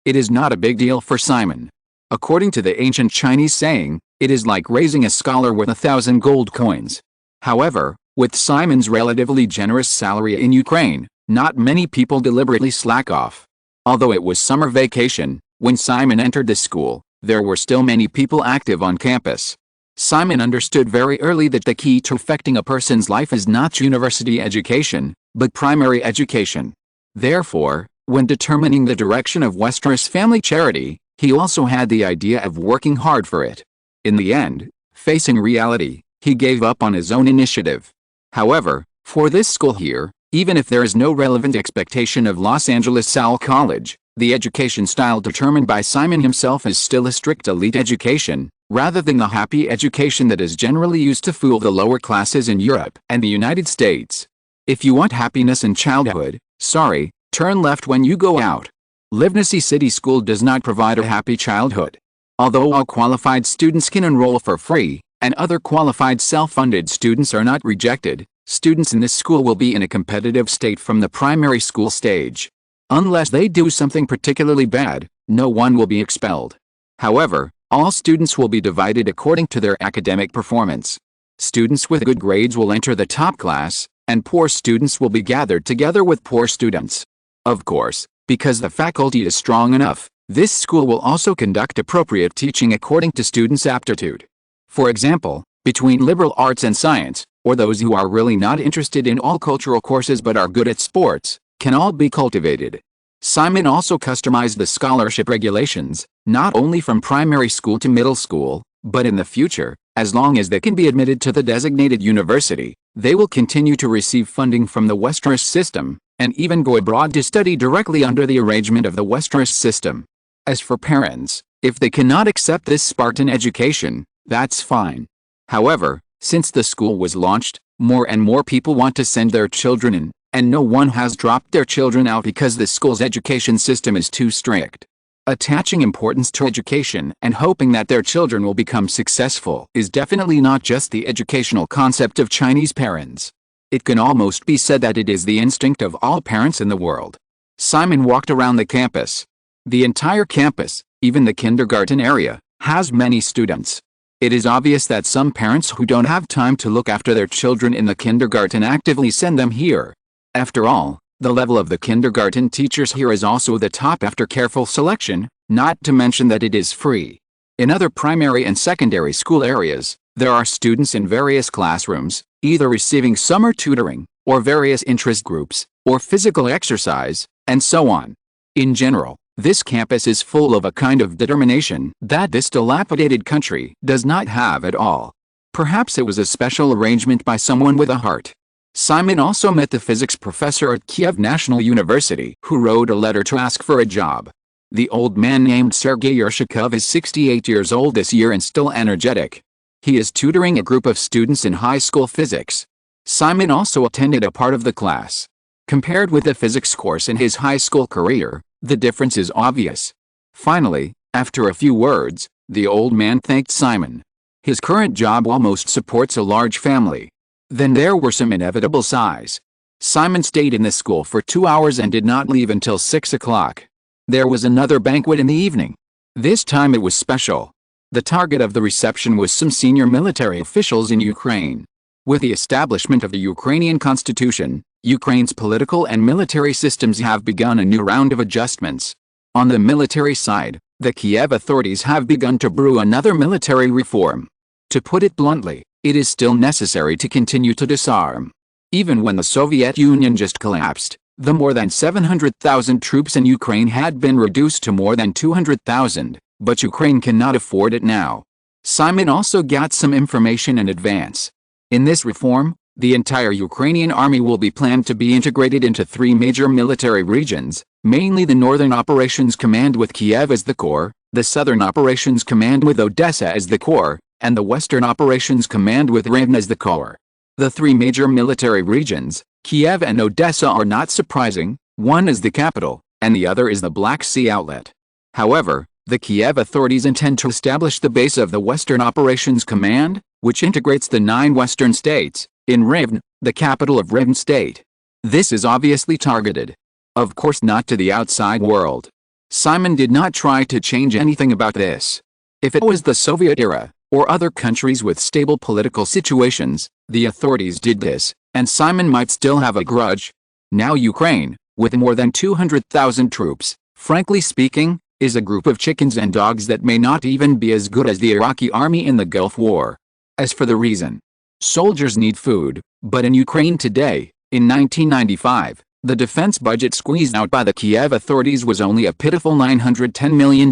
it is not a big deal for Simon. According to the ancient Chinese saying, it is like raising a scholar with 1,000 gold coins. However, with Simon's relatively generous salary in Ukraine, not many people deliberately slack off. Although it was summer vacation, when Simon entered the school, there were still many people active on campus. Simon understood very early that the key to affecting a person's life is not university education, but primary education. Therefore, when determining the direction of Westeros family charity, He also had the idea of working hard for it. In the end, facing reality, he gave up on his own initiative. However, for this school here, even if there is no relevant expectation of Los Angeles Sal College, the education style determined by Simon himself is still a strict elite education, rather than the happy education that is generally used to fool the lower classes in Europe and the United States. If you want happiness in childhood, sorry, turn left when you go out. Livnesey City School does not provide a happy childhood. Although all qualified students can enroll for free, and other qualified self-funded students are not rejected, students in this school will be in a competitive state from the primary school stage. Unless they do something particularly bad, no one will be expelled. However, all students will be divided according to their academic performance. Students with good grades will enter the top class, and poor students will be gathered together with poor students. Of course, because the faculty is strong enough, this school will also conduct appropriate teaching according to students' aptitude. For example, between liberal arts and science, or those who are really not interested in all cultural courses but are good at sports, can all be cultivated. Simon also customized the scholarship regulations, not only from primary school to middle school, but in the future, as long as they can be admitted to the designated university, they will continue to receive funding from the Westeros system, and even go abroad to study directly under the arrangement of the Westeros system. As for parents, if they cannot accept this Spartan education, that's fine. However, since the school was launched, more and more people want to send their children in, and no one has dropped their children out because the school's education system is too strict. Attaching importance to education and hoping that their children will become successful is definitely not just the educational concept of Chinese parents. It can almost be said that it is the instinct of all parents in the world. Simon walked around the campus. The entire campus, even the kindergarten area, has many students. It is obvious that some parents who don't have time to look after their children in the kindergarten actively send them here. After all, the level of the kindergarten teachers here is also the top after careful selection, not to mention that it is free. In other primary and secondary school areas, there are students in various classrooms, either receiving summer tutoring, or various interest groups, or physical exercise, and so on. In general, this campus is full of a kind of determination that this dilapidated country does not have at all. Perhaps it was a special arrangement by someone with a heart. Simon also met the physics professor at Kiev National University, who wrote a letter to ask for a job. The old man named Sergei Yershikov is 68 years old this year and still energetic. He is tutoring a group of students in high school physics. Simon also attended a part of the class. Compared with the physics course in his high school career, the difference is obvious. Finally, after a few words, the old man thanked Simon. His current job almost supports a large family. Then there were some inevitable sighs. Simon stayed in the school for 2 hours and did not leave until 6 o'clock. There was another banquet in the evening. This time it was special. The target of the reception was some senior military officials in Ukraine. With the establishment of the Ukrainian constitution, Ukraine's political and military systems have begun a new round of adjustments. On the military side, the Kiev authorities have begun to brew another military reform. To put it bluntly, it is still necessary to continue to disarm. Even when the Soviet Union just collapsed, the more than 700,000 troops in Ukraine had been reduced to more than 200,000, but Ukraine cannot afford it now. Simon also got some information in advance. In this reform, the entire Ukrainian army will be planned to be integrated into 3 major military regions, mainly the Northern Operations Command with Kiev as the core, the Southern Operations Command with Odessa as the core, and the Western Operations Command with Rivne as the core. The 3 major military regions, Kiev and Odessa, are not surprising. One is the capital, and the other is the Black Sea outlet. However, the Kiev authorities intend to establish the base of the Western Operations Command, which integrates the 9 western states, in Rivne, the capital of Rivne state. This is obviously targeted. Of course not to the outside world. Simon did not try to change anything about this. If it was the Soviet era, or other countries with stable political situations, the authorities did this, and Simon might still have a grudge. Now Ukraine, with more than 200,000 troops, frankly speaking, is a group of chickens and dogs that may not even be as good as the Iraqi army in the Gulf War. As for the reason, soldiers need food, but in Ukraine today, in 1995, The defense budget squeezed out by the Kiev authorities was only a pitiful $910 million,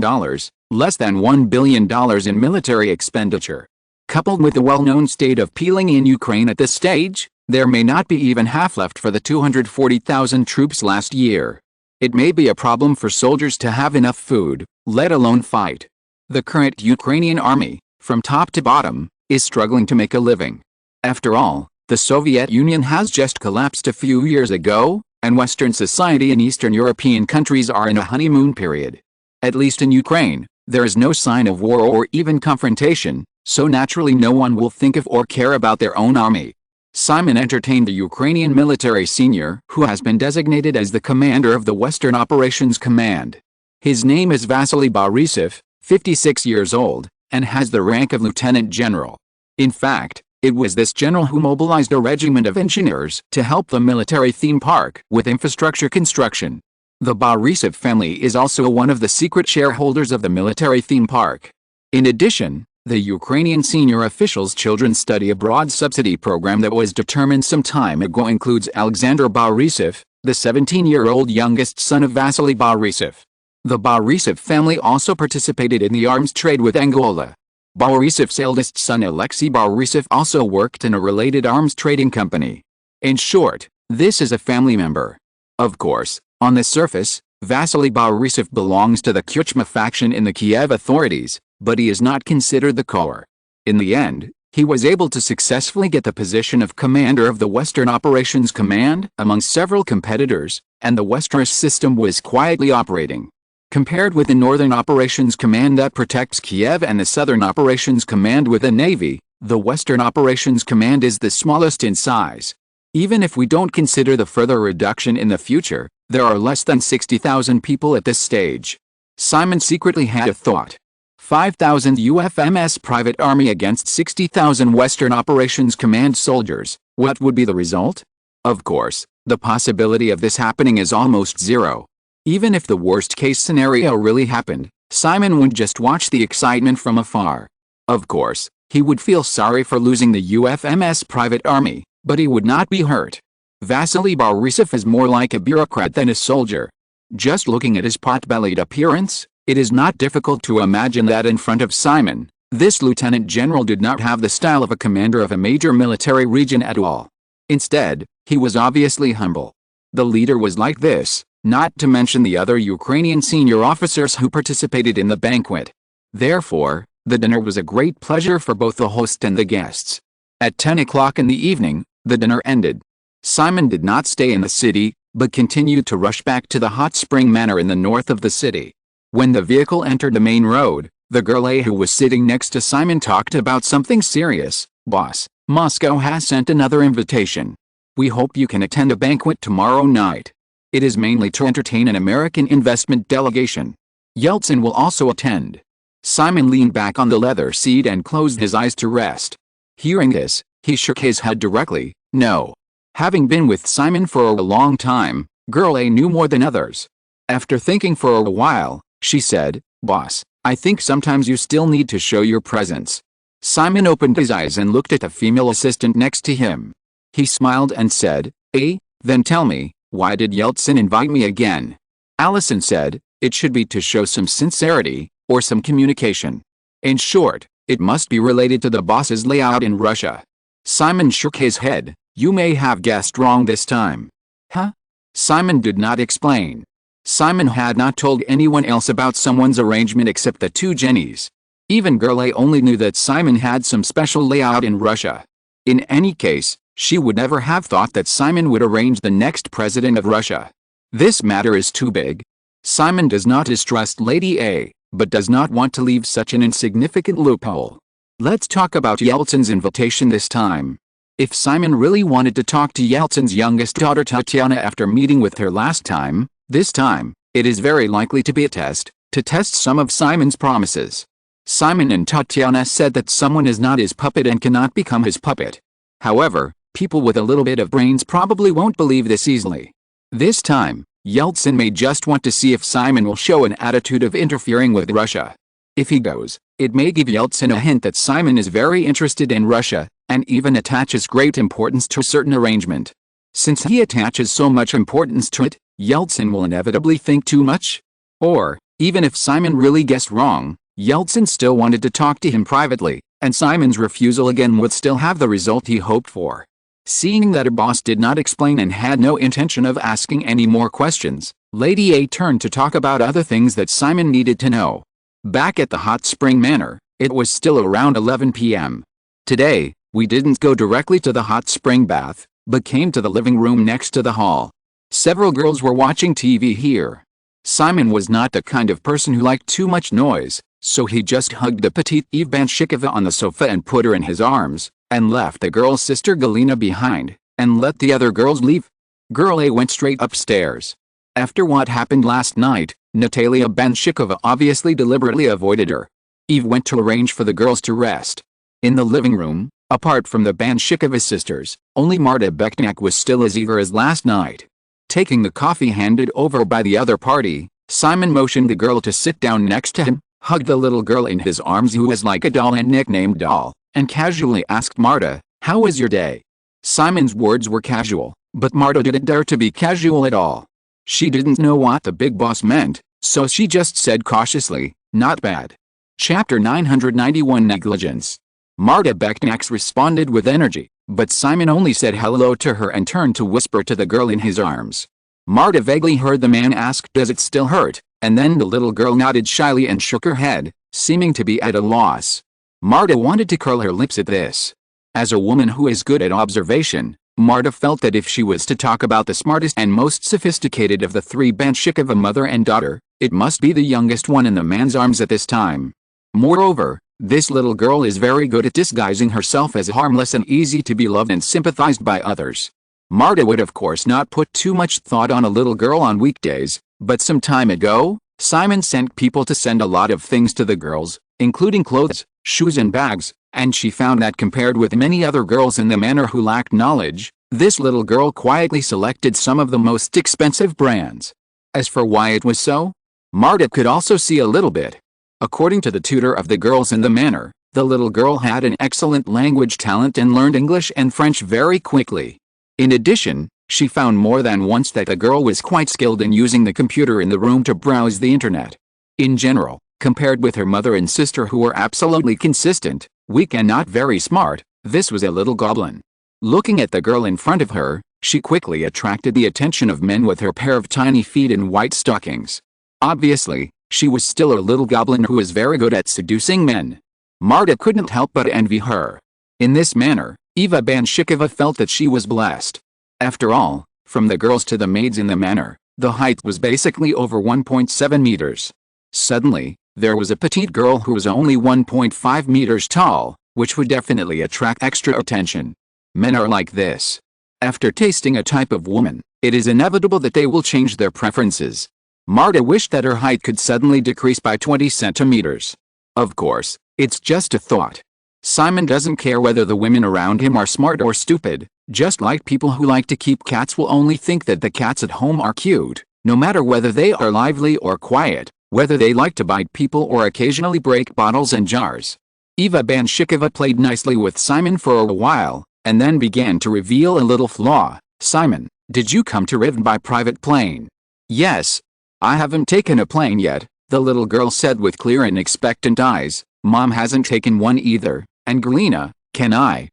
less than $1 billion in military expenditure. Coupled with the well-known state of peeling in Ukraine at this stage, there may not be even half left for the 240,000 troops last year. It may be a problem for soldiers to have enough food, let alone fight. The current Ukrainian army, from top to bottom, is struggling to make a living. After all, the Soviet Union has just collapsed a few years ago, and Western society and Eastern European countries are in a honeymoon period. At least in Ukraine, there is no sign of war or even confrontation, so naturally no one will think of or care about their own army. Simon entertained the Ukrainian military senior who has been designated as the commander of the Western Operations Command. His name is Vasily Borisov, 56 years old, and has the rank of lieutenant general. In fact, it was this general who mobilized a regiment of engineers to help the military theme park with infrastructure construction. The Borisov family is also one of the secret shareholders of the military theme park. In addition, the Ukrainian senior official's children's study abroad subsidy program that was determined some time ago includes Alexander Borisov, the 17-year-old youngest son of Vasily Borisov. The Borisov family also participated in the arms trade with Angola. Borisov's eldest son Alexei Borisov also worked in a related arms trading company. In short, this is a family member. Of course, on the surface, Vasily Borisov belongs to the Kuchma faction in the Kiev authorities, but he is not considered the core. In the end, he was able to successfully get the position of commander of the Western Operations Command among several competitors, and the Westeros system was quietly operating. Compared with the Northern Operations Command that protects Kiev and the Southern Operations Command with a navy, the Western Operations Command is the smallest in size. Even if we don't consider the further reduction in the future, there are less than 60,000 people at this stage. Simon secretly had a thought. 5,000 UFMS private army against 60,000 Western Operations Command soldiers, what would be the result? Of course, the possibility of this happening is almost zero. Even if the worst-case scenario really happened, Simon would just watch the excitement from afar. Of course, he would feel sorry for losing the UFMS private army, but he would not be hurt. Vasily Borisov is more like a bureaucrat than a soldier. Just looking at his pot-bellied appearance, it is not difficult to imagine that in front of Simon, this lieutenant general did not have the style of a commander of a major military region at all. Instead, he was obviously humble. The leader was like this, not to mention the other Ukrainian senior officers who participated in the banquet. Therefore, the dinner was a great pleasure for both the host and the guests. At 10 o'clock in the evening, the dinner ended. Simon did not stay in the city, but continued to rush back to the hot spring manor in the north of the city. When the vehicle entered the main road, the girl who was sitting next to Simon talked about something serious. "Boss, Moscow has sent another invitation. We hope you can attend a banquet tomorrow night. It is mainly to entertain an American investment delegation. Yeltsin will also attend." Simon leaned back on the leather seat and closed his eyes to rest. Hearing this, he shook his head directly, no. Having been with Simon for a long time, girl A knew more than others. After thinking for a while, she said, "Boss, I think sometimes you still need to show your presence." Simon opened his eyes and looked at the female assistant next to him. He smiled and said, Then tell me, why did Yeltsin invite me again?" Allison said, "It should be to show some sincerity, or some communication. In short, it must be related to the boss's layout in Russia." Simon shook his head. "You may have guessed wrong this time." "Huh?" Simon did not explain. Simon had not told anyone else about someone's arrangement except the two Jennies. Even girl A only knew that Simon had some special layout in Russia. In any case, she would never have thought that Simon would arrange the next president of Russia. This matter is too big. Simon does not distrust Lady A, but does not want to leave such an insignificant loophole. Let's talk about Yeltsin's invitation this time. If Simon really wanted to talk to Yeltsin's youngest daughter Tatiana after meeting with her last time, this time, it is very likely to be a test, to test some of Simon's promises. Simon and Tatiana said that someone is not his puppet and cannot become his puppet. However, people with a little bit of brains probably won't believe this easily. This time, Yeltsin may just want to see if Simon will show an attitude of interfering with Russia. If he goes, it may give Yeltsin a hint that Simon is very interested in Russia, and even attaches great importance to a certain arrangement. Since he attaches so much importance to it, Yeltsin will inevitably think too much? Or, even if Simon really guessed wrong, Yeltsin still wanted to talk to him privately, and Simon's refusal again would still have the result he hoped for. Seeing that her boss did not explain and had no intention of asking any more questions, Lady A turned to talk about other things that Simon needed to know. Back at the Hot Spring Manor, it was still around 11 p.m. Today, we didn't go directly to the hot spring bath, but came to the living room next to the hall. Several girls were watching TV here. Simon was not the kind of person who liked too much noise, so he just hugged the petite Eve Banshikova on the sofa and put her in his arms, and left the girl's sister Galina behind, and let the other girls leave. Girl A went straight upstairs. After what happened last night, Natalia Banshikova obviously deliberately avoided her. Eve went to arrange for the girls to rest. In the living room, apart from the Banshikova sisters, only Marta Beknak was still as eager as last night. Taking the coffee handed over by the other party, Simon motioned the girl to sit down next to him, hugged the little girl in his arms who was like a doll and nicknamed Doll, and casually asked Marta, "How was your day?" Simon's words were casual, but Marta didn't dare to be casual at all. She didn't know what the big boss meant, so she just said cautiously, "Not bad." Chapter 991 Negligence. Marta Beknax responded with energy, but Simon only said hello to her and turned to whisper to the girl in his arms. Marta vaguely heard the man ask, "Does it still hurt?" and then the little girl nodded shyly and shook her head, seeming to be at a loss. Marta wanted to curl her lips at this. As a woman who is good at observation, Marta felt that if she was to talk about the smartest and most sophisticated of the three Banshikova mother and daughter, it must be the youngest one in the man's arms at this time. Moreover, this little girl is very good at disguising herself as harmless and easy to be loved and sympathized by others. Marta would of course not put too much thought on a little girl on weekdays, but some time ago, Simon sent people to send a lot of things to the girls, including clothes, shoes and bags, and she found that compared with many other girls in the manor who lacked knowledge, this little girl quietly selected some of the most expensive brands. As for why it was so, Marta could also see a little bit. According to the tutor of the girls in the manor, the little girl had an excellent language talent and learned English and French very quickly. In addition, she found more than once that the girl was quite skilled in using the computer in the room to browse the internet. In general, compared with her mother and sister who were absolutely consistent, weak and not very smart, this was a little goblin. Looking at the girl in front of her, she quickly attracted the attention of men with her pair of tiny feet in white stockings. Obviously, she was still a little goblin who was very good at seducing men. Marta couldn't help but envy her. In this manner, Eva Banshikova felt that she was blessed. After all, from the girls to the maids in the manor, the height was basically over 1.7 meters. Suddenly, there was a petite girl who was only 1.5 meters tall, which would definitely attract extra attention. Men are like this. After tasting a type of woman, it is inevitable that they will change their preferences. Marta wished that her height could suddenly decrease by 20 centimeters. Of course, it's just a thought. Simon doesn't care whether the women around him are smart or stupid, just like people who like to keep cats will only think that the cats at home are cute, no matter whether they are lively or quiet, whether they like to bite people or occasionally break bottles and jars. Eva Banshikova played nicely with Simon for a while, and then began to reveal a little flaw. "Simon, did you come to Riven by private plane?" "Yes. I haven't taken a plane yet," the little girl said with clear and expectant eyes. "Mom hasn't taken one either, and Galina, can I,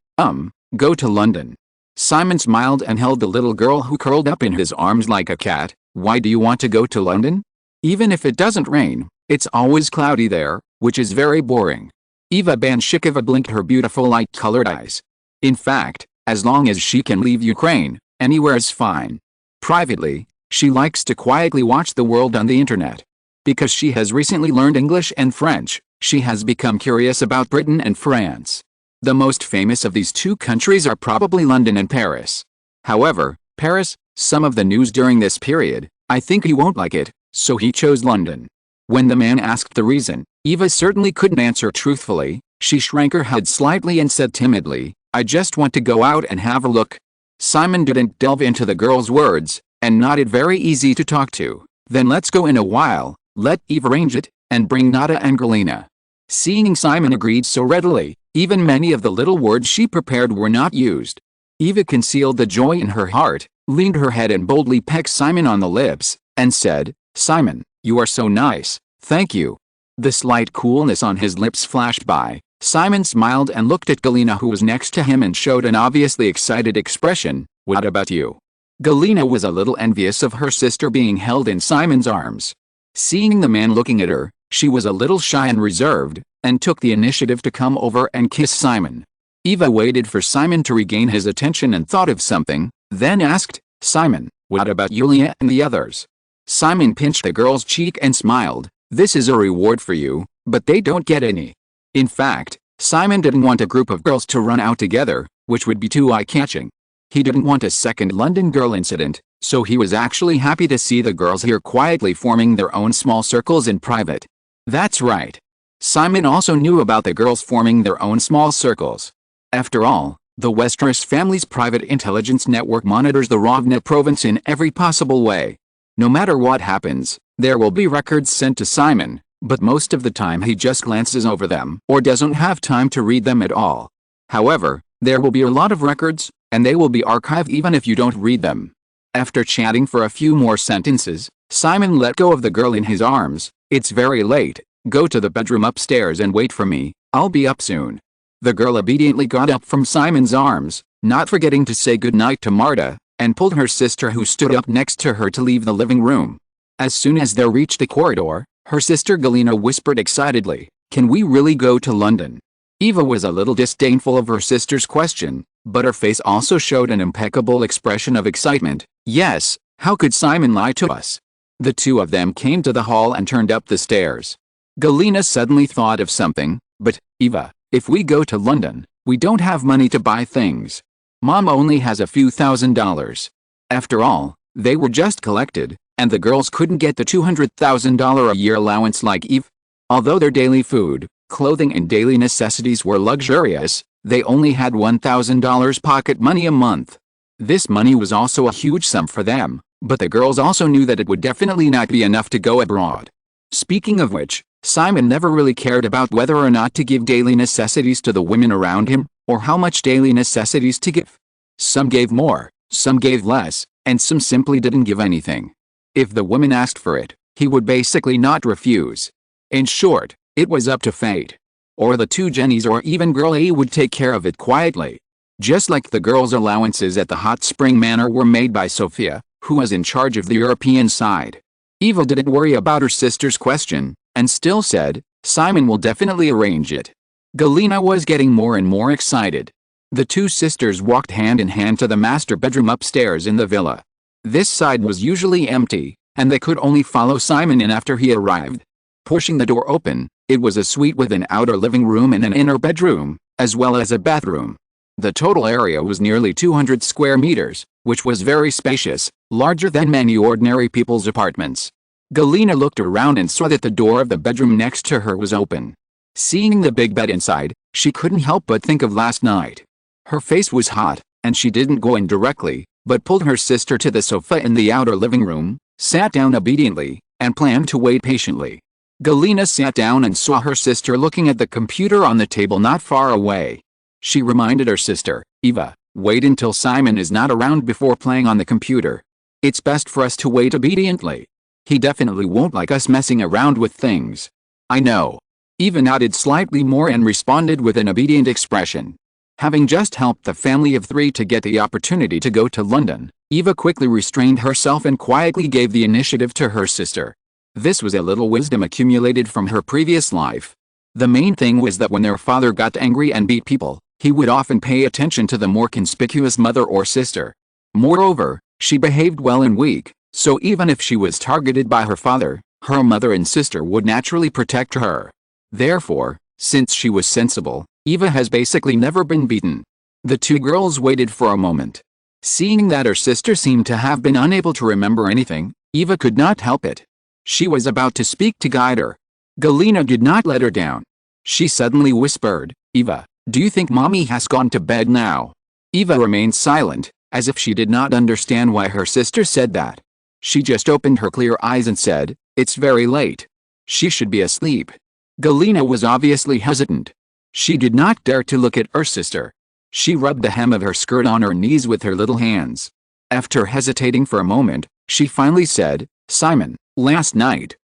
go to London?" Simon smiled and held the little girl who curled up in his arms like a cat. "Why do you want to go to London?" "Even if it doesn't rain, it's always cloudy there, which is very boring." Eva Banshikova blinked her beautiful light-colored eyes. "In fact, as long as she can leave Ukraine, anywhere's fine." Privately, she likes to quietly watch the world on the internet. Because she has recently learned English and French, she has become curious about Britain and France. The most famous of these two countries are probably London and Paris. However, Paris, some of the news during this period, I think he won't like it, so he chose London. When the man asked the reason, Eva certainly couldn't answer truthfully. She shrank her head slightly and said timidly, "I just want to go out and have a look." Simon didn't delve into the girl's words, and nodded very easy to talk to. "Then let's go in a while, let Eve arrange it, and bring Nada and Galina." Seeing Simon agreed so readily, even many of the little words she prepared were not used. Eva concealed the joy in her heart, leaned her head and boldly pecked Simon on the lips, and said, "Simon, you are so nice, thank you." The slight coolness on his lips flashed by. Simon smiled and looked at Galina, who was next to him, and showed an obviously excited expression. "What about you?" Galina was a little envious of her sister being held in Simon's arms. Seeing the man looking at her, she was a little shy and reserved, and took the initiative to come over and kiss Simon. Eva waited for Simon to regain his attention and thought of something, then asked, "Simon, what about Yulia and the others?" Simon pinched the girl's cheek and smiled. "This is a reward for you, but they don't get any." In fact, Simon didn't want a group of girls to run out together, which would be too eye-catching. He didn't want a second London girl incident, so he was actually happy to see the girls here quietly forming their own small circles in private. That's right. Simon also knew about the girls forming their own small circles. After all, the Westeros family's private intelligence network monitors the Rovna province in every possible way. No matter what happens, there will be records sent to Simon, but most of the time he just glances over them or doesn't have time to read them at all. However, there will be a lot of records, and they will be archived even if you don't read them. After chatting for a few more sentences, Simon let go of the girl in his arms. "It's very late, go to the bedroom upstairs and wait for me, I'll be up soon." The girl obediently got up from Simon's arms, not forgetting to say goodnight to Marta, and pulled her sister, who stood up next to her, to leave the living room. As soon as they reached the corridor, her sister Galina whispered excitedly, "Can we really go to London?" Eva was a little disdainful of her sister's question, but her face also showed an impeccable expression of excitement. "Yes, how could Simon lie to us?" The two of them came to the hall and turned up the stairs. Galina suddenly thought of something. "But, Eva, if we go to London, we don't have money to buy things. Mom only has a few $1,000s. After all, they were just collected, and the girls couldn't get the $200,000 a year allowance like Eve. Although their daily food, clothing and daily necessities were luxurious, they only had $1,000 pocket money a month. This money was also a huge sum for them, but the girls also knew that it would definitely not be enough to go abroad. Speaking of which, Simon never really cared about whether or not to give daily necessities to the women around him, or how much daily necessities to give. Some gave more, some gave less, and some simply didn't give anything. If the women asked for it, he would basically not refuse. In short, it was up to fate. Or the two Jennies or even Girl A would take care of it quietly. Just like the girls' allowances at the Hot Spring Manor were made by Sophia, who was in charge of the European side. Eva didn't worry about her sister's question, and still said, "Simon will definitely arrange it." Galina was getting more and more excited. The two sisters walked hand in hand to the master bedroom upstairs in the villa. This side was usually empty, and they could only follow Simon in after he arrived. Pushing the door open, it was a suite with an outer living room and an inner bedroom, as well as a bathroom. The total area was nearly 200 square meters, which was very spacious, larger than many ordinary people's apartments. Galina looked around and saw that the door of the bedroom next to her was open. Seeing the big bed inside, she couldn't help but think of last night. Her face was hot, and she didn't go in directly, but pulled her sister to the sofa in the outer living room, sat down obediently, and planned to wait patiently. Galina sat down and saw her sister looking at the computer on the table not far away. She reminded her sister, "Eva, wait until Simon is not around before playing on the computer. It's best for us to wait obediently. He definitely won't like us messing around with things." "I know." Eva nodded slightly more and responded with an obedient expression. Having just helped the family of three to get the opportunity to go to London, Eva quickly restrained herself and quietly gave the initiative to her sister. This was a little wisdom accumulated from her previous life. The main thing was that when their father got angry and beat people, he would often pay attention to the more conspicuous mother or sister. Moreover, she behaved well and weak, so even if she was targeted by her father, her mother and sister would naturally protect her. Therefore, since she was sensible, Eva has basically never been beaten. The two girls waited for a moment. Seeing that her sister seemed to have been unable to remember anything, Eva could not help it. She was about to speak to guide her. Galina did not let her down. She suddenly whispered, "Eva, do you think Mommy has gone to bed now?" Eva remained silent, as if she did not understand why her sister said that. She just opened her clear eyes and said, "It's very late. She should be asleep." Galina was obviously hesitant. She did not dare to look at her sister. She rubbed the hem of her skirt on her knees with her little hands. After hesitating for a moment, she finally said, "Simon, last night,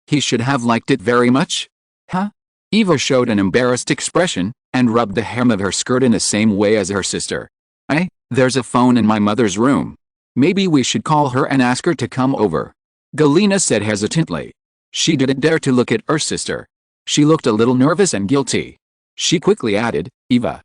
he should have liked it very much?" "Huh?" Eva showed an embarrassed expression, and rubbed the hem of her skirt in the same way as her sister. There's a phone in my mother's room. Maybe we should call her and ask her to come over," Galina said hesitantly. She didn't dare to look at her sister. She looked a little nervous and guilty. She quickly added, "Eva,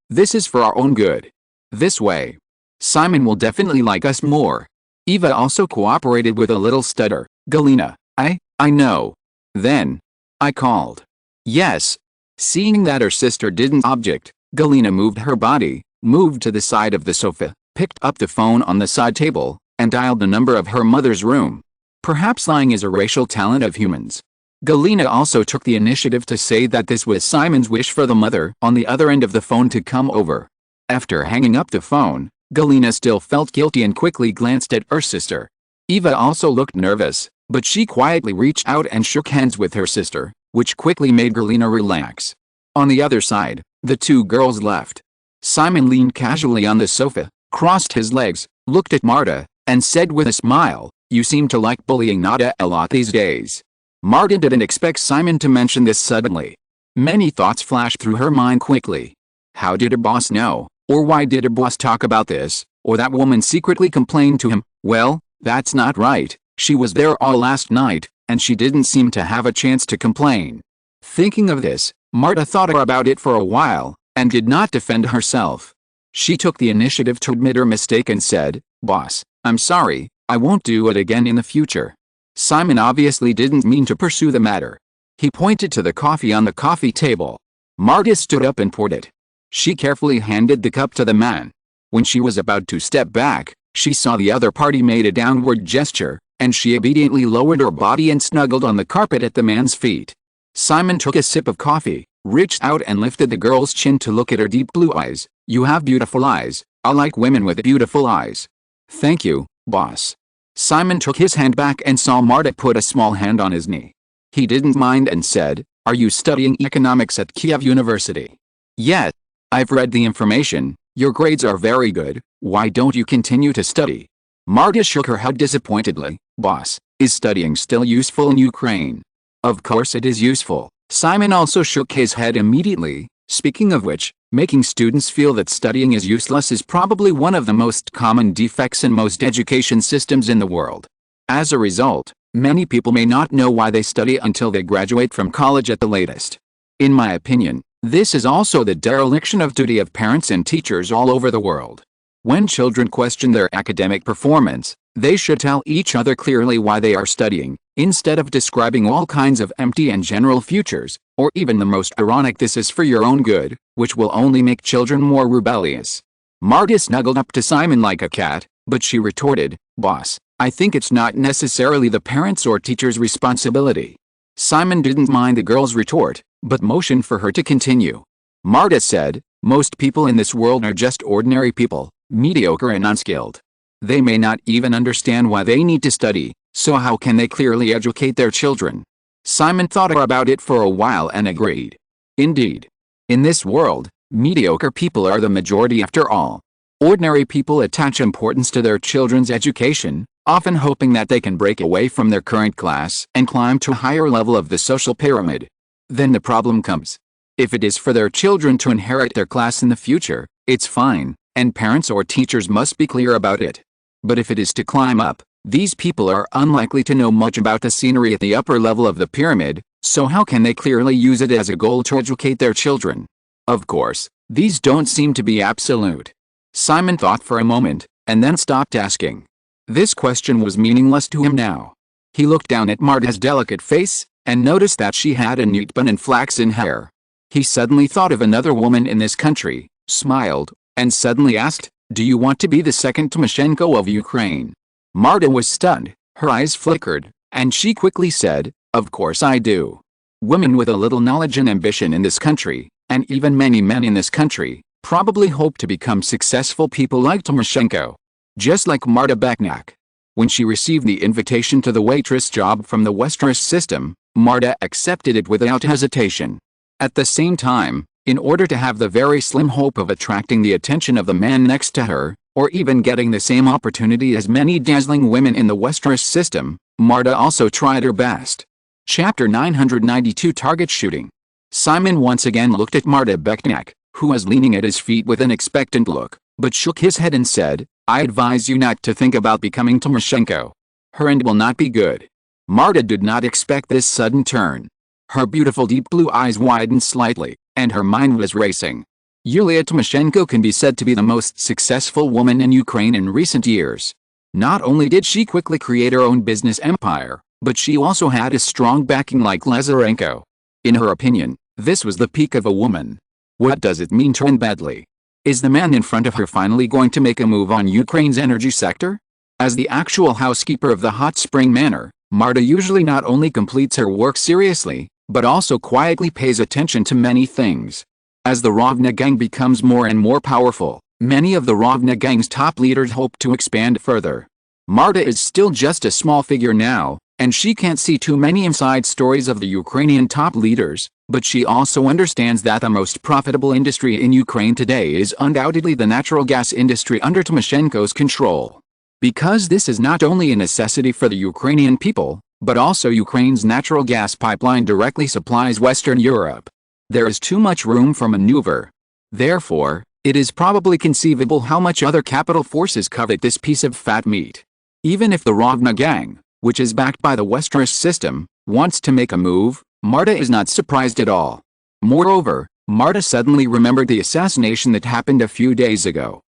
this is for our own good. This way, Simon will definitely like us more." Eva also cooperated with a little stutter. "Galina, I know. Then, I called." "Yes." Seeing that her sister didn't object, Galina moved her body, moved to the side of the sofa, picked up the phone on the side table, and dialed the number of her mother's room. Perhaps lying is a racial talent of humans. Galina also took the initiative to say that this was Simon's wish for the mother on the other end of the phone to come over. After hanging up the phone, Galina still felt guilty and quickly glanced at her sister. Eva also looked nervous, but she quietly reached out and shook hands with her sister, which quickly made Galina relax. On the other side, the two girls left. Simon leaned casually on the sofa, crossed his legs, looked at Marta, and said with a smile, "You seem to like bullying Nada a lot these days." Marta didn't expect Simon to mention this suddenly. Many thoughts flashed through her mind quickly. How did her boss know? Or why did her boss talk about this? Or that woman secretly complained to him? Well, that's not right. She was there all last night, and she didn't seem to have a chance to complain. Thinking of this, Marta thought about it for a while, and did not defend herself. She took the initiative to admit her mistake and said, "Boss, I'm sorry, I won't do it again in the future." Simon obviously didn't mean to pursue the matter. He pointed to the coffee on the coffee table. Marta stood up and poured it. She carefully handed the cup to the man. When she was about to step back, she saw the other party made a downward gesture, and she obediently lowered her body and snuggled on the carpet at the man's feet. Simon took a sip of coffee, reached out and lifted the girl's chin to look at her deep blue eyes. "You have beautiful eyes. I like women with beautiful eyes." "Thank you, boss." Simon took his hand back and saw Marta put a small hand on his knee. He didn't mind and said, "Are you studying economics at Kiev University?" "Yes. I've read the information. Your grades are very good. Why don't you continue to study?" Marta shook her head disappointedly. "Boss, is studying still useful in Ukraine?" "Of course it is useful." Simon also shook his head immediately. Speaking of which, making students feel that studying is useless is probably one of the most common defects in most education systems in the world. As a result, many people may not know why they study until they graduate from college at the latest. In my opinion, this is also the dereliction of duty of parents and teachers all over the world. When children question their academic performance, they should tell each other clearly why they are studying, instead of describing all kinds of empty and general futures, or even the most ironic "this is for your own good," which will only make children more rebellious. Marta snuggled up to Simon like a cat, but she retorted, "Boss, I think it's not necessarily the parents' or teachers' responsibility." Simon didn't mind the girl's retort, but motioned for her to continue. Marta said, "Most people in this world are just ordinary people, mediocre and unskilled. They may not even understand why they need to study, so how can they clearly educate their children?" Simon thought about it for a while and agreed. Indeed. In this world, mediocre people are the majority after all. Ordinary people attach importance to their children's education, often hoping that they can break away from their current class and climb to a higher level of the social pyramid. Then the problem comes. If it is for their children to inherit their class in the future, it's fine, and parents or teachers must be clear about it. But if it is to climb up, these people are unlikely to know much about the scenery at the upper level of the pyramid, so how can they clearly use it as a goal to educate their children? Of course, these don't seem to be absolute. Simon thought for a moment, and then stopped asking. This question was meaningless to him now. He looked down at Marta's delicate face, and noticed that she had a neat bun and flaxen hair. He suddenly thought of another woman in this country, smiled, and suddenly asked, "Do you want to be the second Timoshenko of Ukraine?" Marta was stunned, her eyes flickered, and she quickly said, "Of course I do." Women with a little knowledge and ambition in this country, and even many men in this country, probably hope to become successful people like Timoshenko. Just like Marta Beknak. When she received the invitation to the waitress job from the Westeros system, Marta accepted it without hesitation. At the same time, In order to have the very slim hope of attracting the attention of the man next to her, or even getting the same opportunity as many dazzling women in the Westeros system, Marta also tried her best. Chapter 992 Target Shooting. Simon once again looked at Marta Becknack, who was leaning at his feet with an expectant look, but shook his head and said, "I advise you not to think about becoming Timoshenko. Her end will not be good." Marta did not expect this sudden turn. Her beautiful deep blue eyes widened slightly, and her mind was racing. Yulia Tymoshenko can be said to be the most successful woman in Ukraine in recent years. Not only did she quickly create her own business empire, but she also had a strong backing like Lazarenko. In her opinion, this was the peak of a woman. What does it mean turn badly? Is the man in front of her finally going to make a move on Ukraine's energy sector? As the actual housekeeper of the Hot Spring Manor, Marta usually not only completes her work seriously, but also quietly pays attention to many things. As the Rovna gang becomes more and more powerful, many of the Rovna gang's top leaders hope to expand further. Marta is still just a small figure now, and she can't see too many inside stories of the Ukrainian top leaders, but she also understands that the most profitable industry in Ukraine today is undoubtedly the natural gas industry under Tymoshenko's control. Because this is not only a necessity for the Ukrainian people, but also Ukraine's natural gas pipeline directly supplies Western Europe. There is too much room for maneuver. Therefore, it is probably conceivable how much other capital forces covet this piece of fat meat. Even if the Rovna gang, which is backed by the Westeros system, wants to make a move, Marta is not surprised at all. Moreover, Marta suddenly remembered the assassination that happened a few days ago.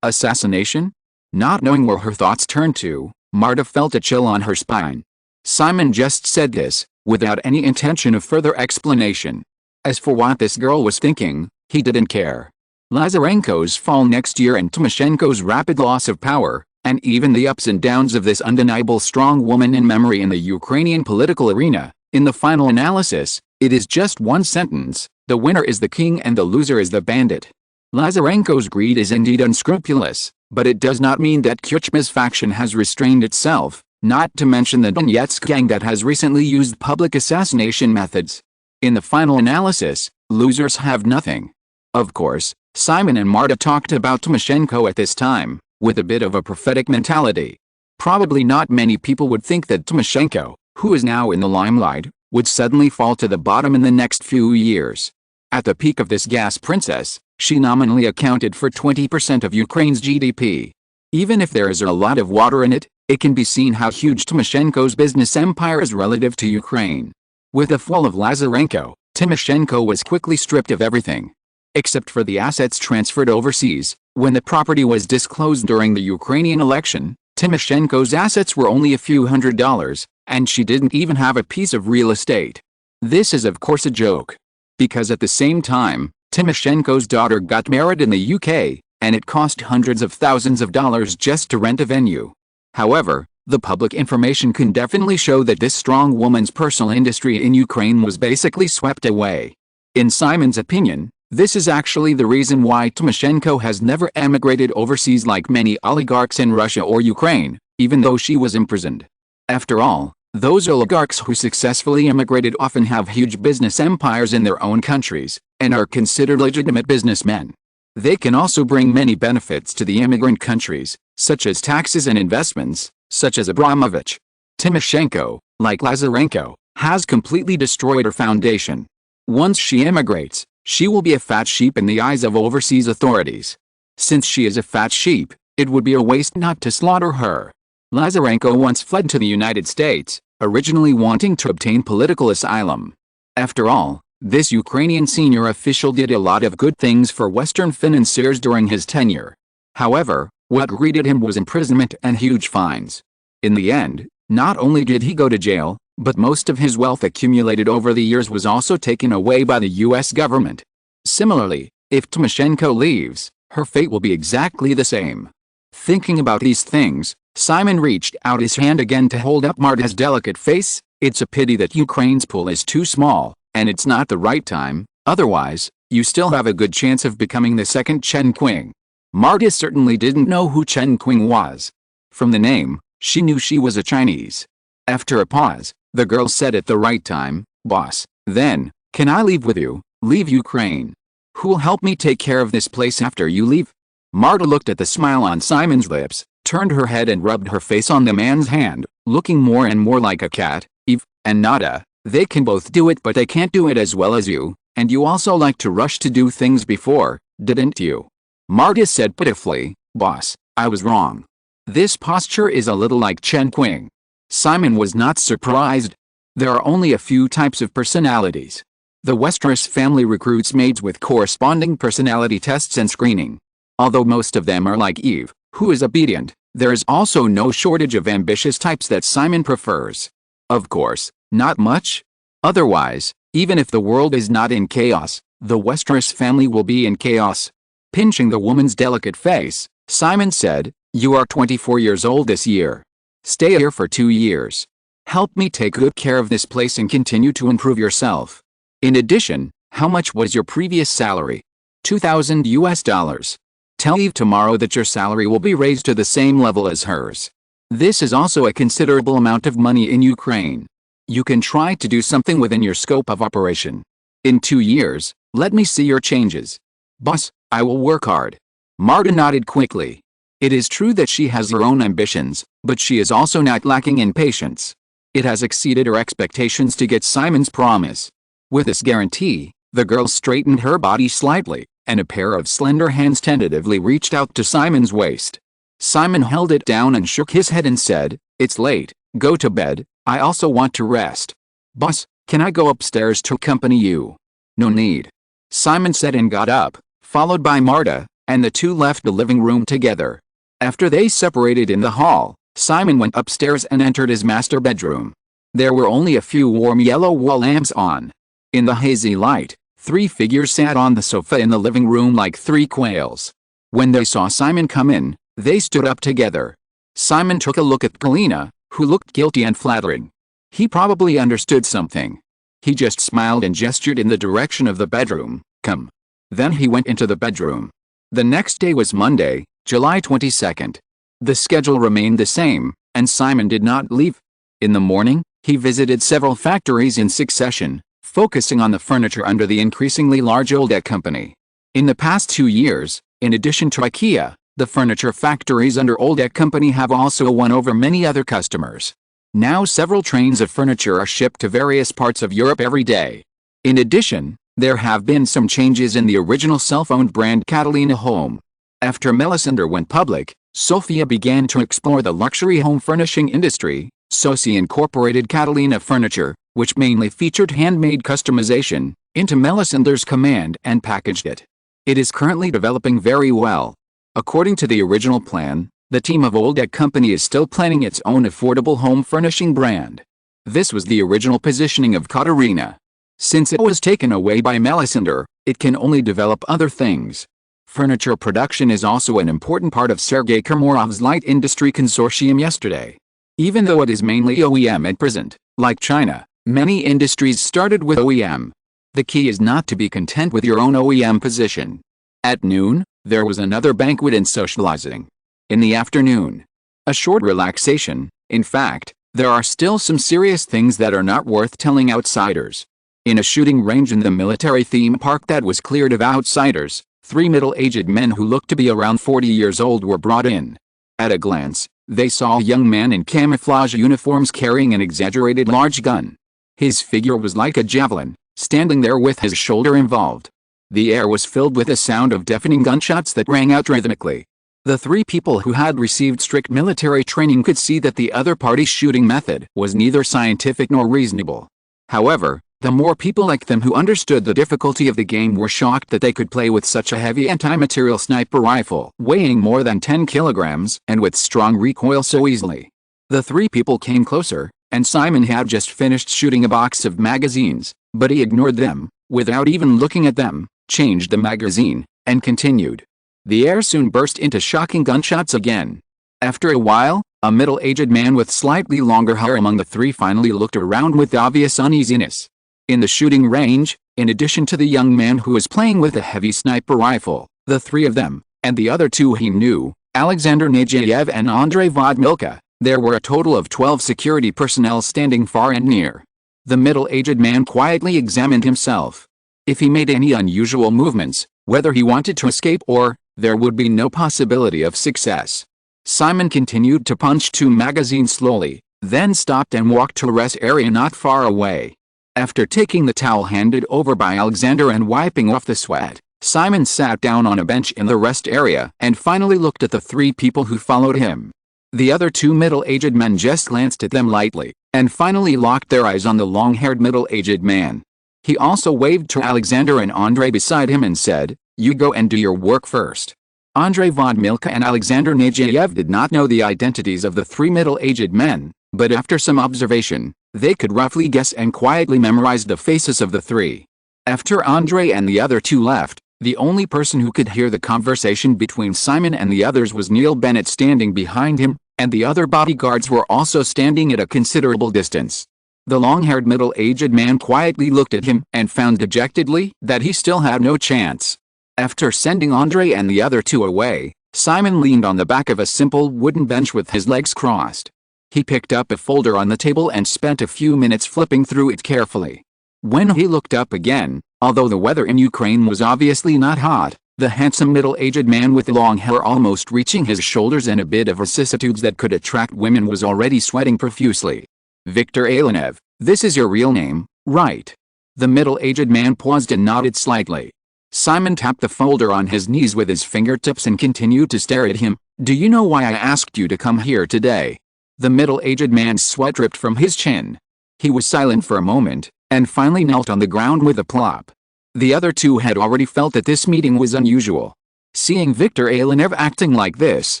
Assassination? Not knowing where her thoughts turned to, Marta felt a chill on her spine. Simon just said this, without any intention of further explanation. As for what this girl was thinking, he didn't care. Lazarenko's fall next year and Tymoshenko's rapid loss of power, and even the ups and downs of this undeniable strong woman in memory in the Ukrainian political arena, in the final analysis, it is just one sentence: the winner is the king and the loser is the bandit. Lazarenko's greed is indeed unscrupulous, but it does not mean that Kuchma's faction has restrained itself, not to mention the Donetsk gang that has recently used public assassination methods. In the final analysis, losers have nothing. Of course, Simon and Marta talked about Tymoshenko at this time, with a bit of a prophetic mentality. Probably not many people would think that Tymoshenko, who is now in the limelight, would suddenly fall to the bottom in the next few years. At the peak of this gas princess, she nominally accounted for 20% of Ukraine's GDP. Even if there is a lot of water in it, it can be seen how huge Tymoshenko's business empire is relative to Ukraine. With the fall of Lazarenko, Tymoshenko was quickly stripped of everything. Except for the assets transferred overseas. When the property was disclosed during the Ukrainian election, Tymoshenko's assets were only a few $100s, and she didn't even have a piece of real estate. This is of course a joke. Because at the same time, Tymoshenko's daughter got married in the UK, and it cost hundreds of thousands of dollars just to rent a venue. However, the public information can definitely show that this strong woman's personal industry in Ukraine was basically swept away. In Simon's opinion, this is actually the reason why Tymoshenko has never emigrated overseas like many oligarchs in Russia or Ukraine, even though she was imprisoned. After all, those oligarchs who successfully immigrated often have huge business empires in their own countries, and are considered legitimate businessmen. They can also bring many benefits to the immigrant countries, such as taxes and investments, such as Abramovich. Tymoshenko, like Lazarenko, has completely destroyed her foundation. Once she immigrates, she will be a fat sheep in the eyes of overseas authorities. Since she is a fat sheep, it would be a waste not to slaughter her. Lazarenko once fled to the United States, originally wanting to obtain political asylum. After all, this Ukrainian senior official did a lot of good things for Western financiers during his tenure. However, what greeted him was imprisonment and huge fines. In the end, not only did he go to jail, but most of his wealth accumulated over the years was also taken away by the US government. Similarly, if Tymoshenko leaves, her fate will be exactly the same. Thinking about these things, Simon reached out his hand again to hold up Marta's delicate face. It's a pity that Ukraine's pool is too small, and it's not the right time, otherwise, you still have a good chance of becoming the second Chen Qing. Marta certainly didn't know who Chen Qing was. From the name, she knew she was a Chinese. After a pause, the girl said at the right time, "Boss, then, can I leave with you?" Leave Ukraine. Who'll help me take care of this place after you leave? Marta looked at the smile on Simon's lips, turned her head and rubbed her face on the man's hand, looking more and more like a cat. Eve and Nada, they can both do it, but they can't do it as well as you, and you also like to rush to do things before, didn't you? Marta said pitifully, Boss, I was wrong. This posture is a little like Chen Qing. Simon was not surprised. There are only a few types of personalities. The Westeros family recruits maids with corresponding personality tests and screening. Although most of them are like Eve, who is obedient, there is also no shortage of ambitious types that Simon prefers. Of course, not much. Otherwise, even if the world is not in chaos, the Westeros family will be in chaos. Pinching the woman's delicate face, Simon said, You are 24 years old this year. Stay here for 2 years. Help me take good care of this place and continue to improve yourself. In addition, how much was your previous salary? $2,000. Tell Eve tomorrow that your salary will be raised to the same level as hers. This is also a considerable amount of money in Ukraine. You can try to do something within your scope of operation. In 2 years, let me see your changes. Boss, I will work hard. Marta nodded quickly. It is true that she has her own ambitions, but she is also not lacking in patience. It has exceeded her expectations to get Simon's promise. With this guarantee, the girl straightened her body slightly, and a pair of slender hands tentatively reached out to Simon's waist. Simon held it down and shook his head and said, It's late, go to bed, I also want to rest. Boss, can I go upstairs to accompany you? No need. Simon said and got up, followed by Marta, and the two left the living room together. After they separated in the hall, Simon went upstairs and entered his master bedroom. There were only a few warm yellow wall lamps on. In the hazy light, 3 figures sat on the sofa in the living room like 3 quails. When they saw Simon come in, they stood up together. Simon took a look at Kalina, who looked guilty and flattering. He probably understood something. He just smiled and gestured in the direction of the bedroom, Come. Then he went into the bedroom. The next day was Monday, July 22nd. The schedule remained the same, and Simon did not leave. In the morning, he visited several factories in succession, focusing on the furniture under the increasingly large Oldet company. In the past 2 years, in addition to IKEA, the furniture factories under Oldet company have also won over many other customers. Now several trains of furniture are shipped to various parts of Europe every day. In addition, there have been some changes in the original self-owned brand Catalina Home. After Melisandre went public, Sophia began to explore the luxury home furnishing industry, so she incorporated Catalina Furniture, which mainly featured handmade customization, into Melisandre's command and packaged it. It is currently developing very well. According to the original plan, the team of Oldet company is still planning its own affordable home furnishing brand. This was the original positioning of Katerina. Since it was taken away by Melisandre, it can only develop other things. Furniture production is also an important part of Sergei Kermorov's light industry consortium yesterday. Even though it is mainly OEM at present, like China, many industries started with OEM. The key is not to be content with your own OEM position. At noon, there was another banquet and socializing. In the afternoon, a short relaxation. In fact, there are still some serious things that are not worth telling outsiders. In a shooting range in the military theme park that was cleared of outsiders, 3 middle-aged men who looked to be around 40 years old were brought in. At a glance, they saw a young man in camouflage uniforms carrying an exaggerated large gun. His figure was like a javelin, standing there with his shoulder involved. The air was filled with a sound of deafening gunshots that rang out rhythmically. The 3 people who had received strict military training could see that the other party's shooting method was neither scientific nor reasonable. However, the more people like them who understood the difficulty of the game were shocked that they could play with such a heavy anti-material sniper rifle, weighing more than 10 kilograms and with strong recoil so easily. The 3 people came closer, and Simon had just finished shooting a box of magazines, but he ignored them, without even looking at them, changed the magazine, and continued. The air soon burst into shocking gunshots again. After a while, a middle-aged man with slightly longer hair among the 3 finally looked around with obvious uneasiness. In the shooting range, in addition to the young man who was playing with a heavy sniper rifle, the 3 of them, and the other 2 he knew, Alexander Najayev and Andrei Vodmilka, there were a total of 12 security personnel standing far and near. The middle-aged man quietly examined himself. If he made any unusual movements, whether he wanted to escape or, there would be no possibility of success. Simon continued to punch 2 magazines slowly, then stopped and walked to a rest area not far away. After taking the towel handed over by Alexander and wiping off the sweat, Simon sat down on a bench in the rest area and finally looked at the 3 people who followed him. The other 2 middle-aged men just glanced at them lightly, and finally locked their eyes on the long-haired middle-aged man. He also waved to Alexander and Andrei beside him and said, "You go and do your work first." Andrei von Milka and Alexander Najayev did not know the identities of the 3 middle-aged men, but after some observation, they could roughly guess and quietly memorize the faces of the 3. After Andrei and the other 2 left, the only person who could hear the conversation between Simon and the others was Neil Bennett standing behind him, and the other bodyguards were also standing at a considerable distance. The long-haired middle-aged man quietly looked at him and found dejectedly that he still had no chance. After sending Andrei and the other 2 away, Simon leaned on the back of a simple wooden bench with his legs crossed. He picked up a folder on the table and spent a few minutes flipping through it carefully. When he looked up again, although the weather in Ukraine was obviously not hot, the handsome middle-aged man with long hair almost reaching his shoulders and a bit of vicissitudes that could attract women was already sweating profusely. "Viktor Alenev, this is your real name, right?" The middle-aged man paused and nodded slightly. Simon tapped the folder on his knees with his fingertips and continued to stare at him. "Do you know why I asked you to come here today?" The middle-aged man's sweat dripped from his chin. He was silent for a moment, and finally knelt on the ground with a plop. The other 2 had already felt that this meeting was unusual. Seeing Viktor Alenev acting like this,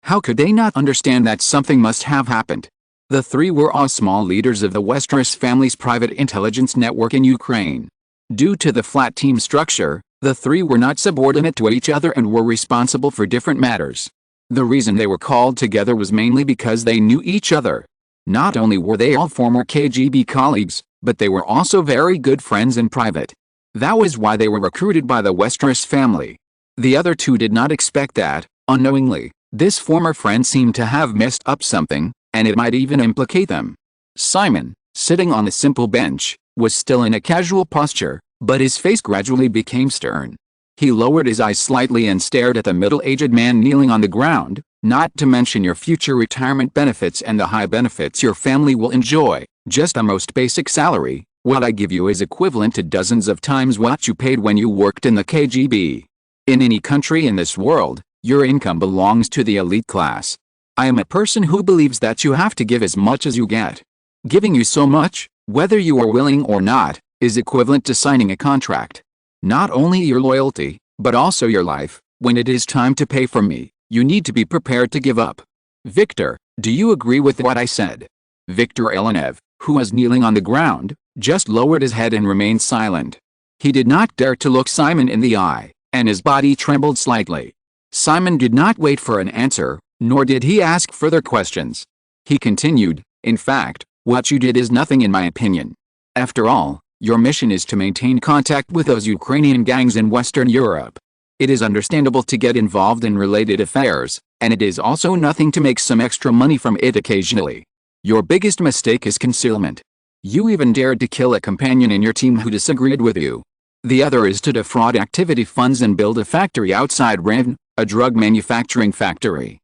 how could they not understand that something must have happened? The 3 were all small leaders of the Westeros family's private intelligence network in Ukraine. Due to the flat team structure, the 3 were not subordinate to each other and were responsible for different matters. The reason they were called together was mainly because they knew each other. Not only were they all former KGB colleagues, but they were also very good friends in private. That was why they were recruited by the Westeros family. The other 2 did not expect that. Unknowingly, this former friend seemed to have messed up something, and it might even implicate them. Simon, sitting on the simple bench, was still in a casual posture, but his face gradually became stern. He lowered his eyes slightly and stared at the middle-aged man kneeling on the ground. "Not to mention your future retirement benefits and the high benefits your family will enjoy, just a most basic salary. What I give you is equivalent to dozens of times what you paid when you worked in the KGB. In any country in this world, your income belongs to the elite class. I am a person who believes that you have to give as much as you get. Giving you so much, whether you are willing or not, is equivalent to signing a contract. Not only your loyalty, but also your life. When it is time to pay for me, you need to be prepared to give up. Viktor, do you agree with what I said?" Viktor Alenev, who was kneeling on the ground, just lowered his head and remained silent. He did not dare to look Simon in the eye, and his body trembled slightly. Simon did not wait for an answer, nor did he ask further questions. He continued, "In fact, what you did is nothing in my opinion. After all, your mission is to maintain contact with those Ukrainian gangs in Western Europe. It is understandable to get involved in related affairs, and it is also nothing to make some extra money from it occasionally. Your biggest mistake is concealment. You even dared to kill a companion in your team who disagreed with you. The other is to defraud activity funds and build a factory outside Rivne, a drug manufacturing factory.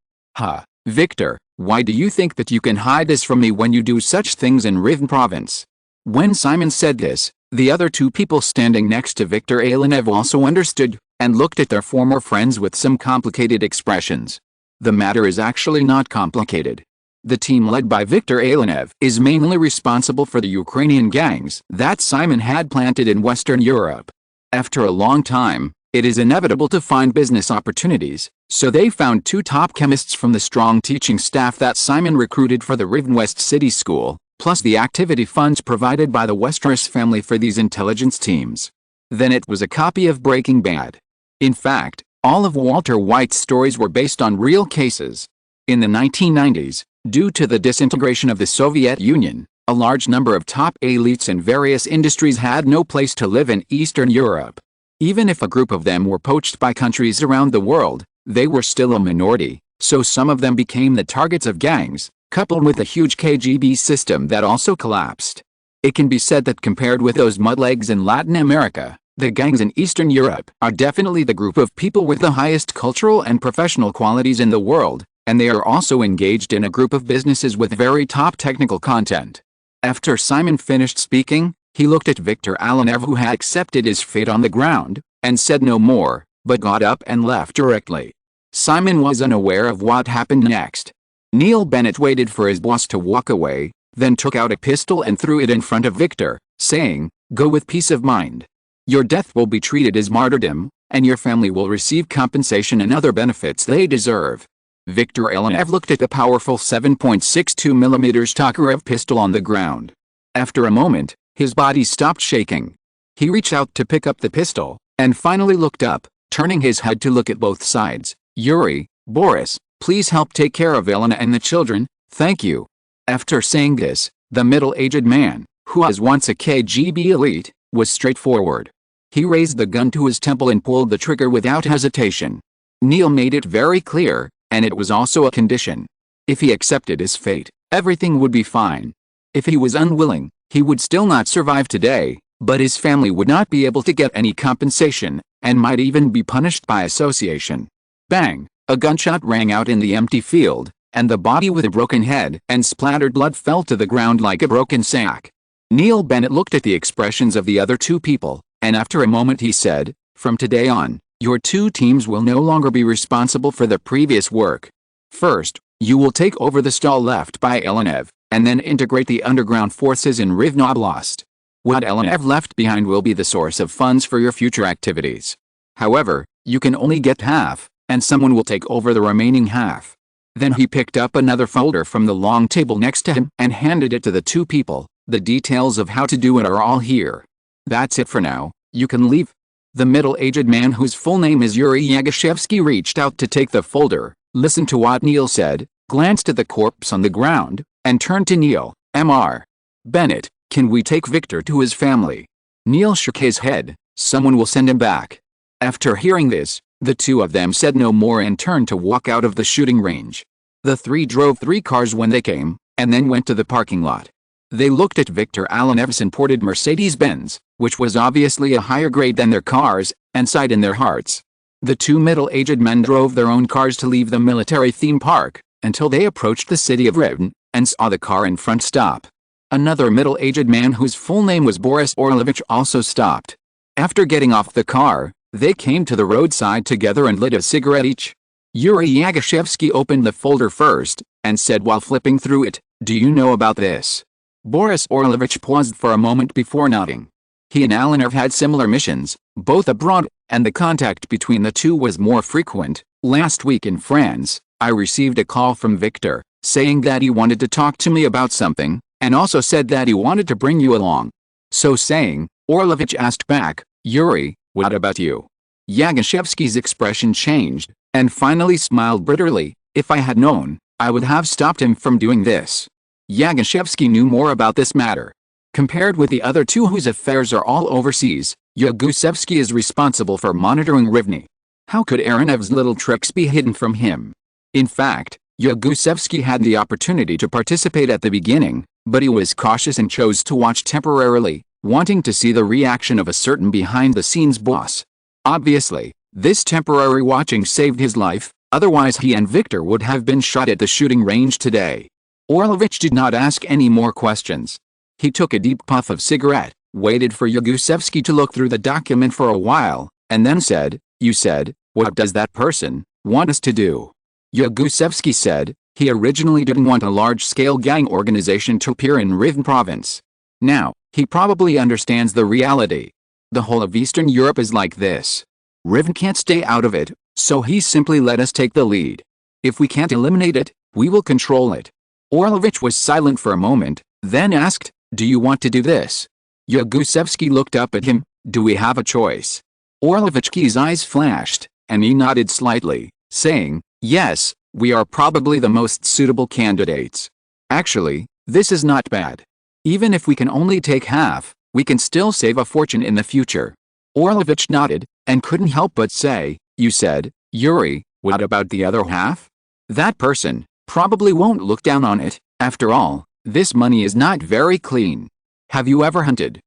Viktor, why do you think that you can hide this from me when you do such things in Rivne province?" When Simon said this, the other 2 people standing next to Viktor Alenev also understood, and looked at their former friends with some complicated expressions. The matter is actually not complicated. The team led by Viktor Alenev is mainly responsible for the Ukrainian gangs that Simon had planted in Western Europe. After a long time, it is inevitable to find business opportunities, so they found 2 top chemists from the strong teaching staff that Simon recruited for the Rivne West City School, plus the activity funds provided by the Westeros family for these intelligence teams. Then it was a copy of Breaking Bad. In fact, all of Walter White's stories were based on real cases. In the 1990s, due to the disintegration of the Soviet Union, a large number of top elites in various industries had no place to live in Eastern Europe. Even if a group of them were poached by countries around the world, they were still a minority, so some of them became the targets of gangs, coupled with a huge KGB system that also collapsed. It can be said that compared with those mudlegs in Latin America, The gangs in Eastern Europe are definitely the group of people with the highest cultural and professional qualities in the world, and they are also engaged in a group of businesses with very top technical content. After Simon finished speaking, he looked at Victor Alanev, who had accepted his fate on the ground, and said no more, but got up and left directly. Simon was unaware of what happened next. Neil Bennett waited for his boss to walk away, then took out a pistol and threw it in front of Victor, saying, "Go with peace of mind. Your death will be treated as martyrdom, and your family will receive compensation and other benefits they deserve." Victor Alanev looked at the powerful 7.62mm Tokarev pistol on the ground. After a moment, his body stopped shaking. He reached out to pick up the pistol, and finally looked up, turning his head to look at both sides. "Yuri, Boris, please help take care of Elena and the children, thank you." After saying this, the middle-aged man, who was once a KGB elite, was straightforward. He raised the gun to his temple and pulled the trigger without hesitation. Neil made it very clear, and it was also a condition. If he accepted his fate, everything would be fine. If he was unwilling, he would still not survive today, but his family would not be able to get any compensation, and might even be punished by association. Bang! A gunshot rang out in the empty field, and the body with a broken head and splattered blood fell to the ground like a broken sack. Neil Bennett looked at the expressions of the other two people, and after a moment he said, "From today on, your two teams will no longer be responsible for the previous work. First, you will take over the stall left by Alanev, and then integrate the underground forces in Rivne Oblast. What Alanev left behind will be the source of funds for your future activities. However, you can only get half, and someone will take over the remaining half." Then he picked up another folder from the long table next to him and handed it to the two people. "The details of how to do it are all here. That's it for now, you can leave." The middle-aged man, whose full name is Yuri Yagashevsky, reached out to take the folder, listened to what Neil said, glanced at the corpse on the ground, and turned to Neil. "Mr. Bennett, can we take Victor to his family?" Neil shook his head. "Someone will send him back." After hearing this, the two of them said no more and turned to walk out of the shooting range. The three drove 3 cars when they came, and then went to the parking lot. They looked at Victor Alanev's imported Mercedes-Benz, which was obviously a higher grade than their cars, and sighed in their hearts. The two middle-aged men drove their own cars to leave the military theme park, until they approached the city of Rivne, and saw the car in front stop. Another middle-aged man, whose full name was Boris Orlovich, also stopped. After getting off the car, they came to the roadside together and lit a cigarette each. Yuri Yagashevsky opened the folder first, and said while flipping through it, "Do you know about this?" Boris Orlovich paused for a moment before nodding. He and Alanev had similar missions, both abroad, and the contact between the two was more frequent. "Last week in France, I received a call from Victor, saying that he wanted to talk to me about something, and also said that he wanted to bring you along." So saying, Orlovich asked back, "Yuri, what about you?" Yagashevsky's expression changed, and finally smiled bitterly. "If I had known, I would have stopped him from doing this." Yagashevsky knew more about this matter. Compared with the other two whose affairs are all overseas, Yagusevsky is responsible for monitoring Rivne. How could Aronev's little tricks be hidden from him? In fact, Yagusevsky had the opportunity to participate at the beginning, but he was cautious and chose to watch temporarily, wanting to see the reaction of a certain behind-the-scenes boss. Obviously, this temporary watching saved his life, otherwise he and Victor would have been shot at the shooting range today. Orlovich did not ask any more questions. He took a deep puff of cigarette, waited for Yagusevsky to look through the document for a while, and then said, "You said, what does that person want us to do?" Yagusevsky said, he originally didn't want a large-scale gang organization to appear in Rivne province. Now, he probably understands the reality. The whole of Eastern Europe is like this. Rivne can't stay out of it, so he simply let us take the lead. If we can't eliminate it, we will control it. Orlovich was silent for a moment, then asked, "Do you want to do this?" Yagusevsky looked up at him. "Do we have a choice?" Orlovich's eyes flashed, and he nodded slightly, saying, "Yes, we are probably the most suitable candidates. Actually, this is not bad. Even if we can only take half, we can still save a fortune in the future." Orlovich nodded, and couldn't help but say, "You said, Yuri, what about the other half? That person probably won't look down on it. After all, this money is not very clean. Have you ever hunted?"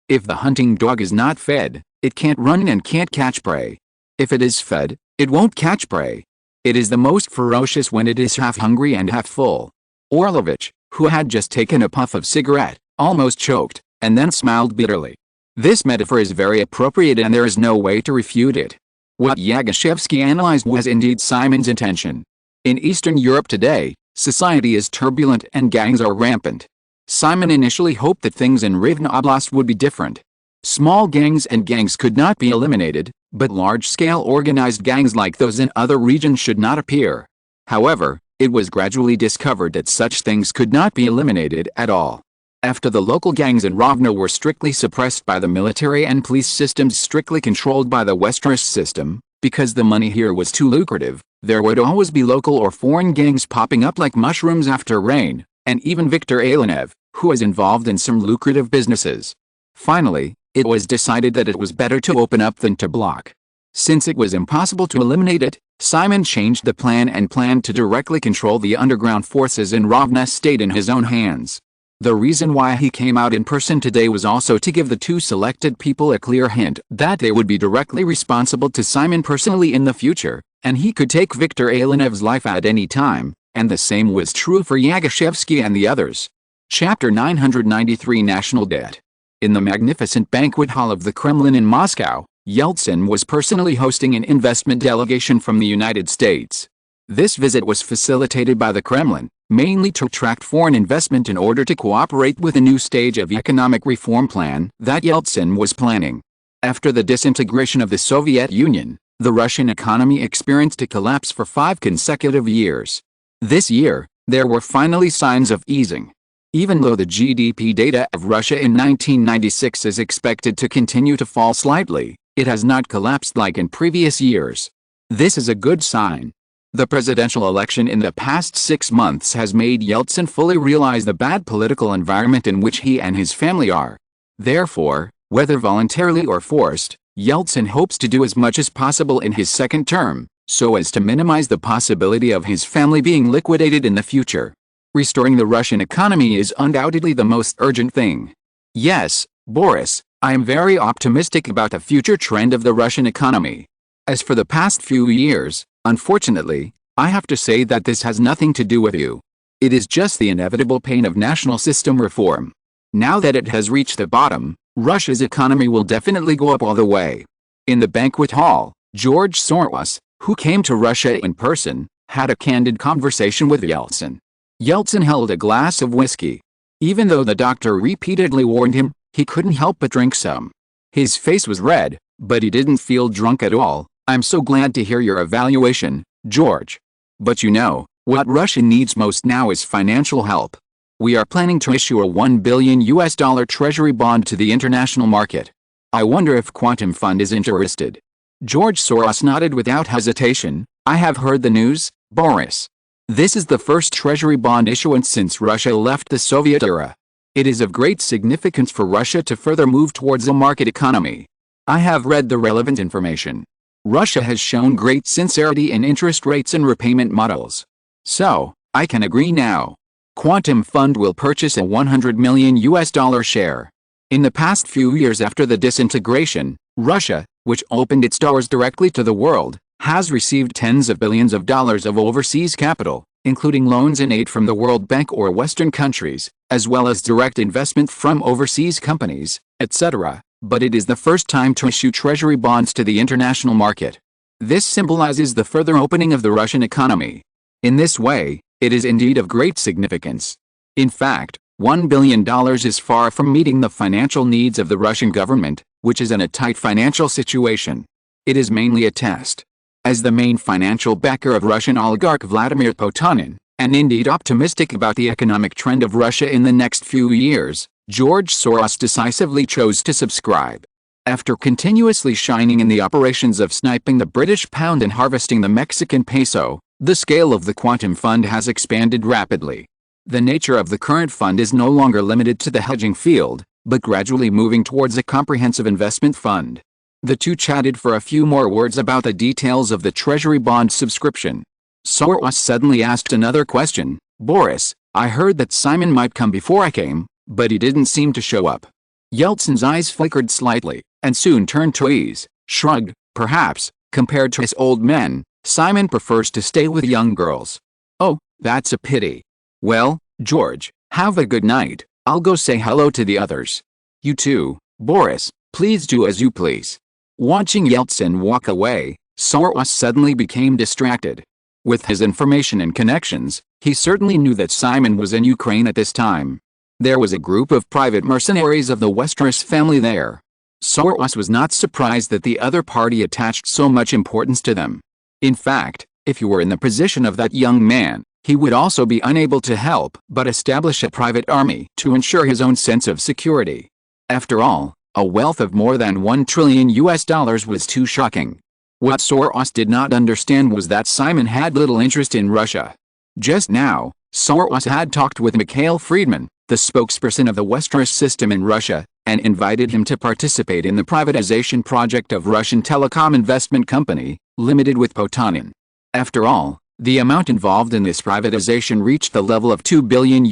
If the hunting dog is not fed, it can't run and can't catch prey. If it is fed, it won't catch prey. It is the most ferocious when it is half hungry and half full. Orlovich, who had just taken a puff of cigarette, almost choked, and then smiled bitterly. This metaphor is very appropriate and there is no way to refute it. What Yagashevsky analyzed was indeed Simon's intention. In Eastern Europe today, society is turbulent and gangs are rampant. Simon initially hoped that things in Rivne Oblast would be different. Small gangs and gangs could not be eliminated, but large-scale organized gangs like those in other regions should not appear. However, it was gradually discovered that such things could not be eliminated at all. After the local gangs in Rovno were strictly suppressed by the military and police systems strictly controlled by the Westeros system, because the money here was too lucrative, there would always be local or foreign gangs popping up like mushrooms after rain, and even Viktor Alenev, who was involved in some lucrative businesses. Finally, it was decided that it was better to open up than to block. Since it was impossible to eliminate it, Simon changed the plan and planned to directly control the underground forces in Rovna state in his own hands. The reason why he came out in person today was also to give the two selected people a clear hint that they would be directly responsible to Simon personally in the future, and he could take Viktor Alenev's life at any time, and the same was true for Yagashevsky and the others. Chapter 993 National Debt. In the magnificent banquet hall of the Kremlin in Moscow, Yeltsin was personally hosting an investment delegation from the United States. This visit was facilitated by the Kremlin, mainly to attract foreign investment in order to cooperate with a new stage of economic reform plan that Yeltsin was planning. After the disintegration of the Soviet Union, the Russian economy experienced a collapse for 5 consecutive years. This year, there were finally signs of easing. Even though the GDP data of Russia in 1996 is expected to continue to fall slightly, it has not collapsed like in previous years. This is a good sign. The presidential election in the past 6 months has made Yeltsin fully realize the bad political environment in which he and his family are. Therefore, whether voluntarily or forced, Yeltsin hopes to do as much as possible in his second term, so as to minimize the possibility of his family being liquidated in the future. Restoring the Russian economy is undoubtedly the most urgent thing. Yes, Boris, I am very optimistic about the future trend of the Russian economy. As for the past few years, unfortunately, I have to say that this has nothing to do with you. It is just the inevitable pain of national system reform. Now that it has reached the bottom, Russia's economy will definitely go up all the way. In the banquet hall, George Soros, who came to Russia in person, had a candid conversation with Yeltsin. Yeltsin held a glass of whiskey. Even though the doctor repeatedly warned him, he couldn't help but drink some. His face was red, but he didn't feel drunk at all. I'm so glad to hear your evaluation, George. But you know, what Russia needs most now is financial help. We are planning to issue a $1 billion treasury bond to the international market. I wonder if Quantum Fund is interested. George Soros nodded without hesitation. I have heard the news, Boris. This is the first treasury bond issuance since Russia left the Soviet era. It is of great significance for Russia to further move towards a market economy. I have read the relevant information. Russia has shown great sincerity in interest rates and repayment models. So, I can agree now. Quantum Fund will purchase a $100 million share. In the past few years after the disintegration, Russia, which opened its doors directly to the world, has received tens of billions of dollars of overseas capital, including loans and aid from the World Bank or Western countries, as well as direct investment from overseas companies, etc. But it is the first time to issue treasury bonds to the international market. This symbolizes the further opening of the Russian economy. In this way, it is indeed of great significance. In fact, $1 billion is far from meeting the financial needs of the Russian government, which is in a tight financial situation. It is mainly a test. As the main financial backer of Russian oligarch Vladimir Putin, and indeed optimistic about the economic trend of Russia in the next few years, George Soros decisively chose to subscribe. After continuously shining in the operations of sniping the British pound and harvesting the Mexican peso, the scale of the Quantum Fund has expanded rapidly. The nature of the current fund is no longer limited to the hedging field, but gradually moving towards a comprehensive investment fund. The two chatted for a few more words about the details of the treasury bond subscription. Soros suddenly asked another question. Boris, I heard that Simon might come before I came, but he didn't seem to show up. Yeltsin's eyes flickered slightly, and soon turned to ease, shrugged. Perhaps, compared to his old men, Simon prefers to stay with young girls. Oh, that's a pity. Well, George, have a good night. I'll go say hello to the others. You too, Boris, please do as you please. Watching Yeltsin walk away, Soros suddenly became distracted. With his information and connections, he certainly knew that Simon was in Ukraine at this time. There was a group of private mercenaries of the Westeros family there. Soros was not surprised that the other party attached so much importance to them. In fact, if he were in the position of that young man, he would also be unable to help but establish a private army to ensure his own sense of security. After all, a wealth of more than $1 trillion was too shocking. What Soros did not understand was that Simon had little interest in Russia. Just now, Soros had talked with Mikhail Friedman, the spokesperson of the Westeros system in Russia, and invited him to participate in the privatization project of Russian Telecom Investment Company, Limited with Potanin. After all, the amount involved in this privatization reached the level of $2 billion,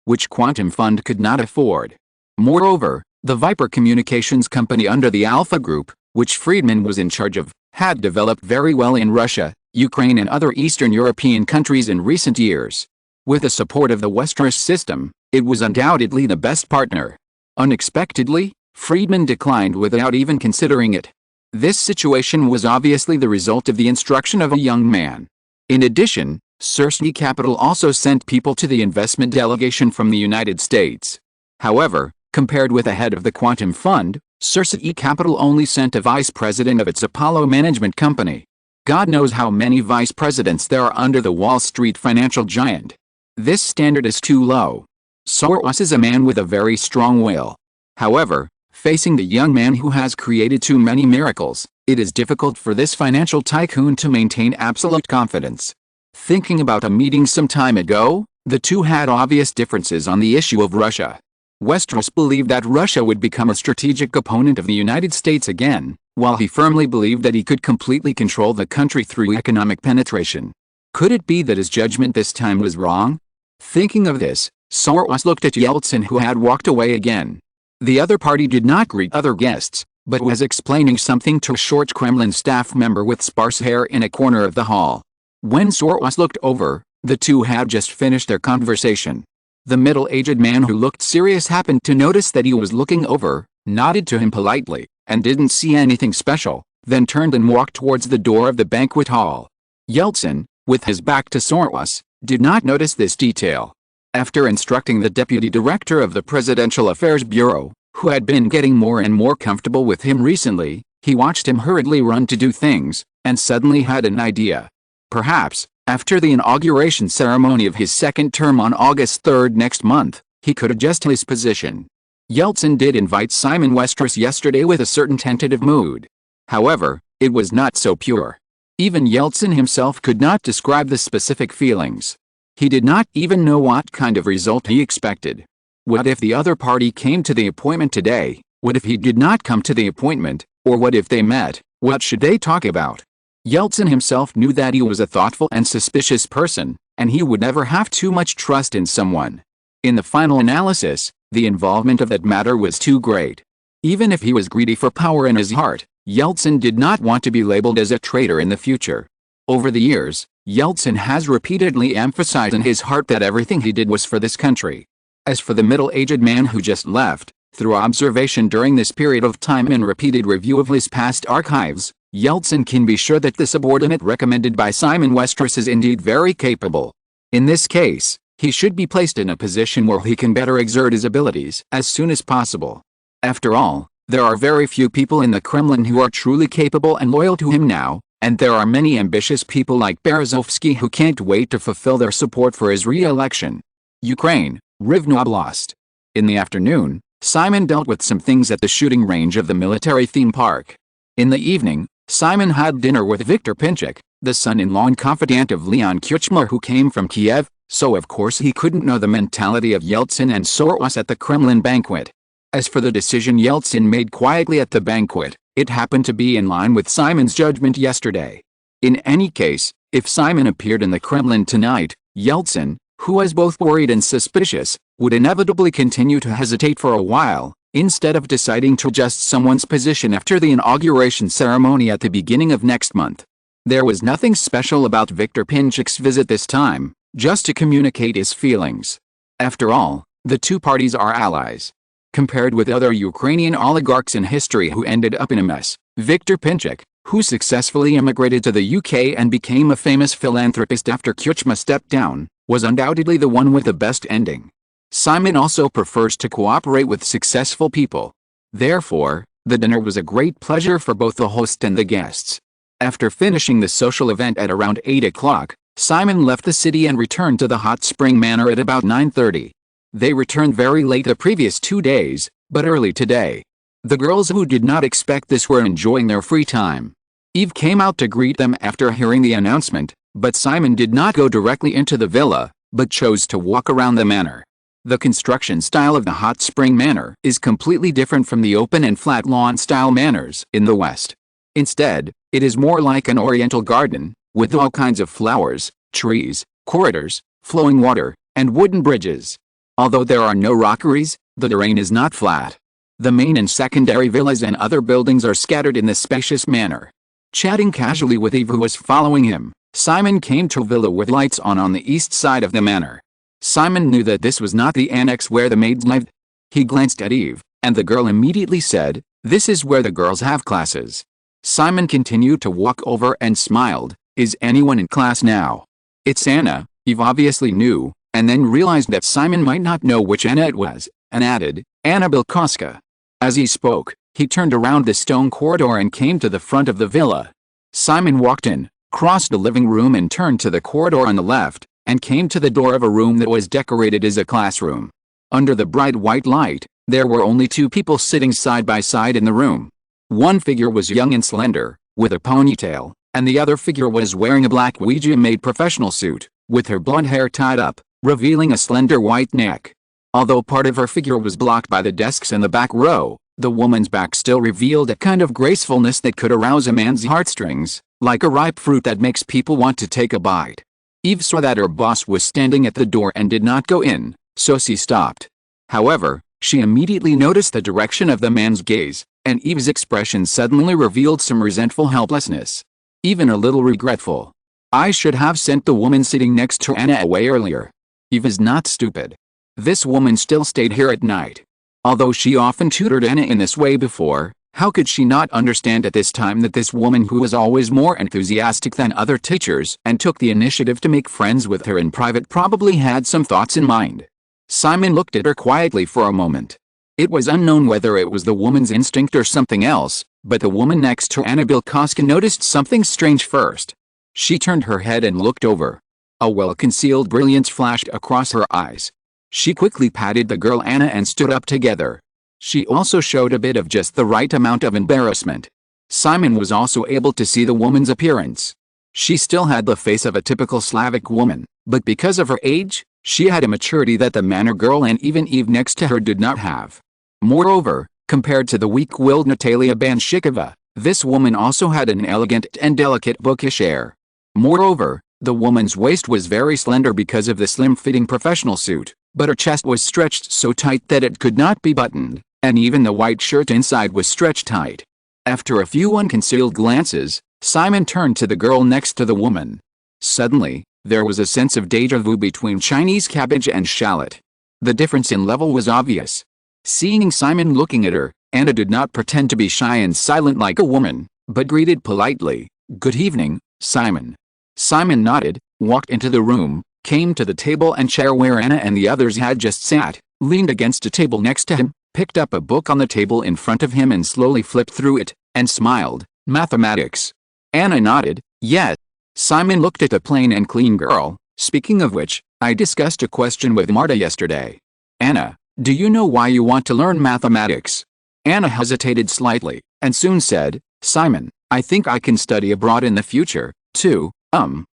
which Quantum Fund could not afford. Moreover, the Viper Communications company under the Alpha Group, which Friedman was in charge of, had developed very well in Russia, Ukraine and other Eastern European countries in recent years. With the support of the Westeros system, it was undoubtedly the best partner. Unexpectedly, Friedman declined without even considering it. This situation was obviously the result of the instruction of a young man. In addition, Cersei Capital also sent people to the investment delegation from the United States. However, compared with the head of the Quantum Fund, Cersei Capital only sent a vice president of its Apollo management company. God knows how many vice presidents there are under the Wall Street financial giant. This standard is too low. Soros is a man with a very strong will. However, facing the young man who has created too many miracles, it is difficult for this financial tycoon to maintain absolute confidence. Thinking about a meeting some time ago, the two had obvious differences on the issue of Russia. Westeros believed that Russia would become a strategic opponent of the United States again, while he firmly believed that he could completely control the country through economic penetration. Could it be that his judgment this time was wrong? Thinking of this, Soros looked at Yeltsin, who had walked away again. The other party did not greet other guests, but was explaining something to a short Kremlin staff member with sparse hair in a corner of the hall. When Soros looked over, the two had just finished their conversation. The middle-aged man who looked serious happened to notice that he was looking over, nodded to him politely, and didn't see anything special, then turned and walked towards the door of the banquet hall. Yeltsin, with his back to Soros, did not notice this detail. After instructing the deputy director of the Presidential Affairs Bureau, who had been getting more and more comfortable with him recently, he watched him hurriedly run to do things, and suddenly had an idea. Perhaps, after the inauguration ceremony of his second term on August 3rd next month, he could adjust his position. Yeltsin did invite Simon Westeros yesterday with a certain tentative mood. However, it was not so pure. Even Yeltsin himself could not describe the specific feelings. He did not even know what kind of result he expected. What if the other party came to the appointment today? What if he did not come to the appointment? Or what if they met? What should they talk about? Yeltsin himself knew that he was a thoughtful and suspicious person, and he would never have too much trust in someone. In the final analysis, the involvement of that matter was too great. Even if he was greedy for power in his heart, Yeltsin did not want to be labeled as a traitor in the future. Over the years, Yeltsin has repeatedly emphasized in his heart that everything he did was for this country. As for the middle-aged man who just left, through observation during this period of time and repeated review of his past archives, Yeltsin can be sure that the subordinate recommended by Simon Westeros is indeed very capable. In this case, he should be placed in a position where he can better exert his abilities as soon as possible. After all, there are very few people in the Kremlin who are truly capable and loyal to him now, and there are many ambitious people like Berezovsky who can't wait to fulfill their support for his re-election. Ukraine, Rivne Oblast. In the afternoon, Simon dealt with some things at the shooting range of the military theme park. In the evening, Simon had dinner with Viktor Pinchuk, the son-in-law and confidant of Leon Kuchma, who came from Kiev, so of course he couldn't know the mentality of Yeltsin and Soros at the Kremlin banquet. As for the decision Yeltsin made quietly at the banquet, it happened to be in line with Simon's judgment yesterday. In any case, if Simon appeared in the Kremlin tonight, Yeltsin, who was both worried and suspicious, would inevitably continue to hesitate for a while, instead of deciding to adjust someone's position after the inauguration ceremony at the beginning of next month. There was nothing special about Viktor Pinchik's visit this time, just to communicate his feelings. After all, the two parties are allies. Compared with other Ukrainian oligarchs in history who ended up in a mess, Viktor Pinchik, who successfully immigrated to the UK and became a famous philanthropist after Kuchma stepped down, was undoubtedly the one with the best ending. Simon also prefers to cooperate with successful people. Therefore, the dinner was a great pleasure for both the host and the guests. After finishing the social event at around 8 o'clock, Simon left the city and returned to the Hot Spring Manor at about 9:30. They returned very late the previous 2 days, but early today. The girls who did not expect this were enjoying their free time. Eve came out to greet them after hearing the announcement, but Simon did not go directly into the villa, but chose to walk around the manor. The construction style of the Hot Spring Manor is completely different from the open and flat lawn-style manors in the West. Instead, it is more like an oriental garden, with all kinds of flowers, trees, corridors, flowing water, and wooden bridges. Although there are no rockeries, the terrain is not flat. The main and secondary villas and other buildings are scattered in this spacious manner. Chatting casually with Eve who was following him, Simon came to a villa with lights on the east side of the manor. Simon knew that this was not the annex where the maids lived. He glanced at Eve, and the girl immediately said, "This is where the girls have classes." Simon continued to walk over and smiled. "Is anyone in class now?" "It's Anna," Eve obviously knew, and then realized that Simon might not know which Anna it was, and added, "Anna Bilkowska." As he spoke, he turned around the stone corridor and came to the front of the villa. Simon walked in, crossed the living room and turned to the corridor on the left, and came to the door of a room that was decorated as a classroom. Under the bright white light, there were only two people sitting side by side in the room. One figure was young and slender, with a ponytail, and the other figure was wearing a black Ouija-made professional suit, with her blonde hair tied up, revealing a slender white neck. Although part of her figure was blocked by the desks in the back row, the woman's back still revealed a kind of gracefulness that could arouse a man's heartstrings, like a ripe fruit that makes people want to take a bite. Eve saw that her boss was standing at the door and did not go in, so she stopped. However, she immediately noticed the direction of the man's gaze, and Eve's expression suddenly revealed some resentful helplessness. Even a little regretful. "I should have sent the woman sitting next to Anna away earlier." Eve is not stupid. This woman still stayed here at night. Although she often tutored Anna in this way before, how could she not understand at this time that this woman who was always more enthusiastic than other teachers and took the initiative to make friends with her in private probably had some thoughts in mind? Simon looked at her quietly for a moment. It was unknown whether it was the woman's instinct or something else, but the woman next to Anna Bilkowska noticed something strange first. She turned her head and looked over. A well-concealed brilliance flashed across her eyes. She quickly patted the girl Anna and stood up together. She also showed a bit of just the right amount of embarrassment. Simon was also able to see the woman's appearance. She still had the face of a typical Slavic woman, but because of her age, she had a maturity that the manor girl and even Eve next to her did not have. Moreover, compared to the weak-willed Natalia Banshikova, this woman also had an elegant and delicate bookish air. Moreover, the woman's waist was very slender because of the slim-fitting professional suit, but her chest was stretched so tight that it could not be buttoned, and even the white shirt inside was stretched tight. After a few unconcealed glances, Simon turned to the girl next to the woman. Suddenly, there was a sense of déjà vu between Chinese cabbage and shallot. The difference in level was obvious. Seeing Simon looking at her, Anna did not pretend to be shy and silent like a woman, but greeted politely, "Good evening, Simon." Simon nodded, walked into the room, came to the table and chair where Anna and the others had just sat, leaned against a table next to him, picked up a book on the table in front of him and slowly flipped through it, and smiled. "Mathematics." Anna nodded, "Yes." Simon looked at the plain and clean girl. "Speaking of which, I discussed a question with Marta yesterday. Anna, do you know why you want to learn mathematics?" Anna hesitated slightly, and soon said, "Simon, I think I can study abroad in the future, too,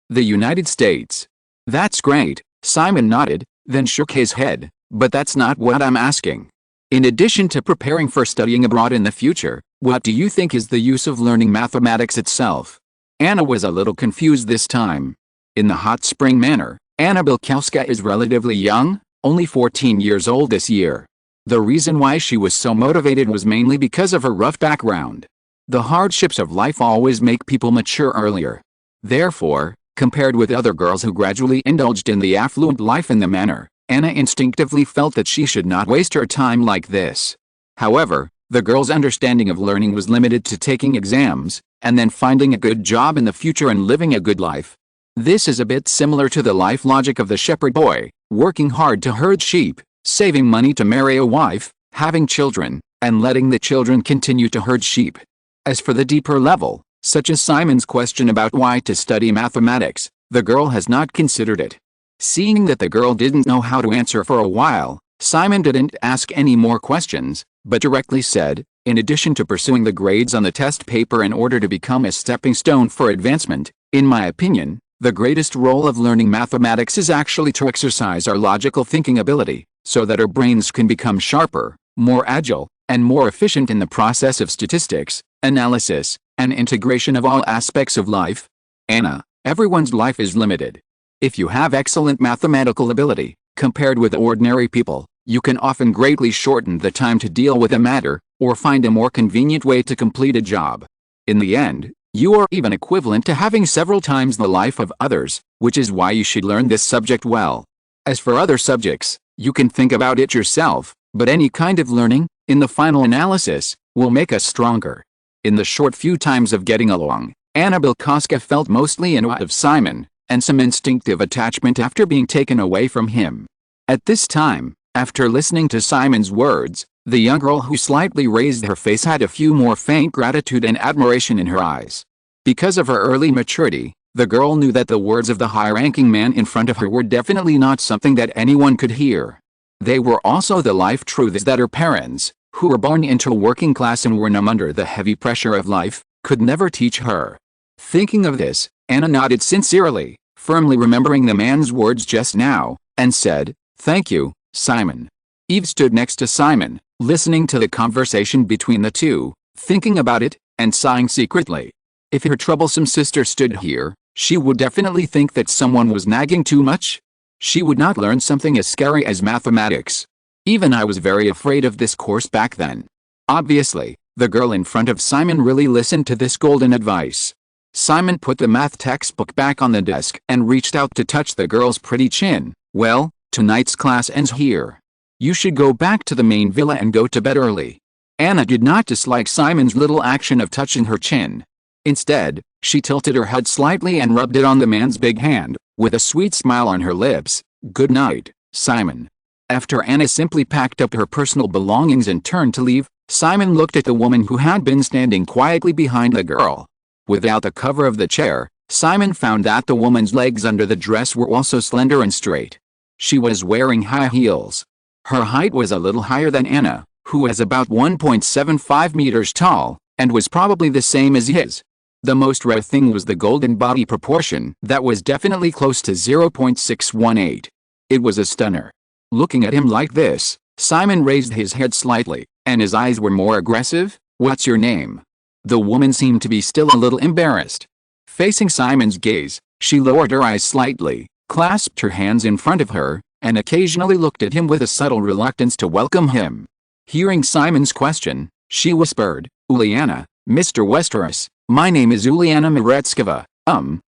the United States." "That's great," Simon nodded, then shook his head, "but that's not what I'm asking. In addition to preparing for studying abroad in the future, what do you think is the use of learning mathematics itself?" Anna was a little confused this time. In the Hot Spring Manor, Anna Bilkowska is relatively young, only 14 years old this year. The reason why she was so motivated was mainly because of her rough background. The hardships of life always make people mature earlier. Therefore, compared with other girls who gradually indulged in the affluent life in the manor, Anna instinctively felt that she should not waste her time like this. However, the girl's understanding of learning was limited to taking exams, and then finding a good job in the future and living a good life. This is a bit similar to the life logic of the shepherd boy, working hard to herd sheep, saving money to marry a wife, having children, and letting the children continue to herd sheep. As for the deeper level, such as Simon's question about why to study mathematics, the girl has not considered it. Seeing that the girl didn't know how to answer for a while, Simon didn't ask any more questions, but directly said, in addition to pursuing the grades on the test paper in order to become a stepping stone for advancement, in my opinion, the greatest role of learning mathematics is actually to exercise our logical thinking ability, so that our brains can become sharper, more agile, and more efficient in the process of statistics, analysis, and integration of all aspects of life. Anna, everyone's life is limited. If you have excellent mathematical ability, compared with ordinary people, you can often greatly shorten the time to deal with a matter, or find a more convenient way to complete a job. In the end, you are even equivalent to having several times the life of others, which is why you should learn this subject well. As for other subjects, you can think about it yourself, but any kind of learning, in the final analysis, will make us stronger. In the short few times of getting along, Anna Bigelow felt mostly in awe of Simon, and some instinctive attachment after being taken away from him. At this time, after listening to Simon's words, the young girl who slightly raised her face had a few more faint gratitude and admiration in her eyes. Because of her early maturity, the girl knew that the words of the high-ranking man in front of her were definitely not something that anyone could hear. They were also the life truths that her parents, who were born into a working class and were numb under the heavy pressure of life, could never teach her. Thinking of this, Anna nodded sincerely, firmly remembering the man's words just now, and said, "Thank you, Simon." Eve stood next to Simon, listening to the conversation between the two, thinking about it, and sighing secretly. If her troublesome sister stood here, she would definitely think that someone was nagging too much. She would not learn something as scary as mathematics. Even I was very afraid of this course back then. Obviously, the girl in front of Simon really listened to this golden advice. Simon put the math textbook back on the desk and reached out to touch the girl's pretty chin. "Well, tonight's class ends here. You should go back to the main villa and go to bed early." Anna did not dislike Simon's little action of touching her chin. Instead, she tilted her head slightly and rubbed it on the man's big hand, with a sweet smile on her lips. "Good night, Simon." After Anna simply packed up her personal belongings and turned to leave, Simon looked at the woman who had been standing quietly behind the girl. Without the cover of the chair, Simon found that the woman's legs under the dress were also slender and straight. She was wearing high heels. Her height was a little higher than Anna, who was about 1.75 meters tall, and was probably the same as his. The most rare thing was the golden body proportion that was definitely close to 0.618. It was a stunner. Looking at him like this, Simon raised his head slightly, and his eyes were more aggressive. "What's your name?" The woman seemed to be still a little embarrassed. Facing Simon's gaze, she lowered her eyes slightly, clasped her hands in front of her, and occasionally looked at him with a subtle reluctance to welcome him. Hearing Simon's question, she whispered, "Uliana, Mr. Westeros, my name is Uliana Meretskova,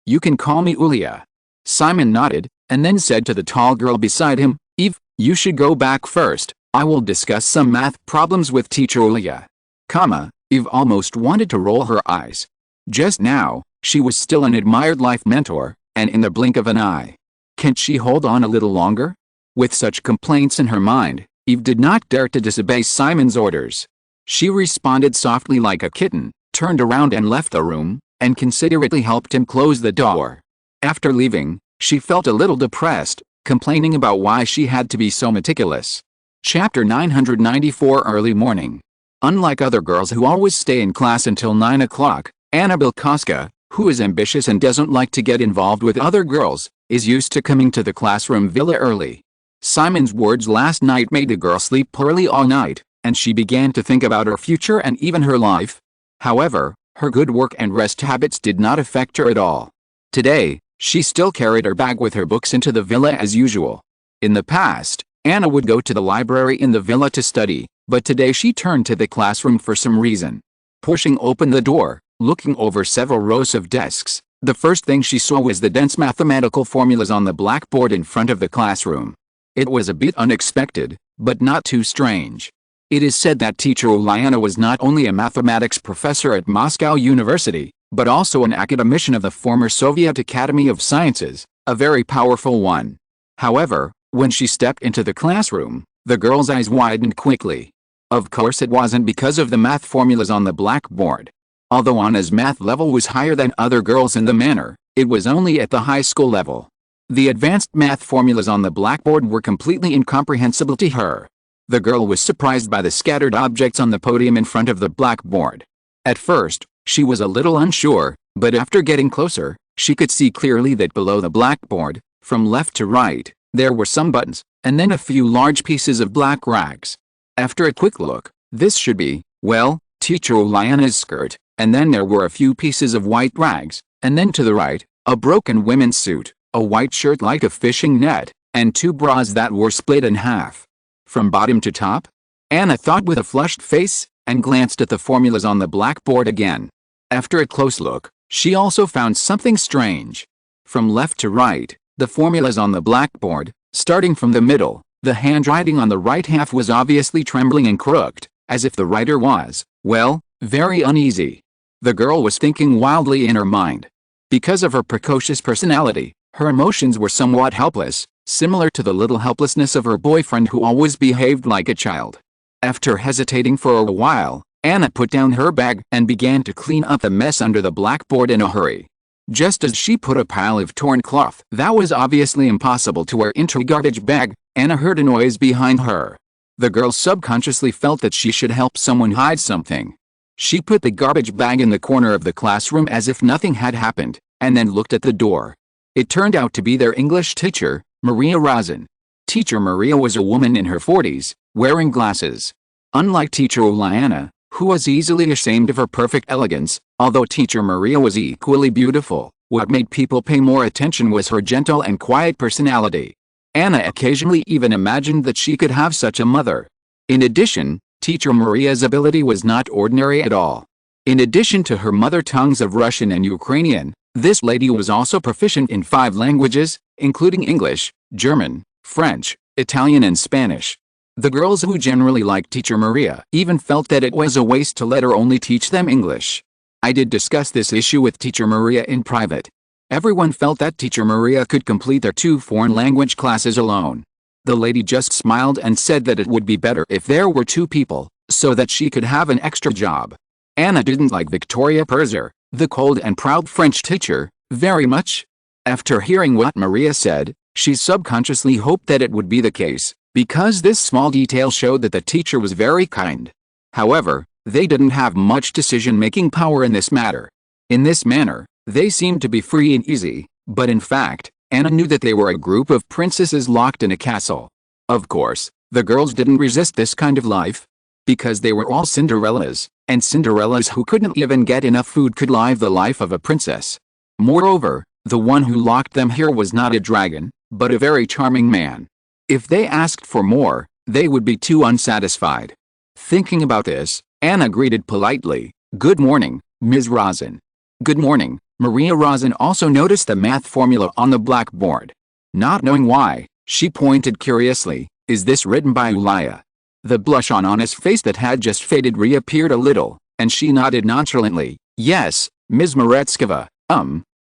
you can call me Ulia." Simon nodded, and then said to the tall girl beside him, "Eve, you should go back first. I will discuss some math problems with teacher Ulia." Eve almost wanted to roll her eyes. Just now, she was still an admired life mentor, and in the blink of an eye. Can't she hold on a little longer? With such complaints in her mind, Eve did not dare to disobey Simon's orders. She responded softly like a kitten, turned around and left the room, and considerately helped him close the door. After leaving, she felt a little depressed, complaining about why she had to be so meticulous. Chapter 994 Early Morning. Unlike other girls who always stay in class until 9 o'clock, Anna Bigelow, who is ambitious and doesn't like to get involved with other girls, is used to coming to the classroom villa early. Simon's words last night made the girl sleep poorly all night, and she began to think about her future and even her life. However, her good work and rest habits did not affect her at all. Today, she still carried her bag with her books into the villa as usual. In the past, Anna would go to the library in the villa to study, but today she turned to the classroom for some reason. Pushing open the door, looking over several rows of desks, the first thing she saw was the dense mathematical formulas on the blackboard in front of the classroom. It was a bit unexpected, but not too strange. It is said that teacher Uliana was not only a mathematics professor at Moscow University, but also an academician of the former Soviet Academy of Sciences, a very powerful one. However, when she stepped into the classroom, the girl's eyes widened quickly. Of course it wasn't because of the math formulas on the blackboard. Although Anna's math level was higher than other girls in the manor, it was only at the high school level. The advanced math formulas on the blackboard were completely incomprehensible to her. The girl was surprised by the scattered objects on the podium in front of the blackboard. At first, she was a little unsure, but after getting closer, she could see clearly that below the blackboard, from left to right, there were some buttons, and then a few large pieces of black rags. After a quick look, this should be, well, teacher Uliana's skirt, and then there were a few pieces of white rags, and then to the right, a broken women's suit, a white shirt like a fishing net, and two bras that were split in half. From bottom to top? Anna thought with a flushed face, and glanced at the formulas on the blackboard again. After a close look, she also found something strange. From left to right, the formulas on the blackboard, starting from the middle, the handwriting on the right half was obviously trembling and crooked, as if the writer was, well, very uneasy. The girl was thinking wildly in her mind. Because of her precocious personality, her emotions were somewhat helpless, similar to the little helplessness of her boyfriend who always behaved like a child. After hesitating for a while, Anna put down her bag and began to clean up the mess under the blackboard in a hurry. Just as she put a pile of torn cloth that was obviously impossible to wear into a garbage bag, Anna heard a noise behind her. The girl subconsciously felt that she should help someone hide something. She put the garbage bag in the corner of the classroom as if nothing had happened, and then looked at the door. It turned out to be their English teacher, Maria Razin. Teacher Maria was a woman in her 40s, wearing glasses. Unlike teacher Uliana, who was easily ashamed of her perfect elegance, although teacher Maria was equally beautiful, what made people pay more attention was her gentle and quiet personality. Anna occasionally even imagined that she could have such a mother. In addition, teacher Maria's ability was not ordinary at all. In addition to her mother tongues of Russian and Ukrainian, this lady was also proficient in 5 languages, including English, German, French, Italian and Spanish. The girls who generally liked teacher Maria even felt that it was a waste to let her only teach them English. I did discuss this issue with teacher Maria in private. Everyone felt that teacher Maria could complete their 2 foreign language classes alone. The lady just smiled and said that it would be better if there were 2 people, so that she could have an extra job. Anna didn't like Victoria Perzer, the cold and proud French teacher, very much. After hearing what Maria said, she subconsciously hoped that it would be the case, because this small detail showed that the teacher was very kind. However, they didn't have much decision-making power in this matter. In this manner, they seemed to be free and easy, but in fact, Anna knew that they were a group of princesses locked in a castle. Of course, the girls didn't resist this kind of life, because they were all Cinderellas, and Cinderellas who couldn't even get enough food could live the life of a princess. Moreover, the one who locked them here was not a dragon, but a very charming man. If they asked for more, they would be too unsatisfied. Thinking about this, Anna greeted politely, "Good morning, Ms. Razin." "Good morning." Maria Razin also noticed the math formula on the blackboard. Not knowing why, she pointed curiously, "Is this written by Ulia?" The blush on Anna's face that had just faded reappeared a little, and she nodded nonchalantly, "Yes, Ms. Meretskova,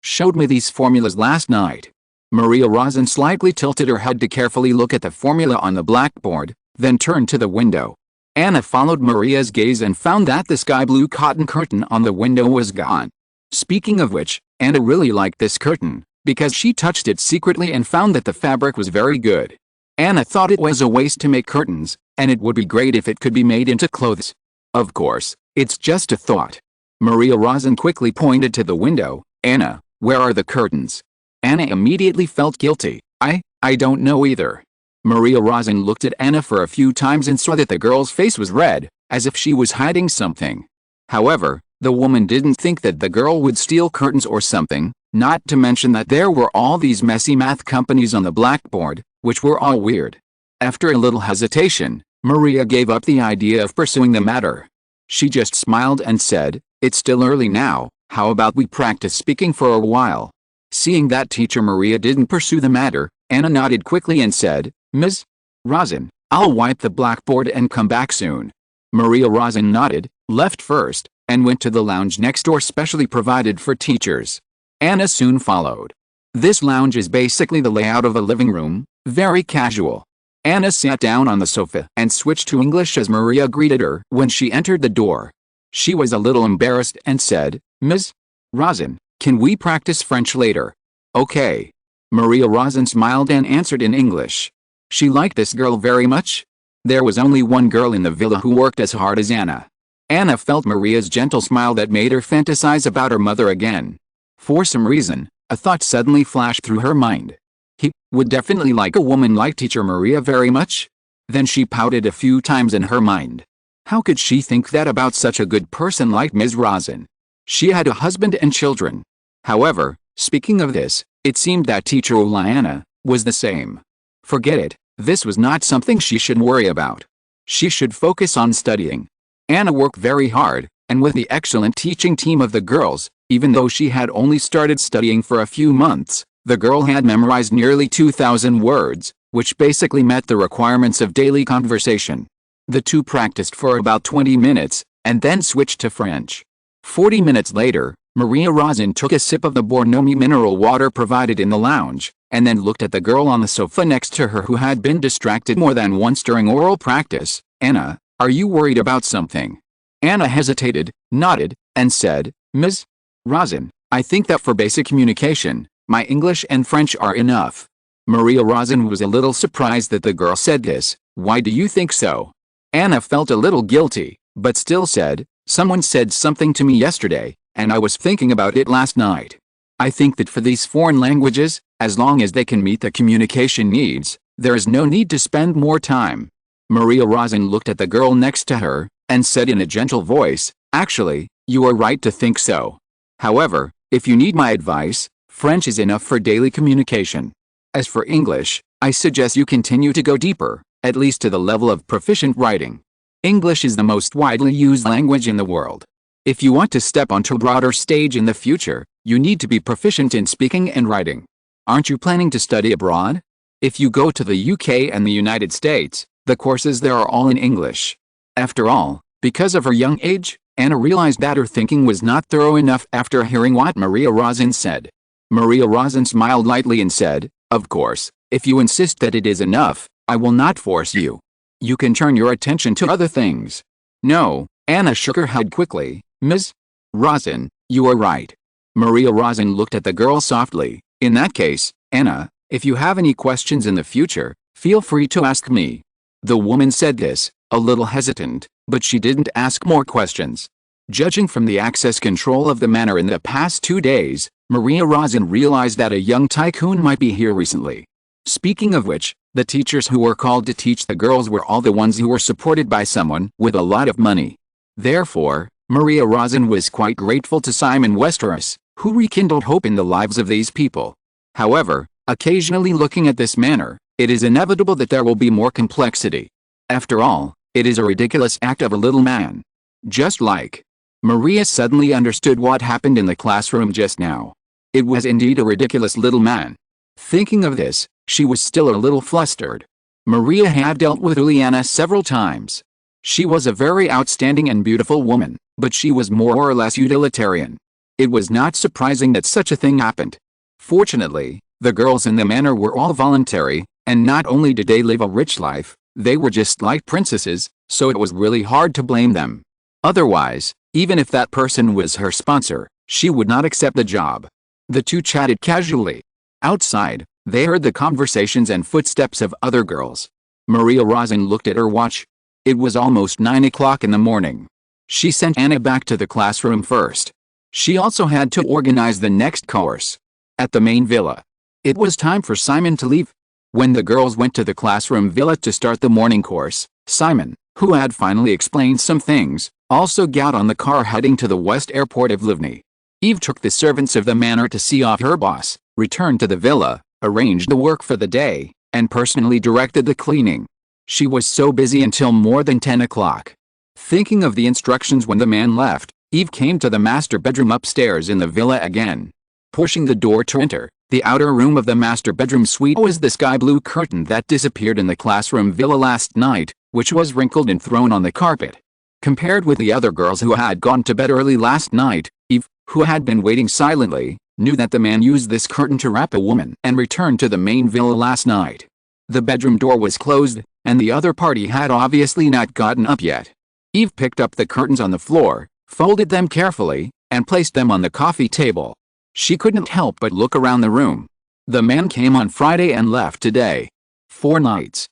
showed me these formulas last night." Maria Razin slightly tilted her head to carefully look at the formula on the blackboard, then turned to the window. Anna followed Maria's gaze and found that the sky blue cotton curtain on the window was gone. Speaking of which, Anna really liked this curtain, because she touched it secretly and found that the fabric was very good. Anna thought it was a waste to make curtains, and it would be great if it could be made into clothes. Of course, it's just a thought. Maria Razin quickly pointed to the window. "Anna, where are the curtains?" Anna immediately felt guilty. I don't know either." Maria Razin looked at Anna for a few times and saw that the girl's face was red, as if she was hiding something. However, the woman didn't think that the girl would steal curtains or something, not to mention that there were all these messy math companies on the blackboard, which were all weird. After a little hesitation, Maria gave up the idea of pursuing the matter. She just smiled and said, "It's still early now, how about we practice speaking for a while?" Seeing that teacher Maria didn't pursue the matter, Anna nodded quickly and said, "Ms. Rosin, I'll wipe the blackboard and come back soon." Maria Rosin nodded, left first, and went to the lounge next door specially provided for teachers. Anna soon followed. This lounge is basically the layout of a living room, very casual. Anna sat down on the sofa and switched to English as Maria greeted her when she entered the door. She was a little embarrassed and said, "Ms. Rosin, can we practice French later?" "Okay." Maria Rosin smiled and answered in English. She liked this girl very much. There was only one girl in the villa who worked as hard as Anna. Anna felt Maria's gentle smile that made her fantasize about her mother again. For some reason, a thought suddenly flashed through her mind. He would definitely like a woman like teacher Maria very much. Then she pouted a few times in her mind. How could she think that about such a good person like Ms. Rosin? She had a husband and children. However, speaking of this, it seemed that teacher Oliana was the same. Forget it, this was not something she should worry about. She should focus on studying. Anna worked very hard, and with the excellent teaching team of the girls, even though she had only started studying for a few months, the girl had memorized nearly 2,000 words, which basically met the requirements of daily conversation. The two practiced for about 20 minutes, and then switched to French. 40 minutes later, Maria Rosin took a sip of the Bornomi mineral water provided in the lounge, and then looked at the girl on the sofa next to her who had been distracted more than once during oral practice. "Anna, are you worried about something?" Anna hesitated, nodded, and said, "Ms. Rosin, I think that for basic communication, my English and French are enough." Maria Rosin was a little surprised that the girl said this. "Why do you think so?" Anna felt a little guilty, but still said, "Someone said something to me yesterday, and I was thinking about it last night. I think that for these foreign languages, as long as they can meet the communication needs, there is no need to spend more time." Maria Rosin looked at the girl next to her, and said in a gentle voice, "Actually, you are right to think so. However, if you need my advice, French is enough for daily communication. As for English, I suggest you continue to go deeper, at least to the level of proficient writing. English is the most widely used language in the world. If you want to step onto a broader stage in the future, you need to be proficient in speaking and writing. Aren't you planning to study abroad? If you go to the UK and the United States, the courses there are all in English." After all, because of her young age, Anna realized that her thinking was not thorough enough after hearing what Maria Rosin said. Maria Rosin smiled lightly and said, "Of course, if you insist that it is enough, I will not force you. You can turn your attention to other things." "No," Anna shook her head quickly. "Ms. Rosin, you are right." Maria Rosin looked at the girl softly. "In that case, Anna, if you have any questions in the future, feel free to ask me." The woman said this, a little hesitant, but she didn't ask more questions. Judging from the access control of the manor in the past 2 days, Maria Rosin realized that a young tycoon might be here recently. Speaking of which, the teachers who were called to teach the girls were all the ones who were supported by someone with a lot of money. Therefore, Maria Rosin was quite grateful to Simon Westeros, who rekindled hope in the lives of these people. However, occasionally looking at this manor, it is inevitable that there will be more complexity. After all, it is a ridiculous act of a little man. Just like. Maria suddenly understood what happened in the classroom just now. It was indeed a ridiculous little man. Thinking of this, she was still a little flustered. Maria had dealt with Juliana several times. She was a very outstanding and beautiful woman, but she was more or less utilitarian. It was not surprising that such a thing happened. Fortunately, the girls in the manor were all voluntary, and not only did they live a rich life, they were just like princesses, so it was really hard to blame them. Otherwise, even if that person was her sponsor, she would not accept the job. The two chatted casually. Outside, they heard the conversations and footsteps of other girls. Maria Rosin looked at her watch. It was almost 9 o'clock in the morning. She sent Anna back to the classroom first. She also had to organize the next course. At the main villa, it was time for Simon to leave. When the girls went to the classroom villa to start the morning course, Simon, who had finally explained some things, also got on the car heading to the West Airport of Livni. Eve took the servants of the manor to see off her boss, returned to the villa, arranged the work for the day, and personally directed the cleaning. She was so busy until more than 10 o'clock. Thinking of the instructions when the man left, Eve came to the master bedroom upstairs in the villa again. Pushing the door to enter, the outer room of the master bedroom suite was the sky blue curtain that disappeared in the classroom villa last night, which was wrinkled and thrown on the carpet. Compared with the other girls who had gone to bed early last night, Eve, who had been waiting silently, knew that the man used this curtain to wrap a woman and returned to the main villa last night. The bedroom door was closed, and the other party had obviously not gotten up yet. Eve picked up the curtains on the floor, folded them carefully, and placed them on the coffee table. She couldn't help but look around the room. The man came on Friday and left today. 4 nights.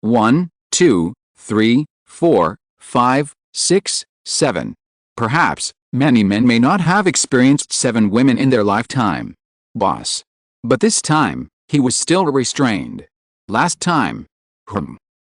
1, 2, 3, 4, 5, 6, 7. Perhaps, many men may not have experienced 7 women in their lifetime. Boss. But this time, he was still restrained. Last time.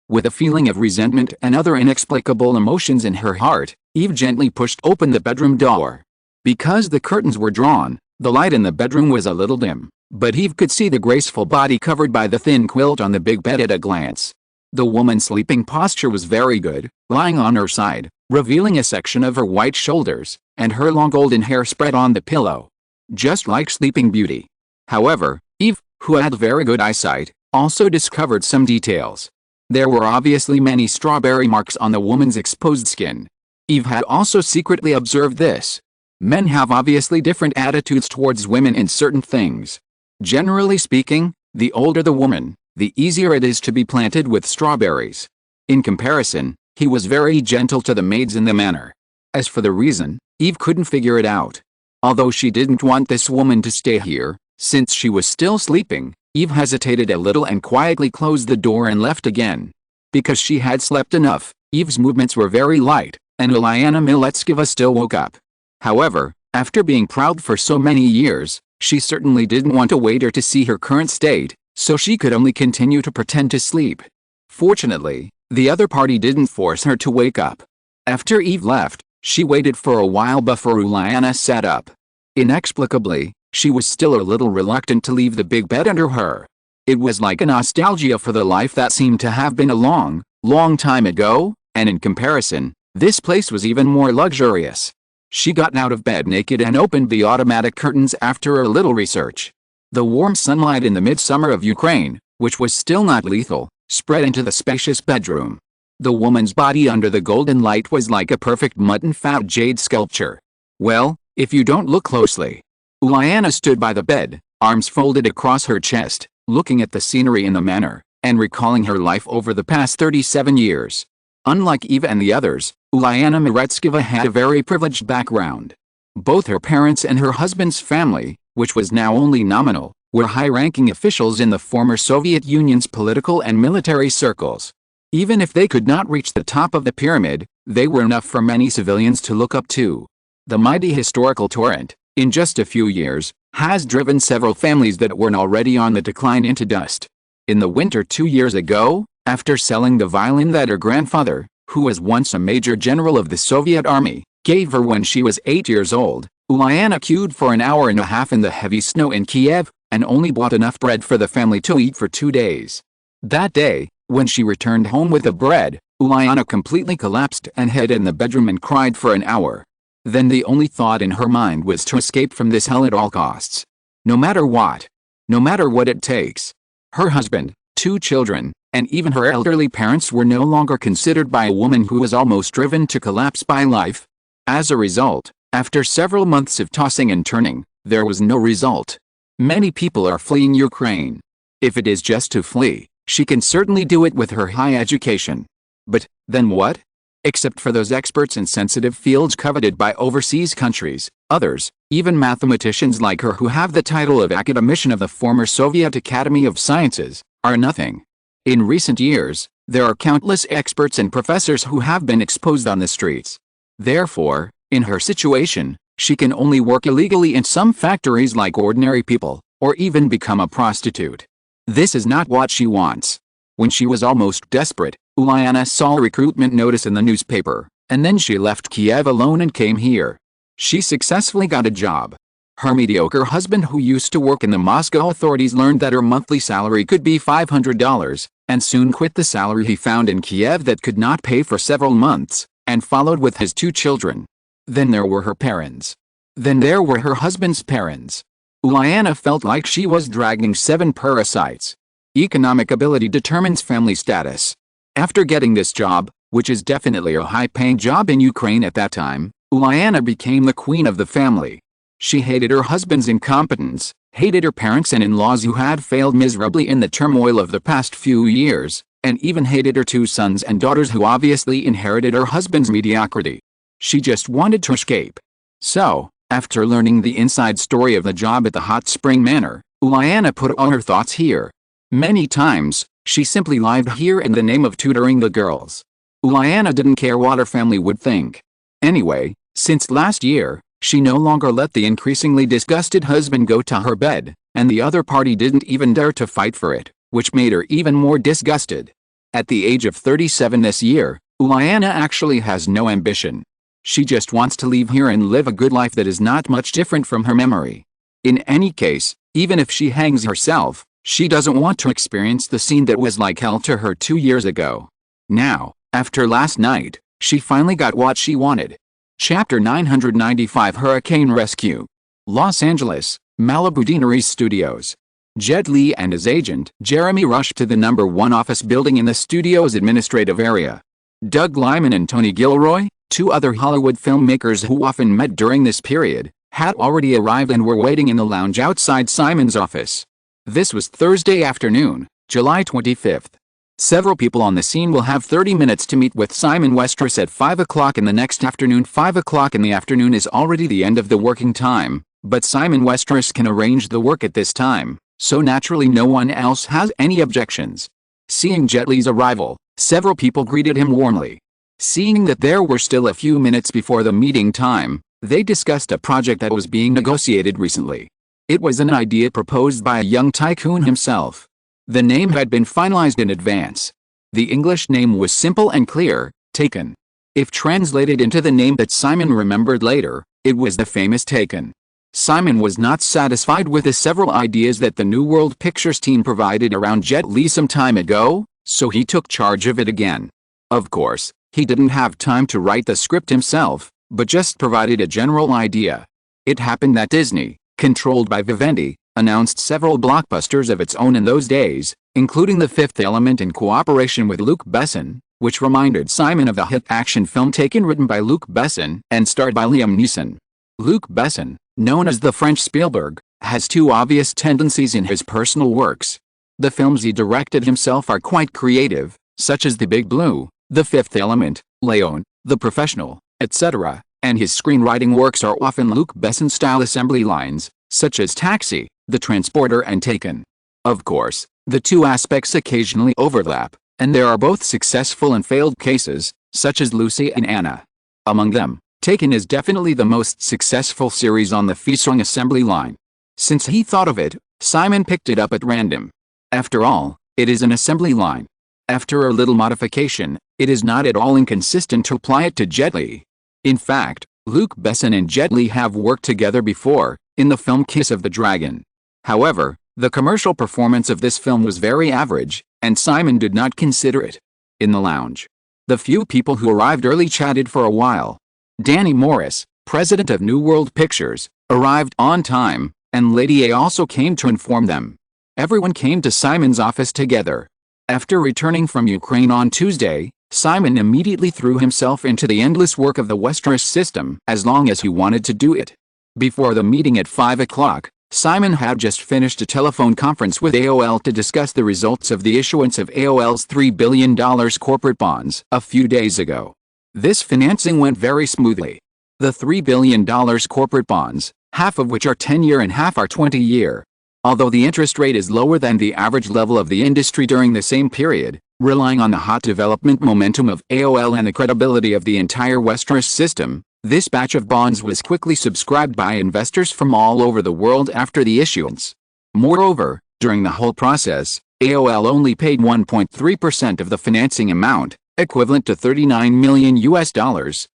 With a feeling of resentment and other inexplicable emotions in her heart, Eve gently pushed open the bedroom door. Because the curtains were drawn, the light in the bedroom was a little dim, but Eve could see the graceful body covered by the thin quilt on the big bed at a glance. The woman's sleeping posture was very good, lying on her side, revealing a section of her white shoulders, and her long golden hair spread on the pillow. Just like Sleeping Beauty. However, Eve, who had very good eyesight, also discovered some details. There were obviously many strawberry marks on the woman's exposed skin. Eve had also secretly observed this. Men have obviously different attitudes towards women in certain things. Generally speaking, the older the woman, the easier it is to be planted with strawberries. In comparison, he was very gentle to the maids in the manor. As for the reason, Eve couldn't figure it out. Although she didn't want this woman to stay here, since she was still sleeping, Eve hesitated a little and quietly closed the door and left again. Because she had slept enough, Eve's movements were very light, and Uliana Miletskova still woke up. However, after being proud for so many years, she certainly didn't want a waiter to see her current state, so she could only continue to pretend to sleep. Fortunately, the other party didn't force her to wake up. After Eve left, she waited for a while before Uliana sat up. Inexplicably, she was still a little reluctant to leave the big bed under her. It was like a nostalgia for the life that seemed to have been a long, long time ago, and in comparison, this place was even more luxurious. She got out of bed naked and opened the automatic curtains after a little research. The warm sunlight in the midsummer of Ukraine, which was still not lethal, spread into the spacious bedroom. The woman's body under the golden light was like a perfect mutton-fat jade sculpture. Well, if you don't look closely. Uliana stood by the bed, arms folded across her chest, looking at the scenery in the manor, and recalling her life over the past 37 years. Unlike Eve and the others, Uliana Miletskova had a very privileged background. Both her parents and her husband's family, which was now only nominal, were high-ranking officials in the former Soviet Union's political and military circles. Even if they could not reach the top of the pyramid, they were enough for many civilians to look up to. The mighty historical torrent, in just a few years, has driven several families that were already on the decline into dust. In the winter 2 years ago, after selling the violin that her grandfather, who was once a major general of the Soviet army, gave her when she was 8 years old, Uliana queued for an hour and a half in the heavy snow in Kiev, and only bought enough bread for the family to eat for 2 days. That day, when she returned home with the bread, Uliana completely collapsed and hid in the bedroom and cried for an hour. Then the only thought in her mind was to escape from this hell at all costs. No matter what. No matter what it takes. Her husband, 2 children, and even her elderly parents were no longer considered by a woman who was almost driven to collapse by life. As a result, after several months of tossing and turning, there was no result. Many people are fleeing Ukraine. If it is just to flee, she can certainly do it with her high education. But, then what? Except for those experts in sensitive fields coveted by overseas countries, others, even mathematicians like her who have the title of academician of the former Soviet Academy of Sciences, are nothing. In recent years, there are countless experts and professors who have been exposed on the streets. Therefore, in her situation, she can only work illegally in some factories like ordinary people, or even become a prostitute. This is not what she wants. When she was almost desperate, Uliana saw a recruitment notice in the newspaper, and then she left Kiev alone and came here. She successfully got a job. Her mediocre husband, who used to work in the Moscow authorities, learned that her monthly salary could be $500, and soon quit the salary he found in Kiev that could not pay for several months, and followed with his 2 children. Then there were her parents. Then there were her husband's parents. Uliana felt like she was dragging 7 parasites. Economic ability determines family status. After getting this job, which is definitely a high-paying job in Ukraine at that time, Uliana became the queen of the family. She hated her husband's incompetence, hated her parents and in-laws who had failed miserably in the turmoil of the past few years, and even hated her 2 sons and daughters who obviously inherited her husband's mediocrity. She just wanted to escape. So, after learning the inside story of the job at the Hot Spring Manor, Uliana put all her thoughts here. Many times, she simply lied here in the name of tutoring the girls. Uliana didn't care what her family would think. Anyway, since last year, she no longer let the increasingly disgusted husband go to her bed, and the other party didn't even dare to fight for it, which made her even more disgusted. At the age of 37 this year, Uliana actually has no ambition. She just wants to leave here and live a good life that is not much different from her memory. In any case, even if she hangs herself, she doesn't want to experience the scene that was like hell to her 2 years ago. Now, after last night, she finally got what she wanted. Chapter 995 Hurricane Rescue. Los Angeles, Malibu Deanery Studios. Jet Li and his agent, Jeremy, rushed to the #1 office building in the studio's administrative area. Doug Liman and Tony Gilroy, 2 other Hollywood filmmakers who often met during this period, had already arrived and were waiting in the lounge outside Simon's office. This was Thursday afternoon, July 25th. Several people on the scene will have 30 minutes to meet with Simon Westeros at 5 o'clock in the next afternoon. 5 o'clock in the afternoon is already the end of the working time, but Simon Westeros can arrange the work at this time, so naturally no one else has any objections. Seeing Jet Li's arrival, several people greeted him warmly. Seeing that there were still a few minutes before the meeting time, they discussed a project that was being negotiated recently. It was an idea proposed by a young tycoon himself. The name had been finalized in advance. The English name was simple and clear, Taken. If translated into the name that Simon remembered later, it was the famous Taken. Simon was not satisfied with the several ideas that the New World Pictures team provided around Jet Li some time ago, so he took charge of it again. Of course, he didn't have time to write the script himself, but just provided a general idea. It happened that Disney, controlled by Vivendi, announced several blockbusters of its own in those days, including The Fifth Element in cooperation with Luc Besson, which reminded Simon of the hit action film Taken, written by Luc Besson and starred by Liam Neeson. Luc Besson, known as the French Spielberg, has 2 obvious tendencies in his personal works. The films he directed himself are quite creative, such as The Big Blue, The Fifth Element, Léon, The Professional, etc., and his screenwriting works are often Luc Besson-style assembly lines, such as Taxi, The Transporter and Taken. Of course, the 2 aspects occasionally overlap, and there are both successful and failed cases, such as Lucy and Anna. Among them, Taken is definitely the most successful series on the Feesong assembly line. Since he thought of it, Simon picked it up at random. After all, it is an assembly line. After a little modification, it is not at all inconsistent to apply it to Jet Li. In fact, Luc Besson and Jet Li have worked together before, in the film Kiss of the Dragon. However, the commercial performance of this film was very average, and Simon did not consider it. In the lounge, the few people who arrived early chatted for a while. Danny Morris, president of New World Pictures, arrived on time, and Lady A also came to inform them. Everyone came to Simon's office together. After returning from Ukraine on Tuesday, Simon immediately threw himself into the endless work of the Westeros system as long as he wanted to do it. Before the meeting at 5 o'clock, Simon had just finished a telephone conference with AOL to discuss the results of the issuance of AOL's $3 billion corporate bonds a few days ago. This financing went very smoothly. The $3 billion corporate bonds, half of which are 10-year and half are 20-year. Although the interest rate is lower than the average level of the industry during the same period, relying on the hot development momentum of AOL and the credibility of the entire Westeros system, this batch of bonds was quickly subscribed by investors from all over the world after the issuance. Moreover, during the whole process, AOL only paid 1.3% of the financing amount, equivalent to $39 million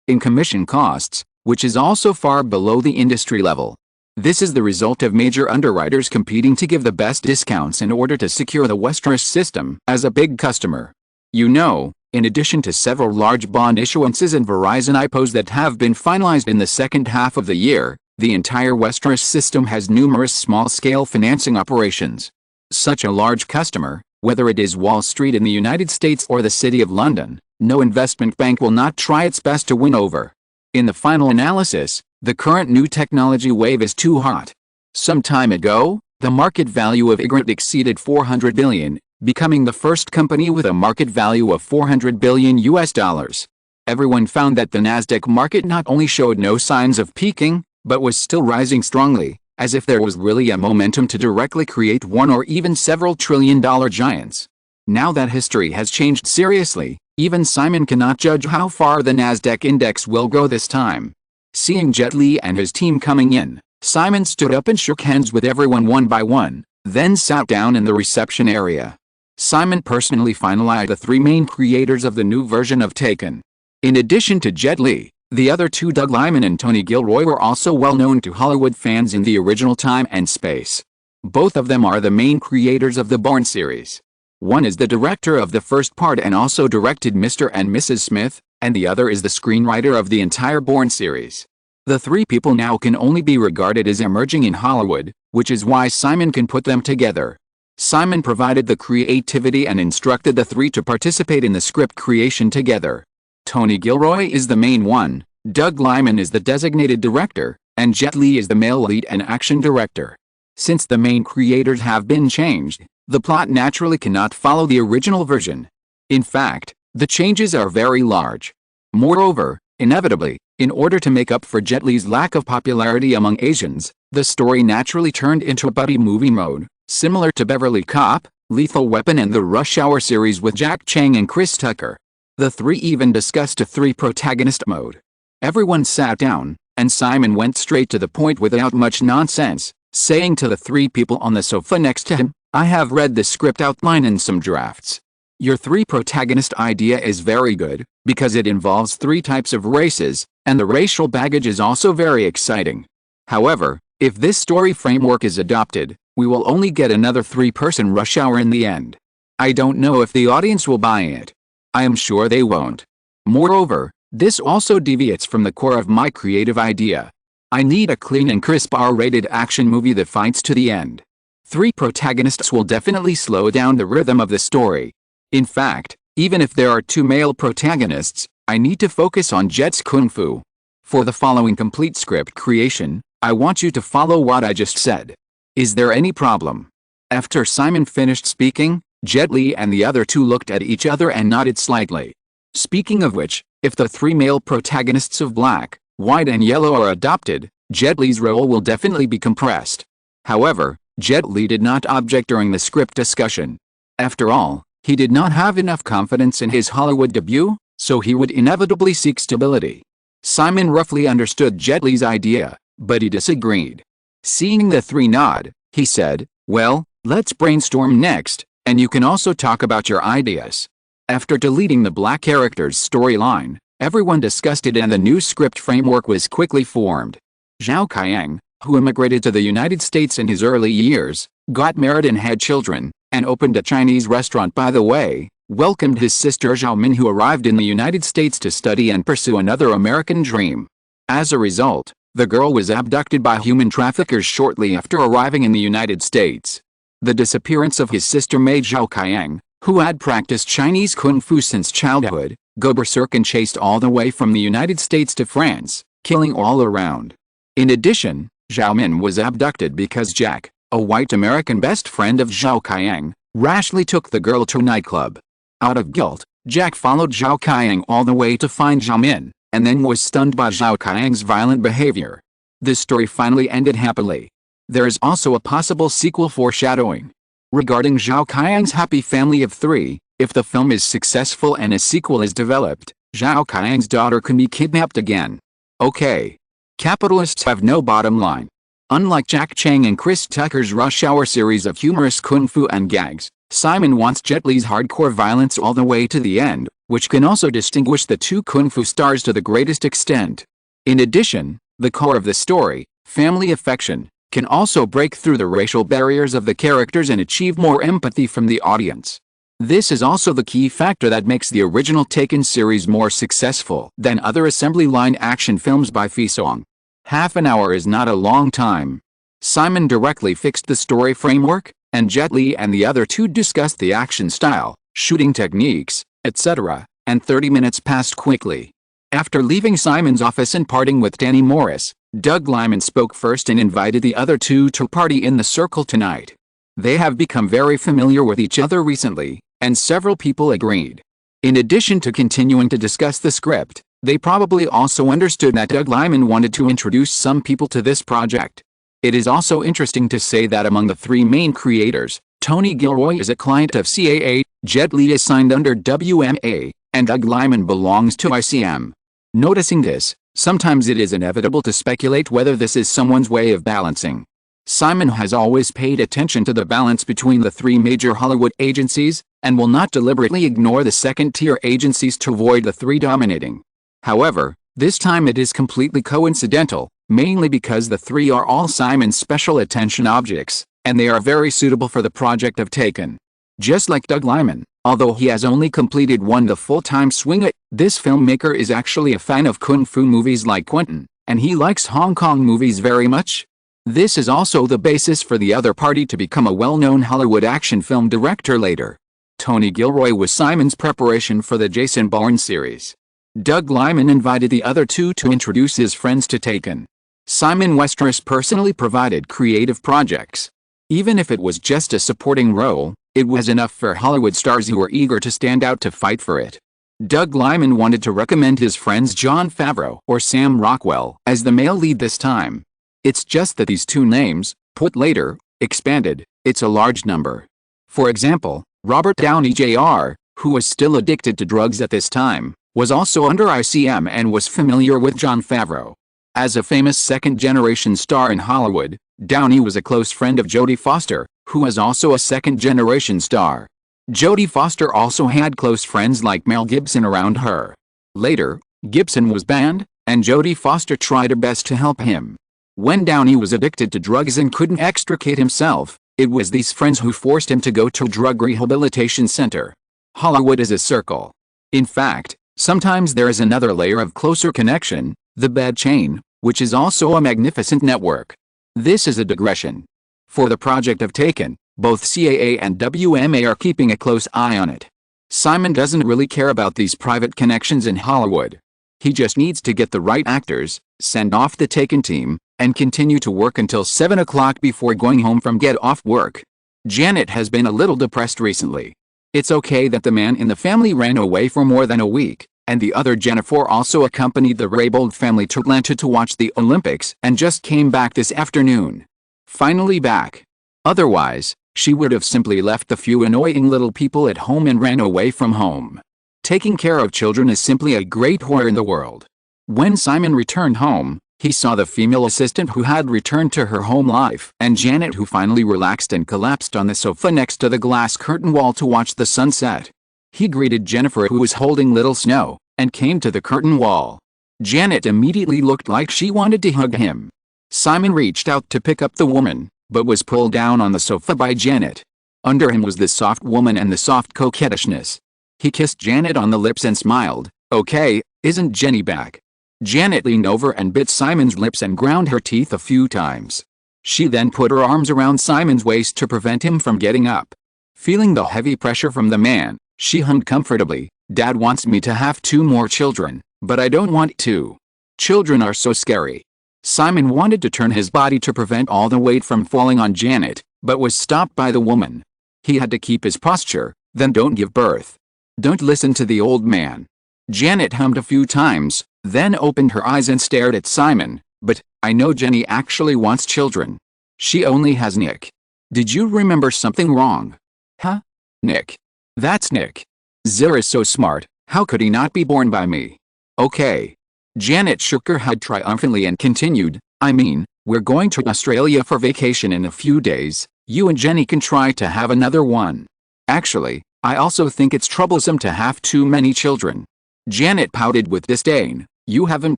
in commission costs, which is also far below the industry level. This is the result of major underwriters competing to give the best discounts in order to secure the Westeros system as a big customer. You know, in addition to several large bond issuances and Verizon IPOs that have been finalized in the second half of the year, the entire Westeros system has numerous small-scale financing operations. Such a large customer, whether it is Wall Street in the United States or the City of London, no investment bank will not try its best to win over. In the final analysis, the current new technology wave is too hot. Some time ago, the market value of Igrant exceeded $400 billion, becoming the first company with a market value of $400 billion US. Everyone found that the Nasdaq market not only showed no signs of peaking, but was still rising strongly, as if there was really a momentum to directly create one or even several trillion-dollar giants. Now that history has changed seriously, even Simon cannot judge how far the Nasdaq index will go this time. Seeing Jet Li and his team coming in, Simon stood up and shook hands with everyone one by one, then sat down in the reception area. Simon personally finalized the three main creators of the new version of Taken. In addition to Jet Li, the other two, Doug Liman and Tony Gilroy, were also well known to Hollywood fans in the original time and space. Both of them are the main creators of the Bourne series. One is the director of the first part and also directed Mr. and Mrs. Smith, and the other is the screenwriter of the entire Bourne series. The three people now can only be regarded as emerging in Hollywood, which is why Simon can put them together. Simon provided the creativity and instructed the three to participate in the script creation together. Tony Gilroy is the main one, Doug Liman is the designated director, and Jet Li is the male lead and action director. Since the main creators have been changed, the plot naturally cannot follow the original version. In fact, the changes are very large. Moreover, inevitably, in order to make up for Jet Li's lack of popularity among Asians, the story naturally turned into a buddy movie mode, similar to Beverly Cop, Lethal Weapon and the Rush Hour series with Jack Chang and Chris Tucker. The three even discussed a three-protagonist mode. Everyone sat down, and Simon went straight to the point without much nonsense, saying to the three people on the sofa next to him, "I have read the script outline and some drafts. Your three-protagonist idea is very good, because it involves three types of races, and the racial baggage is also very exciting. However, if this story framework is adopted, we will only get another three-person Rush Hour in the end. I don't know if the audience will buy it. I am sure they won't. Moreover, this also deviates from the core of my creative idea. I need a clean and crisp R-rated action movie that fights to the end. Three protagonists will definitely slow down the rhythm of the story. In fact, even if there are two male protagonists, I need to focus on Jet's kung fu. For the following complete script creation, I want you to follow what I just said. Is there any problem?" After Simon finished speaking, Jet Li and the other two looked at each other and nodded slightly. Speaking of which, if the three male protagonists of Black, White and Yellow are adopted, Jet Li's role will definitely be compressed. However, Jet Li did not object during the script discussion. After all, he did not have enough confidence in his Hollywood debut, so he would inevitably seek stability. Simon roughly understood Jet Li's idea, but he disagreed. Seeing the three nod, he said, "Well, let's brainstorm next, and you can also talk about your ideas." After deleting the Black character's storyline, everyone discussed it and the new script framework was quickly formed. Zhao Kayang, who immigrated to the United States in his early years, got married and had children, and opened a Chinese restaurant by the way, welcomed his sister Zhao Min, who arrived in the United States to study and pursue another American dream. As a result, the girl was abducted by human traffickers shortly after arriving in the United States. The disappearance of his sister made Zhao Kayang, who had practiced Chinese kung fu since childhood, go berserk and chased all the way from the United States to France, killing all around. In addition, Zhao Min was abducted because Jack, a white American best friend of Zhao Kayang, rashly took the girl to a nightclub. Out of guilt, Jack followed Zhao Kayang all the way to find Zhao Min, and then was stunned by Zhao Kayang's violent behavior. This story finally ended happily. There is also a possible sequel foreshadowing. Regarding Zhao Kayang's happy family of three, if the film is successful and a sequel is developed, Zhao Kayang's daughter can be kidnapped again. Okay. Capitalists have no bottom line. Unlike Jack Chang and Chris Tucker's Rush Hour series of humorous kung fu and gags, Simon wants Jet Li's hardcore violence all the way to the end, which can also distinguish the two kung fu stars to the greatest extent. In addition, the core of the story, family affection, can also break through the racial barriers of the characters and achieve more empathy from the audience. This is also the key factor that makes the original Taken series more successful than other assembly line action films by Fisong. Half an hour is not a long time. Simon directly fixed the story framework, and Jet Li and the other two discussed the action style, shooting techniques, etc., and 30 minutes passed quickly. After leaving Simon's office and parting with Danny Morris, Doug Liman spoke first and invited the other two to party in the circle tonight. They have become very familiar with each other recently, and several people agreed. In addition to continuing to discuss the script, they probably also understood that Doug Liman wanted to introduce some people to this project. It is also interesting to say that among the three main creators, Tony Gilroy is a client of CAA, Jet Li is signed under WMA, and Doug Liman belongs to ICM. Noticing this, sometimes it is inevitable to speculate whether this is someone's way of balancing. Simon has always paid attention to the balance between the three major Hollywood agencies, and will not deliberately ignore the second-tier agencies to avoid the three dominating. However, this time it is completely coincidental, mainly because the three are all Simon's special attention objects, and they are very suitable for the project of Taken. Just like Doug Liman, although he has only completed the full-time swing, this filmmaker is actually a fan of kung fu movies like Quentin, and he likes Hong Kong movies very much. This is also the basis for the other party to become a well-known Hollywood action film director later. Tony Gilroy was Simon's preparation for the Jason Bourne series. Doug Liman invited the other two to introduce his friends to Taken. Simon Westeros personally provided creative projects. Even if it was just a supporting role, it was enough for Hollywood stars who were eager to stand out to fight for it. Doug Liman wanted to recommend his friends Jon Favreau or Sam Rockwell as the male lead this time. It's just that these two names, put later, expanded, it's a large number. For example, Robert Downey Jr., who was still addicted to drugs at this time, was also under ICM and was familiar with Jon Favreau. As a famous second-generation star in Hollywood, Downey was a close friend of Jodie Foster, who was also a second-generation star. Jodie Foster also had close friends like Mel Gibson around her. Later, Gibson was banned, and Jodie Foster tried her best to help him. When Downey was addicted to drugs and couldn't extricate himself, it was these friends who forced him to go to a drug rehabilitation center. Hollywood is a circle. In fact, sometimes there is another layer of closer connection, the bad chain, which is also a magnificent network. This is a digression. For the project of Taken, both CAA and WMA are keeping a close eye on it. Simon doesn't really care about these private connections in Hollywood. He just needs to get the right actors, send off the Taken team, and continue to work until 7 o'clock before going home from get off work. Janet has been a little depressed recently. It's okay that the man in the family ran away for more than a week, and the other Jennifer also accompanied the Raybould family to Atlanta to watch the Olympics and just came back this afternoon. Finally back. Otherwise, she would have simply left the few annoying little people at home and ran away from home. Taking care of children is simply a great horror in the world. When Simon returned home, he saw the female assistant who had returned to her home life and Janet who finally relaxed and collapsed on the sofa next to the glass curtain wall to watch the sunset. He greeted Jennifer who was holding little Snow, and came to the curtain wall. Janet immediately looked like she wanted to hug him. Simon reached out to pick up the woman, but was pulled down on the sofa by Janet. Under him was the soft woman and the soft coquettishness. He kissed Janet on the lips and smiled. "Okay, isn't Jenny back?" Janet leaned over and bit Simon's lips and ground her teeth a few times. She then put her arms around Simon's waist to prevent him from getting up. Feeling the heavy pressure from the man, she hummed comfortably, "Dad wants me to have 2 more children, but I don't want to. Children are so scary." Simon wanted to turn his body to prevent all the weight from falling on Janet, but was stopped by the woman. He had to keep his posture, then don't give birth. Don't listen to the old man. Janet hummed a few times, then opened her eyes and stared at Simon. "But, I know Jenny actually wants children. She only has Nick. Did you remember something wrong?" "Huh? Nick. That's Nick. Zir is so smart, how could he not be born by me?" "Okay." Janet shook her head triumphantly and continued, "I mean, we're going to Australia for vacation in a few days. You and Jenny can try to have another one. Actually, I also think it's troublesome to have too many children." Janet pouted with disdain. "You haven't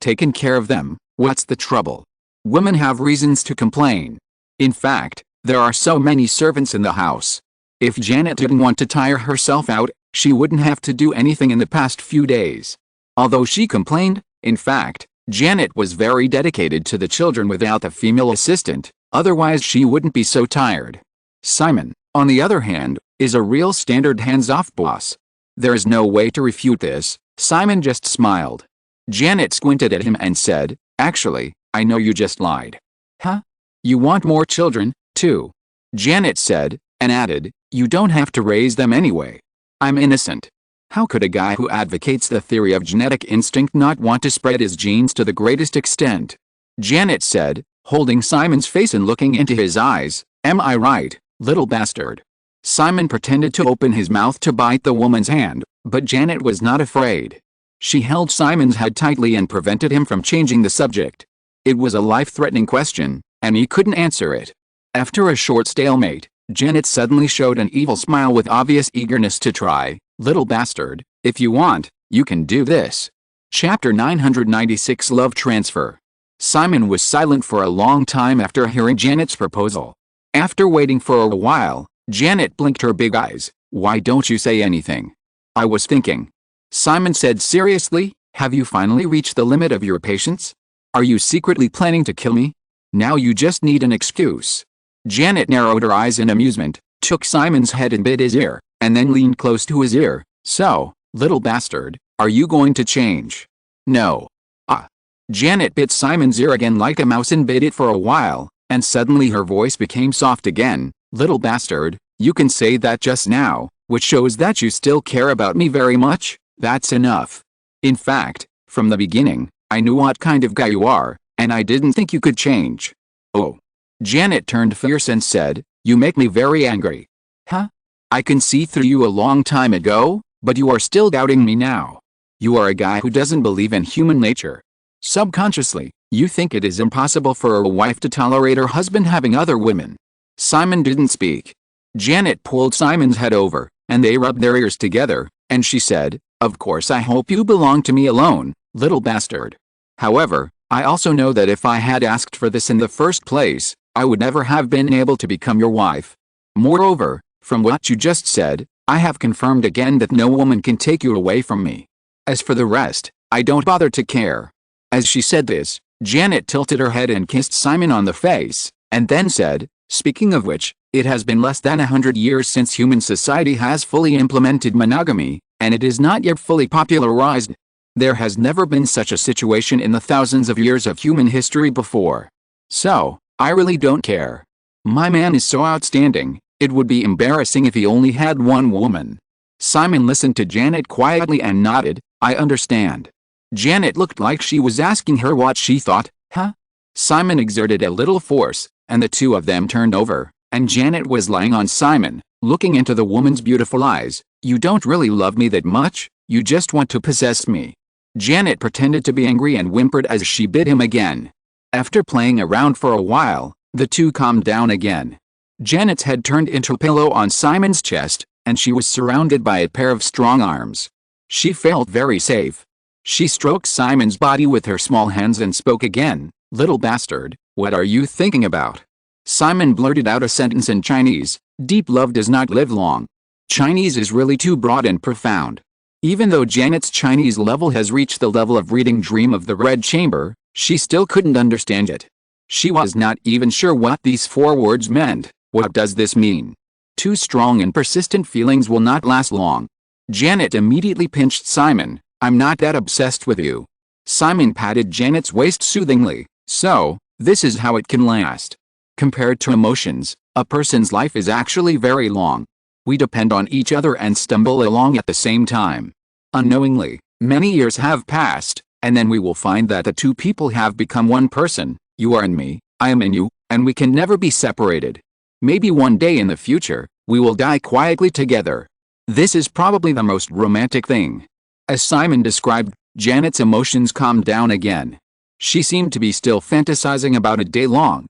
taken care of them, what's the trouble?" Women have reasons to complain. In fact, there are so many servants in the house. If Janet didn't want to tire herself out, she wouldn't have to do anything in the past few days. Although she complained, in fact, Janet was very dedicated to the children without the female assistant, otherwise she wouldn't be so tired. Simon, on the other hand, is a real standard hands-off boss. There is no way to refute this. Simon just smiled. Janet squinted at him and said, "Actually, I know you just lied." "Huh? You want more children, too?" Janet said, and added, "You don't have to raise them anyway. I'm innocent." How could a guy who advocates the theory of genetic instinct not want to spread his genes to the greatest extent? Janet said, holding Simon's face and looking into his eyes, "Am I right, little bastard?" Simon pretended to open his mouth to bite the woman's hand, but Janet was not afraid. She held Simon's head tightly and prevented him from changing the subject. It was a life-threatening question, and he couldn't answer it. After a short stalemate, Janet suddenly showed an evil smile with obvious eagerness to try. "Little bastard, if you want, you can do this." Chapter 996 Love Transfer. Simon was silent for a long time after hearing Janet's proposal. After waiting for a while, Janet blinked her big eyes. "Why don't you say anything?" "I was thinking." Simon said seriously, "Have you finally reached the limit of your patience? Are you secretly planning to kill me? Now you just need an excuse." Janet narrowed her eyes in amusement, took Simon's head and bit his ear, and then leaned close to his ear. "So, little bastard, are you going to change?" "No." "Ah." Janet bit Simon's ear again like a mouse and bit it for a while, and suddenly her voice became soft again. "Little bastard, you can say that just now, which shows that you still care about me very much. That's enough. In fact, from the beginning, I knew what kind of guy you are, and I didn't think you could change." "Oh." Janet turned fierce and said, "You make me very angry." "Huh? I can see through you a long time ago, but you are still doubting me now. You are a guy who doesn't believe in human nature. Subconsciously, you think it is impossible for a wife to tolerate her husband having other women." Simon didn't speak. Janet pulled Simon's head over, and they rubbed their ears together, and she said, "Of course I hope you belong to me alone, little bastard. However, I also know that if I had asked for this in the first place, I would never have been able to become your wife. Moreover, from what you just said, I have confirmed again that no woman can take you away from me. As for the rest, I don't bother to care." As she said this, Janet tilted her head and kissed Simon on the face, and then said, "Speaking of which, it has been less than 100 years since human society has fully implemented monogamy, and it is not yet fully popularized. There has never been such a situation in the thousands of years of human history before. So, I really don't care. My man is so outstanding, it would be embarrassing if he only had one woman." Simon listened to Janet quietly and nodded, "I understand." Janet looked like she was asking her what she thought. "Huh?" Simon exerted a little force, and the two of them turned over, and Janet was lying on Simon, looking into the woman's beautiful eyes. "You don't really love me that much, you just want to possess me." Janet pretended to be angry and whimpered as she bit him again. After playing around for a while, the two calmed down again. Janet's head turned into a pillow on Simon's chest, and she was surrounded by a pair of strong arms. She felt very safe. She stroked Simon's body with her small hands and spoke again, "Little bastard, what are you thinking about?" Simon blurted out a sentence in Chinese. "Deep love does not live long." Chinese is really too broad and profound. Even though Janet's Chinese level has reached the level of reading Dream of the Red Chamber, she still couldn't understand it. She was not even sure what these 4 words meant. What does this mean? Too strong and persistent feelings will not last long. Janet immediately pinched Simon. "I'm not that obsessed with you." Simon patted Janet's waist soothingly. "So, this is how it can last. Compared to emotions, a person's life is actually very long. We depend on each other and stumble along at the same time. Unknowingly, many years have passed, and then we will find that the two people have become one person. You are in me, I am in you, and we can never be separated. Maybe one day in the future, we will die quietly together. This is probably the most romantic thing." As Simon described, Janet's emotions calmed down again. She seemed to be still fantasizing about a day long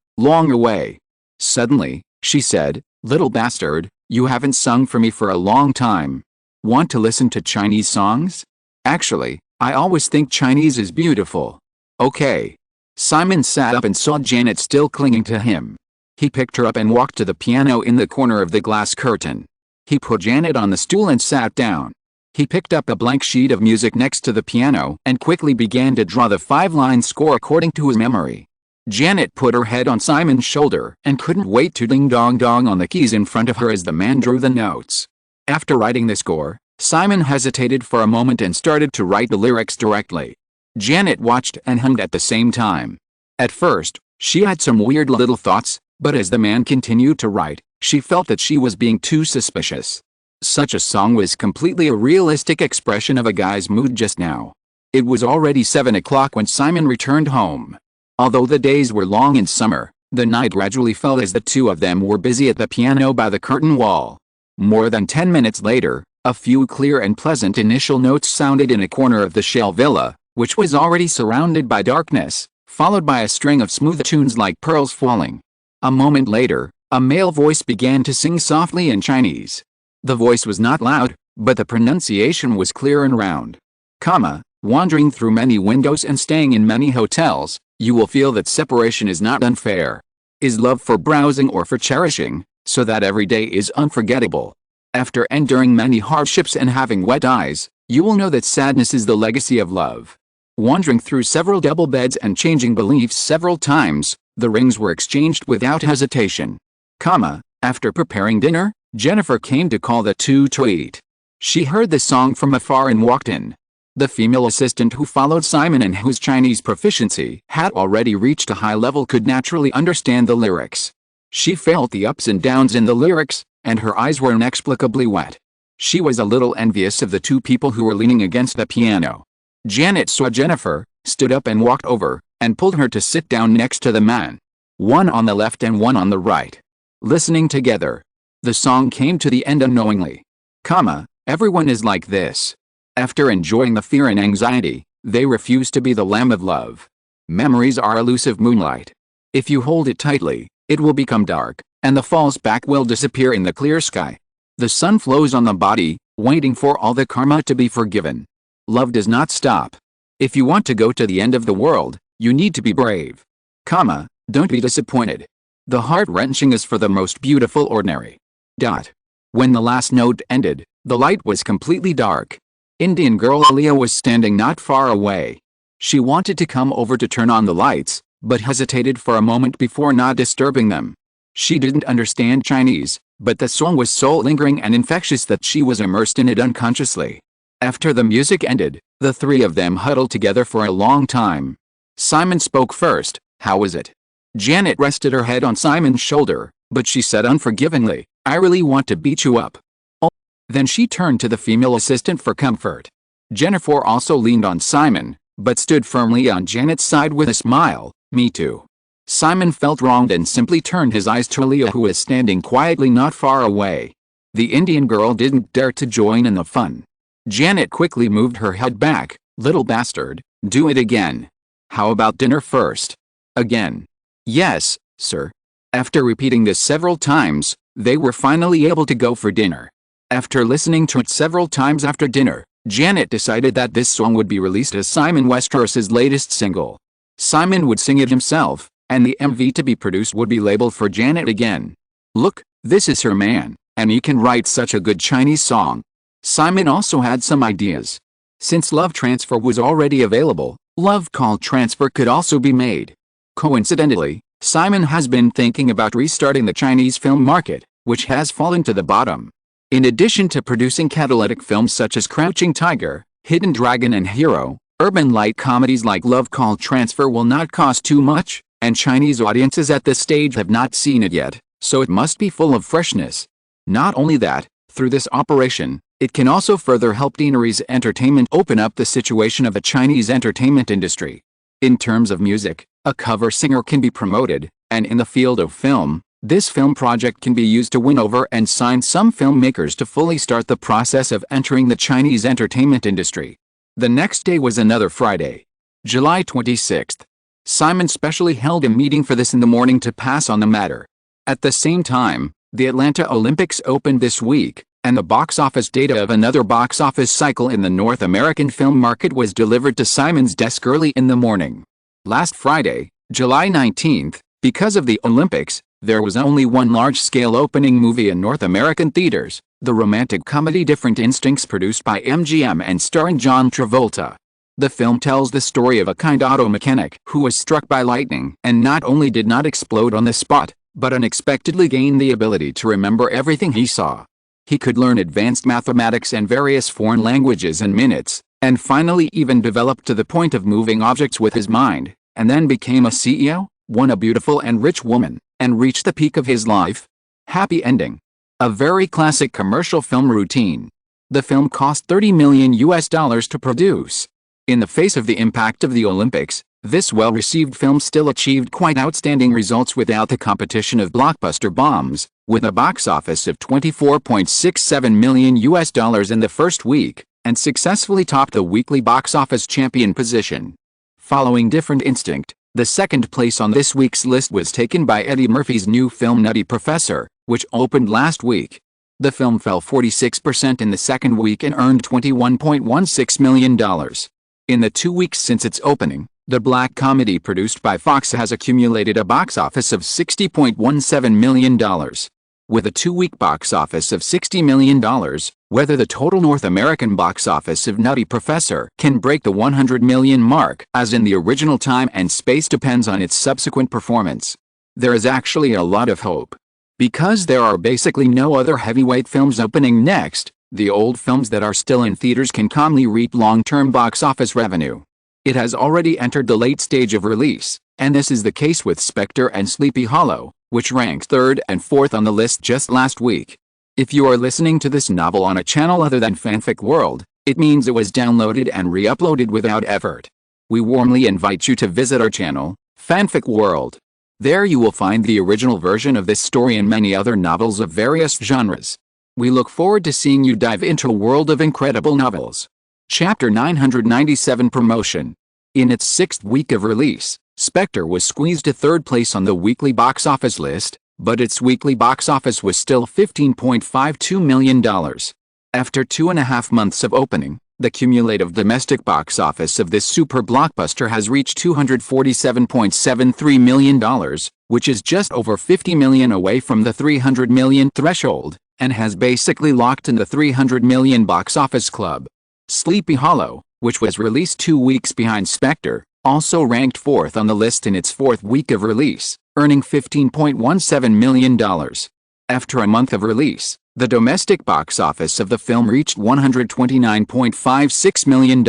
away. Suddenly, she said, "Little bastard, you haven't sung for me for a long time. Want to listen to Chinese songs? Actually, I always think Chinese is beautiful." "Okay." Simon sat up and saw Janet still clinging to him. He picked her up and walked to the piano in the corner of the glass curtain. He put Janet on the stool and sat down. He picked up a blank sheet of music next to the piano and quickly began to draw the 5-line score according to his memory. Janet put her head on Simon's shoulder and couldn't wait to ding-dong-dong on the keys in front of her as the man drew the notes. After writing the score, Simon hesitated for a moment and started to write the lyrics directly. Janet watched and hummed at the same time. At first, she had some weird little thoughts, but as the man continued to write, she felt that she was being too suspicious. Such a song was completely a realistic expression of a guy's mood just now. It was already 7 o'clock when Simon returned home. Although the days were long in summer, the night gradually fell as the two of them were busy at the piano by the curtain wall. More than 10 minutes later, a few clear and pleasant initial notes sounded in a corner of the shell villa, which was already surrounded by darkness, followed by a string of smooth tunes like pearls falling. A moment later, a male voice began to sing softly in Chinese. The voice was not loud, but the pronunciation was clear and round. Wandering through many windows and staying in many hotels, you will feel that separation is not unfair. Is love for browsing or for cherishing, so that every day is unforgettable. After enduring many hardships and having wet eyes, you will know that sadness is the legacy of love. Wandering through several double beds and changing beliefs several times, the rings were exchanged without hesitation. After preparing dinner, Jennifer came to call the two to eat. She heard the song from afar and walked in. The female assistant who followed Simon and whose Chinese proficiency had already reached a high level could naturally understand the lyrics. She felt the ups and downs in the lyrics, and her eyes were inexplicably wet. She was a little envious of the two people who were leaning against the piano. Janet saw Jennifer, stood up and walked over, and pulled her to sit down next to the man. One on the left and one on the right. Listening together. The song came to the end unknowingly. Everyone is like this. After enjoying the fear and anxiety, they refuse to be the lamb of love. Memories are elusive moonlight. If you hold it tightly, it will become dark, and the false back will disappear in the clear sky. The sun flows on the body, waiting for all the karma to be forgiven. Love does not stop. If you want to go to the end of the world, you need to be brave. Don't be disappointed. The heart-wrenching is for the most beautiful ordinary. When the last note ended, the light was completely dark. Indian girl Aliyah was standing not far away. She wanted to come over to turn on the lights, but hesitated for a moment before not disturbing them. She didn't understand Chinese, but the song was so lingering and infectious that she was immersed in it unconsciously. After the music ended, the three of them huddled together for a long time. Simon spoke first. How was it? Janet rested her head on Simon's shoulder, but she said unforgivingly, I really want to beat you up. Then she turned to the female assistant for comfort. Jennifer also leaned on Simon, but stood firmly on Janet's side with a smile. Me too. Simon felt wronged and simply turned his eyes to Aliyah, who was standing quietly not far away. The Indian girl didn't dare to join in the fun. Janet quickly moved her head back. Little bastard, do it again. How about dinner first? Again. Yes, sir. After repeating this several times, they were finally able to go for dinner. After listening to it several times after dinner, Janet decided that this song would be released as Simon Westeros's latest single. Simon would sing it himself, and the MV to be produced would be labeled for Janet again. Look, this is her man, and he can write such a good Chinese song. Simon also had some ideas. Since Love Transfer was already available, Love Call Transfer could also be made. Coincidentally, Simon has been thinking about restarting the Chinese film market, which has fallen to the bottom. In addition to producing catalytic films such as Crouching Tiger, Hidden Dragon and Hero, urban light comedies like Love Call Transfer will not cost too much, and Chinese audiences at this stage have not seen it yet, so it must be full of freshness. Not only that, through this operation, it can also further help Deanery's Entertainment open up the situation of the Chinese entertainment industry. In terms of music, a cover singer can be promoted, and in the field of film, this film project can be used to win over and sign some filmmakers to fully start the process of entering the Chinese entertainment industry. The next day was another Friday, July 26th. Simon specially held a meeting for this in the morning to pass on the matter. At the same time, the Atlanta Olympics opened this week, and the box office data of another box office cycle in the North American film market was delivered to Simon's desk early in the morning. Last Friday, July 19th, because of the Olympics, there was only one large-scale opening movie in North American theaters, the romantic comedy Different Instincts, produced by MGM and starring John Travolta. The film tells the story of a kind auto mechanic who was struck by lightning and not only did not explode on the spot, but unexpectedly gained the ability to remember everything he saw. He could learn advanced mathematics and various foreign languages in minutes, and finally even developed to the point of moving objects with his mind, and then became a CEO, won a beautiful and rich woman, and reached the peak of his life. Happy ending. A very classic commercial film routine. The film cost $30 million to produce. In the face of the impact of the Olympics, this well-received film still achieved quite outstanding results without the competition of blockbuster bombs, with a box office of $24.67 million in the first week, and successfully topped the weekly box office champion position. Following Different Instinct, the second place on this week's list was taken by Eddie Murphy's new film Nutty Professor, which opened last week. The film fell 46% in the second week and earned $21.16 million. In the 2 weeks since its opening, the black comedy produced by Fox has accumulated a box office of $60.17 million. With a 2-week box office of $60 million, whether the total North American box office of Nutty Professor can break the 100 million mark, as in the original time and space, depends on its subsequent performance. There is actually a lot of hope. Because there are basically no other heavyweight films opening next, the old films that are still in theaters can calmly reap long-term box office revenue. It has already entered the late stage of release, and this is the case with Spectre and Sleepy Hollow, which ranked 3rd and 4th on the list just last week. If you are listening to this novel on a channel other than Fanfic World, it means it was downloaded and re-uploaded without effort. We warmly invite you to visit our channel, Fanfic World. There you will find the original version of this story and many other novels of various genres. We look forward to seeing you dive into a world of incredible novels. Chapter 997 Promotion. In its 6th week of release, Spectre was squeezed to 3rd place on the weekly box office list, but its weekly box office was still $15.52 million. After 2.5 months of opening, the cumulative domestic box office of this super blockbuster has reached $247.73 million, which is just over $50 million away from the $300 million threshold, and has basically locked in the $300 million box office club. Sleepy Hollow, which was released 2 weeks behind Spectre, also ranked 4th on the list in its 4th week of release, earning $15.17 million. After a month of release, the domestic box office of the film reached $129.56 million.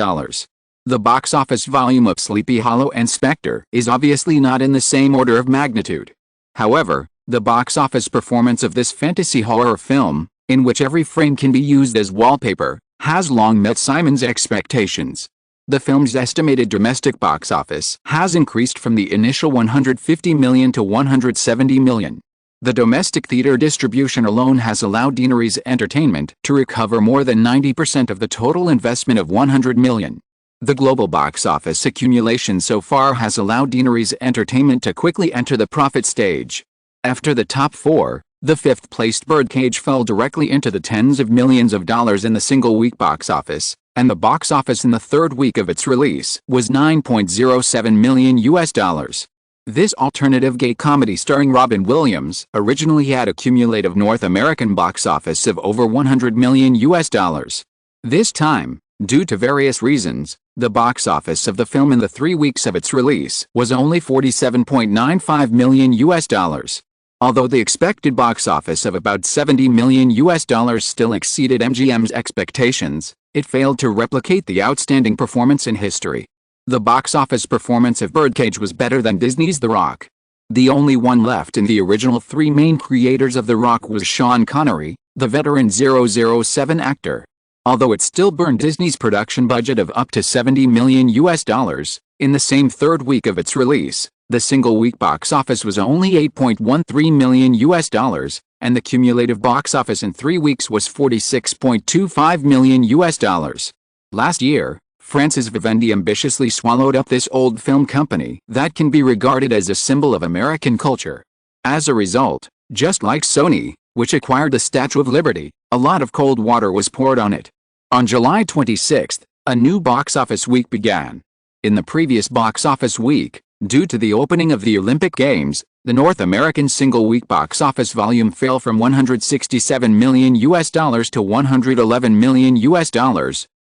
The box office volume of Sleepy Hollow and Spectre is obviously not in the same order of magnitude. However, the box office performance of this fantasy horror film, in which every frame can be used as wallpaper, has long met Simon's expectations. The film's estimated domestic box office has increased from the initial $150 million to $170 million. The domestic theater distribution alone has allowed Deaneries Entertainment to recover more than 90% of the total investment of $100 million. The global box office accumulation so far has allowed Deaneries Entertainment to quickly enter the profit stage. After the top 4, the 5th-placed Birdcage fell directly into the tens of millions of dollars in the single-week box office, and the box office in the 3rd week of its release was $9.07 million. This alternative gay comedy starring Robin Williams originally had a cumulative North American box office of over $100 million. This time, due to various reasons, the box office of the film in the 3 weeks of its release was only $47.95 million. Although the expected box office of about $70 million still exceeded MGM's expectations, it failed to replicate the outstanding performance in history. The box office performance of Birdcage was better than Disney's The Rock. The only one left in the original 3 main creators of The Rock was Sean Connery, the veteran 007 actor. Although it still burned Disney's production budget of up to $70 million, in the same 3rd week of its release, the single-week box office was only $8.13 million, and the cumulative box office in 3 weeks was $46.25 million. Last year, Francis Vivendi ambitiously swallowed up this old film company that can be regarded as a symbol of American culture. As a result, just like Sony, which acquired the Statue of Liberty, a lot of cold water was poured on it. On July 26, a new box office week began. In the previous box office week, due to the opening of the Olympic Games, the North American single-week box office volume fell from $167 million to $111 million,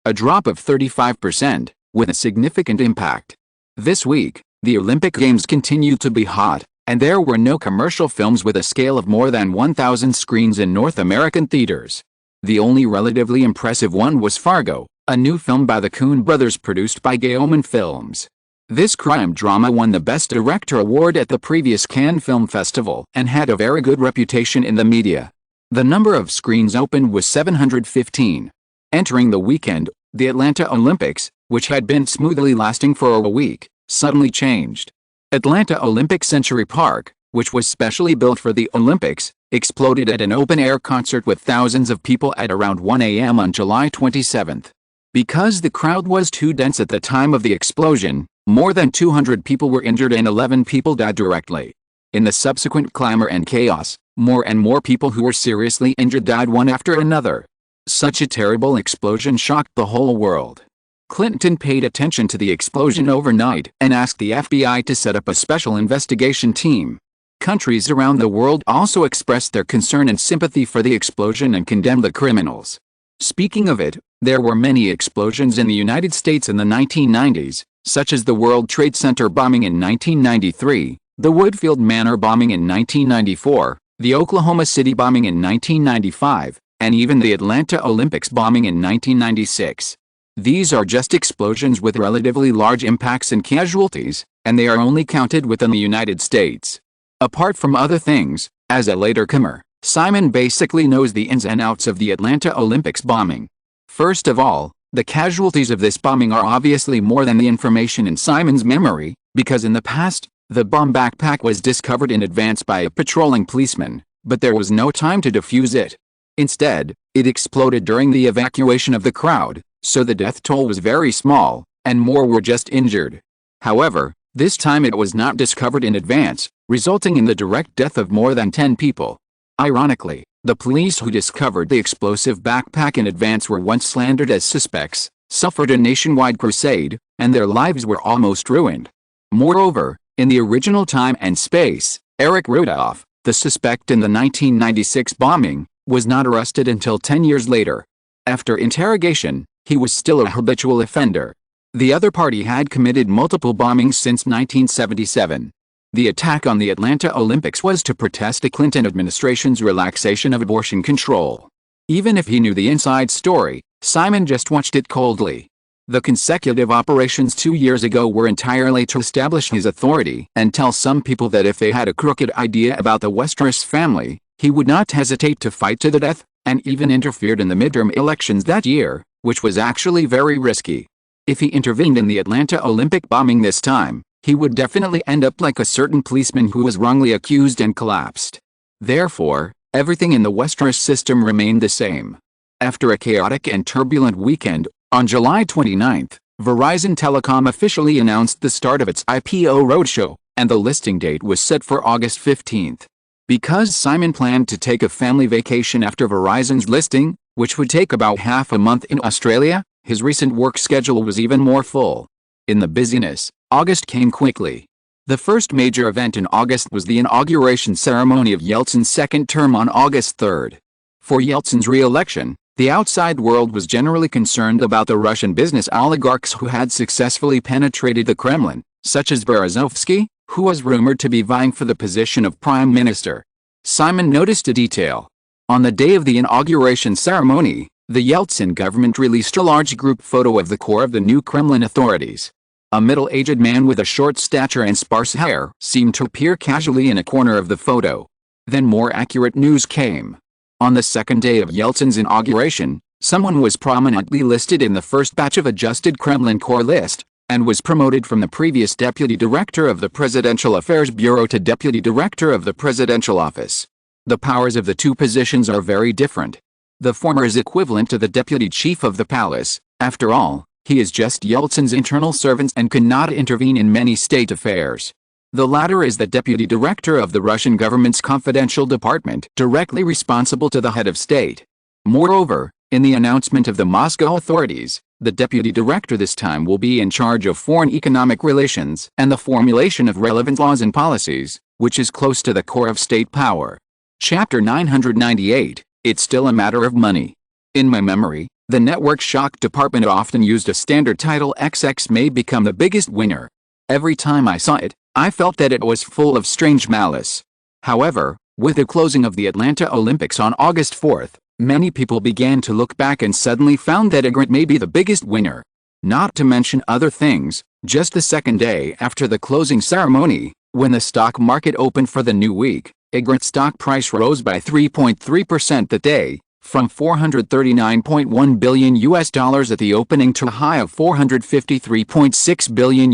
a drop of 35%, with a significant impact. This week, the Olympic Games continued to be hot, and there were no commercial films with a scale of more than 1,000 screens in North American theaters. The only relatively impressive one was Fargo, a new film by the Coen brothers produced by Gay-Omen Films. This crime drama won the Best Director award at the previous Cannes Film Festival and had a very good reputation in the media. The number of screens opened was 715. Entering the weekend, the Atlanta Olympics, which had been smoothly lasting for a week, suddenly changed. Atlanta Olympic Century Park, which was specially built for the Olympics, exploded at an open-air concert with thousands of people at around 1 a.m. on July 27. Because the crowd was too dense at the time of the explosion, more than 200 people were injured and 11 people died directly. In the subsequent clamor and chaos, more and more people who were seriously injured died one after another. Such a terrible explosion shocked the whole world. Clinton paid attention to the explosion overnight and asked the FBI to set up a special investigation team. Countries around the world also expressed their concern and sympathy for the explosion and condemned the criminals. Speaking of it, there were many explosions in the United States in the 1990s, such as the World Trade Center bombing in 1993, the Woodfield Manor bombing in 1994, the Oklahoma City bombing in 1995, and even the Atlanta Olympics bombing in 1996. These are just explosions with relatively large impacts and casualties, and they are only counted within the United States. Apart from other things, as a latercomer, Simon basically knows the ins and outs of the Atlanta Olympics bombing. First of all, the casualties of this bombing are obviously more than the information in Simon's memory, because in the past, the bomb backpack was discovered in advance by a patrolling policeman, but there was no time to defuse it. Instead, it exploded during the evacuation of the crowd, so the death toll was very small, and more were just injured. However, this time it was not discovered in advance, resulting in the direct death of more than 10 people. Ironically, the police who discovered the explosive backpack in advance were once slandered as suspects, suffered a nationwide crusade, and their lives were almost ruined. Moreover, in the original time and space, Eric Rudolph, the suspect in the 1996 bombing, was not arrested until 10 years later. After interrogation, he was still a habitual offender. The other party had committed multiple bombings since 1977. The attack on the Atlanta Olympics was to protest the Clinton administration's relaxation of abortion control. Even if he knew the inside story, Simon just watched it coldly. The consecutive operations 2 years ago were entirely to establish his authority and tell some people that if they had a crooked idea about the Westeros family, he would not hesitate to fight to the death, and even interfered in the midterm elections that year, which was actually very risky. If he intervened in the Atlanta Olympic bombing this time, he would definitely end up like a certain policeman who was wrongly accused and collapsed. Therefore, everything in the Westeros system remained the same. After a chaotic and turbulent weekend, on July 29, Verizon Telecom officially announced the start of its IPO roadshow, and the listing date was set for August 15. Because Simon planned to take a family vacation after Verizon's listing, which would take about half a month in Australia, his recent work schedule was even more full. In the busyness, August came quickly. The first major event in August was the inauguration ceremony of Yeltsin's second term on August 3. For Yeltsin's re-election, the outside world was generally concerned about the Russian business oligarchs who had successfully penetrated the Kremlin, such as Berezovsky, who was rumored to be vying for the position of prime minister. Simon noticed a detail. On the day of the inauguration ceremony, the Yeltsin government released a large group photo of the core of the new Kremlin authorities. A middle-aged man with a short stature and sparse hair seemed to appear casually in a corner of the photo. Then more accurate news came. On the second day of Yeltsin's inauguration, someone was prominently listed in the first batch of adjusted Kremlin core list, and was promoted from the previous deputy director of the Presidential Affairs Bureau to deputy director of the Presidential Office. The powers of the two positions are very different. The former is equivalent to the deputy chief of the palace. After all, he is just Yeltsin's internal servant and cannot intervene in many state affairs. The latter is the deputy director of the Russian government's confidential department, directly responsible to the head of state. Moreover, in the announcement of the Moscow authorities, The deputy director this time will be in charge of foreign economic relations and the formulation of relevant laws and policies, which is close to the core of state power. Chapter 998, It's Still a Matter of Money. In my memory, the network shock department often used a standard title XX may become the biggest winner. Every time I saw it, I felt that it was full of strange malice. However, with the closing of the Atlanta Olympics on August 4th, many people began to look back and suddenly found that Ygritte may be the biggest winner. Not to mention other things, just the second day after the closing ceremony, when the stock market opened for the new week, Ygritte's stock price rose by 3.3% that day, from $439.1 billion at the opening to a high of $453.6 billion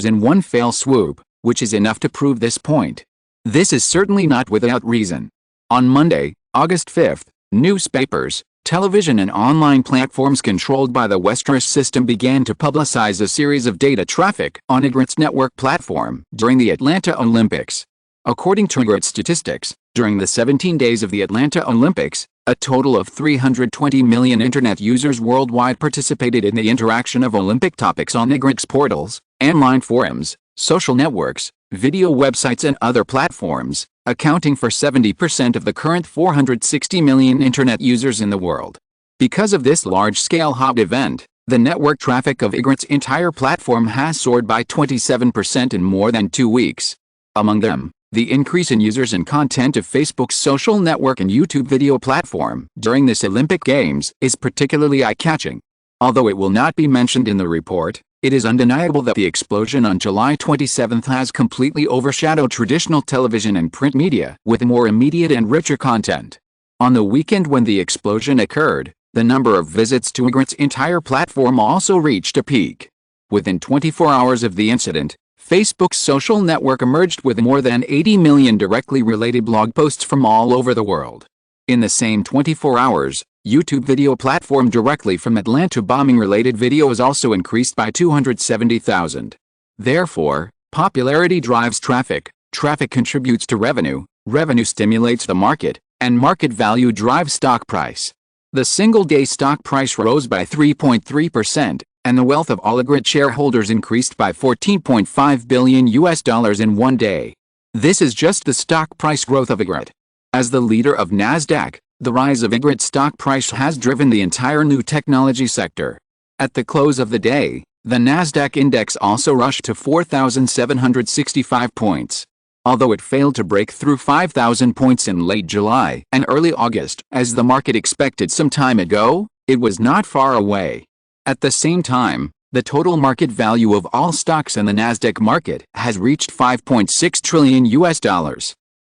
in one fell swoop, which is enough to prove this point. This is certainly not without reason. On Monday, August 5th, newspapers, television and online platforms controlled by the Westeros system began to publicize a series of data traffic on Ygritte's network platform during the Atlanta Olympics. According to Ygritte statistics, during the 17 days of the Atlanta Olympics, a total of 320 million internet users worldwide participated in the interaction of Olympic topics on Ygritte's portals, online forums, social networks, video websites and other platforms, accounting for 70% of the current 460 million internet users in the world. Because of this large-scale hot event, the network traffic of Ygritte's entire platform has soared by 27% in more than 2 weeks. Among them, the increase in users and content of Facebook's social network and YouTube video platform during this Olympic Games is particularly eye-catching. Although it will not be mentioned in the report, it is undeniable that the explosion on July 27 has completely overshadowed traditional television and print media with more immediate and richer content. On the weekend when the explosion occurred, the number of visits to Ygritte's entire platform also reached a peak. Within 24 hours of the incident, Facebook's social network emerged with more than 80 million directly related blog posts from all over the world. In the same 24 hours, YouTube video platform directly from Atlanta bombing-related videos also increased by 270,000. Therefore, popularity drives traffic, traffic contributes to revenue, revenue stimulates the market, and market value drives stock price. The single-day stock price rose by 3.3%, and the wealth of all Ygritte shareholders increased by $14.5 billion in one day. This is just the stock price growth of Ygritte. As the leader of Nasdaq, the rise of Ygritte's stock price has driven the entire new technology sector. At the close of the day, the Nasdaq index also rushed to 4,765 points. Although it failed to break through 5,000 points in late July and early August as the market expected some time ago, it was not far away. At the same time, the total market value of all stocks in the Nasdaq market has reached $5.6 trillion.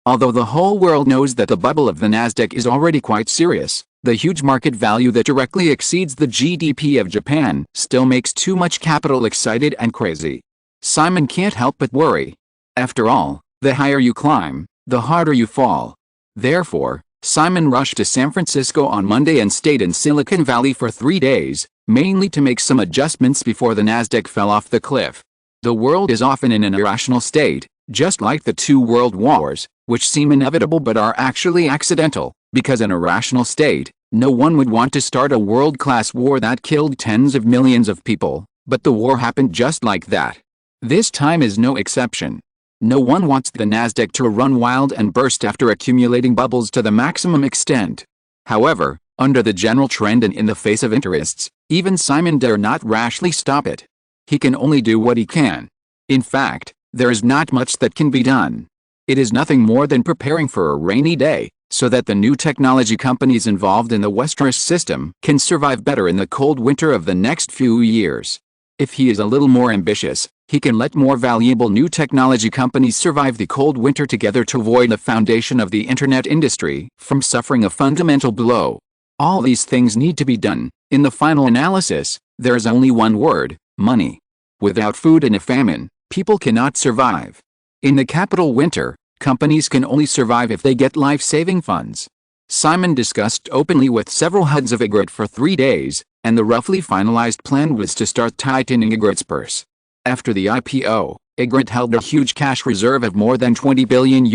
Although the whole world knows that the bubble of the Nasdaq is already quite serious, the huge market value that directly exceeds the GDP of Japan still makes too much capital excited and crazy. Simon can't help but worry. After all, the higher you climb, the harder you fall. Therefore, Simon rushed to San Francisco on Monday and stayed in Silicon Valley for 3 days, mainly to make some adjustments before the Nasdaq fell off the cliff. The world is often in an irrational state, just like the 2 world wars, which seem inevitable but are actually accidental, because in a rational state, no one would want to start a world-class war that killed tens of millions of people, but the war happened just like that. This time is no exception. No one wants the Nasdaq to run wild and burst after accumulating bubbles to the maximum extent. However, under the general trend and in the face of interests, even Simon dare not rashly stop it. He can only do what he can. In fact, there is not much that can be done. It is nothing more than preparing for a rainy day, so that the new technology companies involved in the Westeros system can survive better in the cold winter of the next few years. If he is a little more ambitious, he can let more valuable new technology companies survive the cold winter together to avoid the foundation of the internet industry from suffering a fundamental blow. All these things need to be done. In the final analysis, there is only one word: money. Without food in a famine, people cannot survive. In the capital winter, companies can only survive if they get life-saving funds. Simon discussed openly with several heads of Ygritte for 3 days, and the roughly finalized plan was to start tightening Ygritte's purse. After the IPO, Ygritte held a huge cash reserve of more than $20 billion.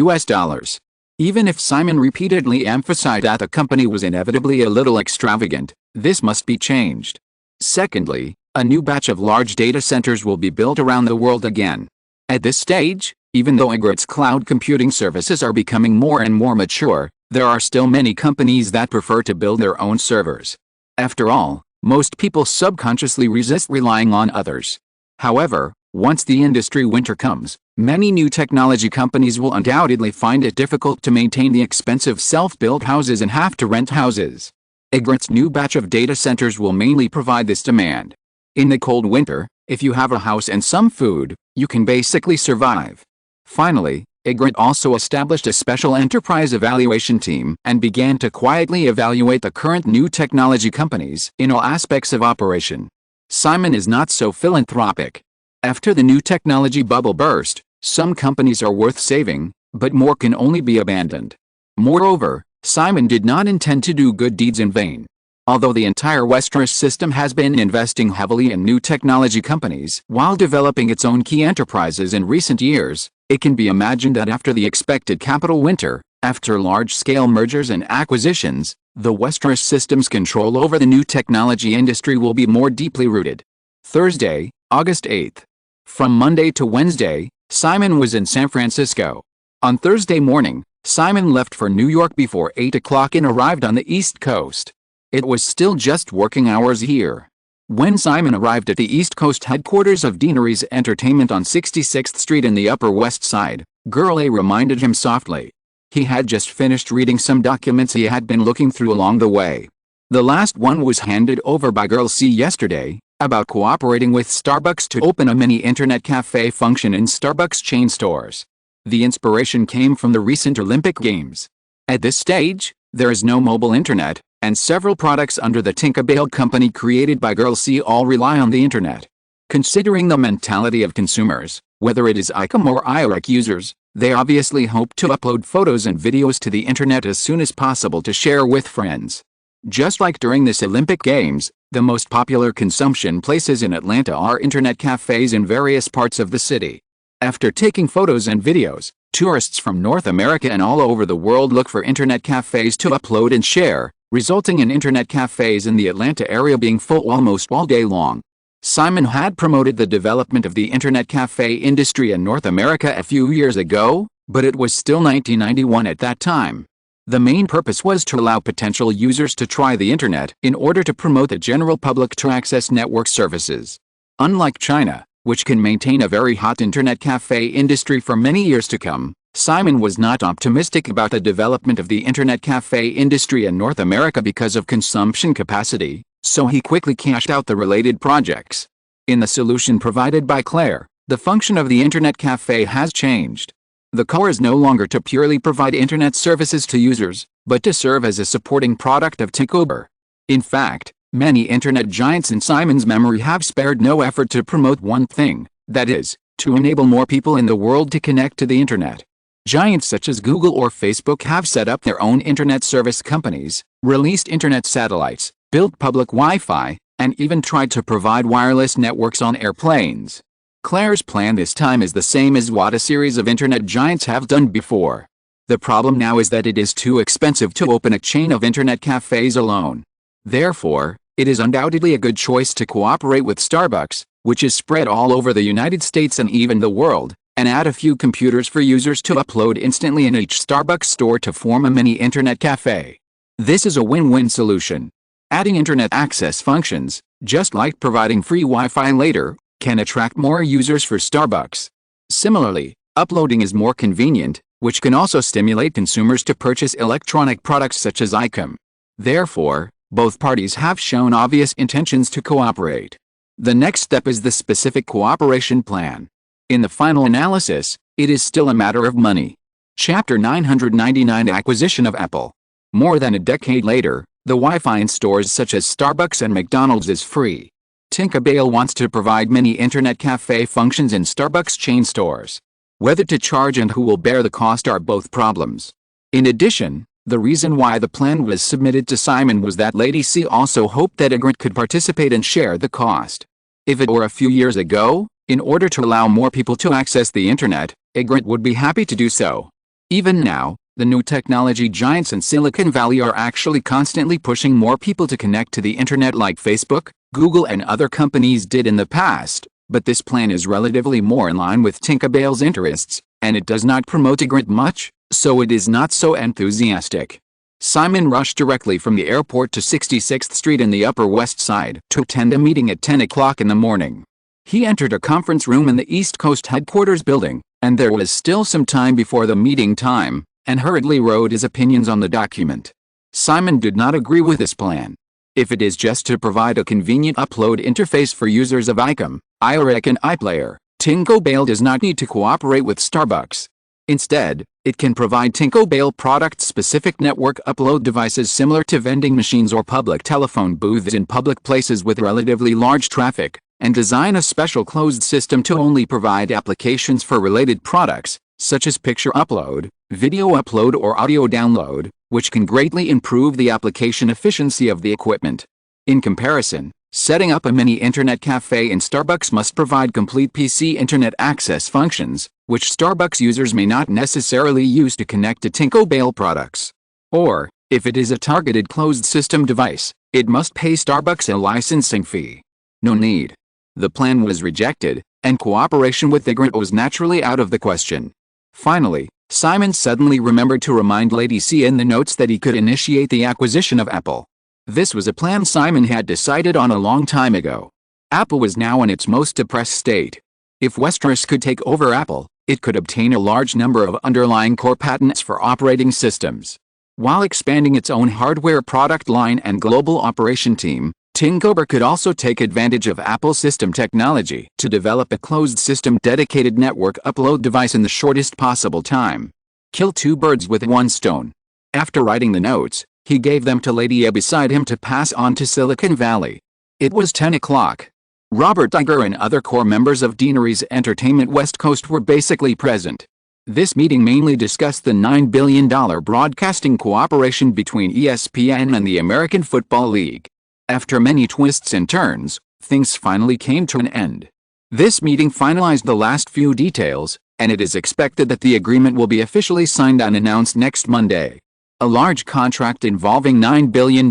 Even if Simon repeatedly emphasized that the company was inevitably a little extravagant, this must be changed. Secondly, a new batch of large data centers will be built around the world again. At this stage, even though Egret's cloud computing services are becoming more and more mature, there are still many companies that prefer to build their own servers. After all, most people subconsciously resist relying on others. However, once the industry winter comes, many new technology companies will undoubtedly find it difficult to maintain the expensive self-built houses and have to rent houses. Egret's new batch of data centers will mainly provide this demand. In the cold winter, if you have a house and some food, you can basically survive. Finally, Egret also established a special enterprise evaluation team and began to quietly evaluate the current new technology companies in all aspects of operation. Simon is not so philanthropic. After the new technology bubble burst, some companies are worth saving, but more can only be abandoned. Moreover, Simon did not intend to do good deeds in vain. Although the entire Westeros system has been investing heavily in new technology companies while developing its own key enterprises in recent years, it can be imagined that after the expected capital winter, after large-scale mergers and acquisitions, the Westeros system's control over the new technology industry will be more deeply rooted. Thursday, August 8th. From Monday to Wednesday, Simon was in San Francisco. On Thursday morning, Simon left for New York before 8 o'clock and arrived on the East Coast. It was still just working hours here. When Simon arrived at the East Coast headquarters of Deanery's Entertainment on 66th Street in the Upper West Side, Girl A reminded him softly. He had just finished reading some documents he had been looking through along the way. The last one was handed over by Girl C yesterday, about cooperating with Starbucks to open a mini internet cafe function in Starbucks chain stores. The inspiration came from the recent Olympic Games. At this stage, there is no mobile internet, and several products under the Tinkerbell company created by Girl C all rely on the internet. Considering the mentality of consumers, whether it is ICOM or IREC users, they obviously hope to upload photos and videos to the internet as soon as possible to share with friends. Just like during this Olympic Games, the most popular consumption places in Atlanta are internet cafes in various parts of the city. After taking photos and videos, tourists from North America and all over the world look for internet cafes to upload and share, resulting in internet cafes in the Atlanta area being full almost all day long. Simon had promoted the development of the internet cafe industry in North America a few years ago, but it was still 1991 at that time. The main purpose was to allow potential users to try the internet in order to promote the general public to access network services. Unlike China, which can maintain a very hot internet cafe industry for many years to come, Simon was not optimistic about the development of the internet cafe industry in North America because of consumption capacity, so he quickly cashed out the related projects. In the solution provided by Claire, the function of the internet cafe has changed. The core is no longer to purely provide internet services to users, but to serve as a supporting product of TakeOver. In fact, many internet giants in Simon's memory have spared no effort to promote one thing, that is, to enable more people in the world to connect to the internet. Giants such as Google or Facebook have set up their own internet service companies, released internet satellites, built public Wi-Fi, and even tried to provide wireless networks on airplanes. Claire's plan this time is the same as what a series of internet giants have done before. The problem now is that it is too expensive to open a chain of internet cafes alone. Therefore, it is undoubtedly a good choice to cooperate with Starbucks, which is spread all over the United States and even the world, and add a few computers for users to upload instantly in each Starbucks store to form a mini internet cafe. This is a win-win solution. Adding internet access functions, just like providing free Wi-Fi later, can attract more users for Starbucks. Similarly, uploading is more convenient, which can also stimulate consumers to purchase electronic products such as ICOM. Therefore, both parties have shown obvious intentions to cooperate. The next step is the specific cooperation plan. In the final analysis, it is still a matter of money. Chapter 999 Acquisition of Apple. More than a decade later, the Wi-Fi in stores such as Starbucks and McDonald's is free. Tinkerbell wants to provide many internet cafe functions in Starbucks chain stores. Whether to charge and who will bear the cost are both problems. In addition, the reason why the plan was submitted to Simon was that Lady C also hoped that Egret could participate and share the cost. If it were a few years ago, in order to allow more people to access the internet, Egret would be happy to do so. Even now, The new technology giants in Silicon Valley are actually constantly pushing more people to connect to the internet like Facebook, Google and other companies did in the past, but this plan is relatively more in line with Tinkerbell's interests, and it does not promote the grid much, so it is not so enthusiastic. Simon rushed directly from the airport to 66th Street in the Upper West Side to attend a meeting at 10 o'clock in the morning. He entered a conference room in the East Coast headquarters building, and there was still some time before the meeting time, and hurriedly wrote his opinions on the document. Simon did not agree with this plan. If it is just to provide a convenient upload interface for users of ICOM, iRec and iPlayer, Tinkerbell does not need to cooperate with Starbucks. Instead, it can provide Tinkerbell product-specific network upload devices similar to vending machines or public telephone booths in public places with relatively large traffic, and design a special closed system to only provide applications for related products, such as picture upload, video upload or audio download, which can greatly improve the application efficiency of the equipment. In comparison, setting up a mini internet cafe in Starbucks must provide complete PC internet access functions, which Starbucks users may not necessarily use to connect to Tinkerbell products. Or, if it is a targeted closed system device, it must pay Starbucks a licensing fee. No need. The plan was rejected, and cooperation with the grid was naturally out of the question. Finally, Simon suddenly remembered to remind Lady C in the notes that he could initiate the acquisition of Apple. This was a plan Simon had decided on a long time ago. Apple was now in its most depressed state. If Westeros could take over Apple, it could obtain a large number of underlying core patents for operating systems. While expanding its own hardware product line and global operation team, Tinkerbell could also take advantage of Apple's system technology to develop a closed system dedicated network upload device in the shortest possible time. Kill two birds with one stone. After writing the notes, he gave them to Lady A beside him to pass on to Silicon Valley. It was 10 o'clock. Robert Iger and other core members of Deanery's Entertainment West Coast were basically present. This meeting mainly discussed the $9 billion broadcasting cooperation between ESPN and the American Football League. After many twists and turns, things finally came to an end. This meeting finalized the last few details, and it is expected that the agreement will be officially signed and announced next Monday. A large contract involving $9 billion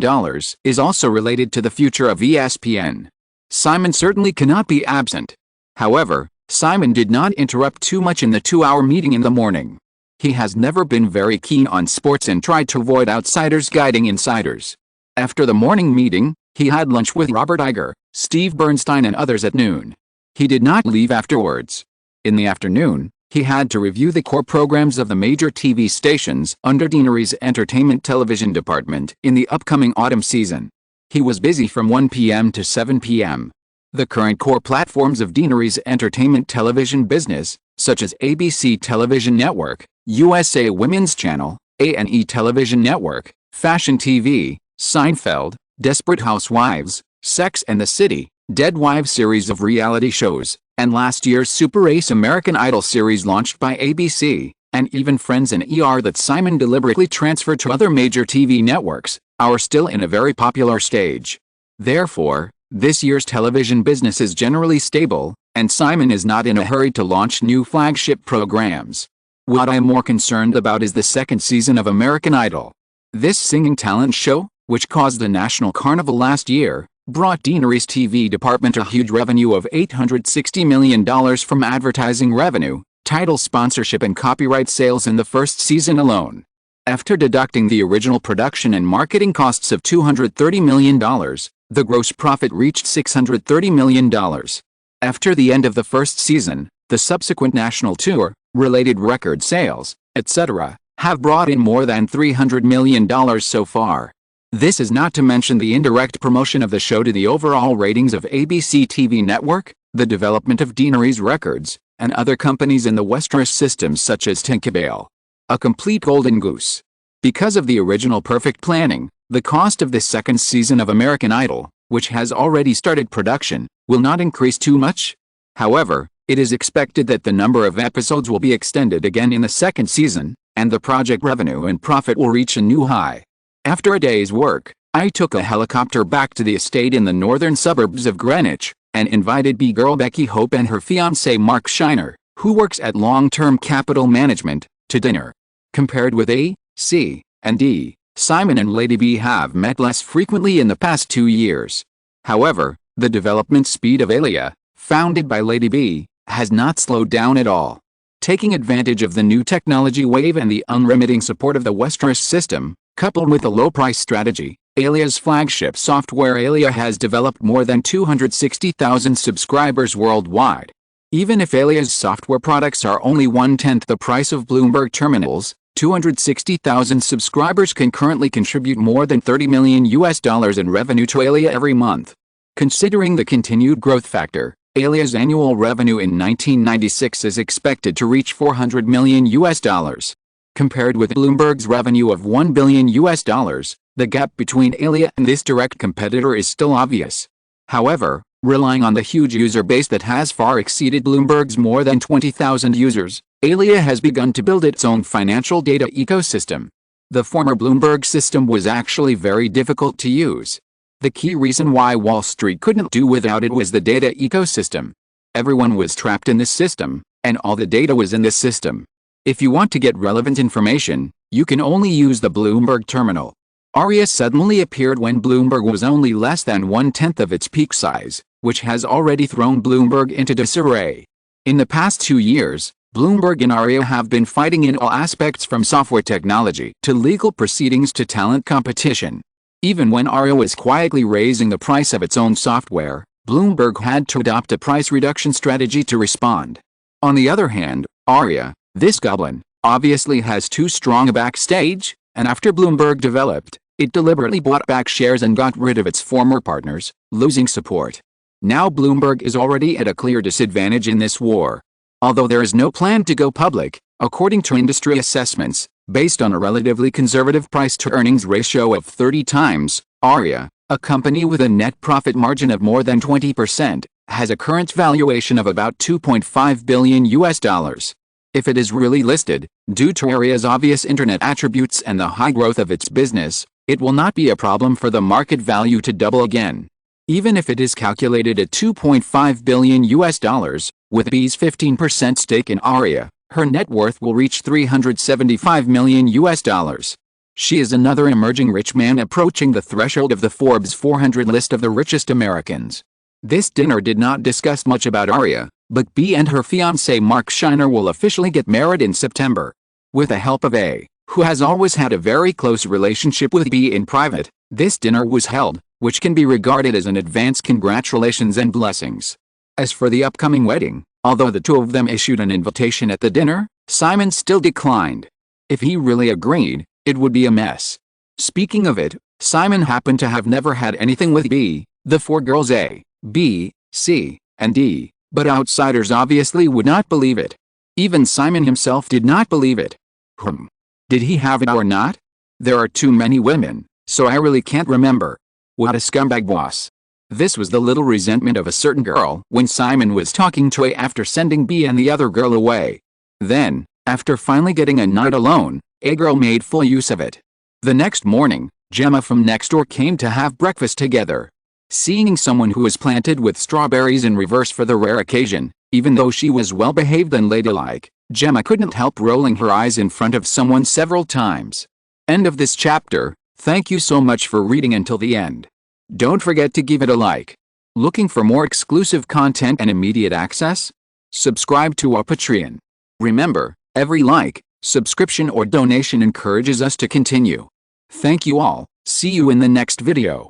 is also related to the future of ESPN. Simon certainly cannot be absent. However, Simon did not interrupt too much in the 2-hour meeting in the morning. He has never been very keen on sports and tried to avoid outsiders guiding insiders. After the morning meeting, he had lunch with Robert Iger, Steve Bernstein and others at noon. He did not leave afterwards. In the afternoon, he had to review the core programs of the major TV stations under Deanery's Entertainment Television Department in the upcoming autumn season. He was busy from 1 p.m. to 7 p.m. The current core platforms of Deanery's entertainment television business, such as ABC Television Network, USA Women's Channel, A&E Television Network, Fashion TV, Seinfeld, Desperate Housewives, Sex and the City, Dead Wives series of reality shows, and last year's Super Ace American Idol series launched by ABC, and even Friends and ER that Simon deliberately transferred to other major TV networks, are still in a very popular stage. Therefore, this year's television business is generally stable, and Simon is not in a hurry to launch new flagship programs. What I am more concerned about is the second season of American Idol. This singing talent show, which caused a national carnival last year, brought Deanery's TV department a huge revenue of $860 million from advertising revenue, title sponsorship and copyright sales in the first season alone. After deducting the original production and marketing costs of $230 million, the gross profit reached $630 million. After the end of the first season, the subsequent national tour, related record sales, etc., have brought in more than $300 million so far. This is not to mention the indirect promotion of the show to the overall ratings of ABC TV network, the development of Deanery's records, and other companies in the Westeros systems such as Tinkerbell. A complete golden goose. Because of the original perfect planning, the cost of this second season of American Idol, which has already started production, will not increase too much. However, it is expected that the number of episodes will be extended again in the second season, and the project revenue and profit will reach a new high. After a day's work, I took a helicopter back to the estate in the northern suburbs of Greenwich, and invited B-girl Becky Hope and her fiancé Mark Shiner, who works at Long-Term Capital Management, to dinner. Compared with A, C, and D, Simon and Lady B have met less frequently in the past 2 years. However, the development speed of Alia, founded by Lady B, has not slowed down at all. Taking advantage of the new technology wave and the unremitting support of the Westeros system, coupled with a low-price strategy, Alia's flagship software Alia has developed more than 260,000 subscribers worldwide. Even if Alia's software products are only 1/10 the price of Bloomberg terminals, 260,000 subscribers can currently contribute more than $30 million in revenue to Alia every month. Considering the continued growth factor, Alia's annual revenue in 1996 is expected to reach $400 million. Compared with Bloomberg's revenue of $1 billion, the gap between Alia and this direct competitor is still obvious. However, relying on the huge user base that has far exceeded Bloomberg's more than 20,000 users, Alia has begun to build its own financial data ecosystem. The former Bloomberg system was actually very difficult to use. The key reason why Wall Street couldn't do without it was the data ecosystem. Everyone was trapped in this system, and all the data was in this system. If you want to get relevant information, you can only use the Bloomberg terminal. Aria suddenly appeared when Bloomberg was only less than 1/10 of its peak size, which has already thrown Bloomberg into disarray. In the past 2 years, Bloomberg and Aria have been fighting in all aspects from software technology to legal proceedings to talent competition. Even when Aria was quietly raising the price of its own software, Bloomberg had to adopt a price reduction strategy to respond. On the other hand, Aria, this goblin, obviously has too strong a backstage, and after Bloomberg developed, it deliberately bought back shares and got rid of its former partners, losing support. Now Bloomberg is already at a clear disadvantage in this war. Although there is no plan to go public, according to industry assessments, based on a relatively conservative price-to-earnings ratio of 30 times, Aria, a company with a net profit margin of more than 20%, has a current valuation of about $2.5 billion. If it is really listed, due to Aria's obvious internet attributes and the high growth of its business, it will not be a problem for the market value to double again. Even if it is calculated at $2.5 billion, with B's 15% stake in Aria, her net worth will reach $375 million. She is another emerging rich man approaching the threshold of the Forbes 400 list of the richest Americans. This dinner did not discuss much about Aria, but B and her fiancé Mark Shiner will officially get married in September. With the help of A, who has always had a very close relationship with B in private, this dinner was held, which can be regarded as an advance congratulations and blessings. As for the upcoming wedding, although the two of them issued an invitation at the dinner, Simon still declined. If he really agreed, it would be a mess. Speaking of it, Simon happened to have never had anything with B, the 4 girls A, B, C, and D, but outsiders obviously would not believe it. Even Simon himself did not believe it. Did he have it or not? There are too many women, so I really can't remember. What a scumbag boss. This was the little resentment of a certain girl when Simon was talking to A after sending B and the other girl away. Then, after finally getting a night alone, A girl made full use of it. The next morning, Gemma from next door came to have breakfast together. Seeing someone who was planted with strawberries in reverse for the rare occasion, even though she was well behaved and ladylike, Gemma couldn't help rolling her eyes in front of someone several times. End of this chapter. Thank you so much for reading until the end. Don't forget to give it a like. Looking for more exclusive content and immediate access? Subscribe to our Patreon. Remember, every like, subscription or donation encourages us to continue. Thank you all. See you in the next video.